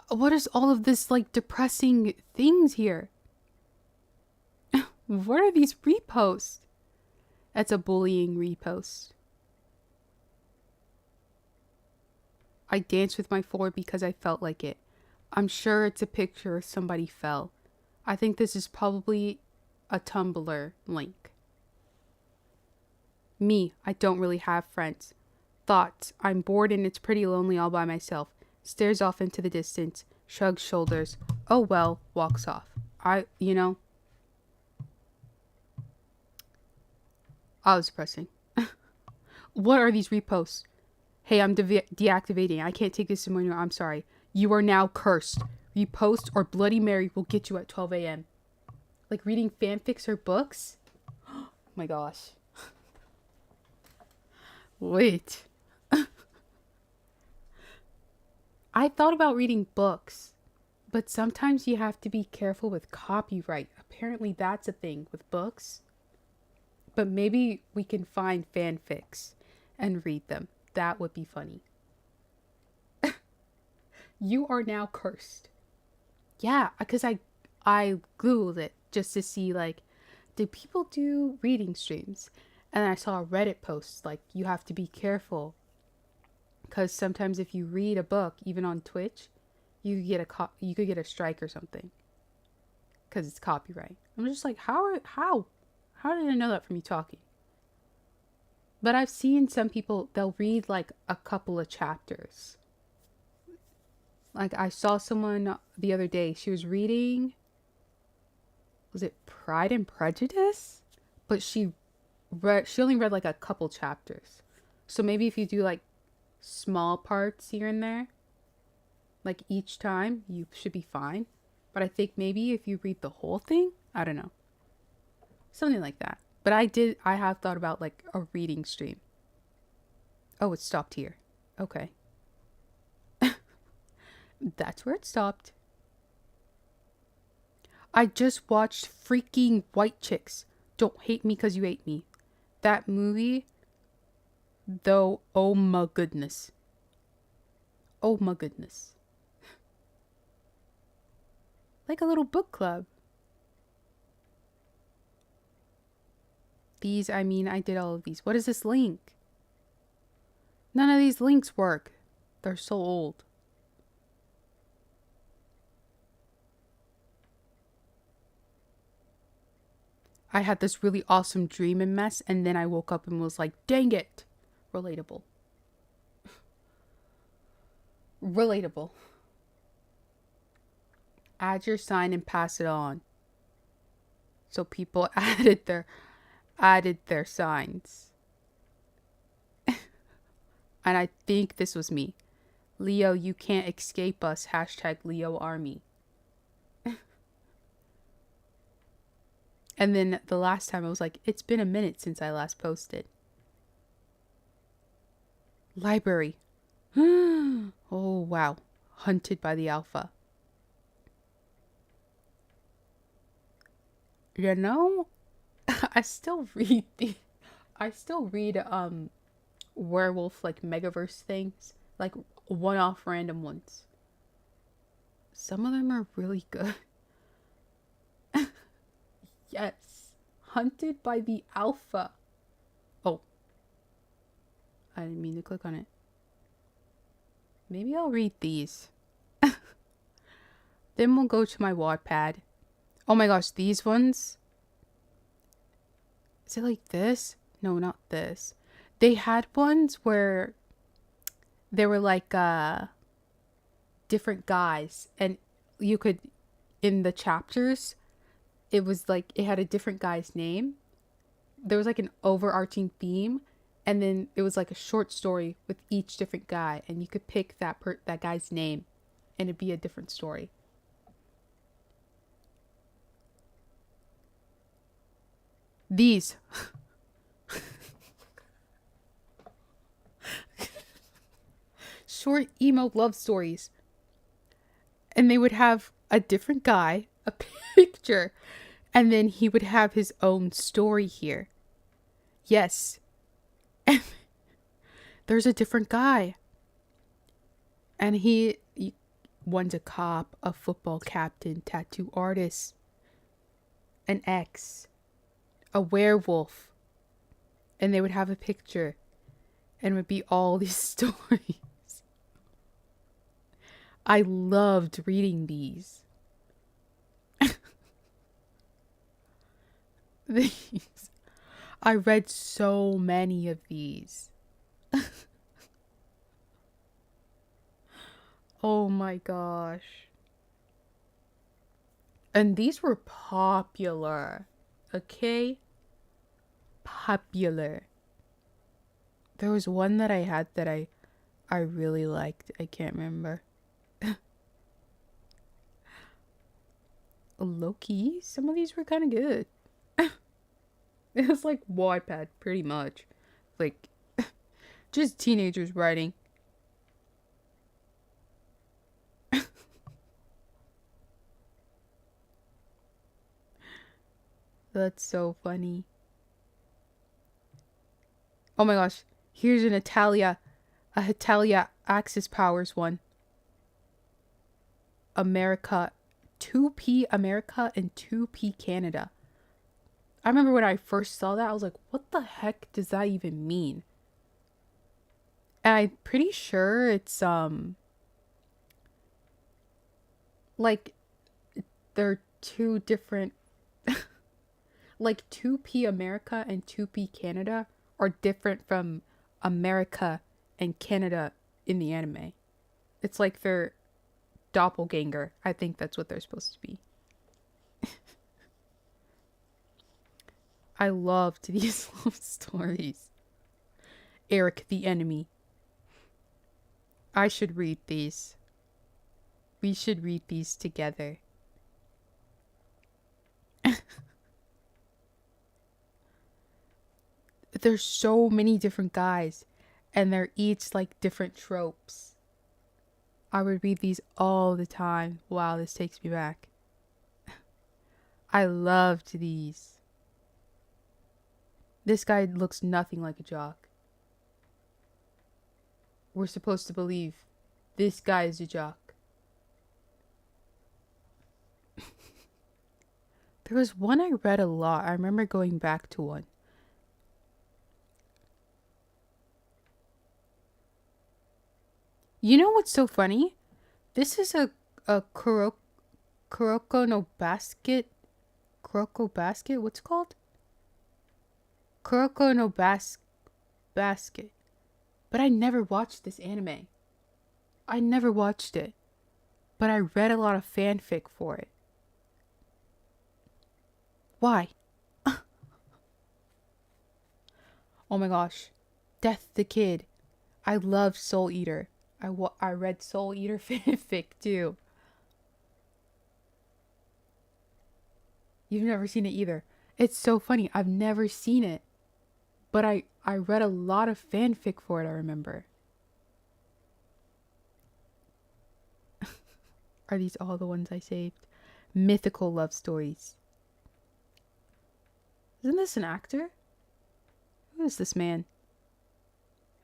What is all of this like depressing things here? What are these reposts? That's a bullying repost. I danced with my floor because I felt like it. I'm sure it's a picture of somebody fell. I think this is probably a Tumblr link. Me, I don't really have friends. Thoughts, I'm bored and it's pretty lonely all by myself. Stares off into the distance, shrugs shoulders. Oh well, walks off. I was depressing. What are these reposts? Hey, I'm deactivating. I can't take this anymore. I'm sorry. You are now cursed. Repost or Bloody Mary will get you at 12 a.m. Like reading fanfics or books? Oh my gosh. Wait. I thought about reading books, but sometimes you have to be careful with copyright. Apparently that's a thing with books. But maybe we can find fanfics and read them. that would be funny. You are now cursed. Yeah, because I Googled it just to see, like, did people do reading streams? And I saw a Reddit post, like, you have to be careful. Because sometimes if you read a book, even on Twitch, you could get a strike or something. Because it's copyright. I'm just like, how did I know that from you talking? But I've seen some people, they'll read like a couple of chapters. Like I saw someone the other day, she was reading, was it Pride and Prejudice? But she only read like a couple chapters. So maybe if you do like small parts here and there, like each time, you should be fine. But I think maybe if you read the whole thing, I don't know. Something like that. But I have thought about like a reading stream. Oh, it stopped here. Okay. That's where it stopped. I just watched freaking White Chicks. Don't hate me because you hate me. That movie, though, oh my goodness. Oh my goodness. Like a little book club. These, I mean, I did all of these. What is this link? None of these links work. They're so old. I had this really awesome dream and mess, and then I woke up and was like, dang it. Relatable. Relatable. Add your sign and pass it on. So people added their signs. And I think this was me. Leo, you can't escape us. Hashtag Leo Army. And then the last time I was like, it's been a minute since I last posted. Library. Oh, wow. Hunted by the alpha. You know, I still read werewolf like megaverse things, like one-off random ones. Some of them are really good. Yes, hunted by the alpha. Oh, I didn't mean to click on it. Maybe I'll read these. Then we'll go to my Wattpad. Oh my gosh, these ones. Is it like this? No, not this. They had ones where they were like different guys, and you could, in the chapters, it was like it had a different guy's name. There was like an overarching theme, and then it was like a short story with each different guy, and you could pick that guy's name, and it'd be a different story. These. Short emo love stories. And they would have a different guy, a picture, and then he would have his own story here. Yes. There's a different guy. And one's a cop, a football captain, tattoo artist, an ex, a werewolf. And they would have a picture. And it would be all these stories. I loved reading these. I read so many of these. Oh my gosh. And these were popular. Okay? Popular. There was one that I had that I really liked. I can't remember. Low-key, some of these were kind of good. It was like Wattpad, pretty much. Like, just teenagers writing. That's so funny. Oh my gosh, here's an Natalia. A Hitalia Axis Powers one. America, 2P America and 2P Canada. I remember when I first saw that, I was like, what the heck does that even mean? And I'm pretty sure it's, like, they're two different, like 2P America and 2P Canada are different from America and Canada in the anime. It's like they're doppelganger. I think that's what they're supposed to be. I loved these love stories. Eric the enemy. I should read these. We should read these together. There's so many different guys, and they're each like different tropes. I would read these all the time. Wow, this takes me back. I loved these. This guy looks nothing like a jock. We're supposed to believe this guy is a jock. There was one I read a lot. I remember going back to one. You know what's so funny? This is a Kuroko no basket. Kuroko basket? What's it called? Kuroko no basket. But I never watched this anime. I never watched it. But I read a lot of fanfic for it. Why? Oh my gosh. Death the Kid. I love Soul Eater. I read Soul Eater fanfic too. You've never seen it either. It's so funny. I've never seen it. But I read a lot of fanfic for it, I remember. Are these all the ones I saved? Mythical love stories. Isn't this an actor? Who is this man?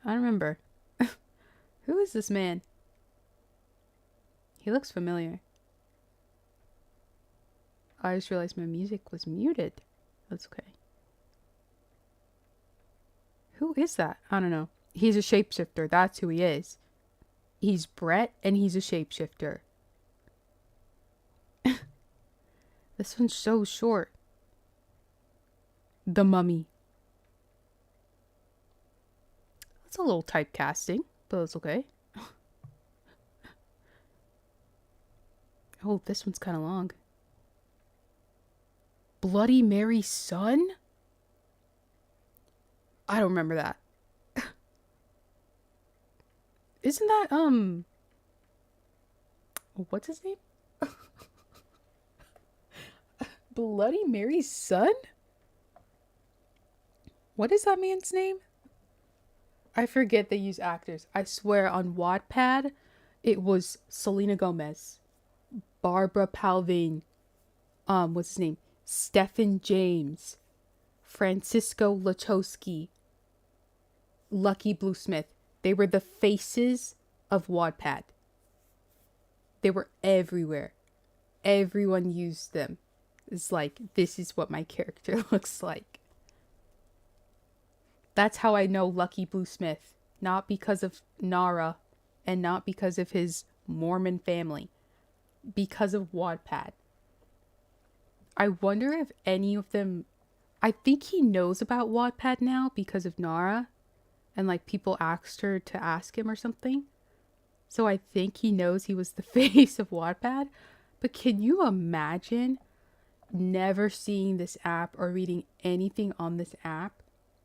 I don't remember. Who is this man? He looks familiar. I just realized my music was muted. That's okay. Who is that? I don't know. He's a shapeshifter. That's who he is. He's Brett and he's a shapeshifter. This one's so short. The Mummy. That's a little typecasting, but it's okay. Oh, this one's kind of long. Bloody Mary's son? I don't remember that. Isn't that, what's his name? Bloody Mary's son? What is that man's name? I forget they use actors. I swear on Wattpad, it was Selena Gomez, Barbara Palvin, what's his name? Stephen James, Francisco Lachowski, Lucky Bluesmith. They were the faces of Wattpad. They were everywhere. Everyone used them. It's like, this is what my character looks like. That's how I know Lucky Bluesmith. Not because of Nara and not because of his Mormon family. Because of Wattpad. I wonder if any of them... I think he knows about Wattpad now because of Nara. And like people asked her to ask him or something. So I think he knows he was the face of Wattpad. But can you imagine never seeing this app or reading anything on this app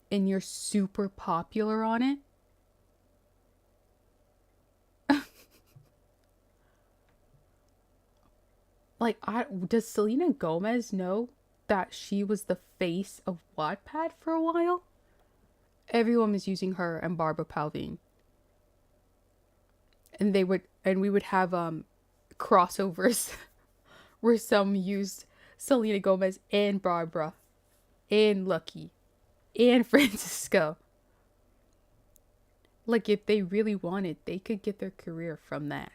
and you're super popular on it? Like, does Selena Gomez know that she was the face of Wattpad for a while? Everyone was using her and Barbara Palvin. And we would have crossovers where some used Selena Gomez and Barbara and Lucky and Francisco. Like, if they really wanted, they could get their career from that.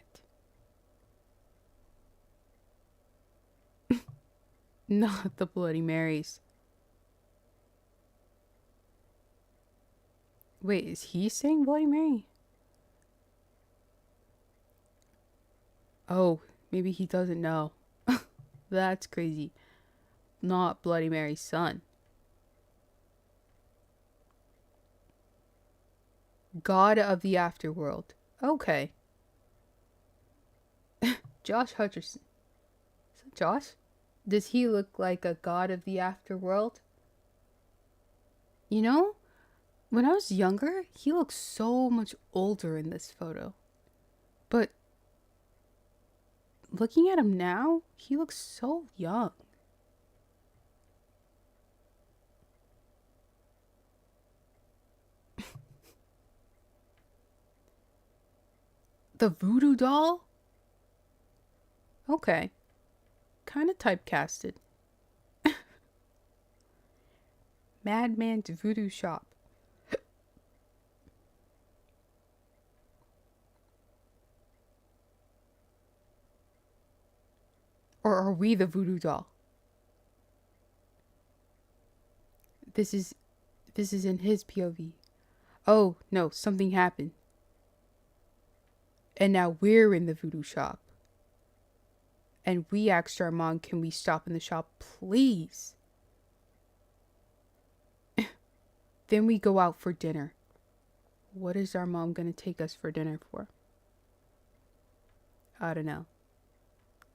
Not the Bloody Marys. Wait, is he saying Bloody Mary? Oh, maybe he doesn't know. That's crazy. Not Bloody Mary's son. God of the Afterworld. Okay. Josh Hutcherson. Is that Josh? Does he look like a god of the afterworld? You know, when I was younger, he looked so much older in this photo. But looking at him now, he looks so young. The voodoo doll? Okay. Kind of typecasted. Madman's Voodoo Shop. Or are we the voodoo doll? This is in his POV. Oh, no, something happened. And now we're in the voodoo shop. And we asked our mom, can we stop in the shop, please? Then we go out for dinner. What is our mom gonna take us for dinner for? I don't know.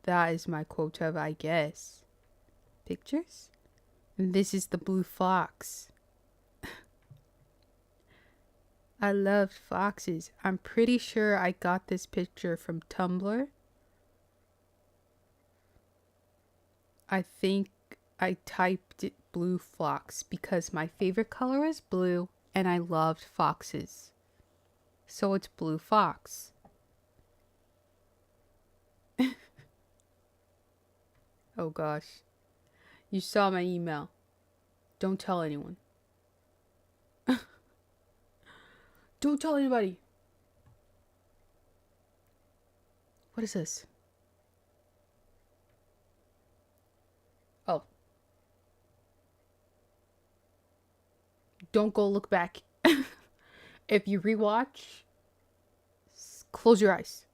That is my quota of, I guess. Pictures? And this is the blue fox. I loved foxes. I'm pretty sure I got this picture from Tumblr. I think I typed it blue fox because my favorite color is blue and I loved foxes. So it's blue fox. Oh gosh. You saw my email. Don't tell anyone. Don't tell anybody. What is this? Oh. Don't go look back. If you rewatch, close your eyes.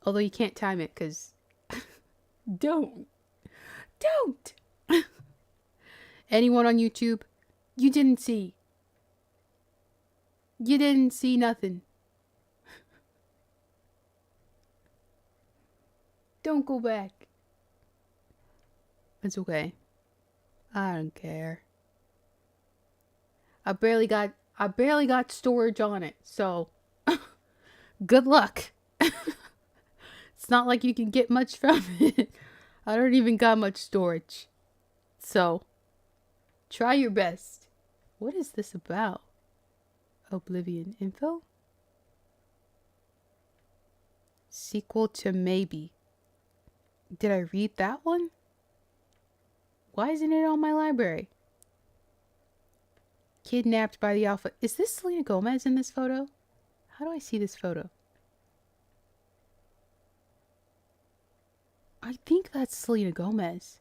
Although you can't time it because don't. Anyone on YouTube, you didn't see nothing. Don't go back. It's okay. I don't care. I barely got storage on it, so good luck. It's not like you can get much from it. I don't even got much storage. So, try your best. What is this about? Oblivion info? Sequel to Maybe. Did I read that one? Why isn't it on my library? Kidnapped by the Alpha. Is this Selena Gomez in this photo? How do I see this photo? I think that's Selena Gomez.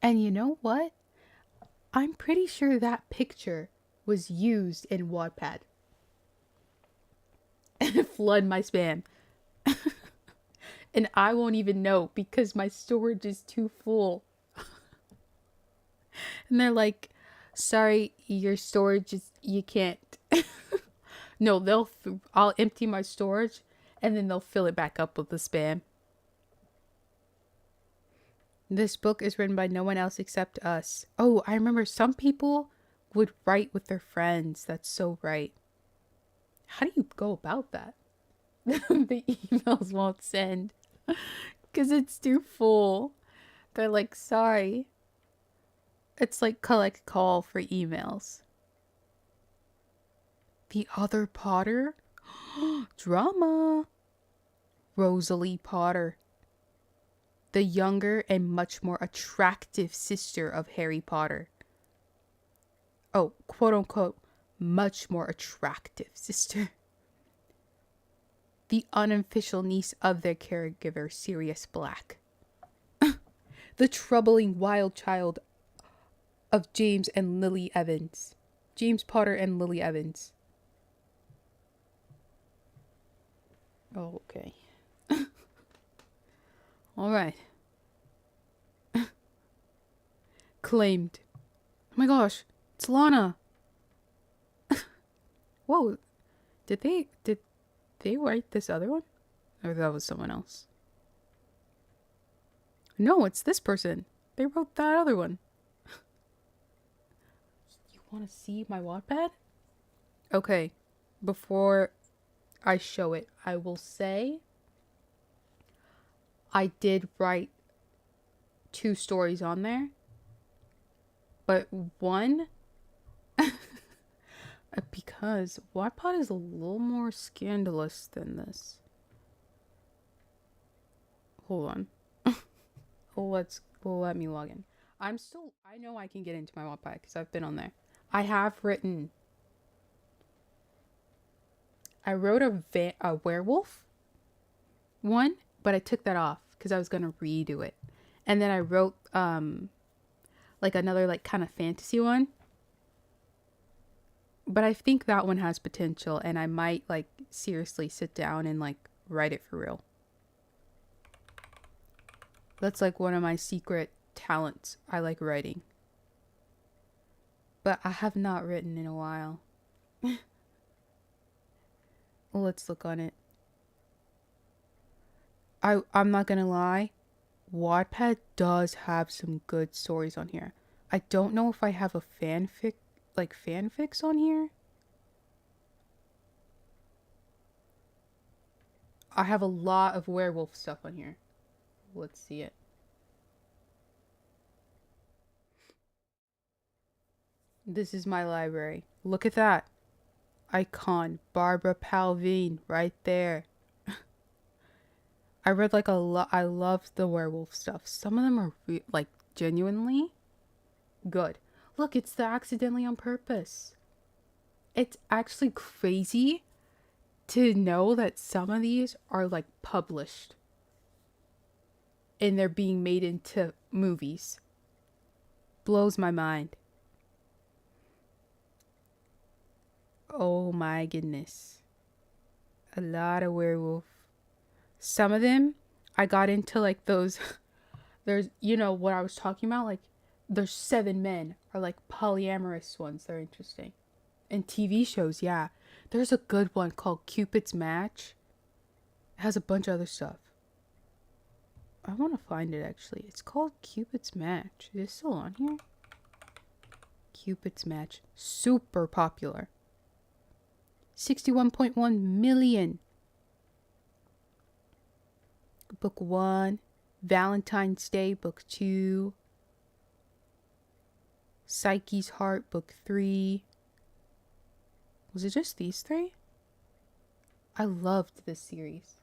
And you know what? I'm pretty sure that picture was used in Wattpad. And flood my spam. And I won't even know because my storage is too full. And they're like, sorry, your storage is, you can't. No, I'll empty my storage and then they'll fill it back up with the spam. This book is written by no one else except us. Oh, I remember some people would write with their friends. That's so right. How do you go about that? The emails won't send because it's too full. They're like, sorry. It's like collect call for emails. The other Potter? Drama. Rosalie Potter. The younger and much more attractive sister of Harry Potter. Oh, quote unquote, much more attractive sister. The unofficial niece of their caregiver, Sirius Black. The troubling wild child of James and Lily Evans. James Potter and Lily Evans. Oh, okay. All right. Claimed. Oh my gosh, it's Lana. Whoa, did they write this other one? Or that was someone else? No, it's this person. They wrote that other one. You want to see my Wattpad? Okay, before I show it, I will say I did write 2 stories on there. But one, because Wattpad is a little more scandalous than this. Hold on. Let me log in. I know I can get into my Wattpad because I've been on there. I wrote a werewolf one, but I took that off because I was going to redo it. And then I wrote, like another like kind of fantasy one. But I think that one has potential and I might like seriously sit down and like write it for real. That's like one of my secret talents. I like writing. But I have not written in a while. Well, let's look on it. I'm not gonna lie. Wattpad does have some good stories on here. I don't know if I have a fanfics on here. I have a lot of werewolf stuff on here. Let's see it. This is my library. Look at that. Icon. Barbara Palvine right there. I read like a lot. I love the werewolf stuff. Some of them are like genuinely good. Look, it's the accidentally on purpose. It's actually crazy to know that some of these are like published and they're being made into movies. Blows my mind. Oh my goodness. A lot of werewolf. Some of them, I got into like those, there's, you know what I was talking about? Like, there's 7 men are like polyamorous ones. They're interesting. And TV shows, yeah. There's a good one called Cupid's Match. It has a bunch of other stuff. I want to find it actually. It's called Cupid's Match. Is it still on here? Cupid's Match. Super popular. 61.1 million. Book 1. Valentine's Day, Book 2. Psyche's Heart, Book 3. Was it just these 3? I loved this series.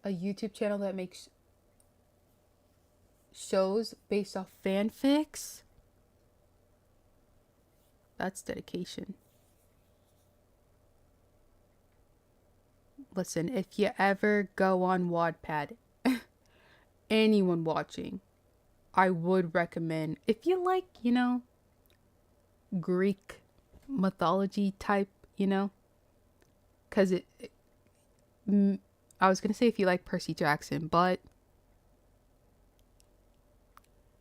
A YouTube channel that makes shows based off fanfics. That's dedication. Listen, if you ever go on Wattpad, anyone watching, I would recommend, if you like, you know, Greek mythology type, you know, because I was going to say if you like Percy Jackson, but,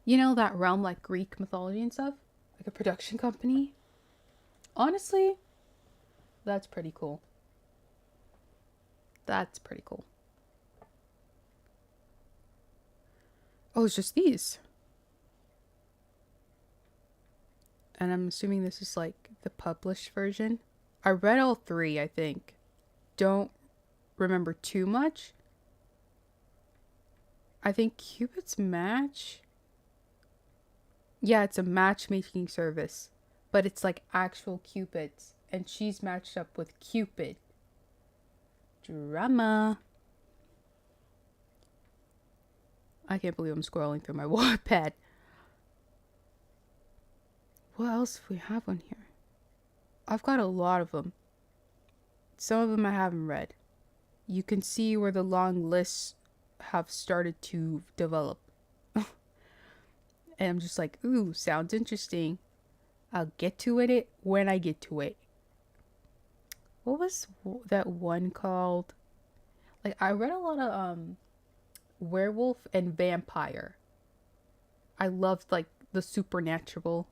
you know, that realm like Greek mythology and stuff, like a production company, honestly, that's pretty cool. That's pretty cool. Oh, it's just these. And I'm assuming this is like the published version. I read all 3, I think. Don't remember too much. I think Cupid's Match. Yeah, it's a matchmaking service. But it's like actual Cupids. And she's matched up with Cupid. Drama. I can't believe I'm scrolling through my Wattpad. What else do we have on here? I've got a lot of them. Some of them I haven't read. You can see where the long lists have started to develop. And I'm just like, ooh, sounds interesting. I'll get to it when I get to it. What was that one called? Like, I read a lot of werewolf and vampire. I loved like the supernatural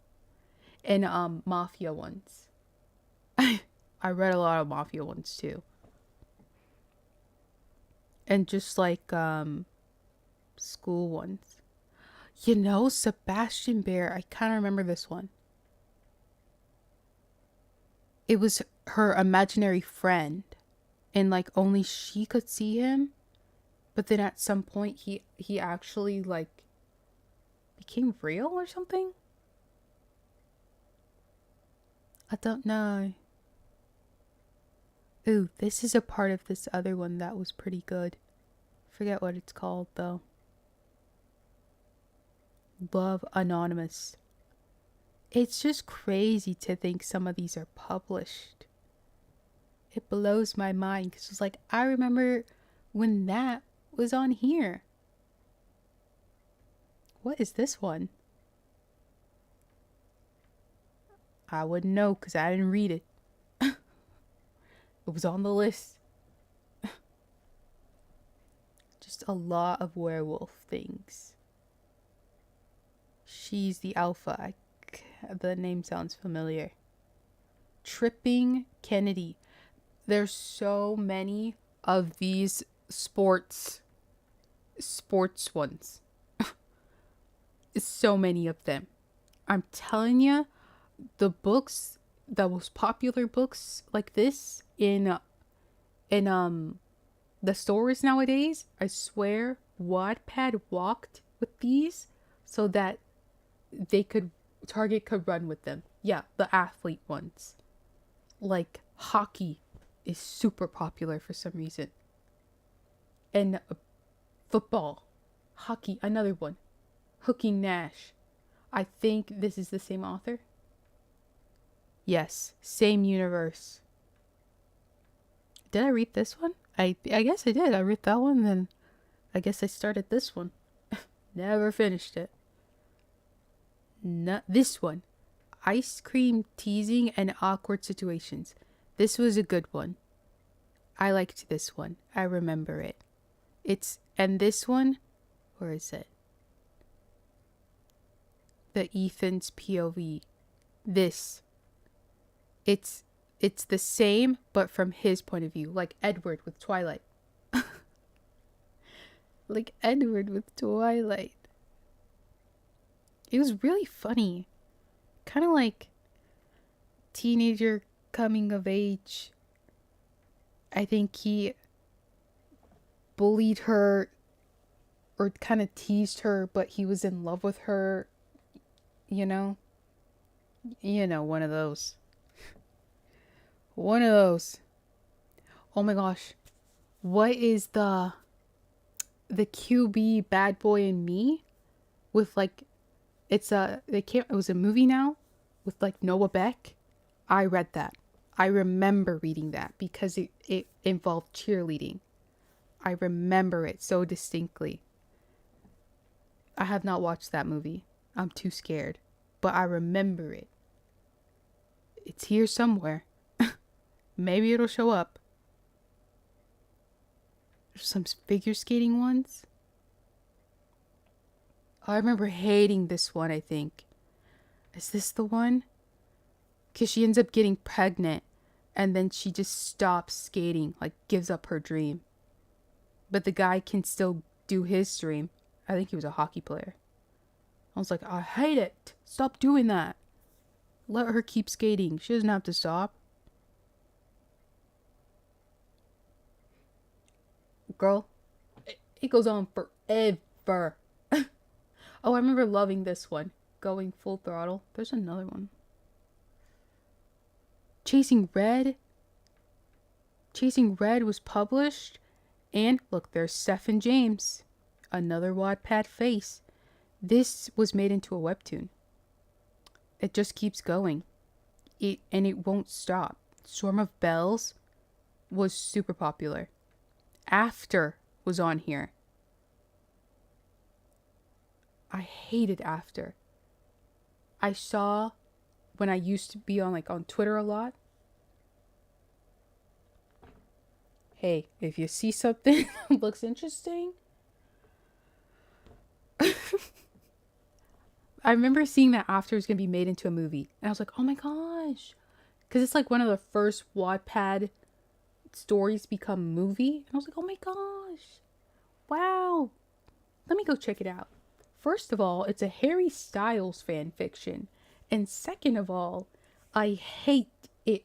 and mafia ones. I read a lot of mafia ones too. And just like school ones. You know, Sebastian Bear, I kind of remember this one. It was her imaginary friend, and like only she could see him. But then at some point he actually like became real or something. I don't know. Ooh, this is a part of this other one that was pretty good. Forget what it's called though. Love Anonymous. It's just crazy to think some of these are published. It blows my mind because it's like, I remember when that was on here. What is this one? I wouldn't know because I didn't read it. It was on the list. Just a lot of werewolf things. She's the alpha. The name sounds familiar. Tripping Kennedy. There's so many of these sports ones. So many of them. I'm telling you, the books, the most popular books like this in the stores nowadays, I swear Wattpad walked with these so that Target could run with them. Yeah, the athlete ones. Like hockey is super popular for some reason. And football, hockey, another one. Hooking Nash. I think this is the same author. Yes, same universe. Did I read this one? I guess I did. I read that one, then I guess I started this one. Never finished it. Not this one. Ice cream teasing and awkward situations. This was a good one. I liked this one. I remember it. And this one, where is it? The Ethan's POV. This. It's the same, but from his point of view. Like Edward with Twilight. Like Edward with Twilight. It was really funny. Kind of like teenager coming of age. I think he bullied her or kind of teased her, but he was in love with her. You know? One of those. One of those. Oh my gosh. What is the QB Bad Boy and Me? With like, it was a movie now with like Noah Beck. I read that. I remember reading that because it involved cheerleading. I remember it so distinctly. I have not watched that movie. I'm too scared. But I remember it. It's here somewhere. Maybe it'll show up. There's some figure skating ones. I remember hating this one, I think. Is this the one? Because she ends up getting pregnant. And then she just stops skating. Like, gives up her dream. But the guy can still do his dream. I think he was a hockey player. I was like, I hate it. Stop doing that. Let her keep skating. She doesn't have to stop. Girl, it goes on forever. Oh, I remember loving this one. Going Full Throttle. There's another one. Chasing Red. Chasing Red was published. And look, there's Stephen James. Another Wattpad face. This was made into a webtoon. It just keeps going. it won't stop. Storm of Bells was super popular. After was on here. I hated After. I saw when I used to be on Twitter a lot. Hey, if you see something that looks interesting. I remember seeing that After was going to be made into a movie. And I was like, oh my gosh. Because it's like one of the first Wattpad stories become movie. And I was like, oh my gosh. Wow. Let me go check it out. First of all, it's a Harry Styles fan fiction. And second of all, I hate it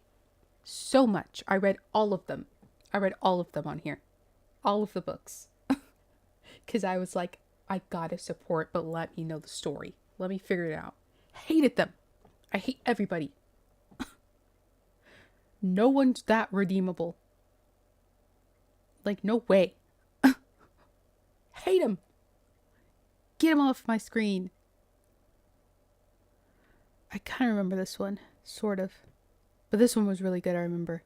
so much. I read all of them. I read all of them on here. All of the books. Because I was like, I gotta support, but let me know the story. Let me figure it out. Hated them. I hate everybody. No one's that redeemable. Like, no way. Hate him. Get him off my screen. I kind of remember this one. Sort of. But this one was really good, I remember.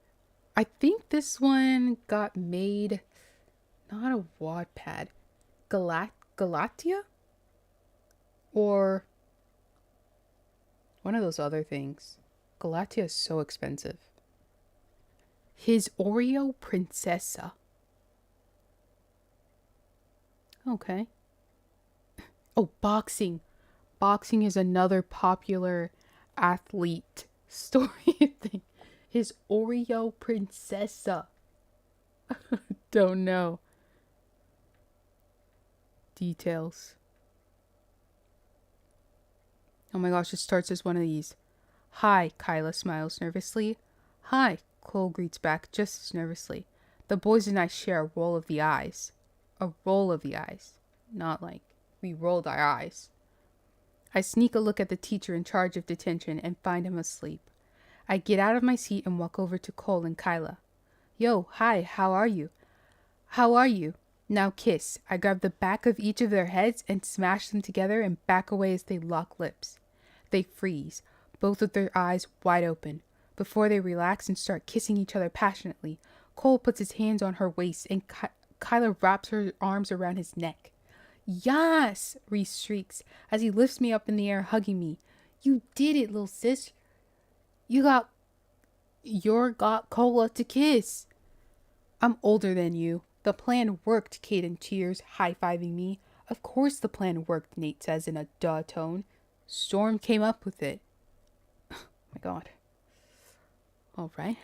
I think this one got made... Not a Wattpad. Galatia? Or... one of those other things. Galatia is so expensive. His Oreo Princessa. Okay. Oh, boxing. Boxing is another popular athlete story thing. His Oreo Princessa. Don't know. Details. Oh my gosh, it starts as one of these. Hi, Kyla smiles nervously. Hi, Cole greets back just as nervously. The boys and I share a roll of the eyes. A roll of the eyes. Not like we rolled our eyes. I sneak a look at the teacher in charge of detention and find him asleep. I get out of my seat and walk over to Cole and Kyla. Yo, hi, how are you? How are you? Now kiss. I grab the back of each of their heads and smash them together and back away as they lock lips. They freeze, both of their eyes wide open. Before they relax and start kissing each other passionately, Cole puts his hands on her waist and Kyla wraps her arms around his neck. Yes, Reese shrieks as he lifts me up in the air, hugging me. You did it, little sis. You got Cola to kiss. I'm older than you. The plan worked, Caden cheers, high-fiving me. Of course the plan worked, Nate says in a duh tone. Storm came up with it. Oh my god. Alright.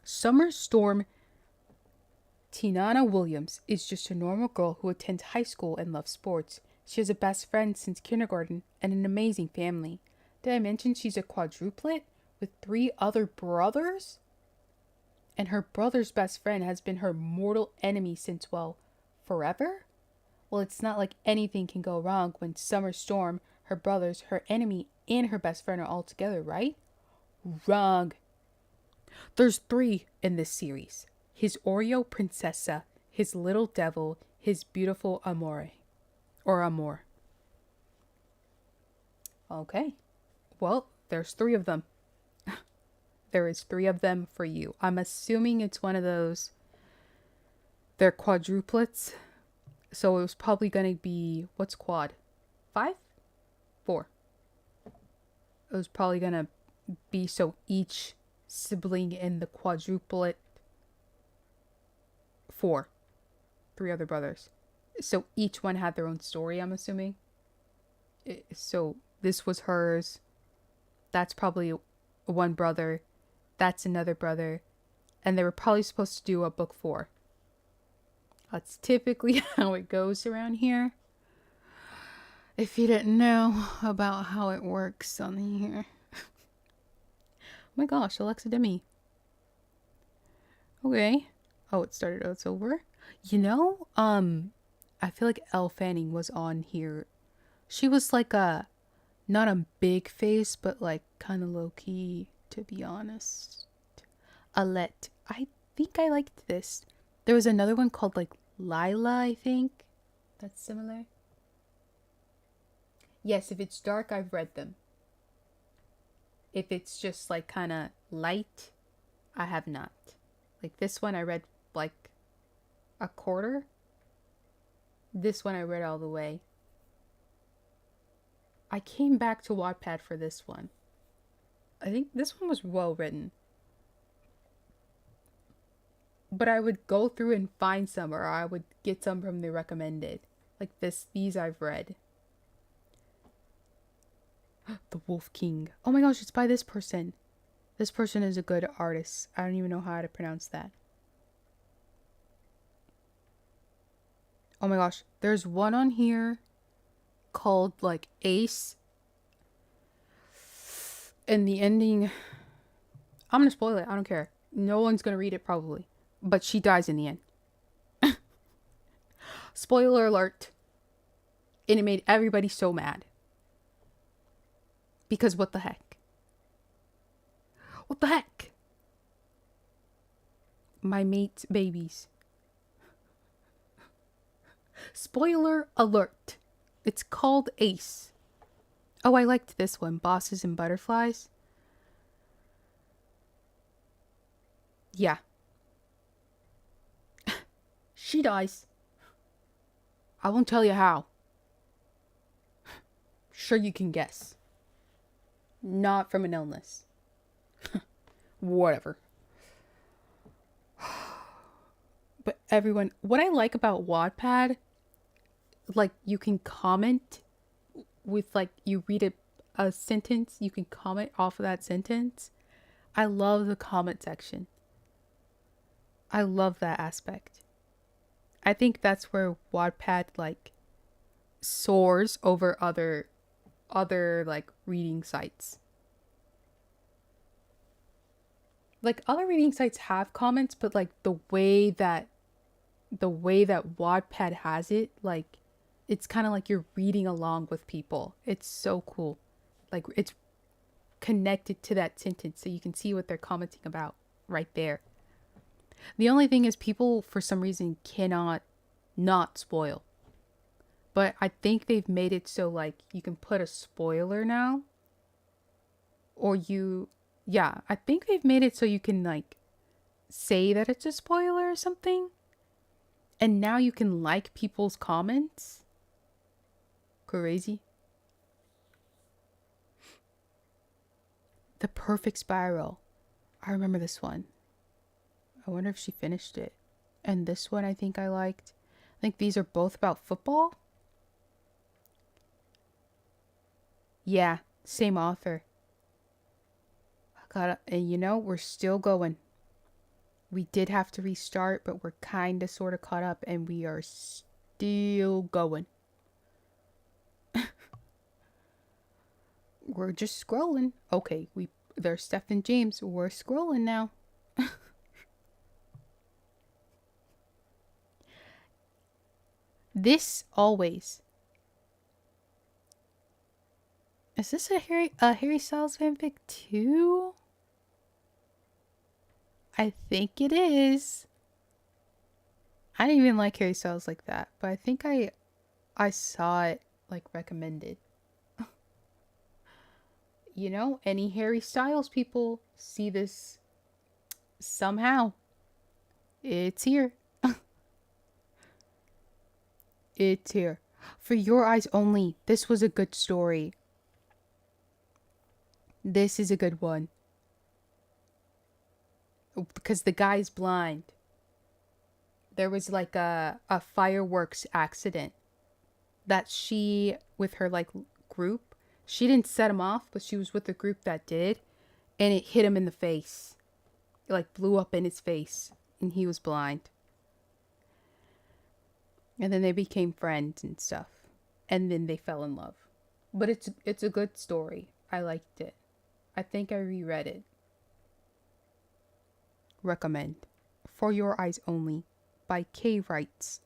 Summer Storm Tinana Williams is just a normal girl who attends high school and loves sports. She has a best friend since kindergarten and an amazing family. Did I mention she's a quadruplet with 3 other brothers? And her brother's best friend has been her mortal enemy since, well, forever? Well, it's not like anything can go wrong when Summer Storm, her brothers, her enemy, and her best friend are all together, right? Wrong. There's 3 in this series. His Oreo Princessa, his little devil, his beautiful Amore. Or Amor. Okay. Well, there's 3 of them. There is 3 of them for you. I'm assuming it's one of those. They're quadruplets. So it was probably going to be, what's quad? 5? 4. It was probably going to be so each sibling in the quadruplet 4. 3 other brothers. So each one had their own story, I'm assuming. So this was hers. That's probably one brother. That's another brother. And they were probably supposed to do a book 4. That's typically how it goes around here. If you didn't know about how it works on here. Oh my gosh, Alexa Demi. Okay. Oh, it started. Oh, it's over. You know, I feel like Elle Fanning was on here. She was like not a big face, but like kind of low key, to be honest. Alette. I think I liked this. There was another one called like Lila, I think. That's similar. Yes, if it's dark, I've read them. If it's just like kind of light, I have not. Like this one I read like a quarter. This one I read all the way. I came back to Wattpad for this one. I think this one was well written. But I would go through and find some, or I would get some from the recommended. Like these I've read. The Wolf King. Oh my gosh, it's by this person. This person is a good artist. I don't even know how to pronounce that. Oh my gosh, there's one on here called like Ace. And the ending, I'm gonna spoil it. I don't care. No one's gonna read it probably. But she dies in the end. Spoiler alert. And it made everybody so mad. Because what the heck? What the heck? My mate's babies. Spoiler alert. It's called Ace. Oh, I liked this one. Bosses and Butterflies. Yeah. She dies. I won't tell you how. Sure you can guess. Not from an illness. Whatever. But everyone, what I like about Wattpad, like you can comment with like you read a sentence, you can comment off of that sentence. I love the comment section. I love that aspect. I think that's where Wattpad like soars over other like reading sites. Like other reading sites have comments, but like the way that Wattpad has it, like it's kind of like you're reading along with people. It's so cool. Like it's connected to that sentence so you can see what they're commenting about right there. The only thing is people for some reason cannot not spoil. But I think they've made it so like you can put a spoiler now. Or I think they've made it so you can like say that it's a spoiler or something. And now you can like people's comments. Crazy. The Perfect Spiral. I remember this one. I wonder if she finished it. And this one I think I liked. I think these are both about football. Yeah, same author. And you know, we're still going. We did have to restart, but we're kind of sort of caught up and we are still going. We're just scrolling. Okay, there's Steph and James. We're scrolling now. This always. Is this a Harry Styles fanfic too? I think it is. I didn't even like Harry Styles like that, but I think I saw it like recommended. You know, any Harry Styles people see this somehow. It's here. It's here. For Your Eyes Only. This was a good story. This is a good one. Because the guy's blind. There was like a fireworks accident that she, with her like group, she didn't set him off, but she was with the group that did, and it hit him in the face. It like blew up in his face, and he was blind. And then they became friends and stuff, and then they fell in love. But it's a good story. I liked it. I think I reread it. Recommend. For Your Eyes Only by K. Wrights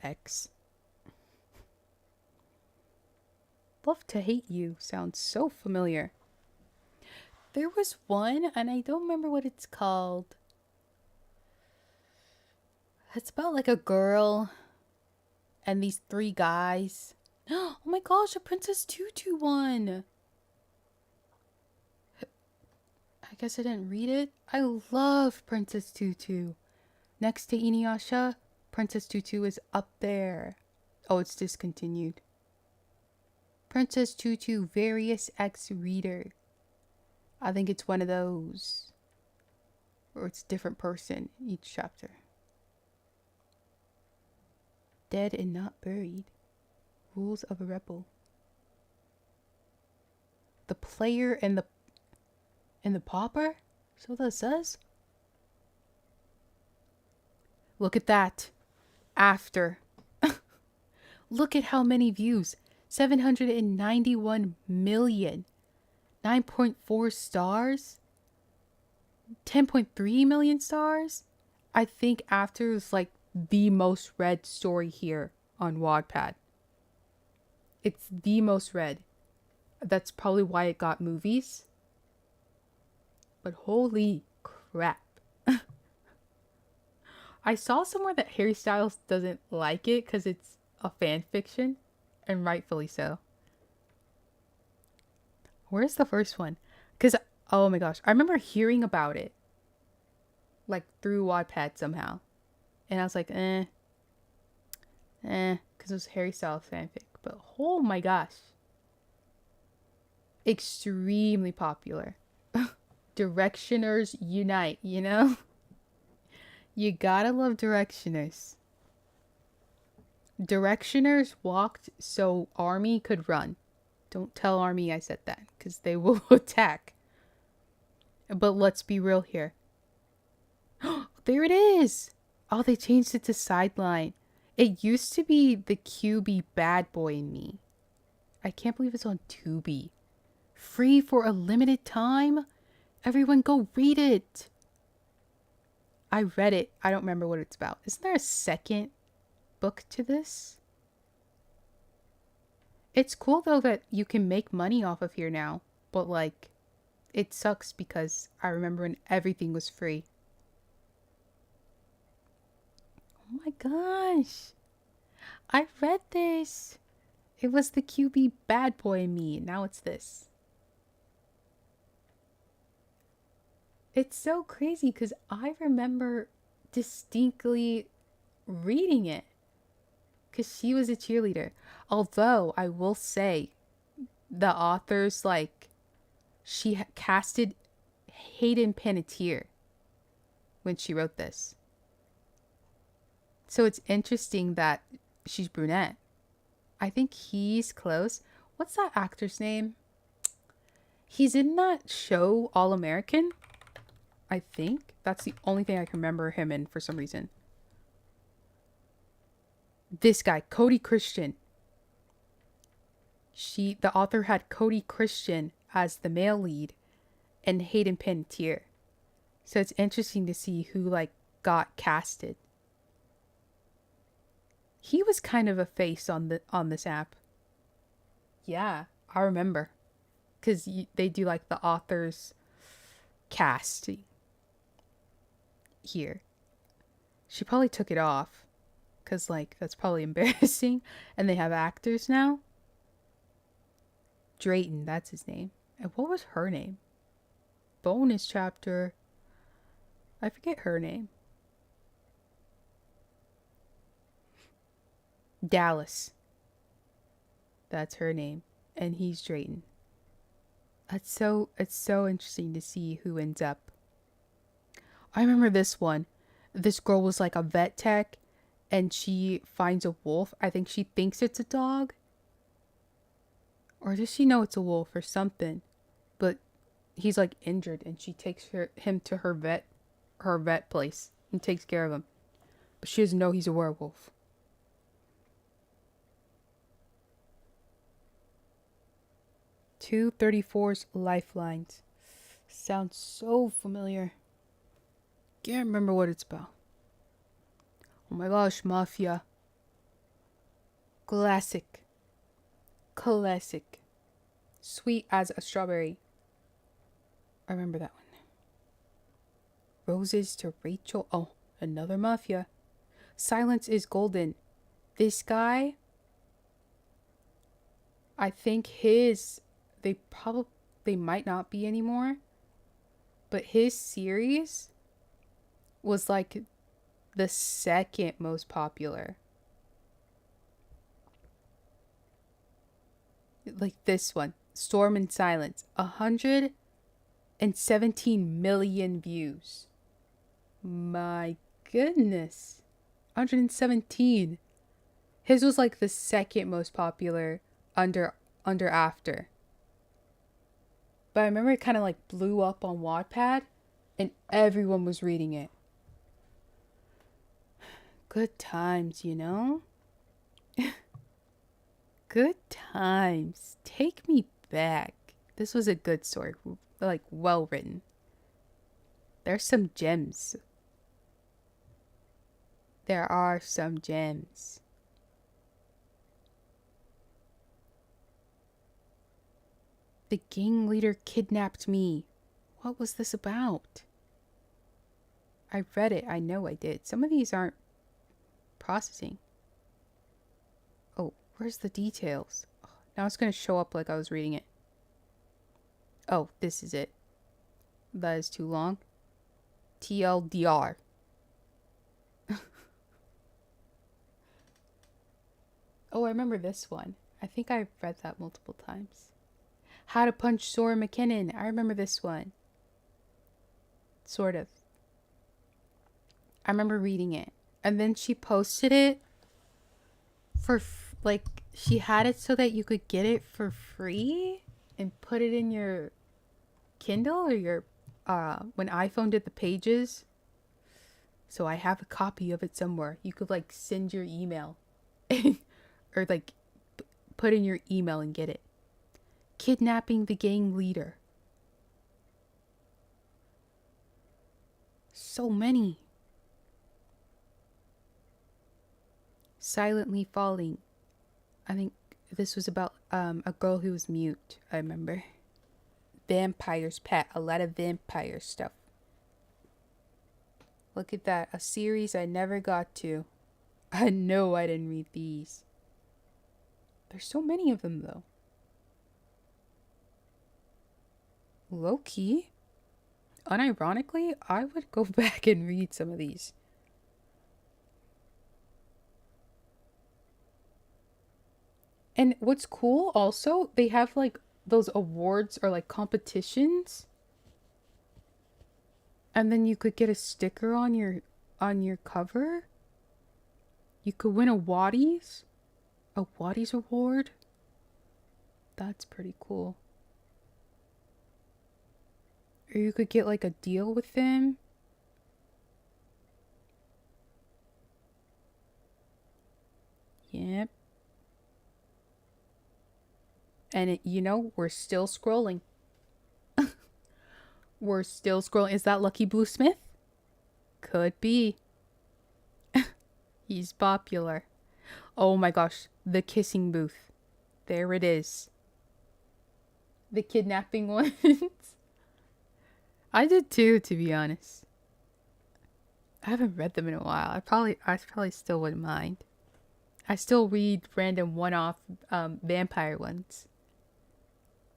X. Love to Hate You sounds so familiar. There was one, and I don't remember what it's called. It's about like a girl and these 3 guys. Oh my gosh, a Princess Tutu one. guess I didn't read it. I love Princess Tutu. Next to Inuyasha, Princess Tutu is up there. Oh, it's discontinued. Princess Tutu Various X Reader. I think it's one of those. Or it's a different person each chapter. Dead and not buried. Rules of a rebel. The player and the pauper? So that says? Look at that. After. Look at how many views. 791 million. 9.4 stars. 10.3 million stars. I think After is like the most read story here on Wattpad. It's the most read. That's probably why it got movies. But holy crap. I saw somewhere that Harry Styles doesn't like it because it's a fan fiction. And rightfully so. Where's the first one? Because, oh my gosh, I remember hearing about it. Like through Wattpad somehow. And I was like, because it was Harry Styles fanfic. But oh my gosh. Extremely popular. Directioners unite, you know? You gotta love Directioners. Directioners walked so Army could run. Don't tell Army I said that, because they will attack. But let's be real here. There it is! Oh, they changed it to Sideline. It used to be the QB Bad Boy in Me. I can't believe it's on Tubi. Free for a limited time? Everyone go read it! I read it. I don't remember what it's about. Isn't there a second book to this? It's cool though that you can make money off of here now. But like, it sucks because I remember when everything was free. Oh my gosh. I read this. It was the QB Bad Boy in Me. Now it's this. It's so crazy because I remember distinctly reading it. Because she was a cheerleader. Although, I will say, the authors, like, she casted Hayden Panettiere when she wrote this. So it's interesting that she's brunette. I think he's close. What's that actor's name? He's in that show All American. I think. That's the only thing I can remember him in for some reason. This guy, Cody Christian. The author had Cody Christian as the male lead and Hayden Panettiere. So it's interesting to see who like got casted. He was kind of a face on this app. Yeah, I remember. Because they do like the author's casting here. She probably took it off. Because, like, that's probably embarrassing. And they have actors now. Drayton, that's his name. And what was her name? Bonus chapter. I forget her name. Dallas. That's her name. And he's Drayton. It's so interesting to see who ends up. I remember this one. This girl was like a vet tech. And she finds a wolf. I think she thinks it's a dog. Or does she know it's a wolf or something? But he's like injured and she takes him to her vet place and takes care of him. But she doesn't know he's a werewolf. .234's Lifelines. Sounds so familiar. Can't remember what it's about. Oh my gosh, Mafia. Classic. Sweet as a strawberry. I remember that one. Roses to Rachel. Oh, another Mafia. Silence is Golden. This guy, I think they might not be anymore. But his series was like the second most popular. Like this one, Storm and Silence, 117 million views. My goodness. 117. His was like the second most popular under After. But I remember it kind of like blew up on Wattpad and everyone was reading it. Good times, you know? Good times. Take me back. This was a good story. Like, well written. There's some gems. There are some gems. The gang leader kidnapped me. What was this about? I read it. I know I did. Some of these aren't processing. Oh, where's the details? Oh, now it's going to show up like I was reading it. Oh, this is it. That is too long. TLDR. Oh, I remember this one. I think I've read that multiple times. How to Punch Sora McKinnon. I remember this one. Sort of. I remember reading it. And then she posted it for, like, she had it so that you could get it for free and put it in your Kindle or your, when iPhone did the pages. So I have a copy of it somewhere. You could, like, send your email. Or, like, put in your email and get it. Kidnapping the gang leader. So many. Silently Falling. I think this was about a girl who was mute. I remember. Vampire's Pet. A lot of vampire stuff. Look at that. A series I never got to. I know I didn't read these. There's so many of them though. Low key, unironically, I would go back and read some of these. And what's cool also, they have like those awards or like competitions. And then you could get a sticker on your cover. You could win a Waddies award. That's pretty cool. Or you could get like a deal with them. Yep. And you know, we're still scrolling. We're still scrolling. Is that Lucky Blue Smith? Could be. He's popular. Oh my gosh. The kissing booth. There it is. The kidnapping ones. I did too, to be honest. I haven't read them in a while. I probably still wouldn't mind. I still read random one-off vampire ones.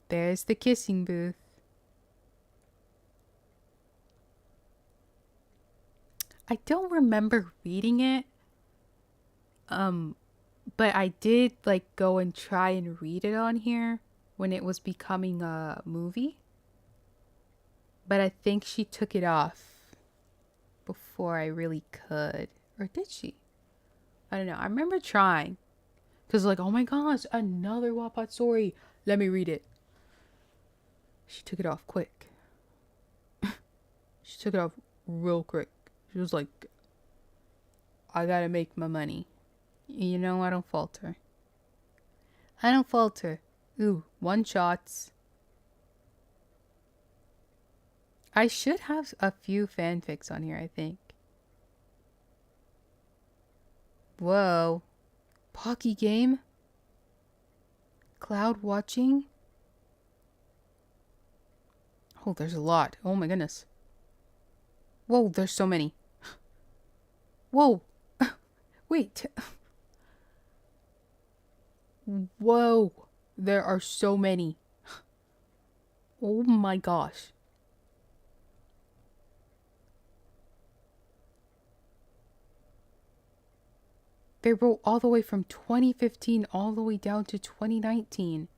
There's the kissing booth. I don't remember reading it. But I did like go and try and read it on here when it was becoming a movie. But I think she took it off before I really could. Or did she? I don't know. I remember trying. Because like, oh my gosh, another Wattpad story. Let me read it. She took it off quick. She took it off real quick. She was like, I gotta make my money. You know, I don't falter. I don't falter. Ooh, one shots. I should have a few fanfics on here, I think. Whoa. Pocky game? Cloud watching? Oh, there's a lot. Oh my goodness. Whoa, there's so many. Whoa. Wait. Whoa. There are so many. Oh my gosh. They wrote all the way from 2015 all the way down to 2019.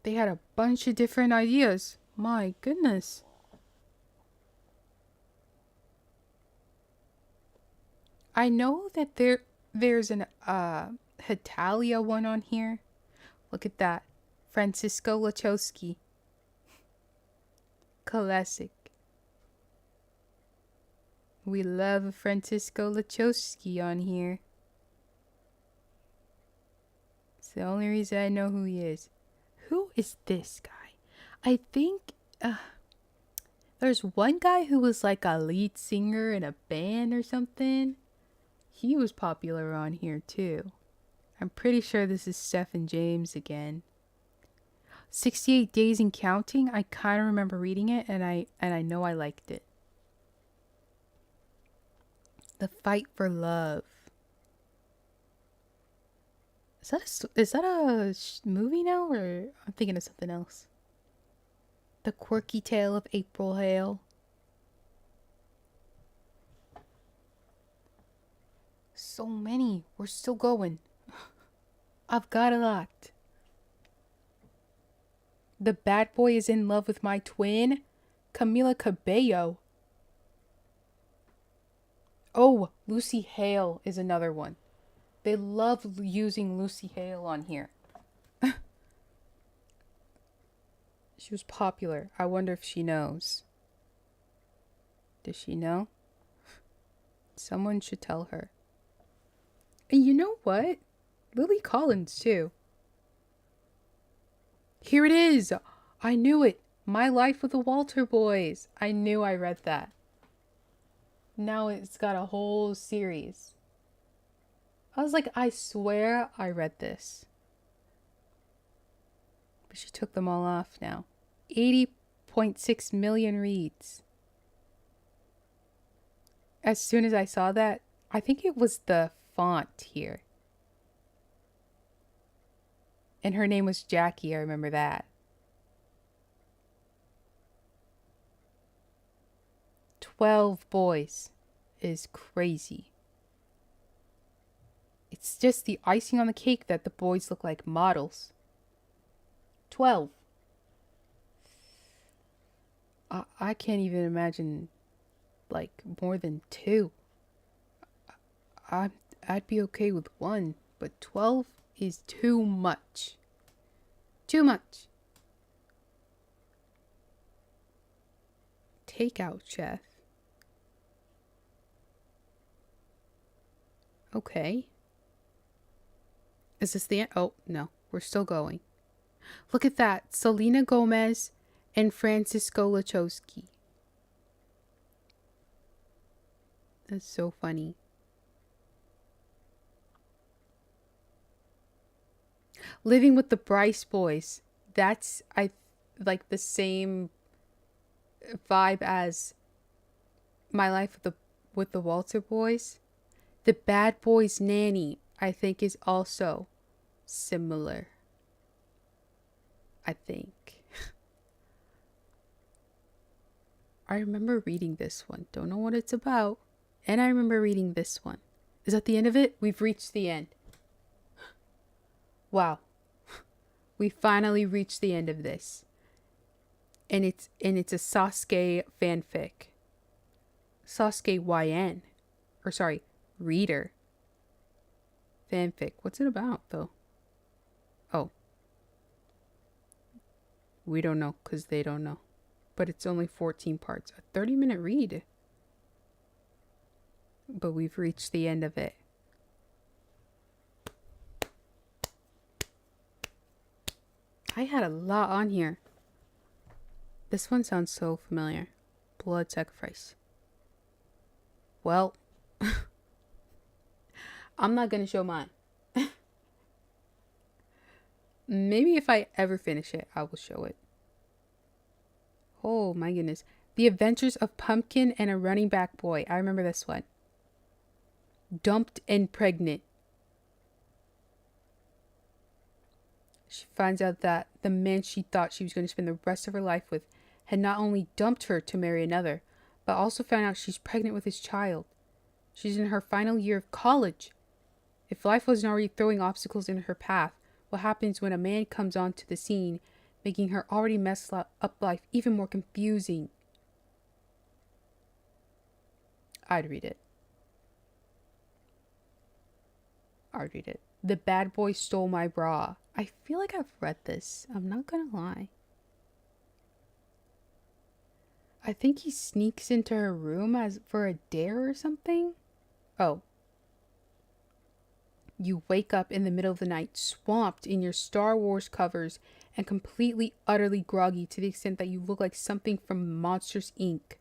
They had a bunch of different ideas. My goodness. I know that there's an Hitalia one on here. Look at that. Francisco Lachowski. Classic. We love Francisco Lachowski on here. It's the only reason I know who he is. Who is this guy? I think there's one guy who was like a lead singer in a band or something. He was popular on here too. I'm pretty sure this is Stephen James again. 68 Days and Counting. I kind of remember reading it, and I know I liked it. The Fight for Love. Is that a movie now, or I'm thinking of something else? The Quirky Tale of April Hale. So many. We're still going. I've got a lot. The Bad Boy is in Love with My Twin. Camila Cabello. Oh, Lucy Hale is another one. They love using Lucy Hale on here. She was popular. I wonder if she knows. Does she know? Someone should tell her. And you know what? Lily Collins, too. Here it is. I knew it. My Life with the Walter Boys. I knew I read that. Now it's got a whole series. I was like, I swear I read this. But she took them all off now. 80.6 million reads. As soon as I saw that, I think it was the font here. And her name was Jackie, I remember that. 12 boys is crazy. It's just the icing on the cake that the boys look like models. 12. I can't even imagine like more than 2. I'd be okay with 1, but 12 is too much. Too much. Takeout chef. Okay. Is this the end? Oh, no. We're still going. Look at that. Selena Gomez and Francisco Lachowski. That's so funny. Living with the Bryce Boys. That's like the same vibe as My Life with the Walter Boys. The Bad Boys Nanny, I think, is also similar. I think. I remember reading this one. Don't know what it's about. And I remember reading this one. Is that the end of it? We've reached the end. Wow. We finally reached the end of this. And it's a Sasuke fanfic. Sasuke YN. Or sorry, reader. Fanfic. What's it about though? Oh. We don't know because they don't know. But it's only 14 parts. A 30-minute read. But we've reached the end of it. I had a lot on here. This one sounds so familiar. Blood Sacrifice. Well, I'm not going to show mine. Maybe if I ever finish it, I will show it. Oh my goodness. The Adventures of Pumpkin and a Running Back Boy. I remember this one. Dumped and Pregnant. She finds out that the man she thought she was going to spend the rest of her life with had not only dumped her to marry another, but also found out she's pregnant with his child. She's in her final year of college. If life wasn't already throwing obstacles in her path, what happens when a man comes onto the scene, making her already messed up life even more confusing? I'd read it. I'd read it. The bad boy stole my bra. I feel like I've read this. I'm not gonna lie. I think he sneaks into her room as for a dare or something. Oh. You wake up in the middle of the night, swamped in your Star Wars covers and completely, utterly groggy to the extent that you look like something from Monsters, Inc.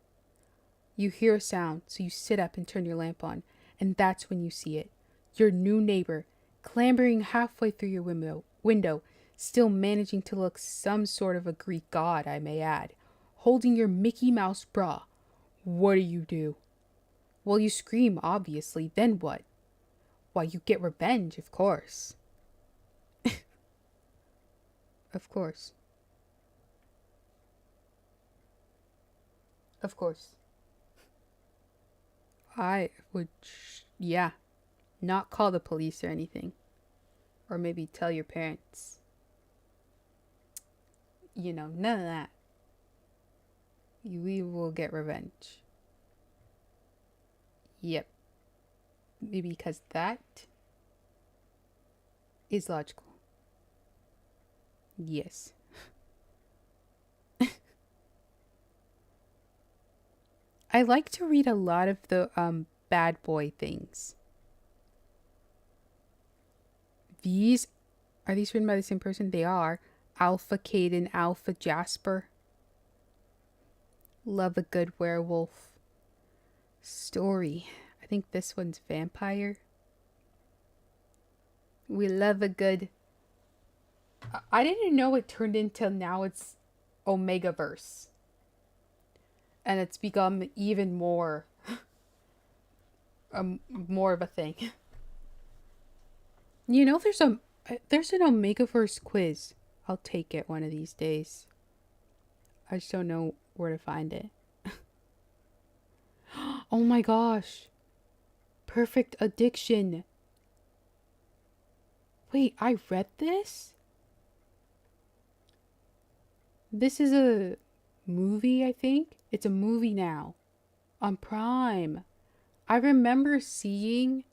You hear a sound, so you sit up and turn your lamp on, and that's when you see it. Your new neighbor, clambering halfway through your window, still managing to look some sort of a Greek god, I may add, holding your Mickey Mouse bra. What do? Well, you scream, obviously. Then what? Why, you get revenge, of course. Of course. Of course. I would, yeah, not call the police or anything. Or maybe tell your parents. You know, none of that. We will get revenge. Yep. Maybe because that is logical. Yes. I like to read a lot of the bad boy things. Are these written by the same person? They are. Alpha Caden, Alpha Jasper. Love a good werewolf story. I think this one's vampire. We love a good... I didn't know it turned into now it's Omegaverse. And it's become even more more of a thing. You know, there's an Omegaverse quiz. I'll take it one of these days. I just don't know where to find it. Oh my gosh. Perfect Addiction. Wait, I read this? This is a movie, I think. It's a movie now. On Prime. I remember seeing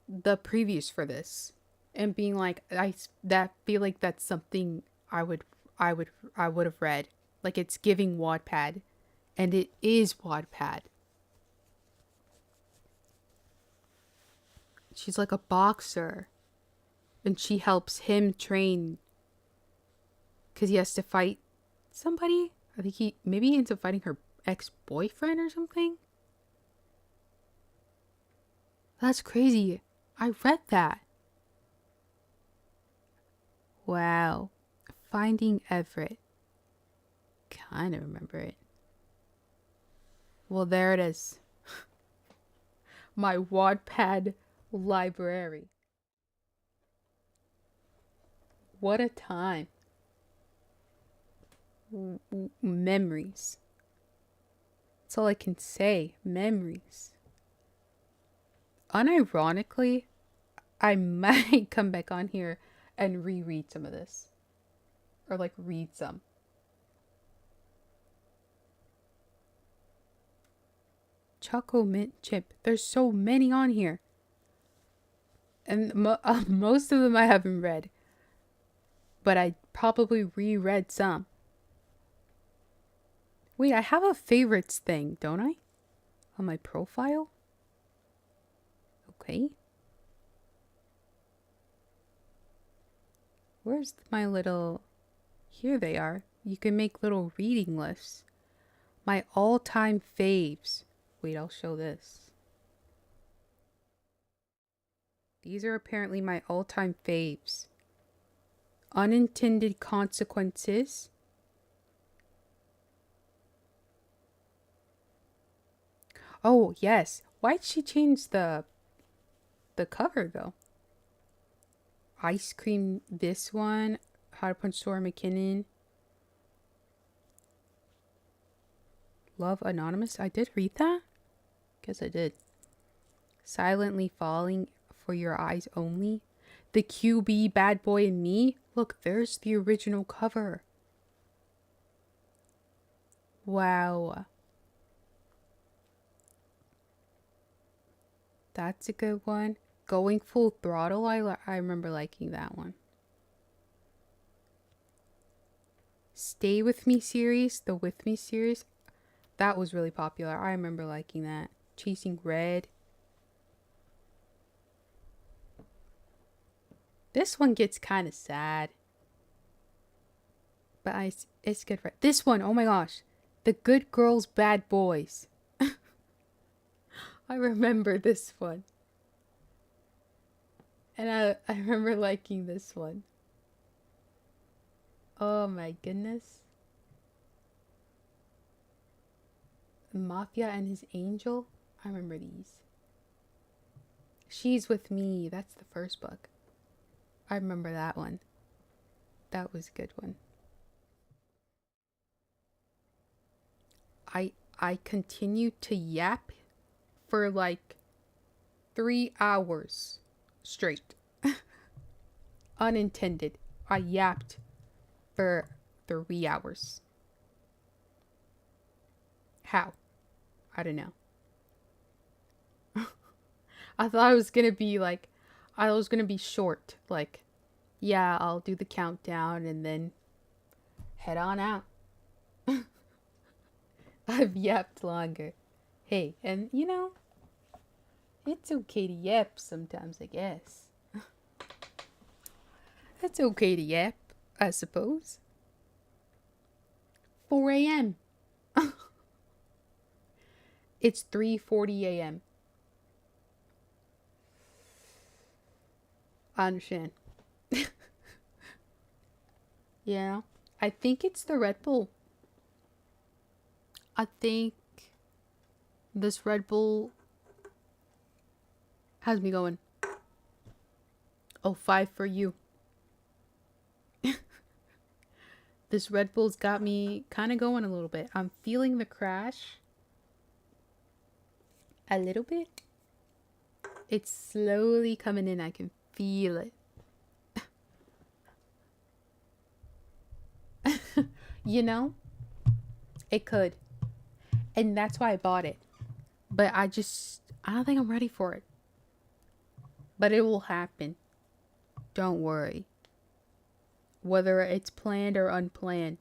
the previews for this and being like, I feel like that's something I would have read. Like, it's giving Wattpad, and it is Wattpad. She's like a boxer, and she helps him train because he has to fight somebody. I think he ends up fighting her ex-boyfriend or something. That's crazy. I read that. Wow. Finding Everett. Kind of remember it. Well, there it is. My Wattpad library. What a time. Memories. That's all I can say. Memories. Unironically, I might come back on here and reread some of this. Or like read some. Choco Mint Chip. There's so many on here. And most of them I haven't read. But I probably reread some. Wait, I have a favorites thing, don't I? On my profile? Okay. Where's my little... Here they are. You can make little reading lists. My all-time faves. Wait, I'll show this. These are apparently my all-time faves. Unintended Consequences. Oh, yes. Why'd she change the cover, though? Ice Cream, this one. How to Punch Sora McKinnon. Love Anonymous. I did read that? Guess I did. Silently falling for your eyes only. The QB Bad Boy and Me. Look, there's the original cover. Wow. That's a good one. Going Full Throttle. I remember liking that one. Stay With Me series. The With Me series. That was really popular. I remember liking that. Chasing Red. This one gets kind of sad. But it's good for this one. Oh my gosh. The Good Girls Bad Boys. I remember this one. And I remember liking this one. Oh my goodness. Mafia and His Angel. I remember these. She's With Me. That's the first book. I remember that one. That was a good one. I continued to yap for like 3 hours straight. Unintended. I yapped for 3 hours. How? I don't know. I thought it was gonna be like, I was gonna be short. Like, yeah, I'll do the countdown and then head on out. I've yapped longer. Hey, and you know, it's okay to yap sometimes, I guess. It's okay to yap, I suppose. 4 a.m. It's 3:40 a.m. I understand. Yeah, I think it's the Red Bull. I think this Red Bull has me going. Oh, 5 for you. This Red Bull's got me kind of going a little bit. I'm feeling the crash a little bit. It's slowly coming in. I can feel it. You know, it could. And that's why I bought it. But I don't think I'm ready for it. But it will happen. Don't worry. Whether it's planned or unplanned,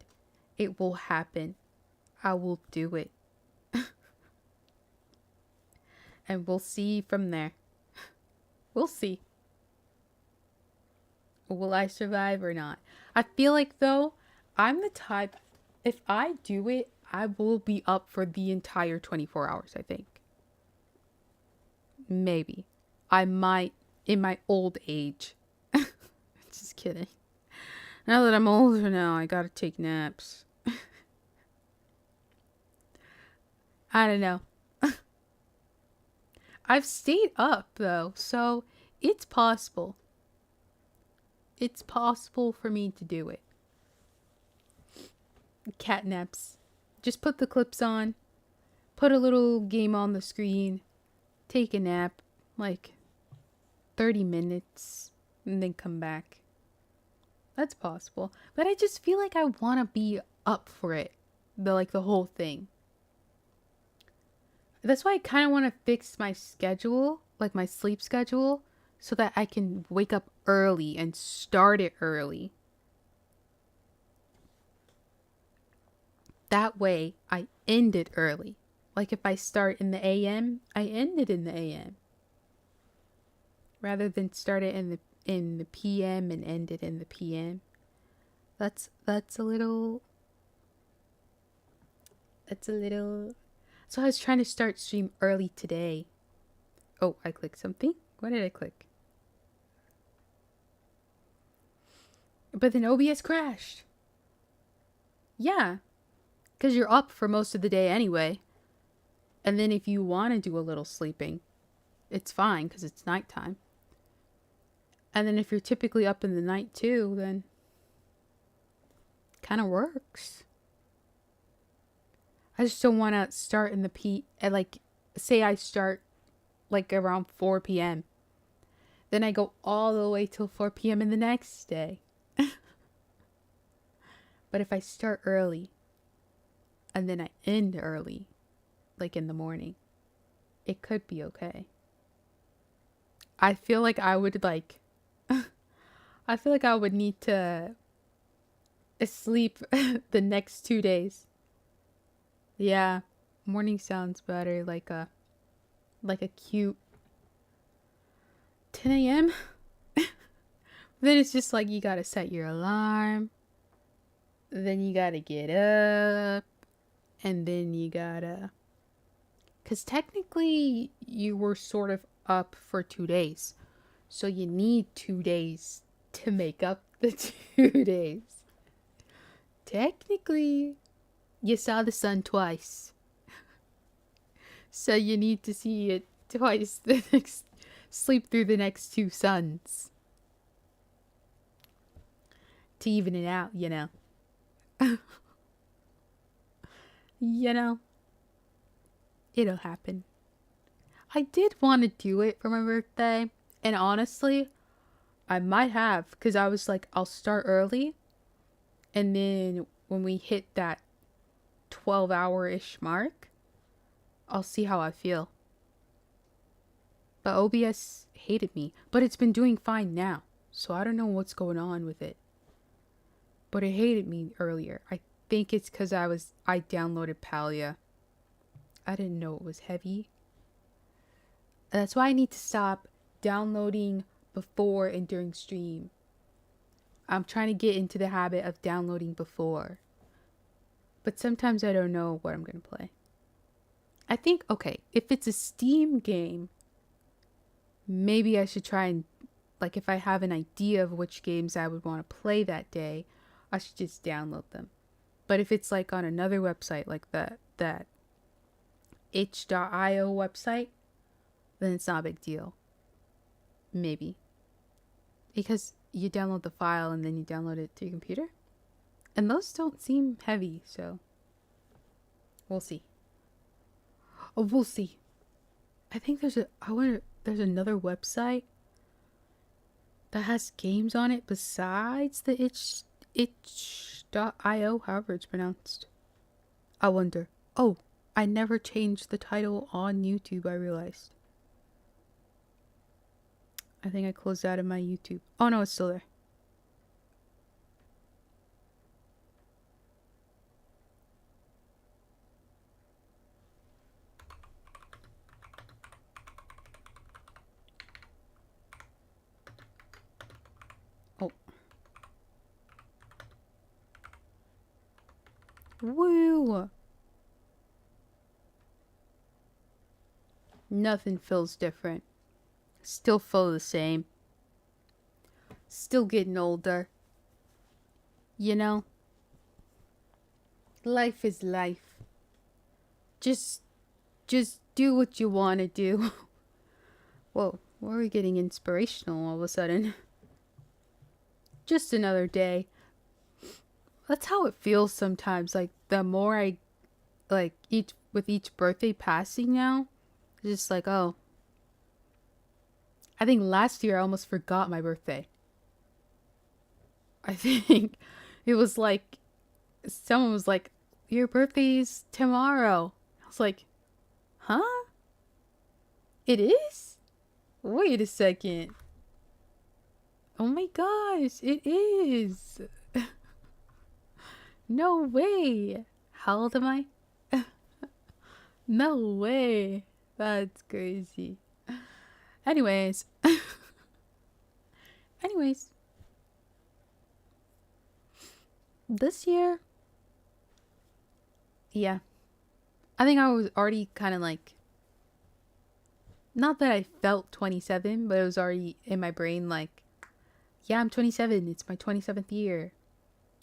it will happen. I will do it. And we'll see from there. We'll see. Will I survive or not? I feel like, though, I'm the type, if I do it, I will be up for the entire 24 hours, I think. Maybe. I might in my old age. Just kidding. Now that I'm older now, I gotta take naps. I don't know. I've stayed up, though, so it's possible. It's possible for me to do it. Cat naps. Just put the clips on, put a little game on the screen, take a nap, like 30 minutes, and then come back. That's possible. But I just feel like I want to be up for it. The whole thing. That's why I kind of want to fix my schedule, like my sleep schedule, so that I can wake up early and start it early. That way, I end it early. Like if I start in the AM, I end it in the AM. Rather than start it in the PM and end it in the PM. That's a little. So I was trying to start stream early today. Oh, I clicked something. What did I click? But then OBS crashed. Yeah. Because you're up for most of the day anyway. And then if you want to do a little sleeping, it's fine because it's nighttime. And then if you're typically up in the night too, then kind of works. I just don't want to start in the like say I start like around 4 p.m. Then I go all the way till 4 p.m. in the next day. But if I start early and then I end early, like in the morning, it could be okay. I feel like I would like I feel like I would need to sleep the next 2 days. Yeah, morning sounds better, like a cute 10 a.m. Then it's just like you gotta set your alarm. Then you gotta get up. And then you gotta... Because technically you were sort of up for 2 days. So you need 2 days to make up the 2 days. Technically, you saw the sun twice. So you need to see it twice sleep through the next 2 suns. To even it out, you know. You know. It'll happen. I did want to do it for my birthday. And honestly, I might have. Because I was like, I'll start early. And then when we hit that 12-hour-ish mark, I'll see how I feel. But OBS hated me. But it's been doing fine now. So I don't know what's going on with it. But it hated me earlier. I think it's because I downloaded Palia. I didn't know it was heavy. That's why I need to stop downloading before and during stream. I'm trying to get into the habit of downloading before. But sometimes I don't know what I'm going to play. I think, okay, if it's a Steam game, maybe I should try and, like, if I have an idea of which games I would want to play that day, I should just download them. But if it's like on another website, like that itch.io website, then it's not a big deal. Maybe. Because you download the file and then you download it to your computer. And those don't seem heavy, so we'll see. Oh, we'll see. I think there's another website that has games on it besides the itch.io, however it's pronounced. I wonder. Oh, I never changed the title on YouTube, I realized. I think I closed out of my YouTube. Oh no, it's still there. Oh. Woo! Nothing feels different. Still feel the same. Still getting older. You know? Life is life. Just do what you want to do. Whoa, why are we getting inspirational all of a sudden? Just another day. That's how it feels sometimes. Like, the more I, like, with each birthday passing now, it's just like, oh. I think last year I almost forgot my birthday. I think it was like, someone was like, your birthday's tomorrow. I was like, huh? It is? Wait a second. Oh my gosh, it is. No way. How old am I? No way. That's crazy. Anyways. This year. Yeah. I think I was already kind of like. Not that I felt 27, but it was already in my brain like. Yeah, I'm 27. It's my 27th year.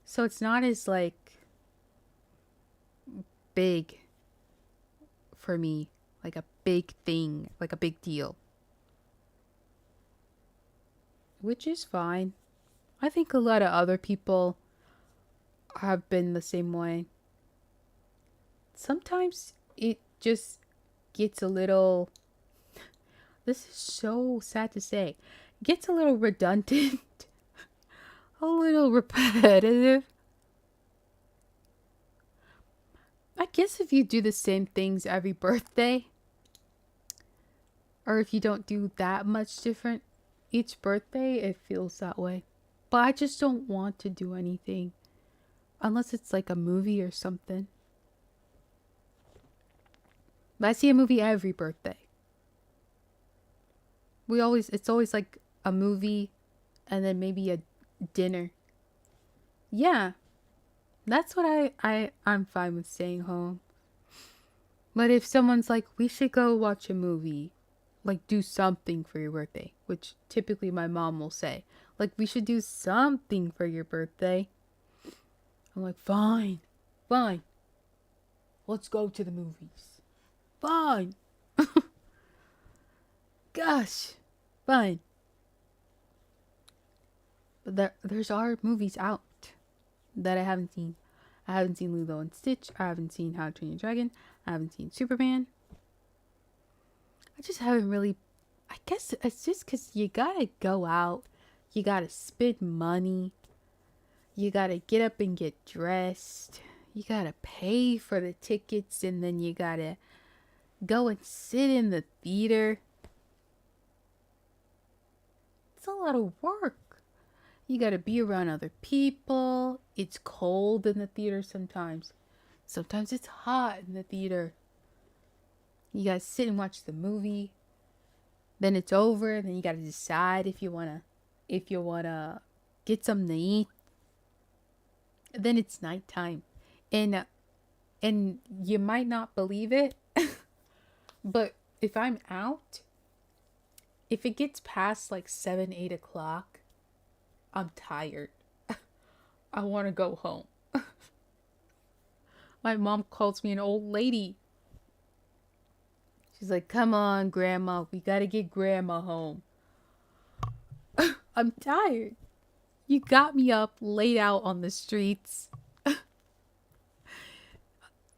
So it's not as like. Big. For me. Like a big thing. Like a big deal. Which is fine. I think a lot of other people have been the same way. Sometimes it just gets a little This is so sad to say. It gets a little redundant, a little repetitive. I guess if you do the same things every birthday, or if you don't do that much different each birthday, it feels that way. But I just don't want to do anything unless it's like a movie or something. But I see a movie every birthday. It's always like a movie and then maybe a dinner. Yeah. That's what I'm fine with staying home. But if someone's like, we should go watch a movie, like do something for your birthday, which typically my mom will say, like, we should do something for your birthday. I'm like, fine. Let's go to the movies. Fine. Gosh, fine. But there's our movies out that I haven't seen. I haven't seen Lilo and Stitch. I haven't seen How to Train Your Dragon. I haven't seen Superman. I just haven't really. I guess it's just because you gotta go out. You gotta spend money. You gotta get up and get dressed. You gotta pay for the tickets, and then you gotta go and sit in the theater. It's a lot of work. You gotta be around other people. It's cold in the theater sometimes. Sometimes it's hot in the theater. You gotta sit and watch the movie. Then it's over. Then you gotta decide if you wanna get something to eat. Then it's nighttime, and you might not believe it, but if I'm out, if it gets past like 7-8 o'clock, I'm tired. I want to go home. My mom calls me an old lady. She's like, come on, Grandma. We got to get Grandma home. I'm tired. You got me up laid out on the streets.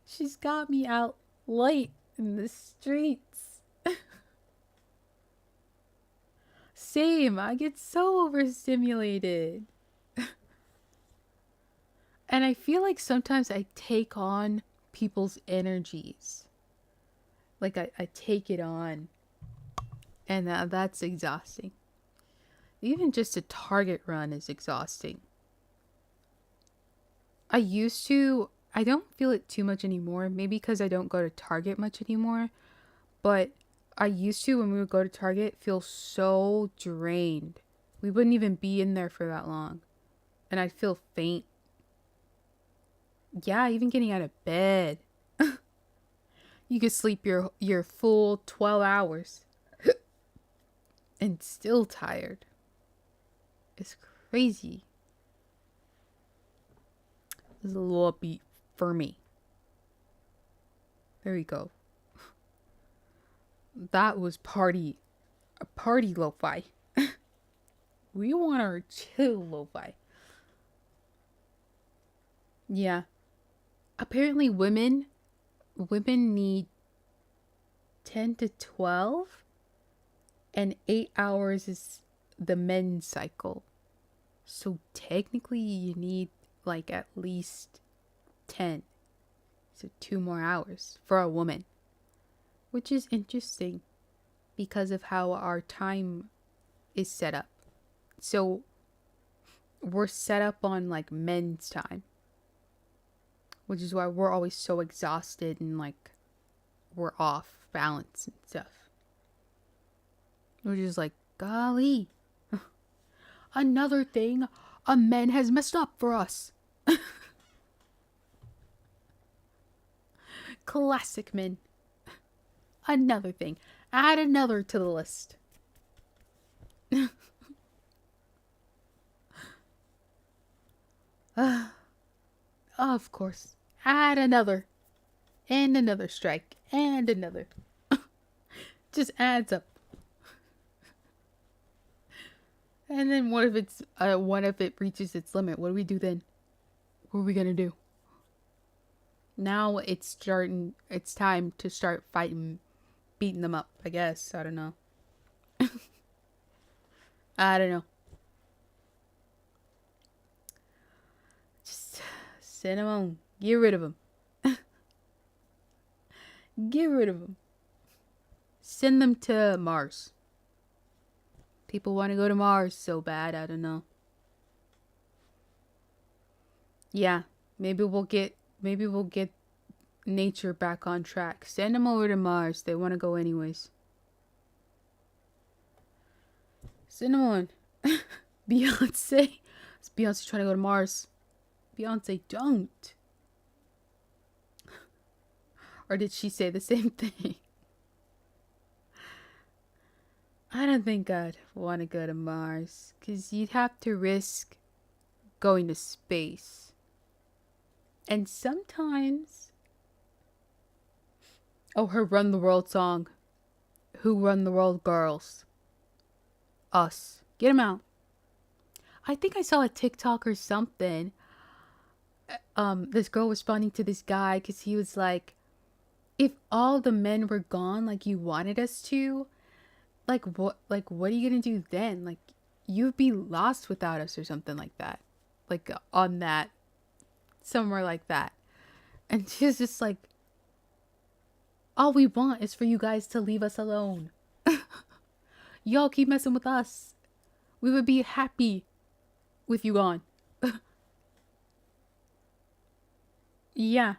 She's got me out late in the streets. Same. I get so overstimulated. And I feel like sometimes I take on people's energies. Like I take it on. And that's exhausting. Even just a Target run is exhausting. I don't feel it too much anymore. Maybe because I don't go to Target much anymore. But I used to, when we would go to Target, feel so drained. We wouldn't even be in there for that long. And I'd feel faint. Yeah, even getting out of bed. You could sleep your full 12 hours. And still tired. It's crazy. This is a little upbeat for me. There we go. That was a party lo-fi. We want our chill lo-fi. Yeah. Apparently women need 10 to 12 and 8 hours is the men's cycle. So technically you need like at least 10. So 2 more hours for a woman. Which is interesting because of how our time is set up. So we're set up on like men's time. Which is why we're always so exhausted and like we're off balance and stuff. We're just like, golly. Another thing a man has messed up for us. Classic men. Another thing. Add another to the list. Of course. Add another. And another strike. And another. Just adds up. And then what if it reaches its limit? What do we do then? What are we gonna do? Now it's time to start fighting, beating them up, I guess. I don't know. I don't know. Just send them on. Get rid of them. Get rid of them. Send them to Mars. People want to go to Mars so bad. I don't know. Yeah, maybe we'll get nature back on track. Send them over to Mars. They want to go anyways. Send them on. Beyonce. Is Beyonce trying to go to Mars? Beyonce, don't. Or did she say the same thing? I don't think I'd want to go to Mars, because you'd have to risk going to space. And sometimes... Oh, her Run the World song. Who run the world, girls? Us. Get him out. I think I saw a TikTok or something. This girl responding to this guy because he was like, if all the men were gone like you wanted us to, like what are you gonna do then? Like, you'd be lost without us or something like that. Like on that, somewhere like that. And she was just like, all we want is for you guys to leave us alone. Y'all keep messing with us. We would be happy with you gone. Yeah,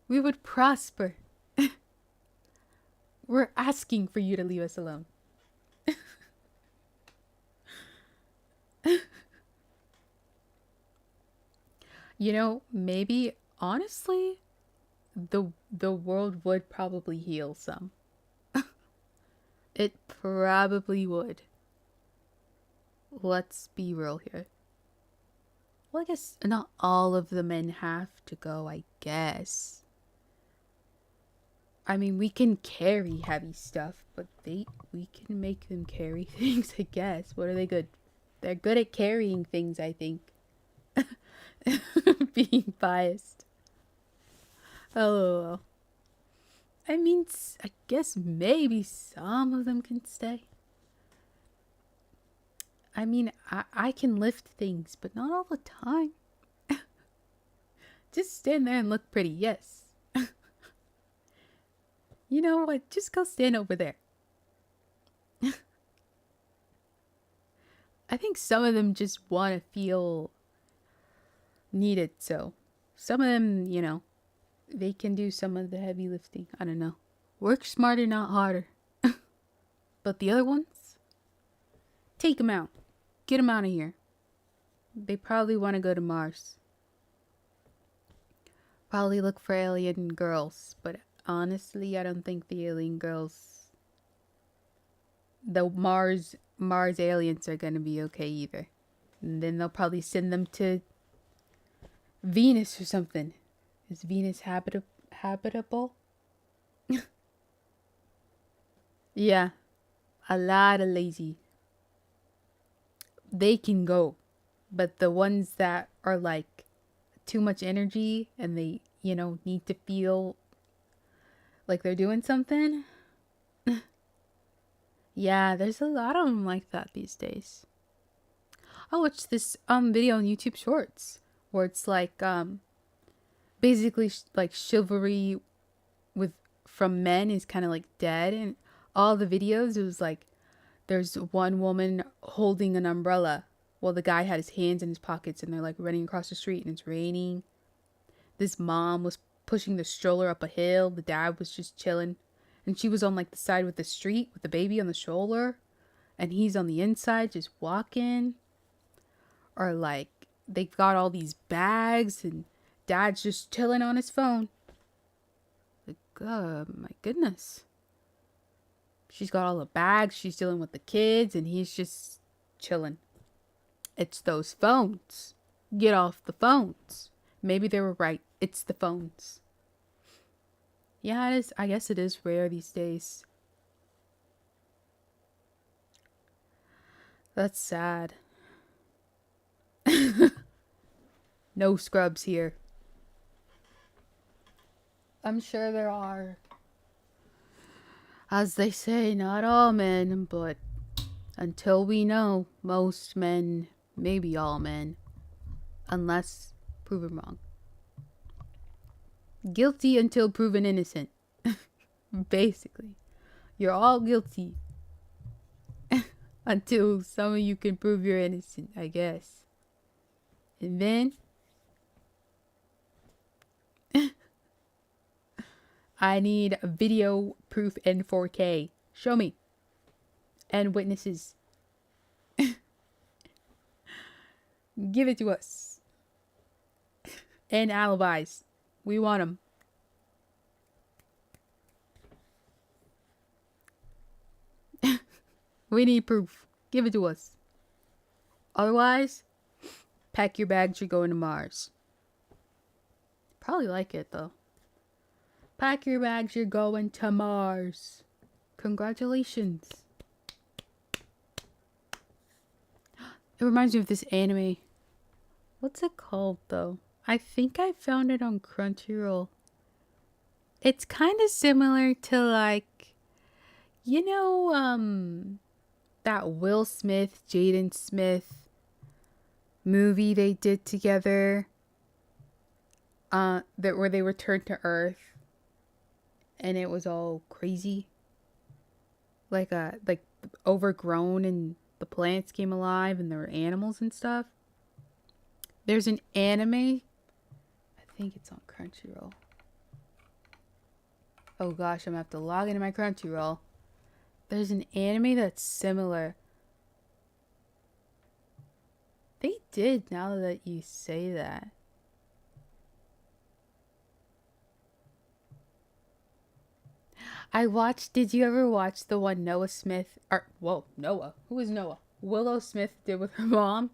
we would prosper. We're asking for you to leave us alone. You know, maybe honestly, the world would probably heal some. It probably would. Let's be real here. Well, I guess not all of the men have to go, I guess. I mean, we can carry heavy stuff, but we can make them carry things, I guess. What are they good? They're good at carrying things, I think. Being biased. Oh, I mean, I guess maybe some of them can stay. I mean, I can lift things, but not all the time. Just stand there and look pretty, yes. You know what? Just go stand over there. I think some of them just want to feel needed, so some of them, you know, they can do some of the heavy lifting. I don't know. Work smarter, not harder. But the other ones, take them out. Get them out of here. They probably want to go to Mars. Probably look for alien girls, but honestly, I don't think the alien girls, the Mars aliens are gonna be okay either. And then they'll probably send them to Venus or something. Is Venus habitable? Yeah, a lot of lazy. They can go, but the ones that are like too much energy and they, you know, need to feel like they're doing something. Yeah, there's a lot of them like that these days. I watched this video on YouTube Shorts where it's like basically like chivalry with from men is kind of like dead, and all the videos it was like there's one woman holding an umbrella while the guy had his hands in his pockets and they're like running across the street and it's raining. This mom was pushing the stroller up a hill. The dad was just chilling. And she was on like the side with the street with the baby on the shoulder. And he's on the inside just walking. Or like they've got all these bags and dad's just chilling on his phone. Like, oh my goodness. She's got all the bags. She's dealing with the kids and he's just chilling. It's those phones. Get off the phones. Maybe they were right. It's the phones. Yeah, it is. I guess it is rare these days. That's sad. No scrubs here. I'm sure there are. As they say, not all men, but Until we know, most men, maybe all men, unless proven wrong. Guilty until proven innocent. Basically. You're all guilty. Until some of you can prove you're innocent, I guess. And then I need video proof in 4K. Show me. And witnesses. Give it to us. And alibis. We want them. We need proof. Give it to us. Otherwise, pack your bags, you're going to Mars. Probably like it, though. Pack your bags, you're going to Mars. Congratulations. It reminds me of this anime. What's it called, though? I think I found it on Crunchyroll. It's kind of similar to, like, you know, that Will Smith, Jaden Smith movie they did together. That where they returned to Earth. And it was all crazy. Like overgrown and the plants came alive and there were animals and stuff. There's an anime. I think it's on Crunchyroll. Oh gosh, I'm gonna have to log into my Crunchyroll. There's an anime that's similar. They did, now that you say that. Did you ever watch the one Noah Smith, Noah. Who is Noah? Willow Smith did with her mom?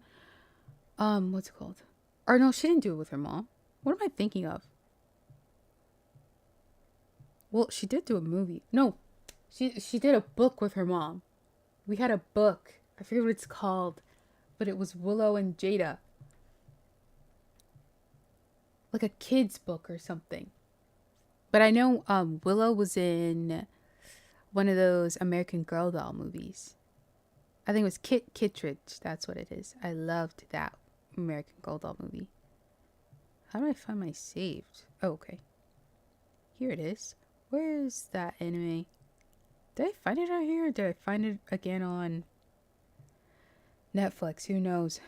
What's it called? Or no, she didn't do it with her mom. What am I thinking of? Well, she did do a movie. No, she did a book with her mom. We had a book. I forget what it's called, but it was Willow and Jada. Like a kid's book or something. But I know Willow was in one of those American Girl doll movies. I think it was Kittredge. That's what it is. I loved that American Girl doll movie. How do I find my saved? Oh, okay. Here it is. Where is that anime? Did I find it out here? Or did I find it again on Netflix? Who knows?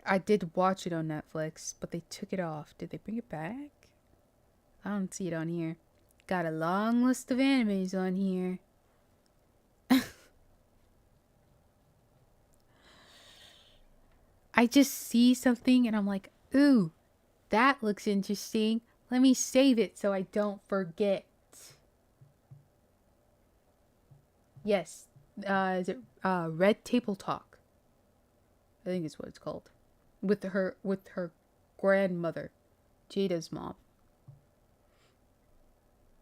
I did watch it on Netflix, but they took it off. Did they bring it back? I don't see it on here. Got a long list of animes on here. I just see something and I'm like, ooh, that looks interesting. Let me save it so I don't forget. Yes. Is it Red Table Talk? I think it's what it's called. With her grandmother, Jada's mom.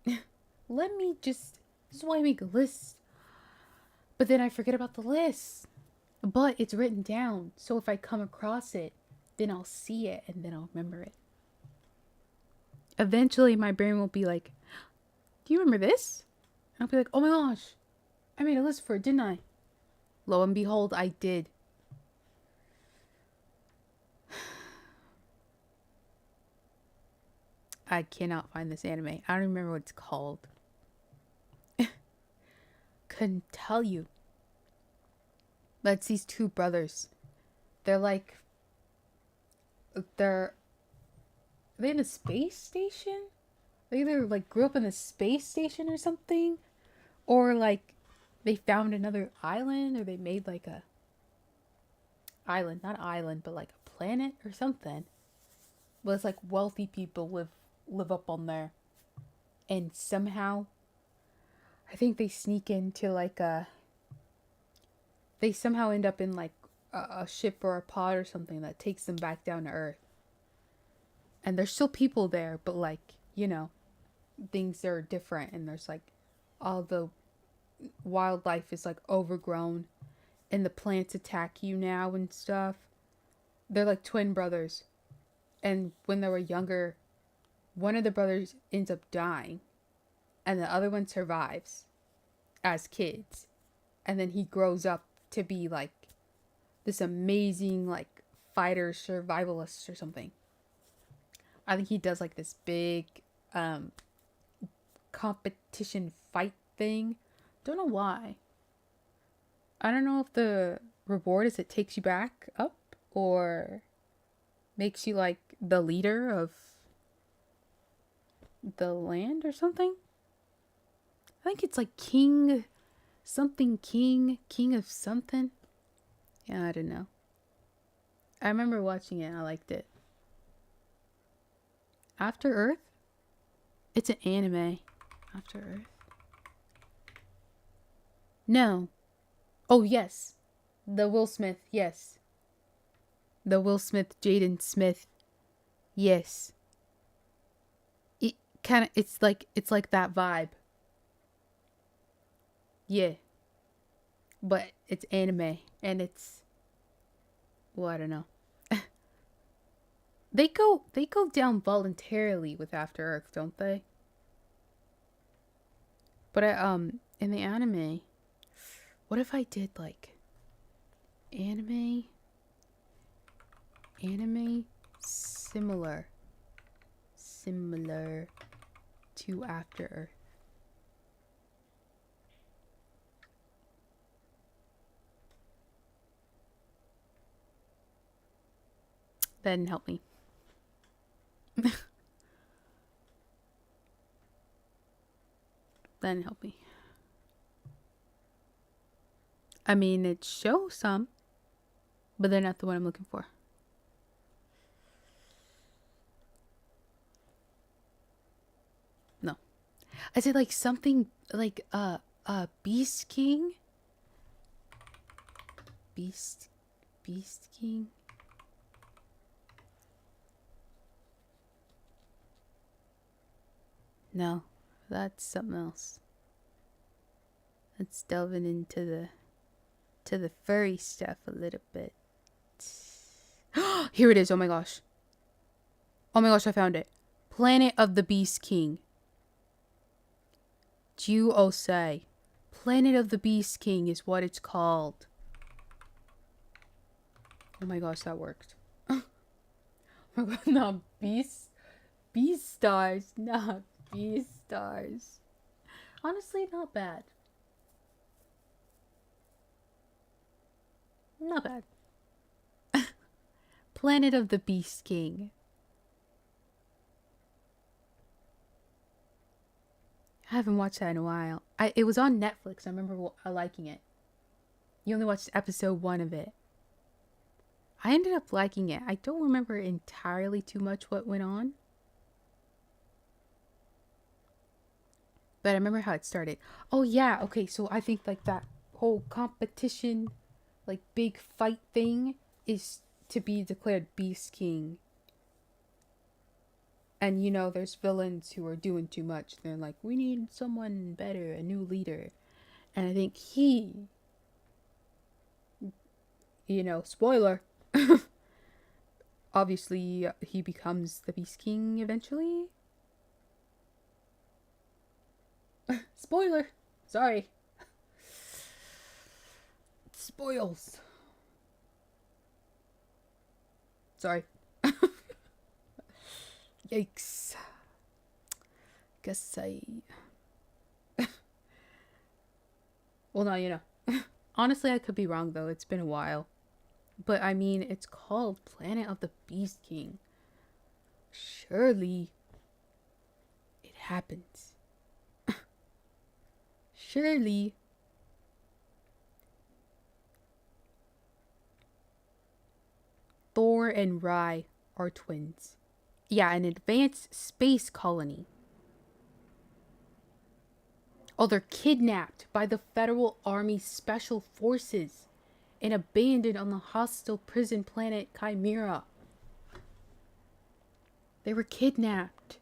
This is why I make a list. But then I forget about the list. But it's written down. So if I come across it, then I'll see it and then I'll remember it. Eventually my brain will be like, do you remember this? And I'll be like, oh my gosh, I made a list for it, didn't I? Lo and behold, I did. I cannot find this anime. I don't remember what it's called. Couldn't tell you. But it's these two brothers. Are they in a space station? They either like grew up in a space station or something, or like they found another island, or they made like a island, not island, but like a planet or something. But it's like wealthy people live up on there, and somehow I think they sneak into like they somehow end up in like a ship or a pod or something that takes them back down to Earth. And there's still people there, but like, you know, things are different, and there's like all the wildlife is like overgrown and the plants attack you now and stuff. They're like twin brothers. And when they were younger, one of the brothers ends up dying and the other one survives as kids. and then he grows up to be like this amazing like fighter survivalist or something. I think he does like this big competition fight thing. Don't know why. I don't know if the reward is it takes you back up or makes you like the leader of the land or something. I think it's like king of something. Yeah, I don't know. I remember watching it. I liked it. After Earth? It's an anime. After Earth? No. Oh, yes. The Will Smith. Yes. The Will Smith, Jaden Smith. Yes. It kind of, it's like that vibe. Yeah. But it's anime and it's, well, I don't know. They go down voluntarily with After Earth, don't they? But in the anime, what if I did like anime similar to After Earth? That didn't help me. That didn't help me. I mean, it shows some, but they're not the one I'm looking for. No. I said like something like Beast King. Beast King. No, that's something else. Let's delving into the furry stuff a little bit. Here it is. Oh my gosh. Oh my gosh, I found it. Planet of the Beast King. Ju Osei. Planet of the Beast King is what it's called. Oh my gosh, that worked. Oh my god, not Beast Stars. Not Beast Stars. Honestly, not bad. Not bad. Planet of the Beast King. I haven't watched that in a while. It was on Netflix. I remember liking it. You only watched episode 1 of it. I ended up liking it. I don't remember entirely too much what went on. But I remember how it started. Oh yeah, okay, so I think like that whole competition, like big fight thing is to be declared Beast King. And you know, there's villains who are doing too much. They're like, we need someone better, a new leader. And I think he, you know, spoiler, obviously he becomes the Beast King eventually. Spoiler. Sorry. Spoils. Sorry. Yikes. Guess I... Well, no, you know. Honestly, I could be wrong, though. It's been a while. But, I mean, it's called Planet of the Beast King. Surely it happens. Surely. Thor and Rai are twins. Yeah, an advanced space colony. Oh, they're kidnapped by the Federal Army Special Forces and abandoned on the hostile prison planet Chimera. They were kidnapped.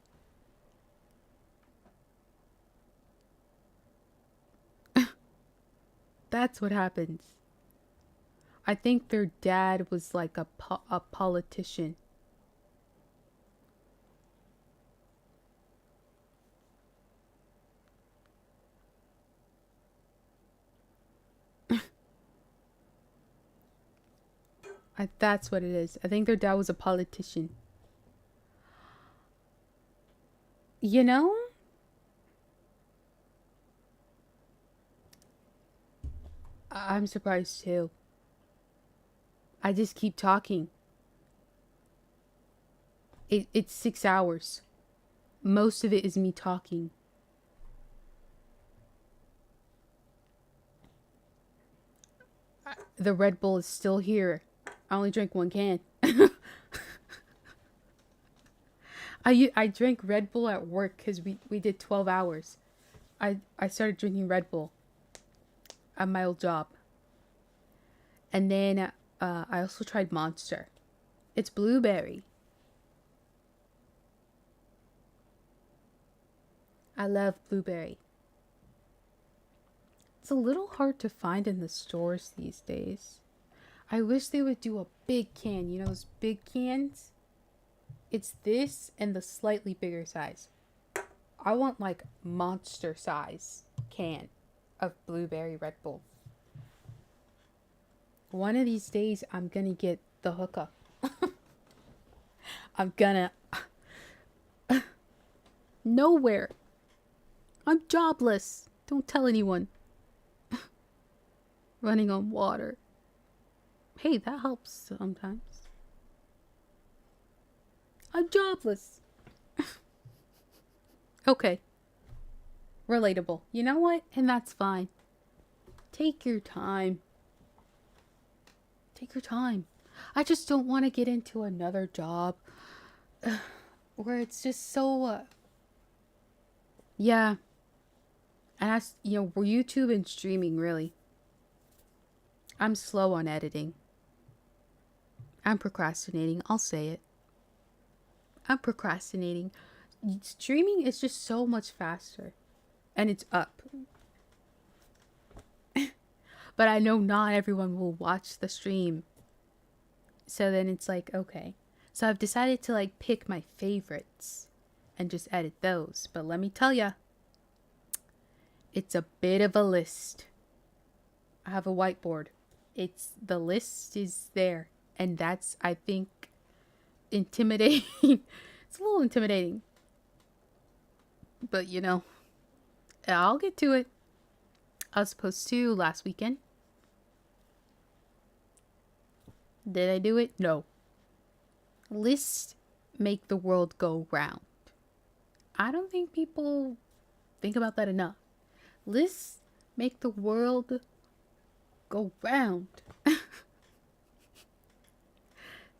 That's what happens. I think their dad was like a politician. That's what it is. I think their dad was a politician. You know? I'm surprised too. I just keep talking. It's 6 hours. Most of it is me talking. The Red Bull is still here. I only drank 1 can. I drank Red Bull at work because we did 12 hours. I started drinking Red Bull at my old job. And then I also tried Monster. It's blueberry. I love blueberry. It's a little hard to find in the stores these days. I wish they would do a big can. You know those big cans? It's this and the slightly bigger size. I want like monster size can of blueberry Red Bull. One of these days I'm gonna get the hookup. I'm gonna... Nowhere. I'm jobless. Don't tell anyone. Running on water. Hey, that helps sometimes. I'm jobless. Okay. Relatable. You know what? And that's fine. Take your time. Take your time. I just don't want to get into another job where it's just so... yeah. And that's, we're YouTube and streaming, really. I'm slow on editing. I'm procrastinating. I'll say it. I'm procrastinating. Streaming is just so much faster. And it's up. But I know not everyone will watch the stream. So then it's like, okay. So I've decided to like pick my favorites and just edit those. But let me tell ya, it's a bit of a list. I have a whiteboard. The list is there. And that's, I think, intimidating. It's a little intimidating. But, I'll get to it. I was supposed to last weekend. Did I do it? No. Lists make the world go round. I don't think people think about that enough. Lists make the world go round.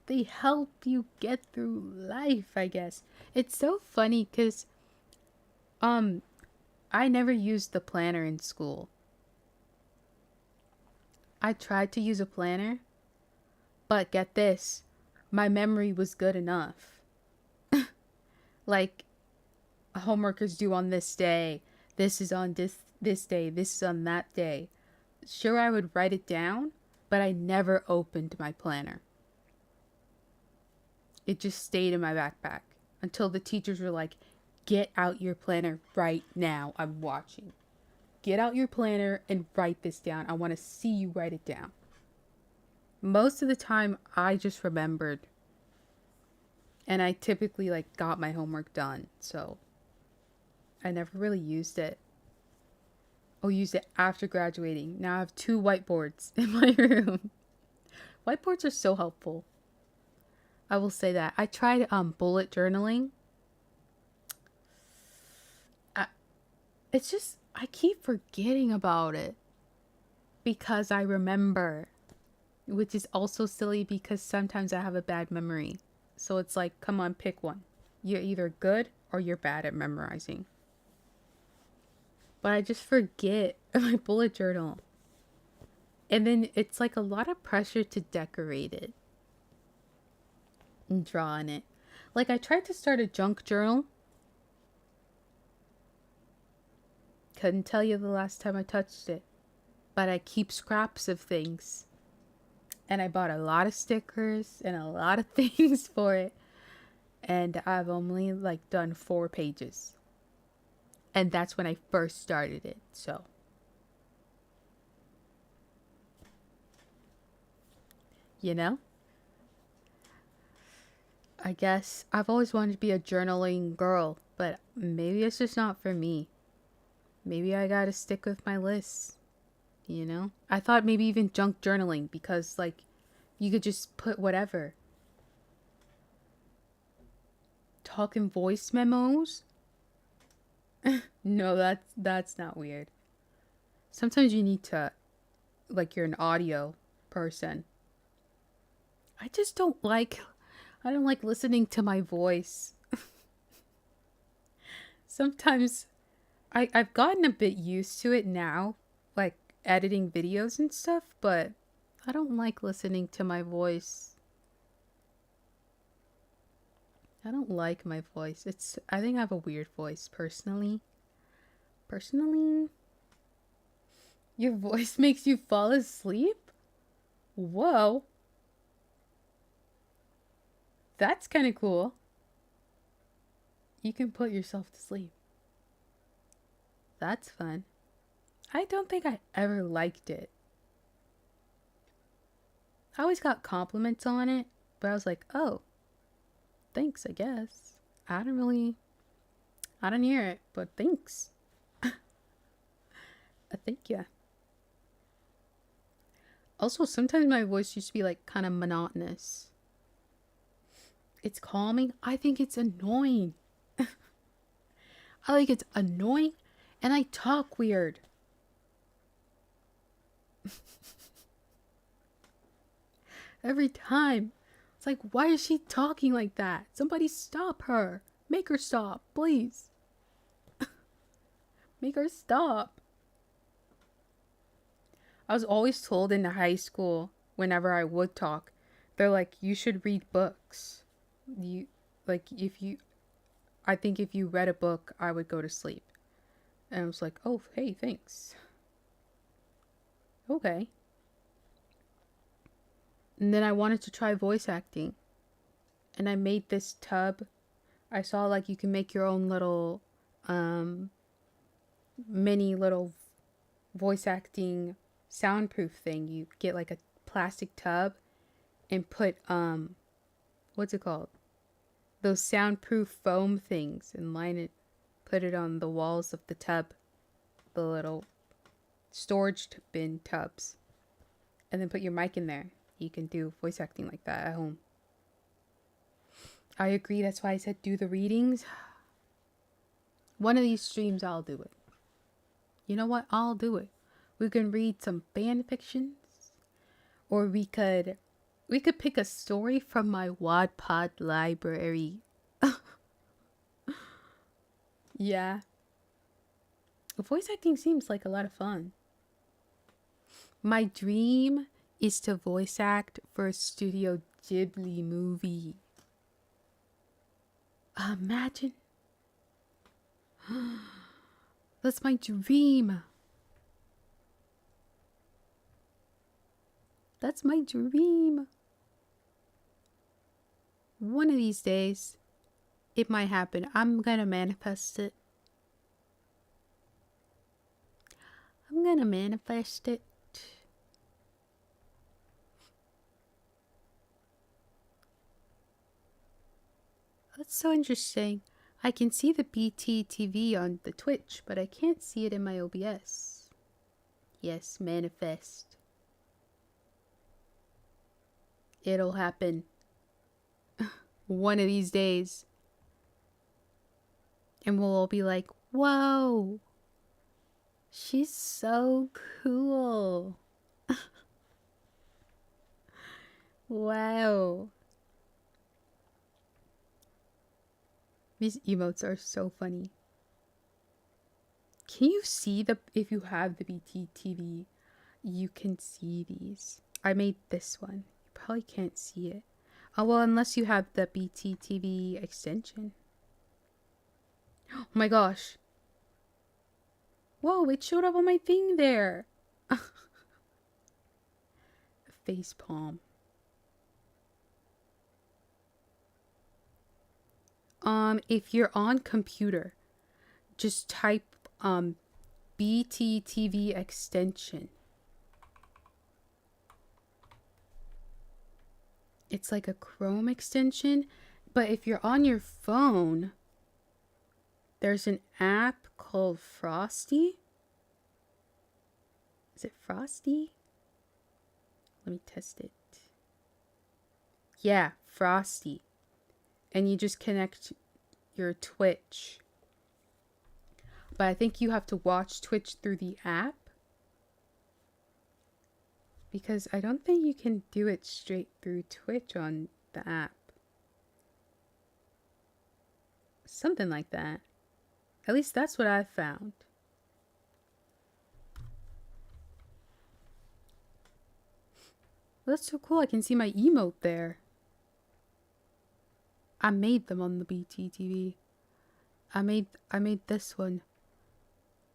They help you get through life, I guess. It's so funny because I never used the planner in school. I tried to use a planner, but get this, my memory was good enough. Like, homework is due on this day. This is on this day. This is on that day. Sure, I would write it down, but I never opened my planner. It just stayed in my backpack until the teachers were like, get out your planner right now. I'm watching. Get out your planner and write this down. I want to see you write it down. Most of the time, I just remembered. And I typically got my homework done. So I never really used it. Used it after graduating. Now I have 2 whiteboards in my room. Whiteboards are so helpful. I will say that. I tried bullet journaling. It's just, I keep forgetting about it. Because I remember. Which is also silly because sometimes I have a bad memory. So it's like, come on, pick one. You're either good or you're bad at memorizing. But I just forget my bullet journal. And then it's like a lot of pressure to decorate it. And draw on it. Like I tried to start a junk journal. Couldn't tell you the last time I touched it. But I keep scraps of things. And I bought a lot of stickers and a lot of things for it. And I've only done 4 pages. And that's when I first started it. So. I guess I've always wanted to be a journaling girl, but maybe it's just not for me. Maybe I gotta stick with my lists, you know? I thought maybe even junk journaling because, like, you could just put whatever. Talking voice memos? No, that's not weird. Sometimes you need to, like, you're an audio person. I don't like listening to my voice. Sometimes I've gotten a bit used to it now, like editing videos and stuff, but I don't like listening to my voice. I don't like my voice. I think I have a weird voice personally. Your voice makes you fall asleep? Whoa. That's kind of cool. You can put yourself to sleep. That's fun. I don't think I ever liked it. I always got compliments on it, but I was like, oh, thanks, I guess. I don't hear it, but thanks. Thank you. Also, sometimes my voice used to be like kind of monotonous. It's calming. I think it's annoying. I think it's annoying and I talk weird. Every time. It's like, why is she talking like that? Somebody stop her. Make her stop, please. Make her stop. I was always told in high school, whenever I would talk, they're like, you should read books. I think if you read a book, I would go to sleep. And I was like, oh, hey, thanks. Okay. And then I wanted to try voice acting. And I made this tub. I saw like you can make your own little, mini little voice acting soundproof thing. You get like a plastic tub and put, what's it called? Those soundproof foam things and put it on the walls of the tub. The little storage bin tubs. And then put your mic in there. You can do voice acting like that at home. I agree. That's why I said do the readings. One of these streams, I'll do it. You know what? I'll do it. We can read some fan fictions. Or we could pick a story from my Wattpad library. Yeah. Voice acting seems like a lot of fun. My dream is to voice act for a Studio Ghibli movie. Imagine. That's my dream. That's my dream. One of these days, it might happen. I'm gonna manifest it. I'm gonna manifest it. That's so interesting. I can see the BTTV on the Twitch, but I can't see it in my OBS. Yes, manifest. It'll happen. One of these days. And we'll all be like, whoa. She's so cool. Wow. These emotes are so funny. Can you see if you have the BTTV, you can see these. I made this one. You probably can't see it. Oh, well, unless you have the BTTV extension. Oh my gosh. Whoa, it showed up on my thing there. Face palm. If you're on computer, just type BTTV extension. It's like a Chrome extension. But if you're on your phone, there's an app called Frosty. Is it Frosty? Let me test it. Yeah, Frosty. And you just connect your Twitch. But I think you have to watch Twitch through the app. Because I don't think you can do it straight through Twitch on the app. Something like that. At least that's what I found. Well, that's so cool. I can see my emote there. I made them on the BTTV. I made this one.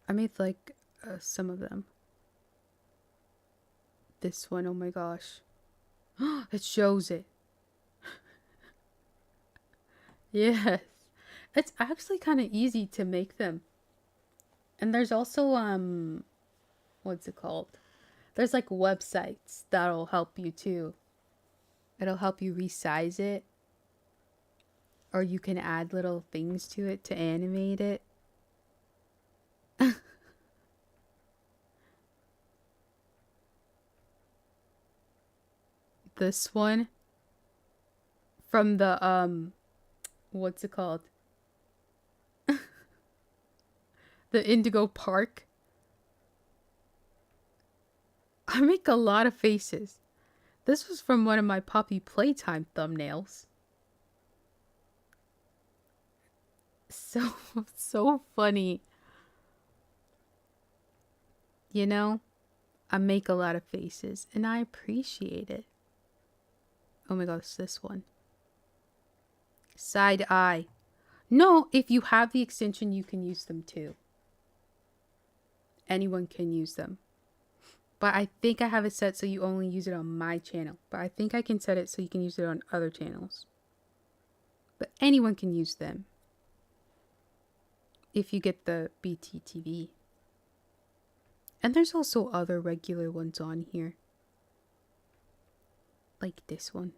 I made like some of them. This one, oh my gosh. It shows it. Yes. It's actually kind of easy to make them. And there's also what's it called? There's like websites that'll help you too. It'll help you resize it. Or you can add little things to it to animate it. This one from the what's it called? The Indigo Park. I make a lot of faces. This was from one of my Poppy Playtime thumbnails. So funny. You know, I make a lot of faces and I appreciate it. Oh my gosh, this one. Side eye. No, if you have the extension, you can use them too. Anyone can use them. But I think I have it set so you only use it on my channel. But I think I can set it so you can use it on other channels. But anyone can use them. If you get the BTTV. And there's also other regular ones on here. Like this one.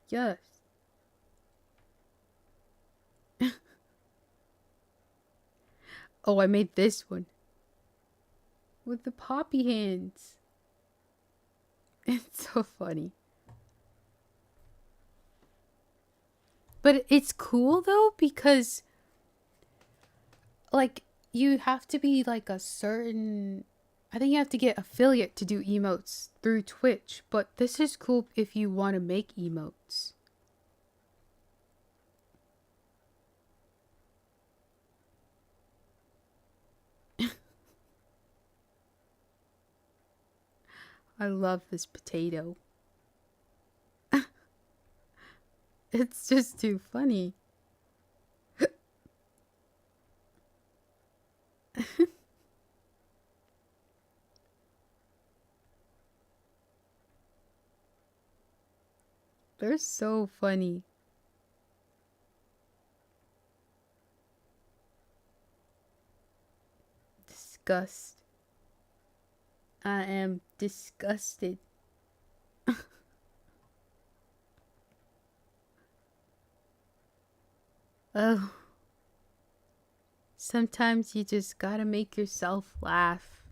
Yes. Oh, I made this one. With the poppy hands. It's so funny. But it's cool though because like you have to be like a certain, I think you have to get affiliate to do emotes through Twitch, but this is cool if you want to make emotes. I love this potato. It's just too funny. They're so funny. Disgust. I am disgusted. Oh. Sometimes you just gotta make yourself laugh.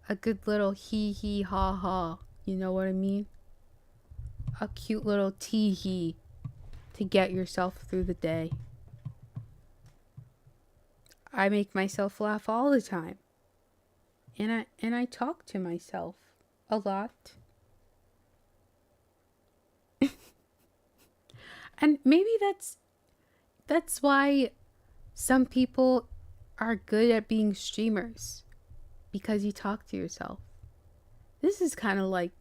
A good little hee hee ha ha. You know what I mean? A cute little tee hee to get yourself through the day. I make myself laugh all the time. And I talk to myself a lot. And maybe that's why some people are good at being streamers, because you talk to yourself. This is kind of like,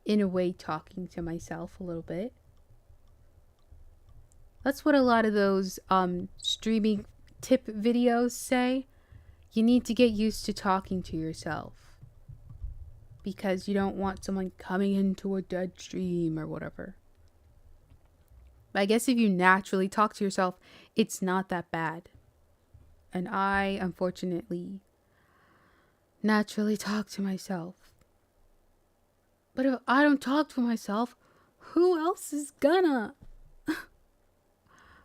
in a way, talking to myself a little bit. That's what a lot of those streaming tip videos say. You need to get used to talking to yourself, because you don't want someone coming into a dead stream or whatever. But I guess if you naturally talk to yourself, it's not that bad. And I, unfortunately, naturally talk to myself. But if I don't talk to myself, who else is gonna?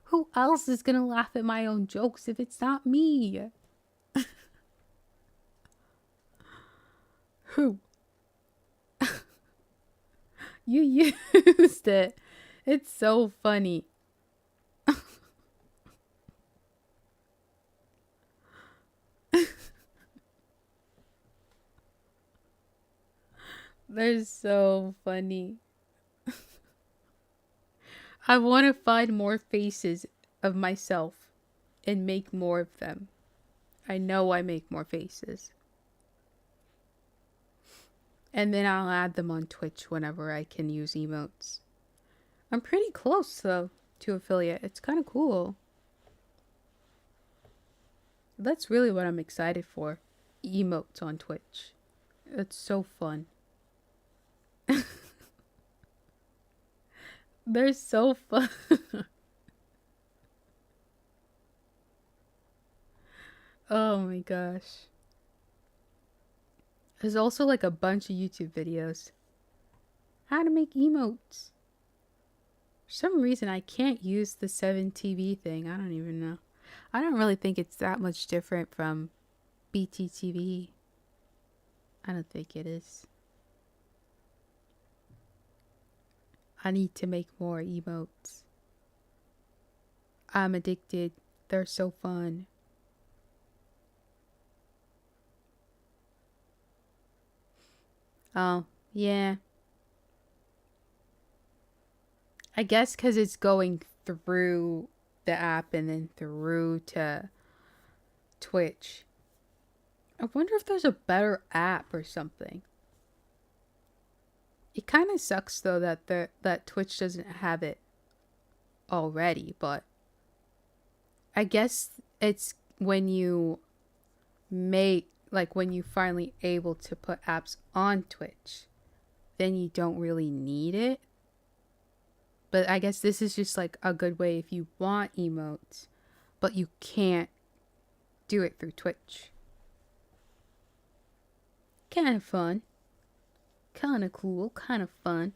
Who else is gonna laugh at my own jokes if it's not me? Who? You used it. It's so funny. They're so funny. I want to find more faces of myself and make more of them. I know I make more faces. And then I'll add them on Twitch whenever I can use emotes. I'm pretty close, though, to affiliate. It's kind of cool. That's really what I'm excited for. Emotes on Twitch. It's so fun. They're so fun. Oh my gosh. There's also like a bunch of YouTube videos. How to make emotes. For some reason I can't use the 7TV thing. I don't even know. I don't really think it's that much different from BTTV. I don't think it is. I need to make more emotes. I'm addicted. They're so fun. Oh, yeah. I guess because it's going through the app and then through to Twitch. I wonder if there's a better app or something. It kind of sucks though that Twitch doesn't have it already, but I guess it's when you make, like when you finally able to put apps on Twitch, then you don't really need it. But I guess this is just like a good way if you want emotes, but you can't do it through Twitch. Kind of fun. Kind of cool. Kind of fun.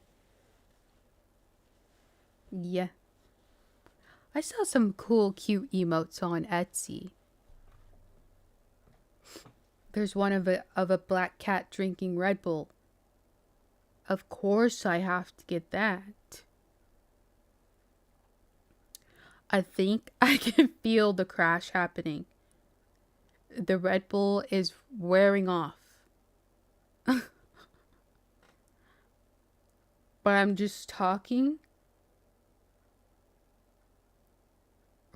Yeah. I saw some cool, cute emotes on Etsy. There's one of a black cat drinking Red Bull. Of course I have to get that. I think I can feel the crash happening. The Red Bull is wearing off. But I'm just talking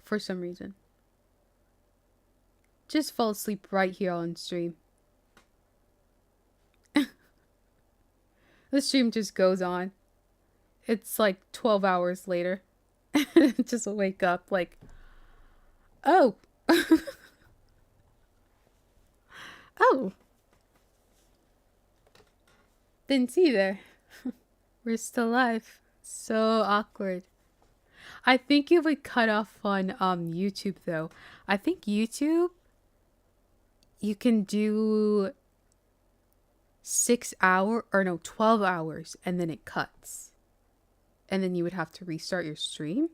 for some reason. Just fall asleep right here on stream. The stream just goes on. It's like 12 hours later. Just wake up like, oh. Oh. Didn't see you there. We're still live. So awkward. I think it would cut off on YouTube though. I think YouTube, you can do 12 hours and then it cuts. And then you would have to restart your stream.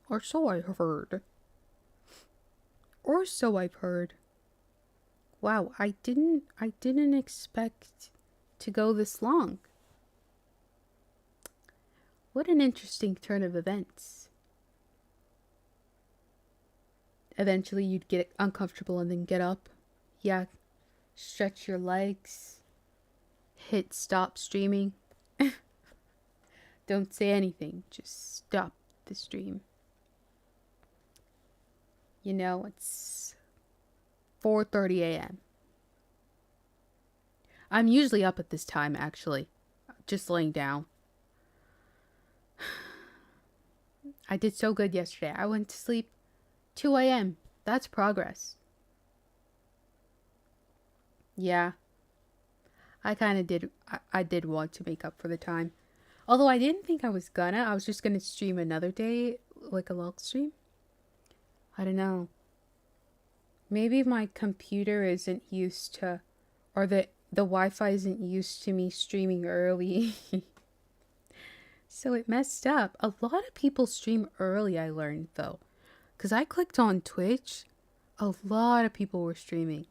Or so I heard. Or so I've heard. Wow, I didn't expect to go this long. What an interesting turn of events. Eventually you'd get uncomfortable and then get up. Yeah, stretch your legs. Hit stop streaming. Don't say anything, just stop the stream. You know, it's 4:30 a.m. I'm usually up at this time, actually. Just laying down. I did so good yesterday. I went to sleep 2 a.m. That's progress. Yeah. I kind of did. I did want to make up for the time. Although I didn't think I was gonna. I was just gonna stream another day, like a log stream. I don't know. Maybe my computer isn't used to, or the the Wi-Fi isn't used to me streaming early. So it messed up. A lot of people stream early, I learned, though. Because I clicked on Twitch, a lot of people were streaming.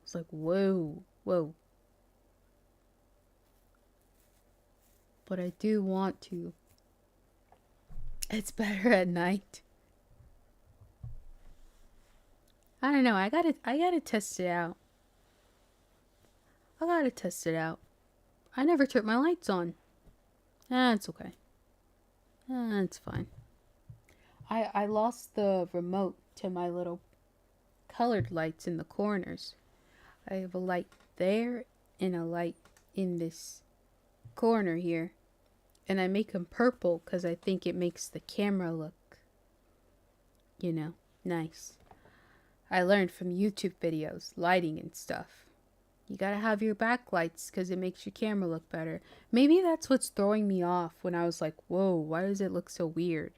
It's like, whoa, whoa. But I do want to. It's better at night. I don't know. I gotta test it out. I never turned my lights on. It's okay. It's fine. I lost the remote to my little colored lights in the corners. I have a light there and a light in this corner here. And I make them purple because I think it makes the camera look, you know, nice. I learned from YouTube videos, lighting and stuff. You gotta have your backlights because it makes your camera look better. Maybe that's what's throwing me off when I was like, whoa, why does it look so weird?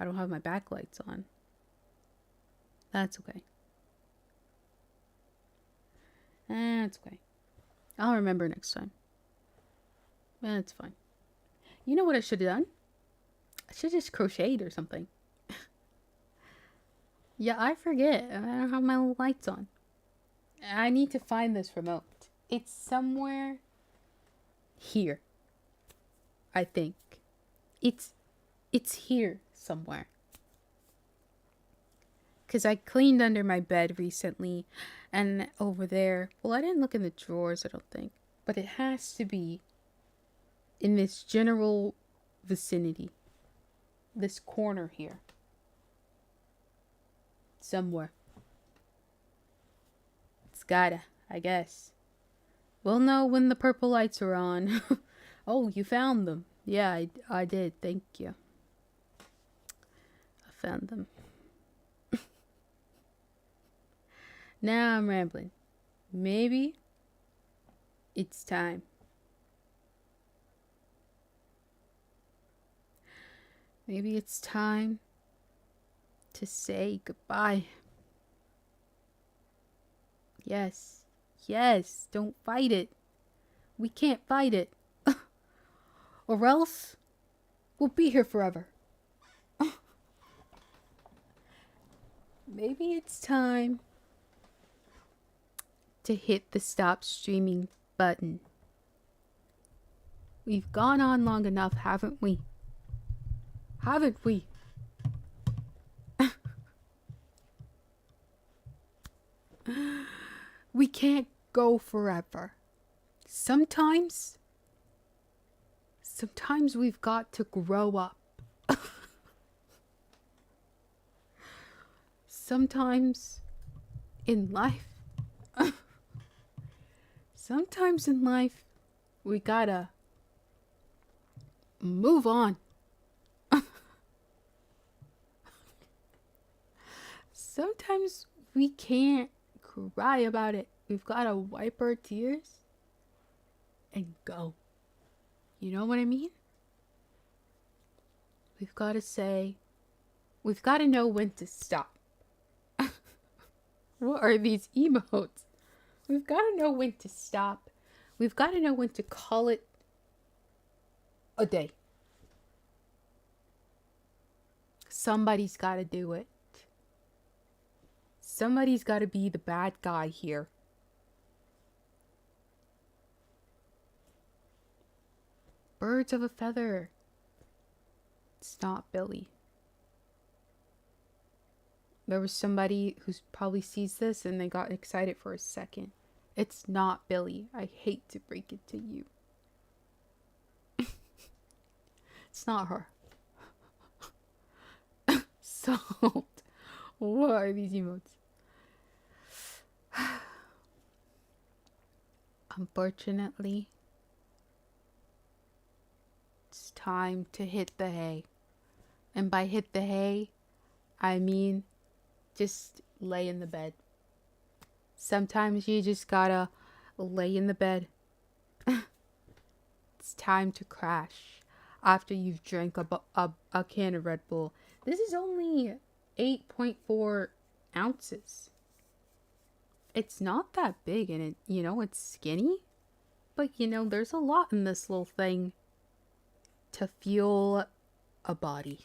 I don't have my backlights on. That's okay. That's okay. I'll remember next time. That's fine. You know what I should have done? I should have just crocheted or something. Yeah, I forget. I don't have my lights on. I need to find this remote. It's somewhere here. I think. It's here somewhere. Because I cleaned under my bed recently. And over there. Well, I didn't look in the drawers, I don't think. But it has to be in this general vicinity. This corner here. Somewhere. It's gotta, I guess. We'll know when the purple lights are on. Oh, you found them. Yeah, I did. Thank you. I found them. Now I'm rambling. Maybe it's time. Maybe it's time to say goodbye. Yes. Yes. Don't fight it. We can't fight it. Or else we'll be here forever. Maybe it's time to hit the stop streaming button. We've gone on long enough, haven't we? Haven't we? We can't go forever. Sometimes we've got to grow up. Sometimes in life, we gotta move on. Sometimes we can't cry about it. We've got to wipe our tears and go. You know what I mean? We've got to know when to stop. What are these emotes? We've got to know when to stop. We've got to know when to call it a day. Somebody's got to do it. Somebody's got to be the bad guy here. Birds of a feather. It's not Billy. There was somebody who probably sees this and they got excited for a second. It's not Billy. I hate to break it to you. It's not her. Salt. What are these emotes? Unfortunately, it's time to hit the hay. And by hit the hay, I mean just lay in the bed. Sometimes you just gotta lay in the bed. It's time to crash after you've drank a can of Red Bull. This is only 8.4 ounces. It's not that big and it, it's skinny. But, there's a lot in this little thing to fuel a body.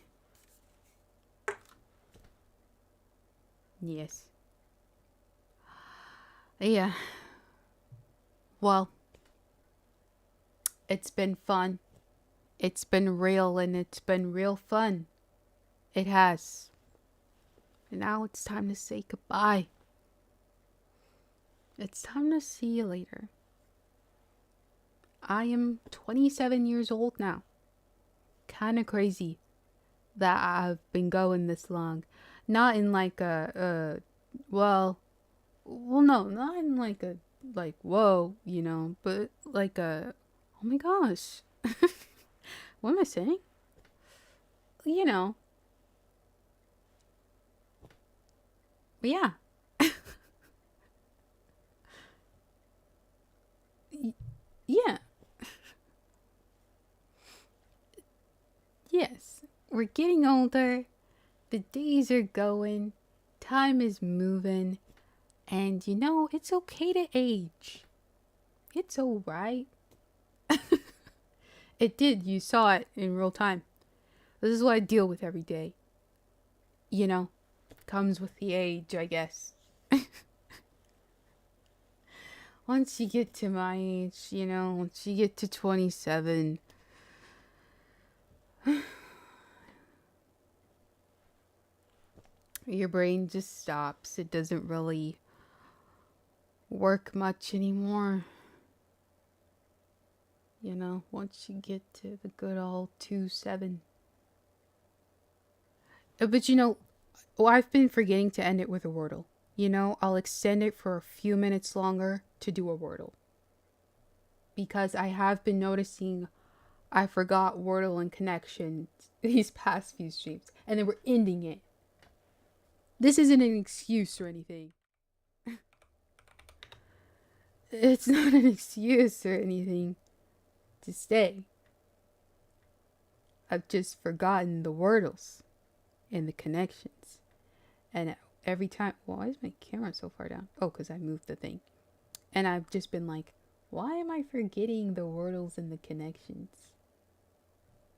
Yes. Yeah. Well, it's been fun. It's been real and it's been real fun. It has. And now it's time to say goodbye. It's time to see you later. I am 27 years old now. Kind of crazy that I've been going this long. Not in like well, no, not in like a, like, whoa, but like a, oh my gosh. What am I saying? Yeah. Yeah. Yes. We're getting older. The days are going. Time is moving. And it's okay to age. It's alright. It did. You saw it in real time. This is what I deal with every day. Comes with the age, I guess. Once you get to my age, once you get to 27, your brain just stops. It doesn't really work much anymore. Once you get to the good old 27. But I've been forgetting to end it with a wordle. I'll extend it for a few minutes longer to do a wordle. Because I have been noticing I forgot wordle and connection these past few streams. And then we're ending it. This isn't an excuse or anything. It's not an excuse or anything to stay. I've just forgotten the wordles and the connections. And every time, why is my camera so far down? Oh, because I moved the thing. And I've just been like, why am I forgetting the wordles and the connections?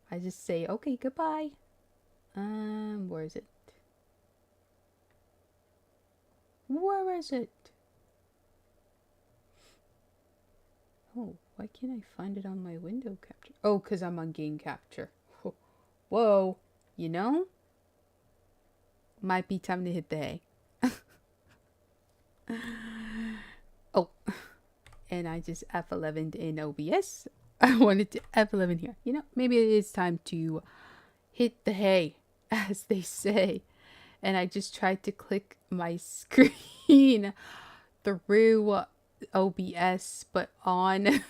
I just say, okay, goodbye. Where is it? Where is it? Oh, why can't I find it on my window capture? Oh, because I'm on game capture. Whoa, might be time to hit the hay. Oh, and I just F11'd in OBS. I wanted to F11 here. Maybe it is time to hit the hay, as they say. And I just tried to click my screen through OBS, but on.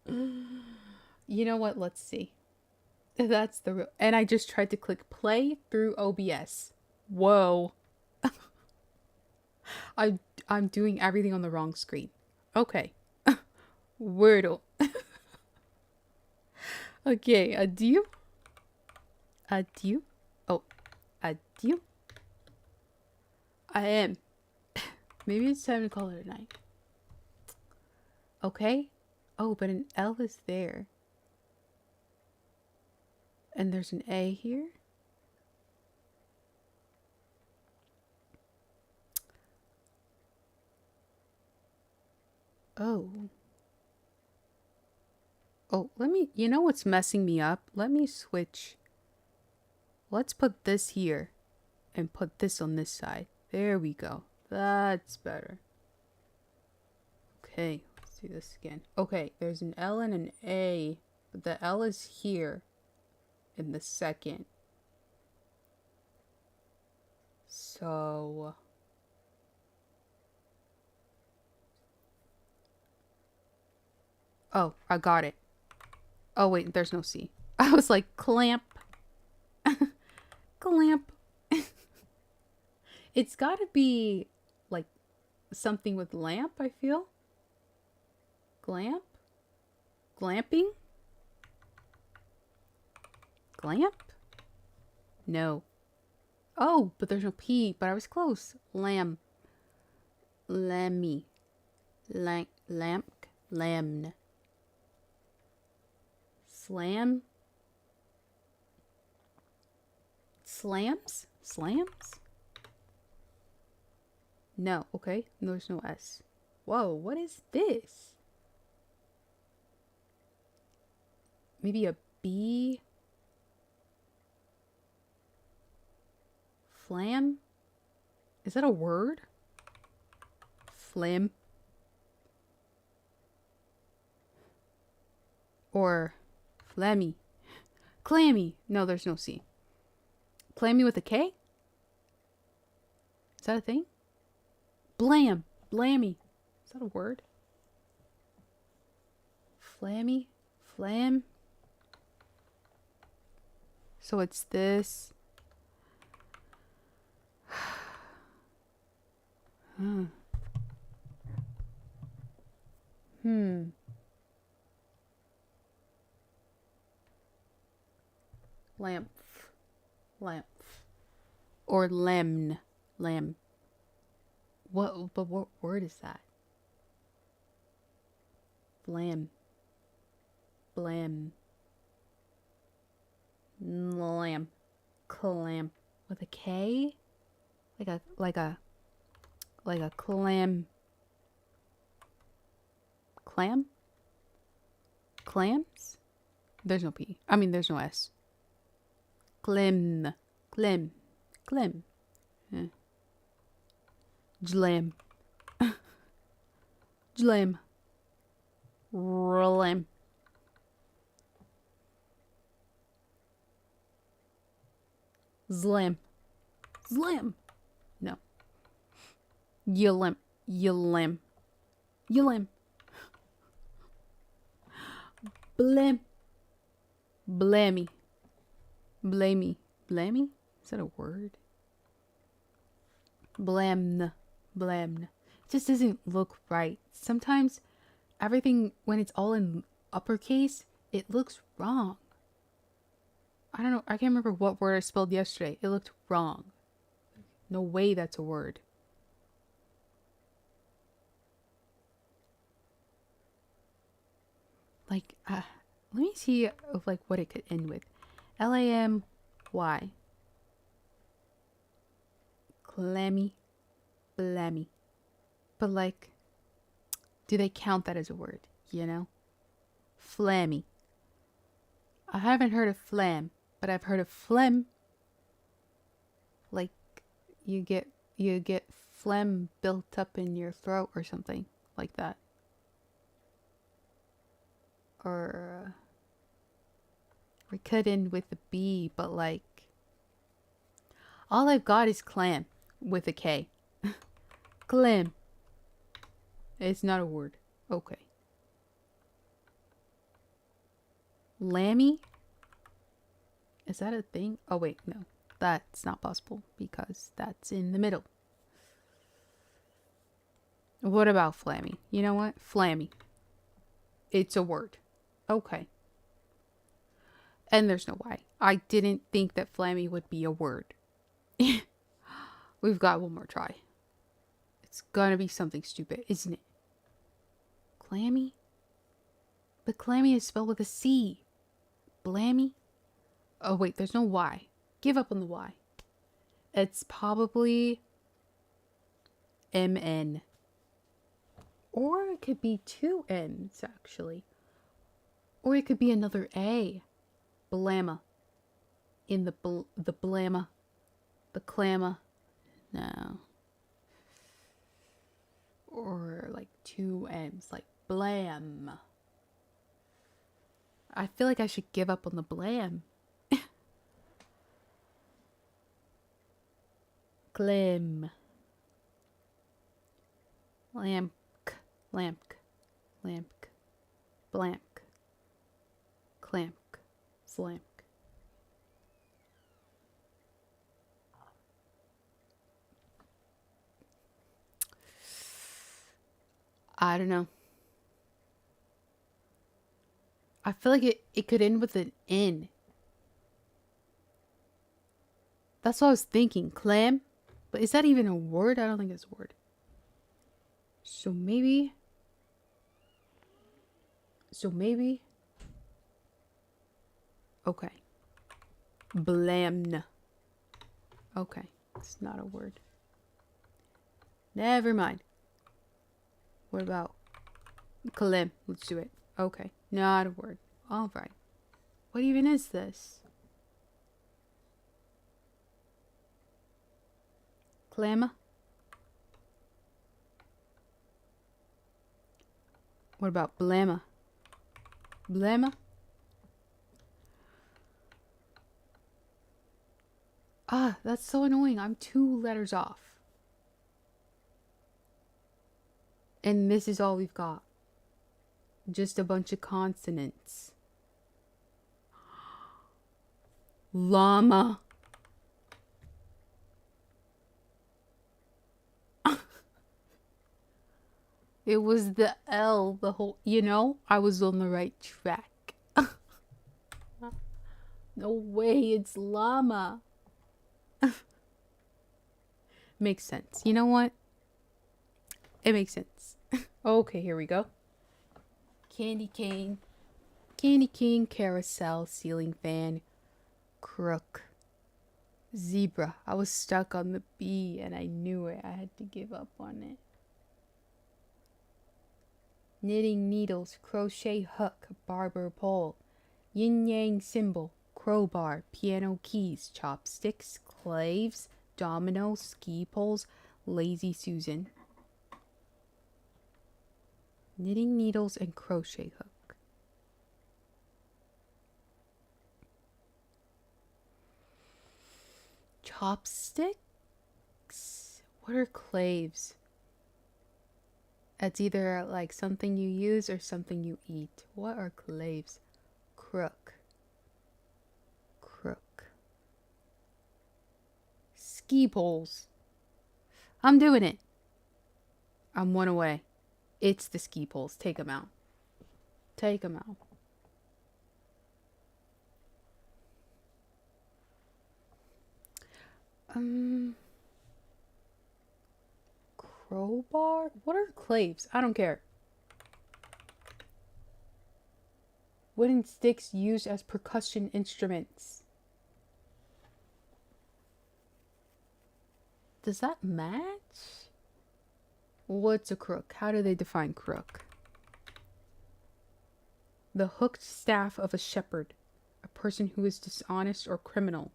You know what? Let's see. That's the real. And I just tried to click play through OBS. Whoa. I'm doing everything on the wrong screen. Okay. Wordle. Okay, adieu. Adieu. Oh, adieu. I am. Maybe it's time to call it a night. Okay. Oh, but an L is there. And there's an A here. Oh. Oh, you know what's messing me up? Let me switch. Let's put this here and put this on this side. There we go. That's better. Okay, let's do this again. Okay, there's an L and an A, but the L is here in the second. So oh, I got it. Oh wait, there's no C. I was like, clamp. Clamp. It's gotta be like something with lamp, I feel. Glamp? Glamping? Glamp? No. Oh, but there's no P, but I was close. Lamb. Lammy. Lamp. Lamn. Slam. Slams? Slams? No, okay. There's no S. Whoa, what is this? Maybe a B? Flam? Is that a word? Flam? Or flammy? Clammy? No, there's no C. Clammy with a K? Is that a thing? Blam. Blammy. Is that a word? Flammy? Flam? So it's this. Lamp. Lamp. Or lemn. Lamb. But what word is that? Blam. Blam. Lamb. Clam. With a K? Like a clam. Clam? Clams? There's no P. I mean, there's no S. Clem. Clem. Clem. Jlam. Jlam. Rollam. Zlam. Zlam. No. Ylam. Ylam. Ylam. Blam. Blammy. Blamey. Blammy? Is that a word? Blamn. Blamn. It just doesn't look right. Sometimes everything, when it's all in uppercase, it looks wrong. I don't know. I can't remember what word I spelled yesterday. It looked wrong. No way that's a word. Like, let me see like what it could end with. L-A-M-Y. Clammy. Blammy. But like, do they count that as a word? You know? Flammy. I haven't heard of flam, but I've heard of phlegm. Like, you get phlegm built up in your throat or something like that. Or we could end with a B, but like, all I've got is clam with a K. Clam. It's not a word. Okay. Lammy? Is that a thing? Oh wait, no. That's not possible because that's in the middle. What about flammy? You know what? Flammy. It's a word. Okay. And there's no Y. I didn't think that flammy would be a word. We've got one more try. It's gonna be something stupid, isn't it? Clammy? But clammy is spelled with a C. Blammy? Oh wait, there's no Y. Give up on the Y. It's probably MN. Or it could be two N's actually. Or it could be another A. Blamma. In the blamma. The clamma. No. Or like two M's. Like blam. I feel like I should give up on the blam. Glim. Lamk. Lamk. Lamk. Blank. Clamk. Slamk. I don't know. I feel like it could end with an N. That's what I was thinking. Clam? But is that even a word? I don't think it's a word. So maybe... Okay. Blamn. Okay. It's not a word. Never mind. What about... Clam? Let's do it. Okay. Not a word. Alright. What even is this? Clamma? What about blamma? Blamma? Ah, that's so annoying. I'm 2 letters off. And this is all we've got. Just a bunch of consonants. Llama. It was the L, the whole, you know, I was on the right track. No way, it's llama. Makes sense. You know what? It makes sense. Okay, here we go. Candy cane. Candy cane, carousel, ceiling fan, crook. Zebra. I was stuck on the B and I knew it. I had to give up on it. Knitting needles, crochet hook, barber pole, yin yang symbol, crowbar, piano keys, chopsticks, claves, domino, ski poles, lazy Susan. Knitting needles and crochet hook. Chopsticks? What are claves? It's either like something you use or something you eat. What are claves? Crook. Crook. Ski poles. I'm doing it. I'm 1 away. It's the ski poles. Take them out. Take them out. Crowbar? What are claves? I don't care. Wooden sticks used as percussion instruments. Does that match? What's a crook? How do they define crook? The hooked staff of a shepherd. A person who is dishonest or criminal.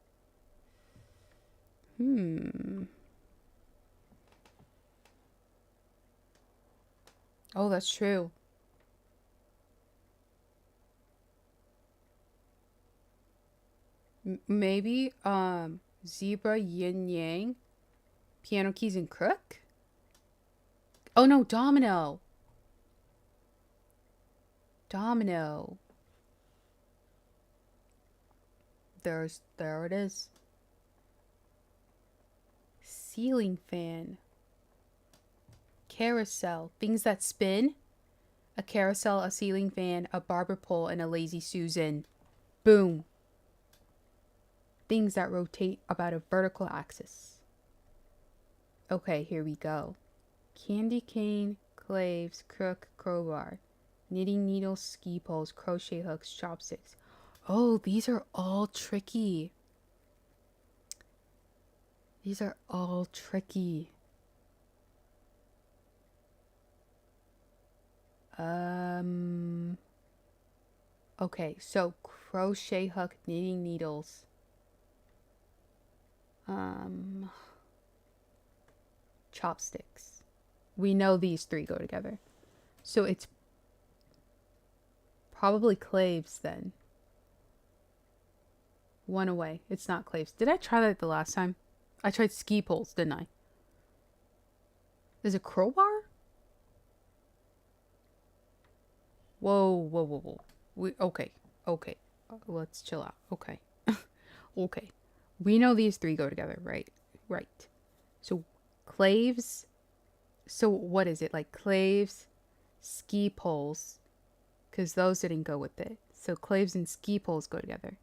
Oh, that's true. Maybe zebra, yin yang, piano keys and crook? Oh no, domino. Domino. There it is. Ceiling fan. Carousel. Things that spin. A carousel, a ceiling fan, a barber pole, and a lazy Susan. Boom. Things that rotate about a vertical axis. Okay, here we go. Candy cane, claves, crook, crowbar, knitting needles, ski poles, crochet hooks, chopsticks. Oh, these are all tricky. These are all tricky. Okay, so crochet hook, knitting needles. Chopsticks. We know these 3 go together. So it's probably claves then. 1 away. It's not claves. Did I try that the last time? I tried ski poles, didn't I? Is it crowbar? Whoa. Okay. Let's chill out. Okay. Okay. We know these 3 go together, right? Right. So claves. So what is it? Like claves, ski poles. Because those didn't go with it. So claves and ski poles go together.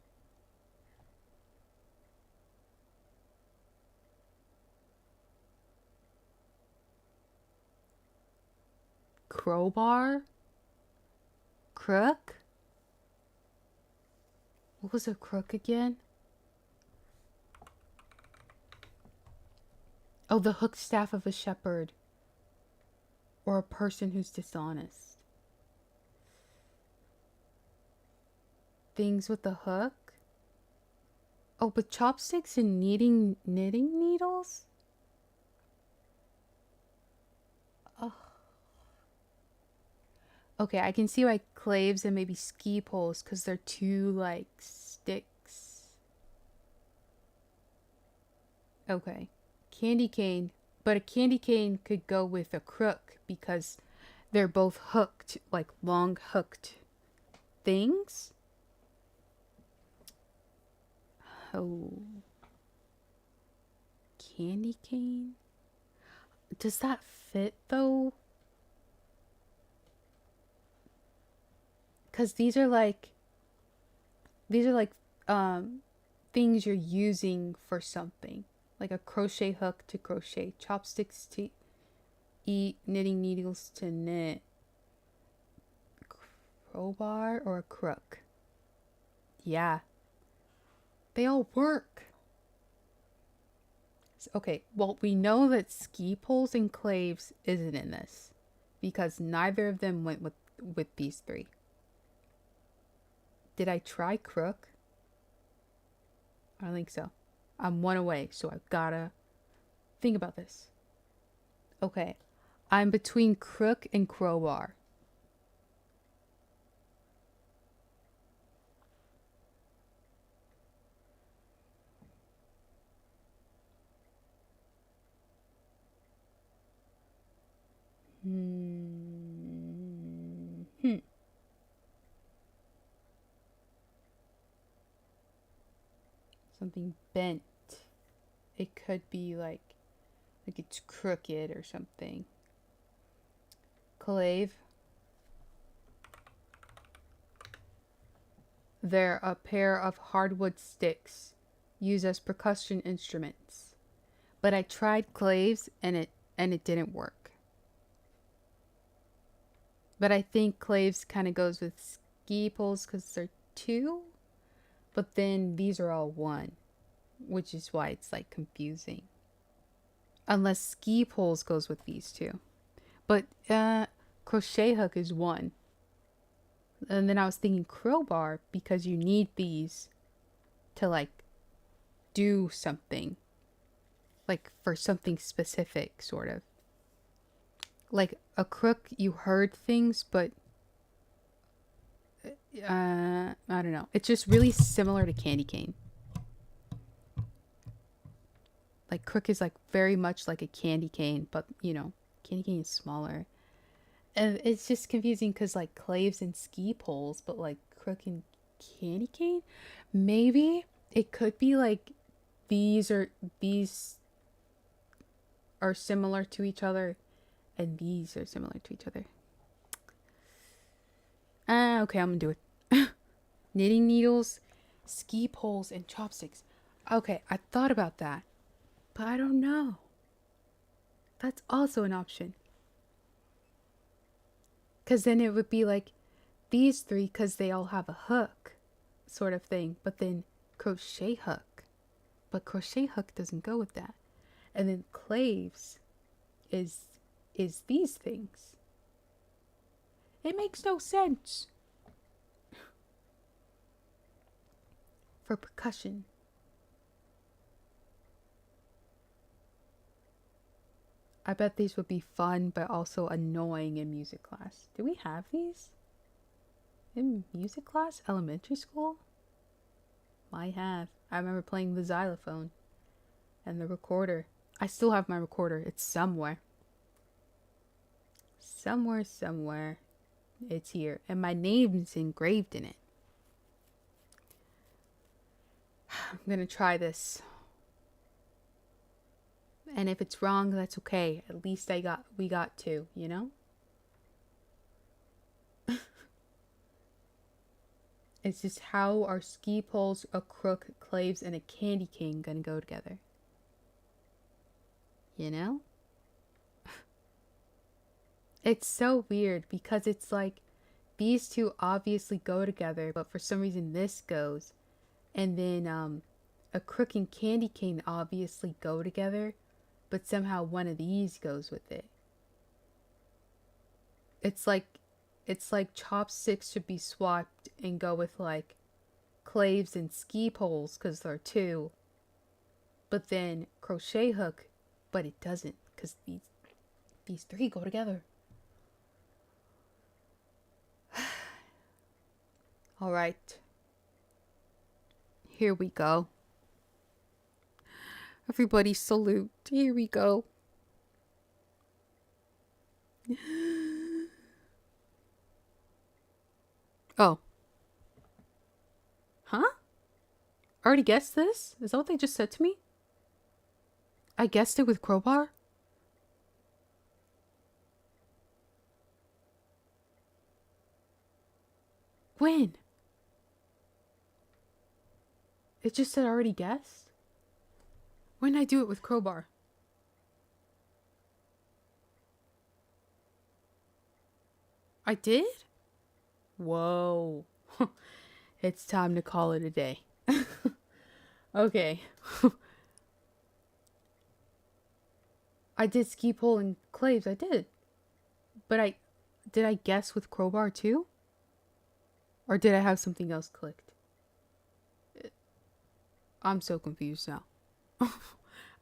crowbar, crook. What was a crook again? Oh, the hooked staff of a shepherd. Or a person who's dishonest. Things with a hook? Oh, but chopsticks and knitting needles? Oh. Okay, I can see why claves and maybe ski poles, because they're two, like, sticks. Okay. Candy cane. But a candy cane could go with a crook, because they're both hooked, like long hooked things. Oh. Candy cane? Does that fit though? Cause these are like things you're using for something. Like a crochet hook to crochet, chopsticks to eat, knitting needles to knit. Crowbar or a crook? Yeah. They all work. Okay, well, we know that ski poles and claves isn't in this because neither of them went with these three. Did I try crook? I don't think so. I'm one away, so I've gotta think about this. Okay, I'm between crook and crowbar. Something bent. It could be like it's crooked or something. Clave. They're a pair of hardwood sticks used as percussion instruments. But I tried claves and it didn't work. But I think claves kind of goes with ski poles because they're two. But then these are all one, which is why it's like confusing. Unless ski poles goes with these two. But crochet hook is one. And then I was thinking crowbar because you need these to like do something. Like for something specific, sort of. Like a crook, you heard things, but I don't know. It's just really similar to candy cane. Like crook is like very much like a candy cane, but you know, candy cane is smaller. And it's just confusing because like claves and ski poles, but like crook and candy cane, maybe it could be like these are similar to each other, and these are similar to each other. Okay, I'm gonna do it. Knitting needles, ski poles, and chopsticks. Okay, I thought about that, but I don't know. That's also an option. Because then it would be like these three because they all have a hook sort of thing. But then crochet hook. But crochet hook doesn't go with that. And then claves is these things. It makes no sense. For percussion. I bet these would be fun, but also annoying in music class. Do we have these? In music class? Elementary school? I have. I remember playing the xylophone. And the recorder. I still have my recorder. It's somewhere. Somewhere. It's here. And my name's engraved in it. I'm gonna try this. And if it's wrong, that's okay. At least we got two, you know? It's just how are ski poles, a crook, claves, and a candy cane gonna go together? You know? It's so weird because it's like these two obviously go together, but for some reason this goes. And then a crook and candy cane obviously go together, but somehow one of these goes with it. It's like chopsticks should be swapped and go with like claves and ski poles because they're two. But then crochet hook, but it doesn't because these three go together. All right. Here we go. Everybody salute. Here we go. Oh. Huh? Already guessed this? Is that what they just said to me? I guessed it with crowbar? When? It just said already guessed? When did I do it with crowbar? I did? Whoa. It's time to call it a day. Okay. I did ski pole and claves. I did. But did I guess with crowbar too? Or did I have something else clicked? I'm so confused now.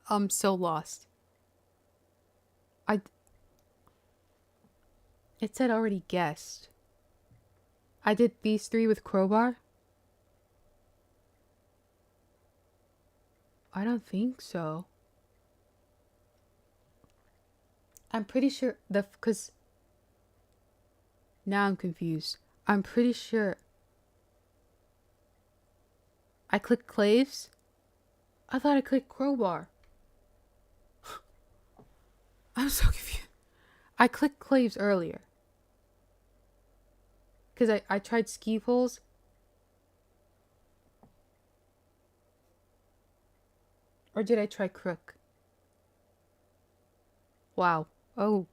I'm so lost. It said already guessed. I did these three with crowbar? I don't think so. I'm pretty sure because now I'm confused. I'm pretty sure I clicked claves. I thought I clicked crowbar. I'm so confused. I clicked claves earlier. Because I tried ski poles. Or did I try crook? Wow. Oh.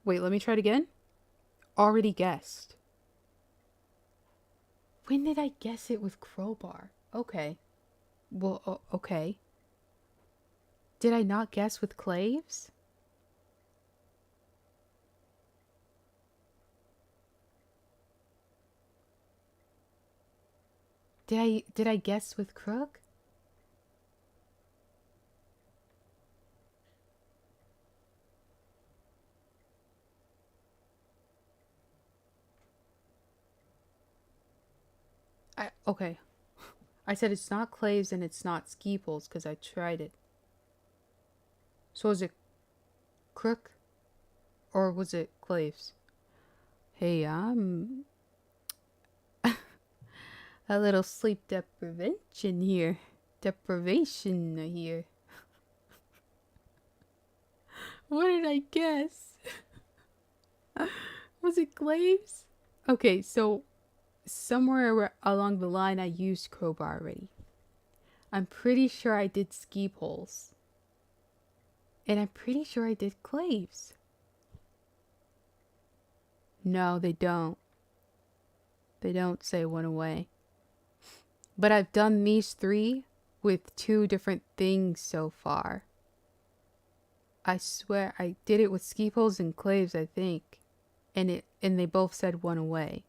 Wait, let me try it again. Already guessed. When did I guess it with crowbar? Okay. Well, okay. Did I not guess with claves? Did I guess with crook? Okay. I said it's not claves and it's not ski poles because I tried it. So was it crook or was it claves? Hey, I'm a little sleep deprivation here. Deprivation here. What did I guess? Was it claves? Okay, so somewhere along the line I used crowbar already. I'm pretty sure I did ski poles. And I'm pretty sure I did claves. No, they don't. They don't say one away. But I've done these three with two different things so far. I swear I did it with ski poles and claves, I think. And they both said one away.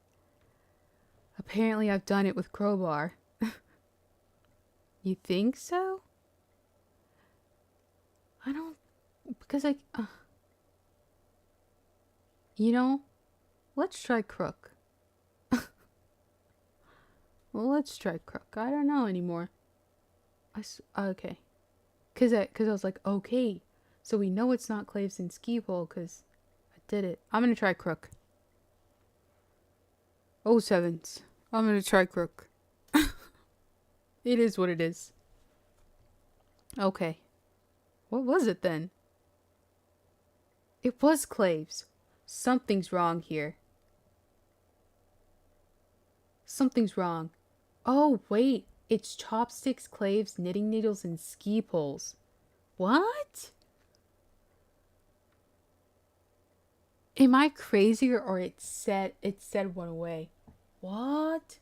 Apparently I've done it with crowbar. You think so? I don't... Because you know, let's try crook. Well, let's try crook. I don't know anymore. Okay. Because I was like, okay. So we know it's not claves and ski pole because I did it. I'm going to try crook. Oh, sevens. I'm going to try crook. It is what it is. Okay. What was it then? It was claves. Something's wrong here. Something's wrong. Oh, wait. It's chopsticks, claves, knitting needles, and ski poles. What? Am I crazy or it said one away? What?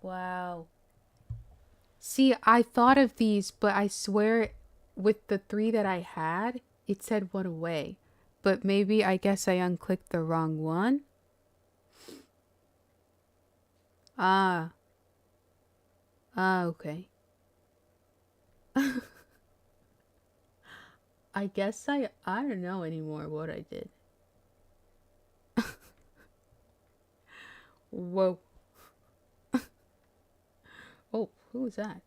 Wow. See, I thought of these, but I swear with the 3 that I had, it said one away. But maybe I guess I unclicked the wrong one. Ah. Ah, okay. I guess I don't know anymore what I did. Whoa. Oh, who was that?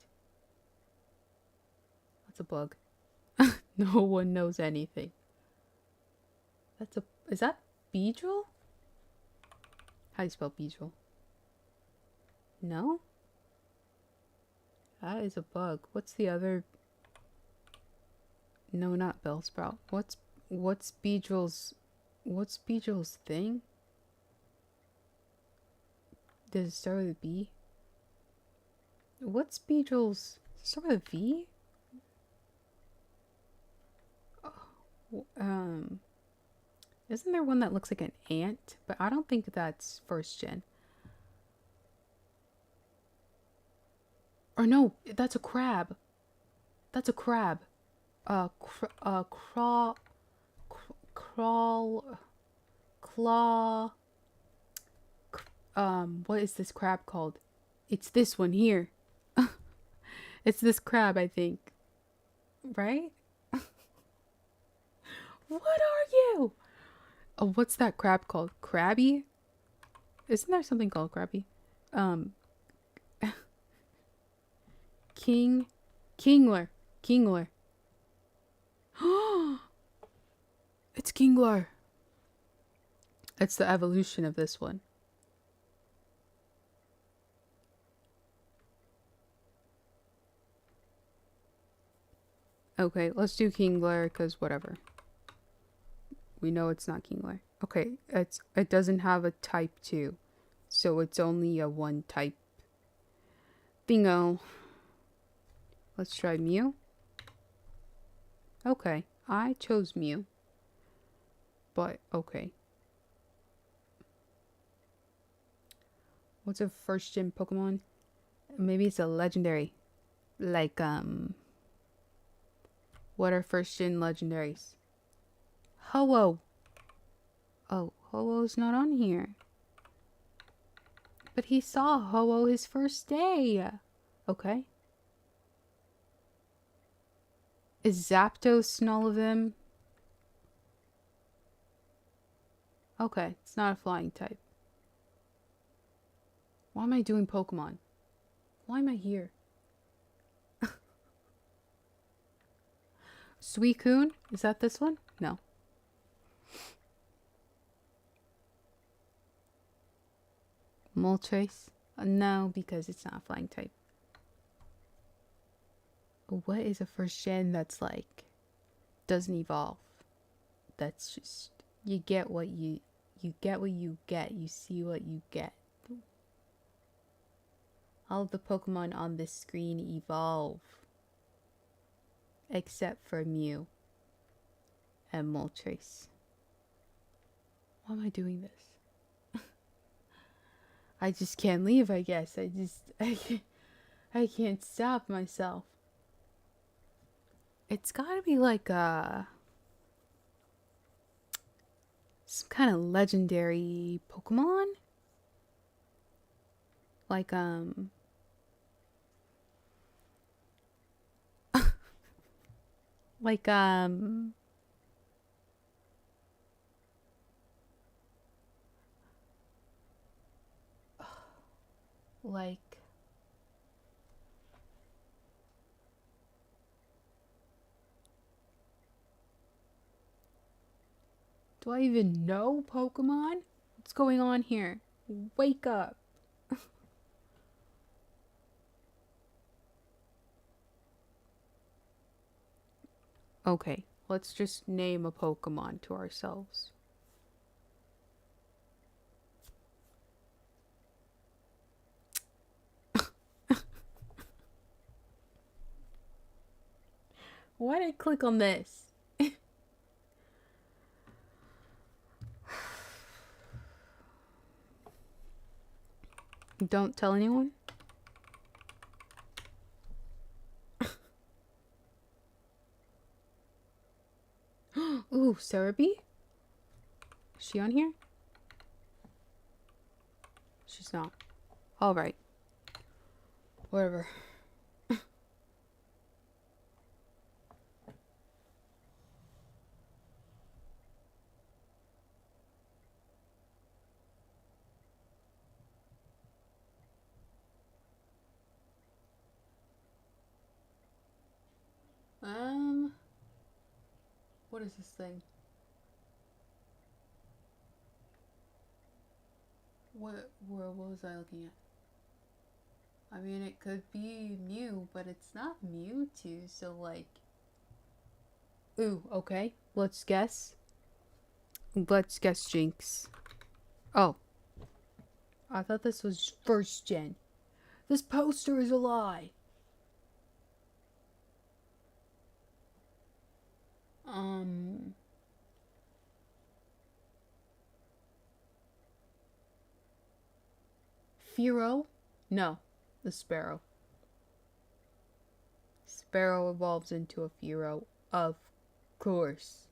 That's a bug. No one knows anything. That's a... Is that Beedrill? How do you spell Beedrill? No? That is a bug. What's the other... No, not Bellsprout. What's Beedrill's... What's Beedrill's thing? Does it start with a B? What's Beedrill's... Start with a V? Isn't there one that looks like an ant? But I don't think that's first gen. Or no, that's a crab. That's a crab. Crawl, claw. What is this crab called? It's this one here. It's this crab, I think. Right? What are you? Oh, what's that crab called? Crabby? Isn't there something called Crabby? Kingler. It's Kingler. It's the evolution of this one. Okay, let's do Kingler, because whatever. We know it's not Kingler. Okay, it doesn't have a type 2. So it's only a 1 type. Bingo. Let's try Mew. Okay, I chose Mew. But, okay. What's a first gen Pokemon? Maybe it's a legendary. Like, what are first gen legendaries? Ho-Oh. Oh, Ho-Oh's not on here. But he saw Ho-Oh his first day. Okay. Is Zapdos in all of them? Okay, it's not a flying type. Why am I doing Pokemon? Why am I here? Suicune? Is that this one? No. Moltres? No, because it's not a flying type. What is a first gen that's like doesn't evolve? That's just you get what you get what you get. You see what you get. All of the Pokemon on this screen evolve. Except for Mew and Moltres. Why am I doing this? I just can't leave, I guess. I can't stop myself. It's gotta be like some kind of legendary Pokemon. Like like like do I even know Pokemon? What's going on here? Wake up. Okay, let's just name a Pokemon to ourselves. Why did I click on this? Don't tell anyone? Ooh, Cerebi? Is she on here? She's not. Alright. Whatever. What is this thing? What was I looking at? I mean, it could be Mew, but it's not Mewtwo, so like... Ooh, okay. Let's guess. Let's guess Jinx. Oh. I thought this was first gen. This poster is a lie. Fearow? No, the Sparrow. Sparrow evolves into a Fearow, of course.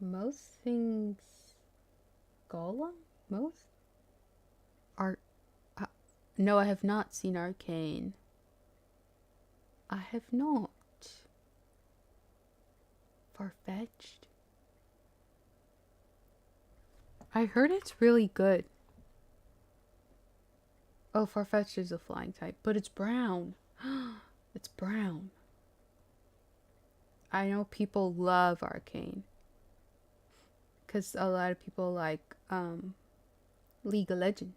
Most things... Golem? Most? No, I have not seen Arcane. I have not. Farfetch'd? I heard it's really good. Oh, Farfetch'd is a flying type, but it's brown. It's brown. I know people love Arcane. Because a lot of people like League of Legends.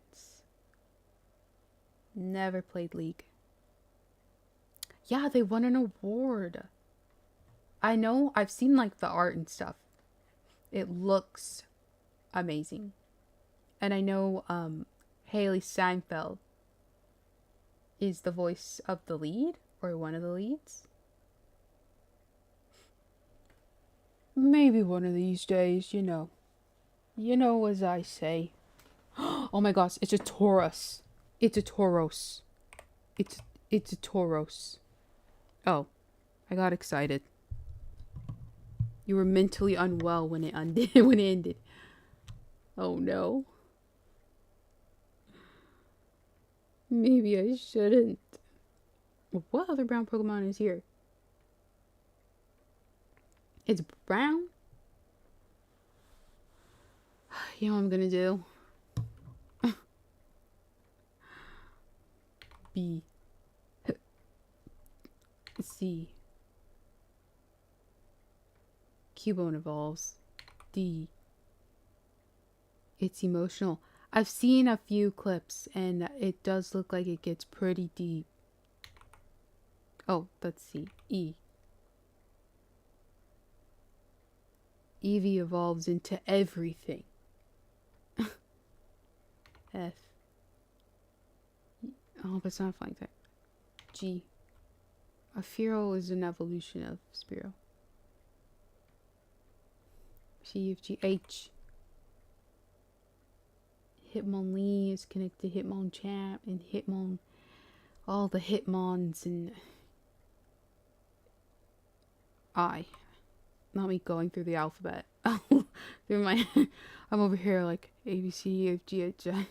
Never played League. Yeah, they won an award. I know, I've seen like the art and stuff. It looks amazing. And I know Haley Steinfeld is the voice of the lead, or one of the leads. Maybe one of these days, you know. You know as I say. Oh my gosh, it's a Taurus. It's a Tauros. It's a Tauros. Oh, I got excited. You were mentally unwell when it ended. Oh no. Maybe I shouldn't. What other brown Pokemon is here? It's brown? You know what I'm gonna do? B. C. Cubone evolves. D. It's emotional. I've seen a few clips and it does look like it gets pretty deep. Oh, that's C. E. Eevee evolves into everything. F. Oh, but it's not a flying type. G. A Fearow is an evolution of Spearow. C, F, G, H. Hitmonlee is connected to Hitmonchan and Hitmon. All the Hitmons and I. Not me going through the alphabet. Through my... I'm over here like A, B, C, E, F, G, H, I,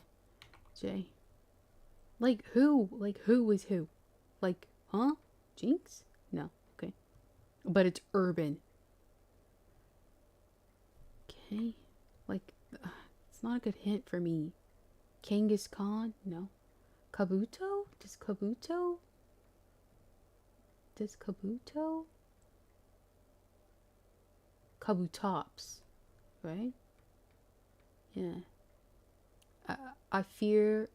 J. Like who? Like who is who? Like, huh? Jinx? No. Okay. But it's urban. Okay. Like, it's not a good hint for me. Kangaskhan? No. Kabuto? Does Kabuto? Kabutops. Right? Yeah. I fear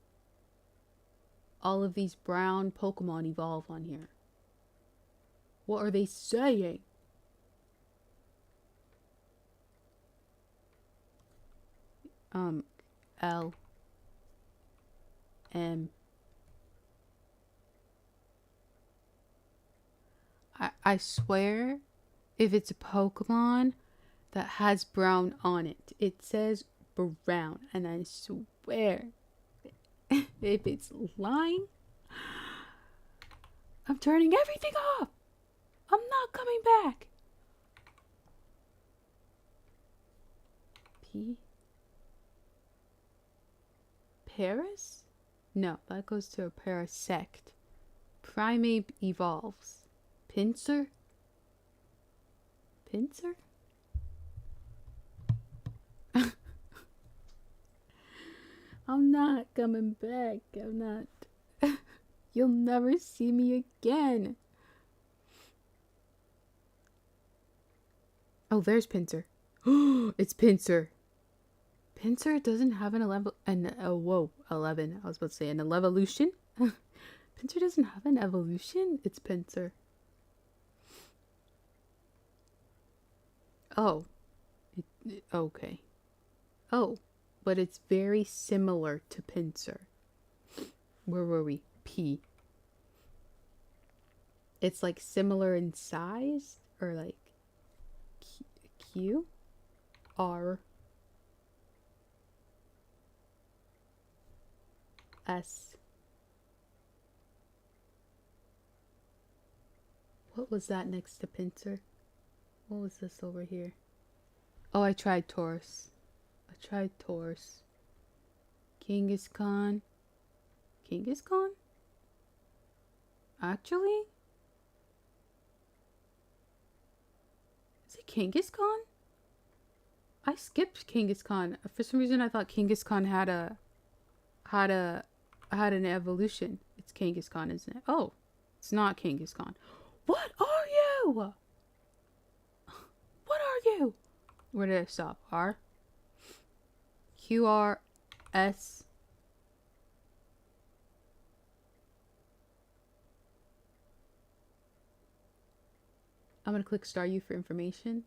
all of these brown Pokemon evolve on here. What are they saying? L. M. I swear, if it's a Pokemon that has brown on it. It says brown, and I swear, if it's lying, I'm turning everything off. I'm not coming back. P. Paris? No, that goes to a parasect. Primate evolves. Pincer? Pincer? I'm not coming back. I'm not. You'll never see me again. Oh, there's Pincer. It's Pincer. Pincer doesn't have an 11. 11. I was about to say an evolution. Pincer doesn't have an evolution. It's Pincer. Oh. Okay. Oh. But it's very similar to Pincer. Where were we? P. It's like similar in size, or like Q, R, S. What was that next to Pincer? What was this over here? Oh, I tried Taurus. Genghis Khan. Genghis Khan? Actually? Is it Genghis Khan? I skipped Genghis Khan. For some reason I thought Genghis Khan had an evolution. It's Genghis Khan, isn't it? Oh, it's not Genghis Khan. What are you? What are you? Where did I stop? R? Q, R, S. I'm gonna click Star U for information.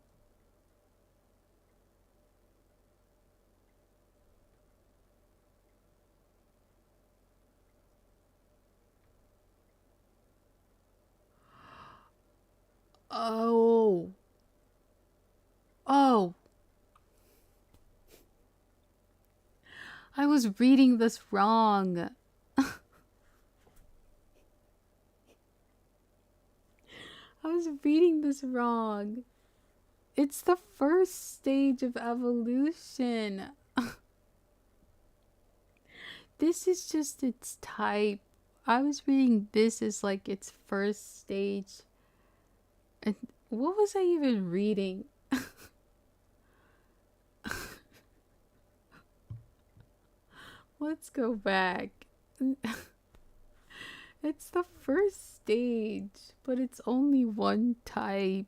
Oh. Oh. I was reading this wrong. I was reading this wrong. It's the first stage of evolution. This is just its type. I was reading this as like its first stage. And what was I even reading? Let's go back. It's the first stage, but it's only one type.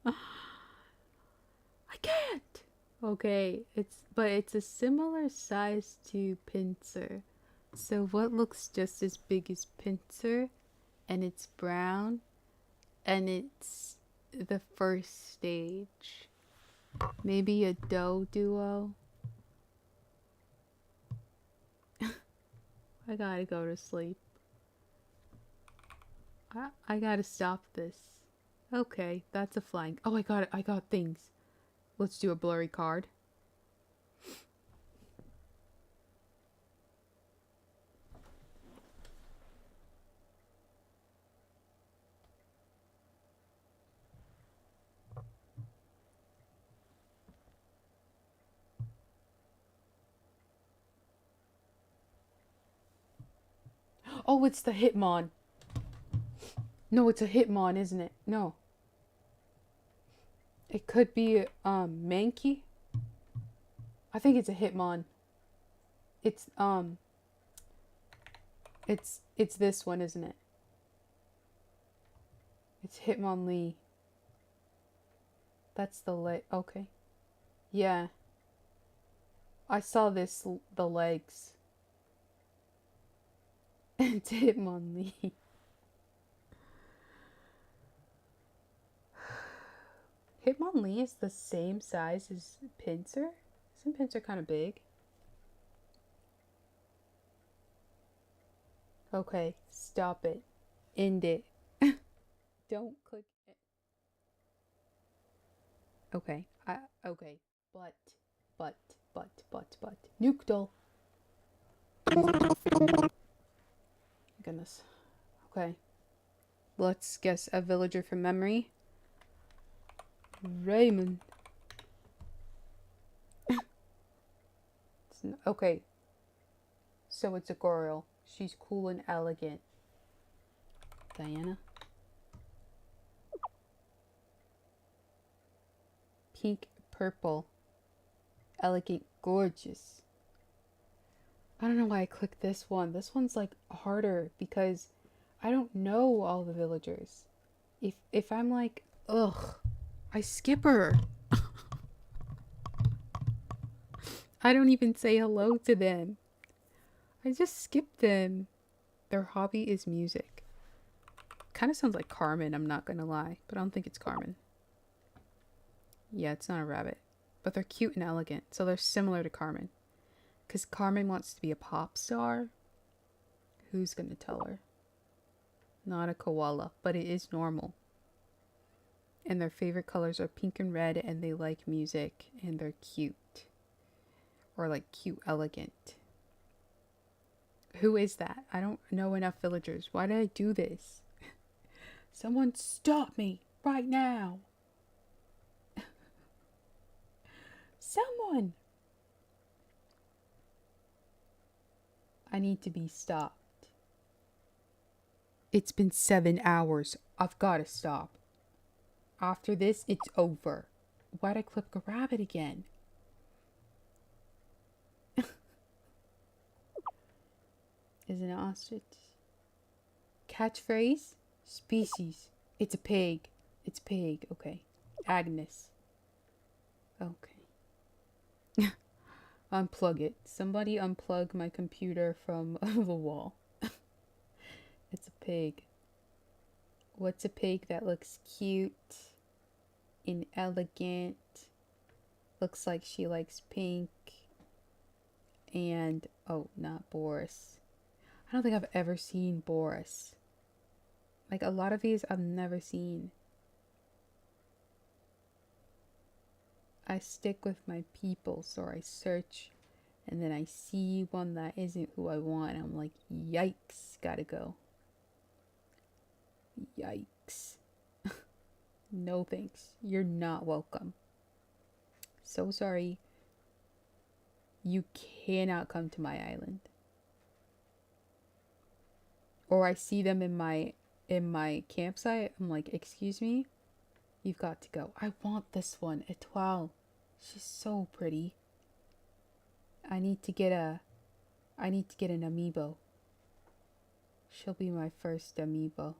I can't. Okay, it's a similar size to Pincer. So what looks just as big as Pincer, and it's brown, and it's the first stage. Maybe a doe duo. I gotta go to sleep. I gotta stop this. Okay, that's a flying. Oh, I got it. I got things. Let's do a blurry card. Oh, it's the Hitmon. No, it's a Hitmon, isn't it? No. It could be Mankey. I think it's a Hitmon. It's it's this one, isn't it? It's Hitmonlee. That's the leg. Okay. Yeah. I saw this the legs. It's Hitmonlee. Hitmonlee is the same size as Pincer? Isn't Pincer kind of big? Okay, stop it. End it. Don't click it. Okay. Okay. But. Nuke doll. Goodness. Okay. Let's guess a villager from memory. Raymond. Okay. So it's a girl. She's cool and elegant. Diana. Pink, purple. Elegant, gorgeous. I don't know why I clicked this one. This one's like harder because I don't know all the villagers. If I'm like, ugh, I skip her. I don't even say hello to them. I just skip them. Their hobby is music. Kind of sounds like Carmen, I'm not gonna lie. But I don't think it's Carmen. Yeah, it's not a rabbit. But they're cute and elegant, so they're similar to Carmen. Because Carmen wants to be a pop star. Who's gonna tell her? Not a koala, but it is normal. And their favorite colors are pink and red, and they like music, and they're cute. Or like cute, elegant. Who is that? I don't know enough villagers. Why did I do this? Someone stop me right now. Someone. I need to be stopped. It's been 7 hours. I've got to stop. After this, it's over. Why'd I click a rabbit again? Is it an ostrich? Catchphrase? Species. It's a pig. It's pig. Okay. Agnes. Okay. Unplug it. Somebody unplug my computer from the wall. It's a pig. What's a pig that looks cute and elegant? Looks like she likes pink. And, oh, not Boris. I don't think I've ever seen Boris. Like, a lot of these I've never seen. I stick with my people, so I search, and then I see one that isn't who I want, and I'm like, yikes, gotta go. Yikes. No thanks. You're not welcome. So sorry. You cannot come to my island. Or I see them in my campsite. I'm like, excuse me? You've got to go. I want this one. Etoile. She's so pretty. I need to get an amiibo. She'll be my first amiibo.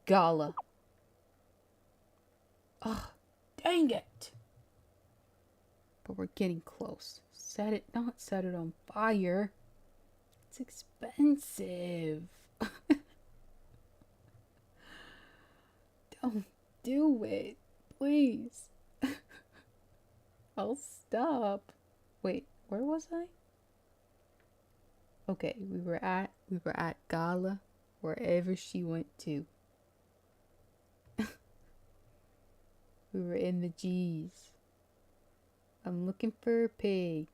Gala. Ugh, dang it. But we're getting close. Not set it on fire. It's expensive. Don't do it, please. I'll stop. Wait, where was I? Okay, we were at Gala, wherever she went to. We were in the G's. I'm looking for a pig.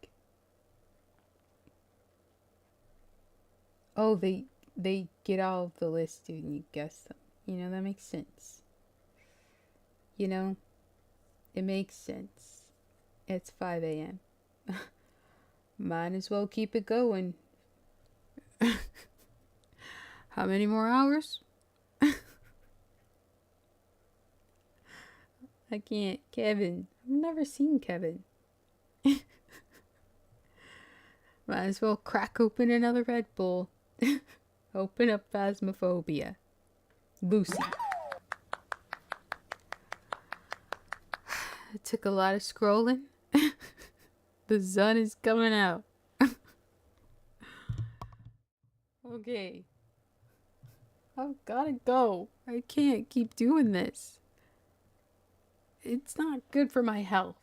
Oh, they get out of the list and you guess them. You know, that makes sense. You know, it makes sense. It's 5 a.m. Might as well keep it going. How many more hours? I can't. Kevin. I've never seen Kevin. Might as well crack open another Red Bull. Open up Phasmophobia. Lucy. It took a lot of scrolling. The sun is coming out. Okay. I've gotta go. I can't keep doing this. It's not good for my health.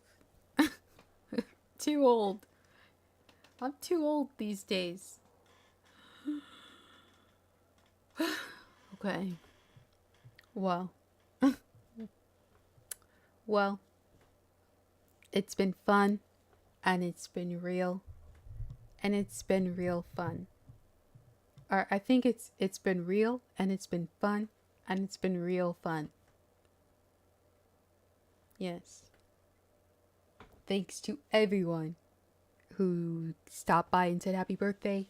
Too old. I'm too old these days. Okay. Well. Well, it's been fun, and it's been real, and it's been real fun. Or I think it's been real, and it's been fun, and it's been real fun. Yes. Thanks to everyone who stopped by and said happy birthday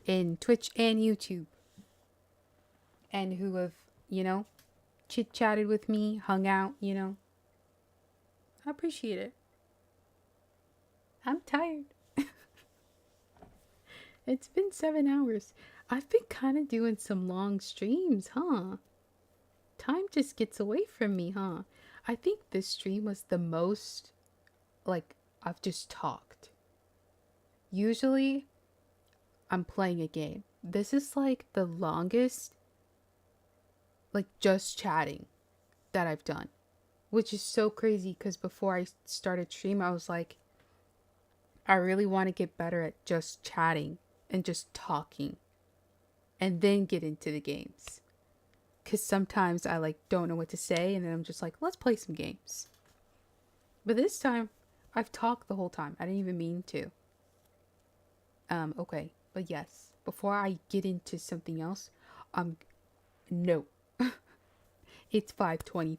in Twitch and YouTube, and who have, chit chatted with me, hung out, I appreciate it. I'm tired. It's been 7 hours. I've been kind of doing some long streams, huh? Time just gets away from me, huh? I think this stream was the most, like, I've just talked. Usually, I'm playing a game. This is like the longest, like, just chatting that I've done. Which is so crazy because before I started stream, I was like, I really want to get better at just chatting and just talking. And then get into the games. Because sometimes I, like, don't know what to say. And then I'm just like, let's play some games. But this time, I've talked the whole time. I didn't even mean to. Okay. But yes, before I get into something else, no. It's 5:20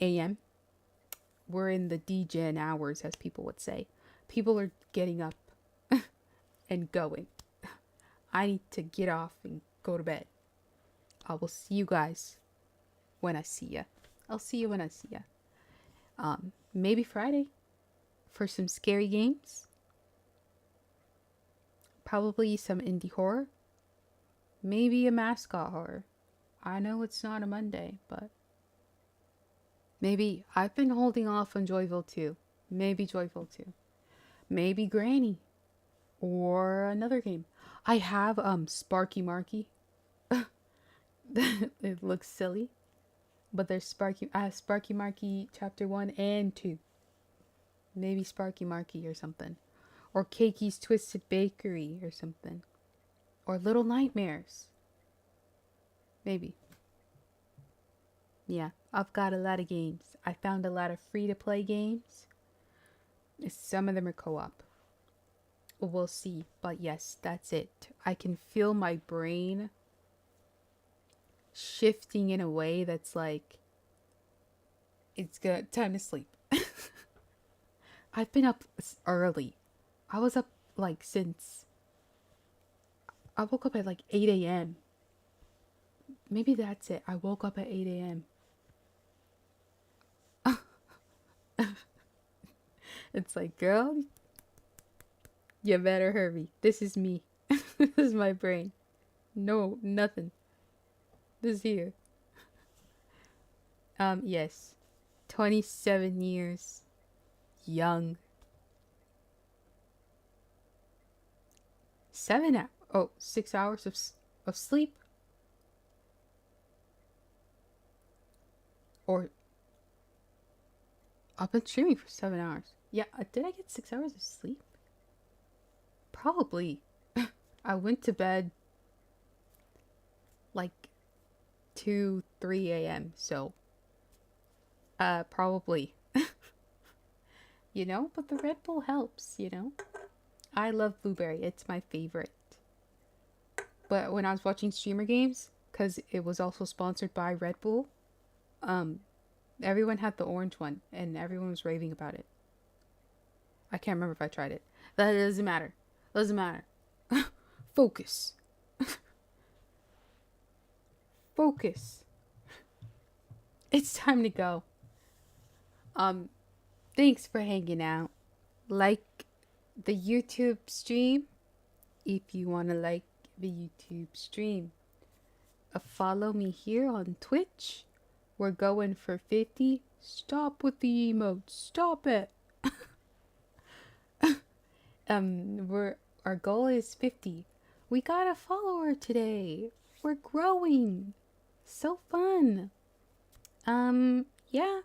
a.m. We're in the DGen hours, as people would say. People are getting up and going. I need to get off and go to bed. I will see you guys when I see ya. I'll see you when I see ya. Maybe Friday for some scary games. Probably some indie horror. Maybe a mascot horror. I know it's not a Monday, but maybe. I've been holding off on Joyville 2. Maybe Joyville 2. Maybe Granny. Or another game. I have Sparky Marky. It looks silly. But there's I have Sparky Marky chapter 1 and 2. Maybe Sparky Marky or something. Or Cakey's Twisted Bakery or something. Or Little Nightmares. Maybe. Yeah, I've got a lot of games. I found a lot of free-to-play games. Some of them are co-op. We'll see. But yes, that's it. I can feel my brain shifting in a way that's like, it's good. Time to sleep. I've been up early. I was up like since... I woke up at like 8 a.m. Maybe that's it. I woke up at 8 a.m. It's like, girl, you better hurry. This is me. This is my brain. No, nothing. This is here. Yes. 27 years. Young. 6 hours of sleep. Or I've been streaming for 7 hours. Yeah, did I get 6 hours of sleep? Probably. I went to bed like 2, 3 a.m. So, probably. But the Red Bull helps, I love Blueberry. It's my favorite. But when I was watching Streamer Games, because it was also sponsored by Red Bull, everyone had the orange one, and everyone was raving about it. I can't remember if I tried it. That doesn't matter. Doesn't matter. Focus. Focus. It's time to go. Thanks for hanging out. Like the YouTube stream if you want to like the YouTube stream. Follow me here on Twitch. We're going for 50. Stop with the emotes. Stop it. Our goal is 50. We got a follower today. We're growing. So fun. Yeah.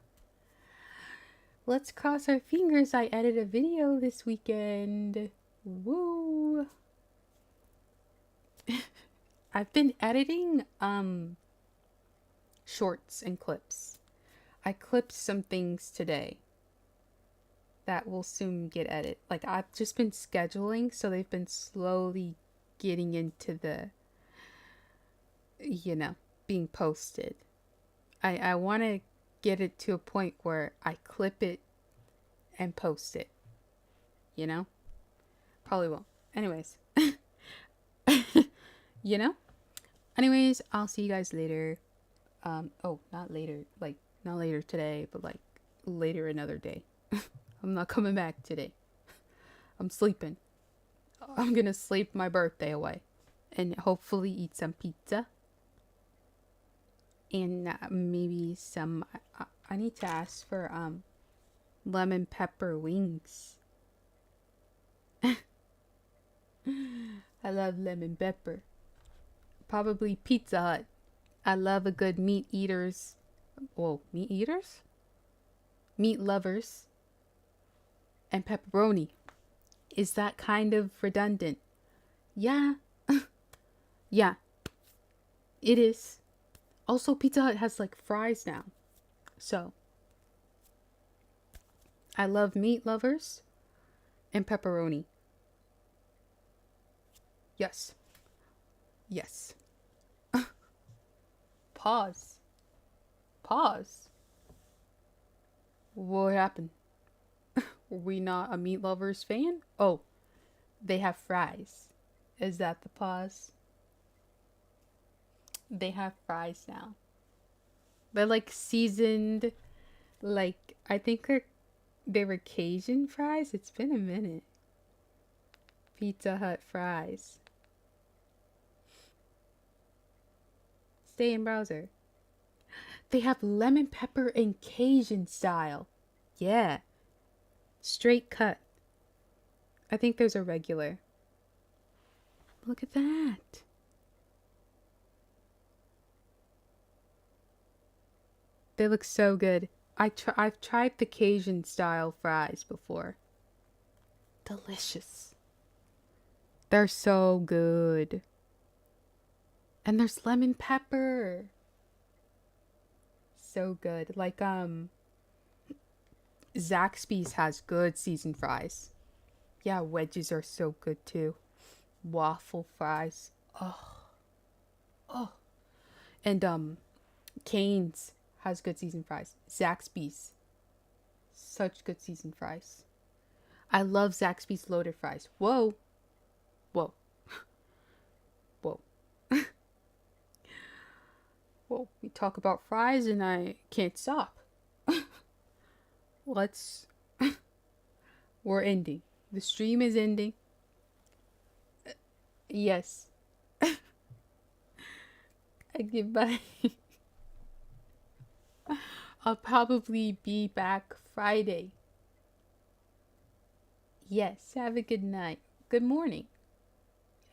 Let's cross our fingers. I edit a video this weekend. Woo. I've been editing shorts and clips. I clipped some things today that will soon get edited. Like, I've just been scheduling, so they've been slowly getting into the, being posted. I want to get it to a point where I clip it and post it. Probably won't. Anyways. Anyways, I'll see you guys later. Not later. Like, not later today, but like later another day. I'm not coming back today. I'm sleeping. I'm gonna sleep my birthday away. And hopefully eat some pizza. And maybe some... I need to ask for lemon pepper wings. I love lemon pepper. Probably Pizza Hut. I love a good meat eaters. Whoa, meat eaters? Meat lovers. And pepperoni. Is that kind of redundant? Yeah. Yeah. It is. Also, Pizza Hut has like fries now. So, I love meat lovers and pepperoni. Yes. Yes. Pause. Pause. What happened? Were we not a meat lovers fan? Oh, they have fries. Is that the pause? They have fries now. They're like seasoned, like, I think they were Cajun fries. It's been a minute. Pizza Hut fries. Stay in browser. They have lemon pepper and Cajun style. Yeah. Straight cut. I think there's a regular. Look at that. They look so good. I've tried the Cajun style fries before. Delicious. They're so good. And there's lemon pepper. So good. Like, Zaxby's has good seasoned fries. Yeah, wedges are so good too. Waffle fries. Oh. Oh. And, Cane's has good seasoned fries. Zaxby's. Such good seasoned fries. I love Zaxby's loaded fries. Whoa. Whoa. Whoa. Whoa. We talk about fries and I can't stop. We're ending. The stream is ending. Yes. Goodbye. I'll probably be back Friday. Yes, have a good night. Good morning,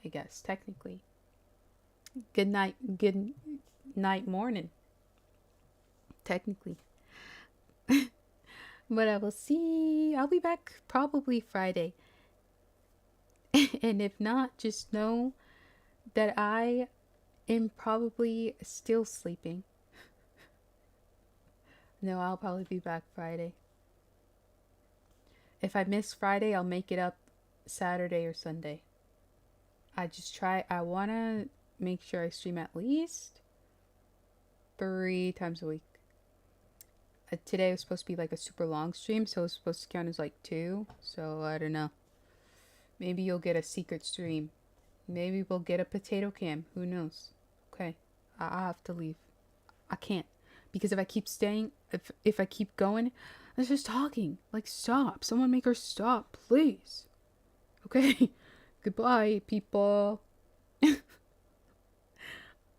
I guess, technically. Good night, morning. Technically. But I'll be back probably Friday. And if not, just know that I am probably still sleeping. No, I'll probably be back Friday. If I miss Friday, I'll make it up Saturday or Sunday. I want to make sure I stream at least 3 times a week. Today was supposed to be like a super long stream, so it's supposed to count as like 2. So, I don't know. Maybe you'll get a secret stream. Maybe we'll get a potato cam. Who knows? Okay. I'll have to leave. I can't. Because if I keep staying, if I keep going, I'm just talking. Like, stop. Someone make her stop, please. Okay? Goodbye, people.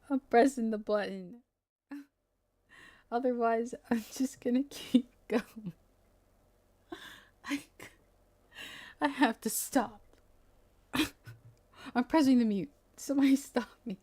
I'm pressing the button. Otherwise, I'm just gonna keep going. I have to stop. I'm pressing the mute. Somebody stop me.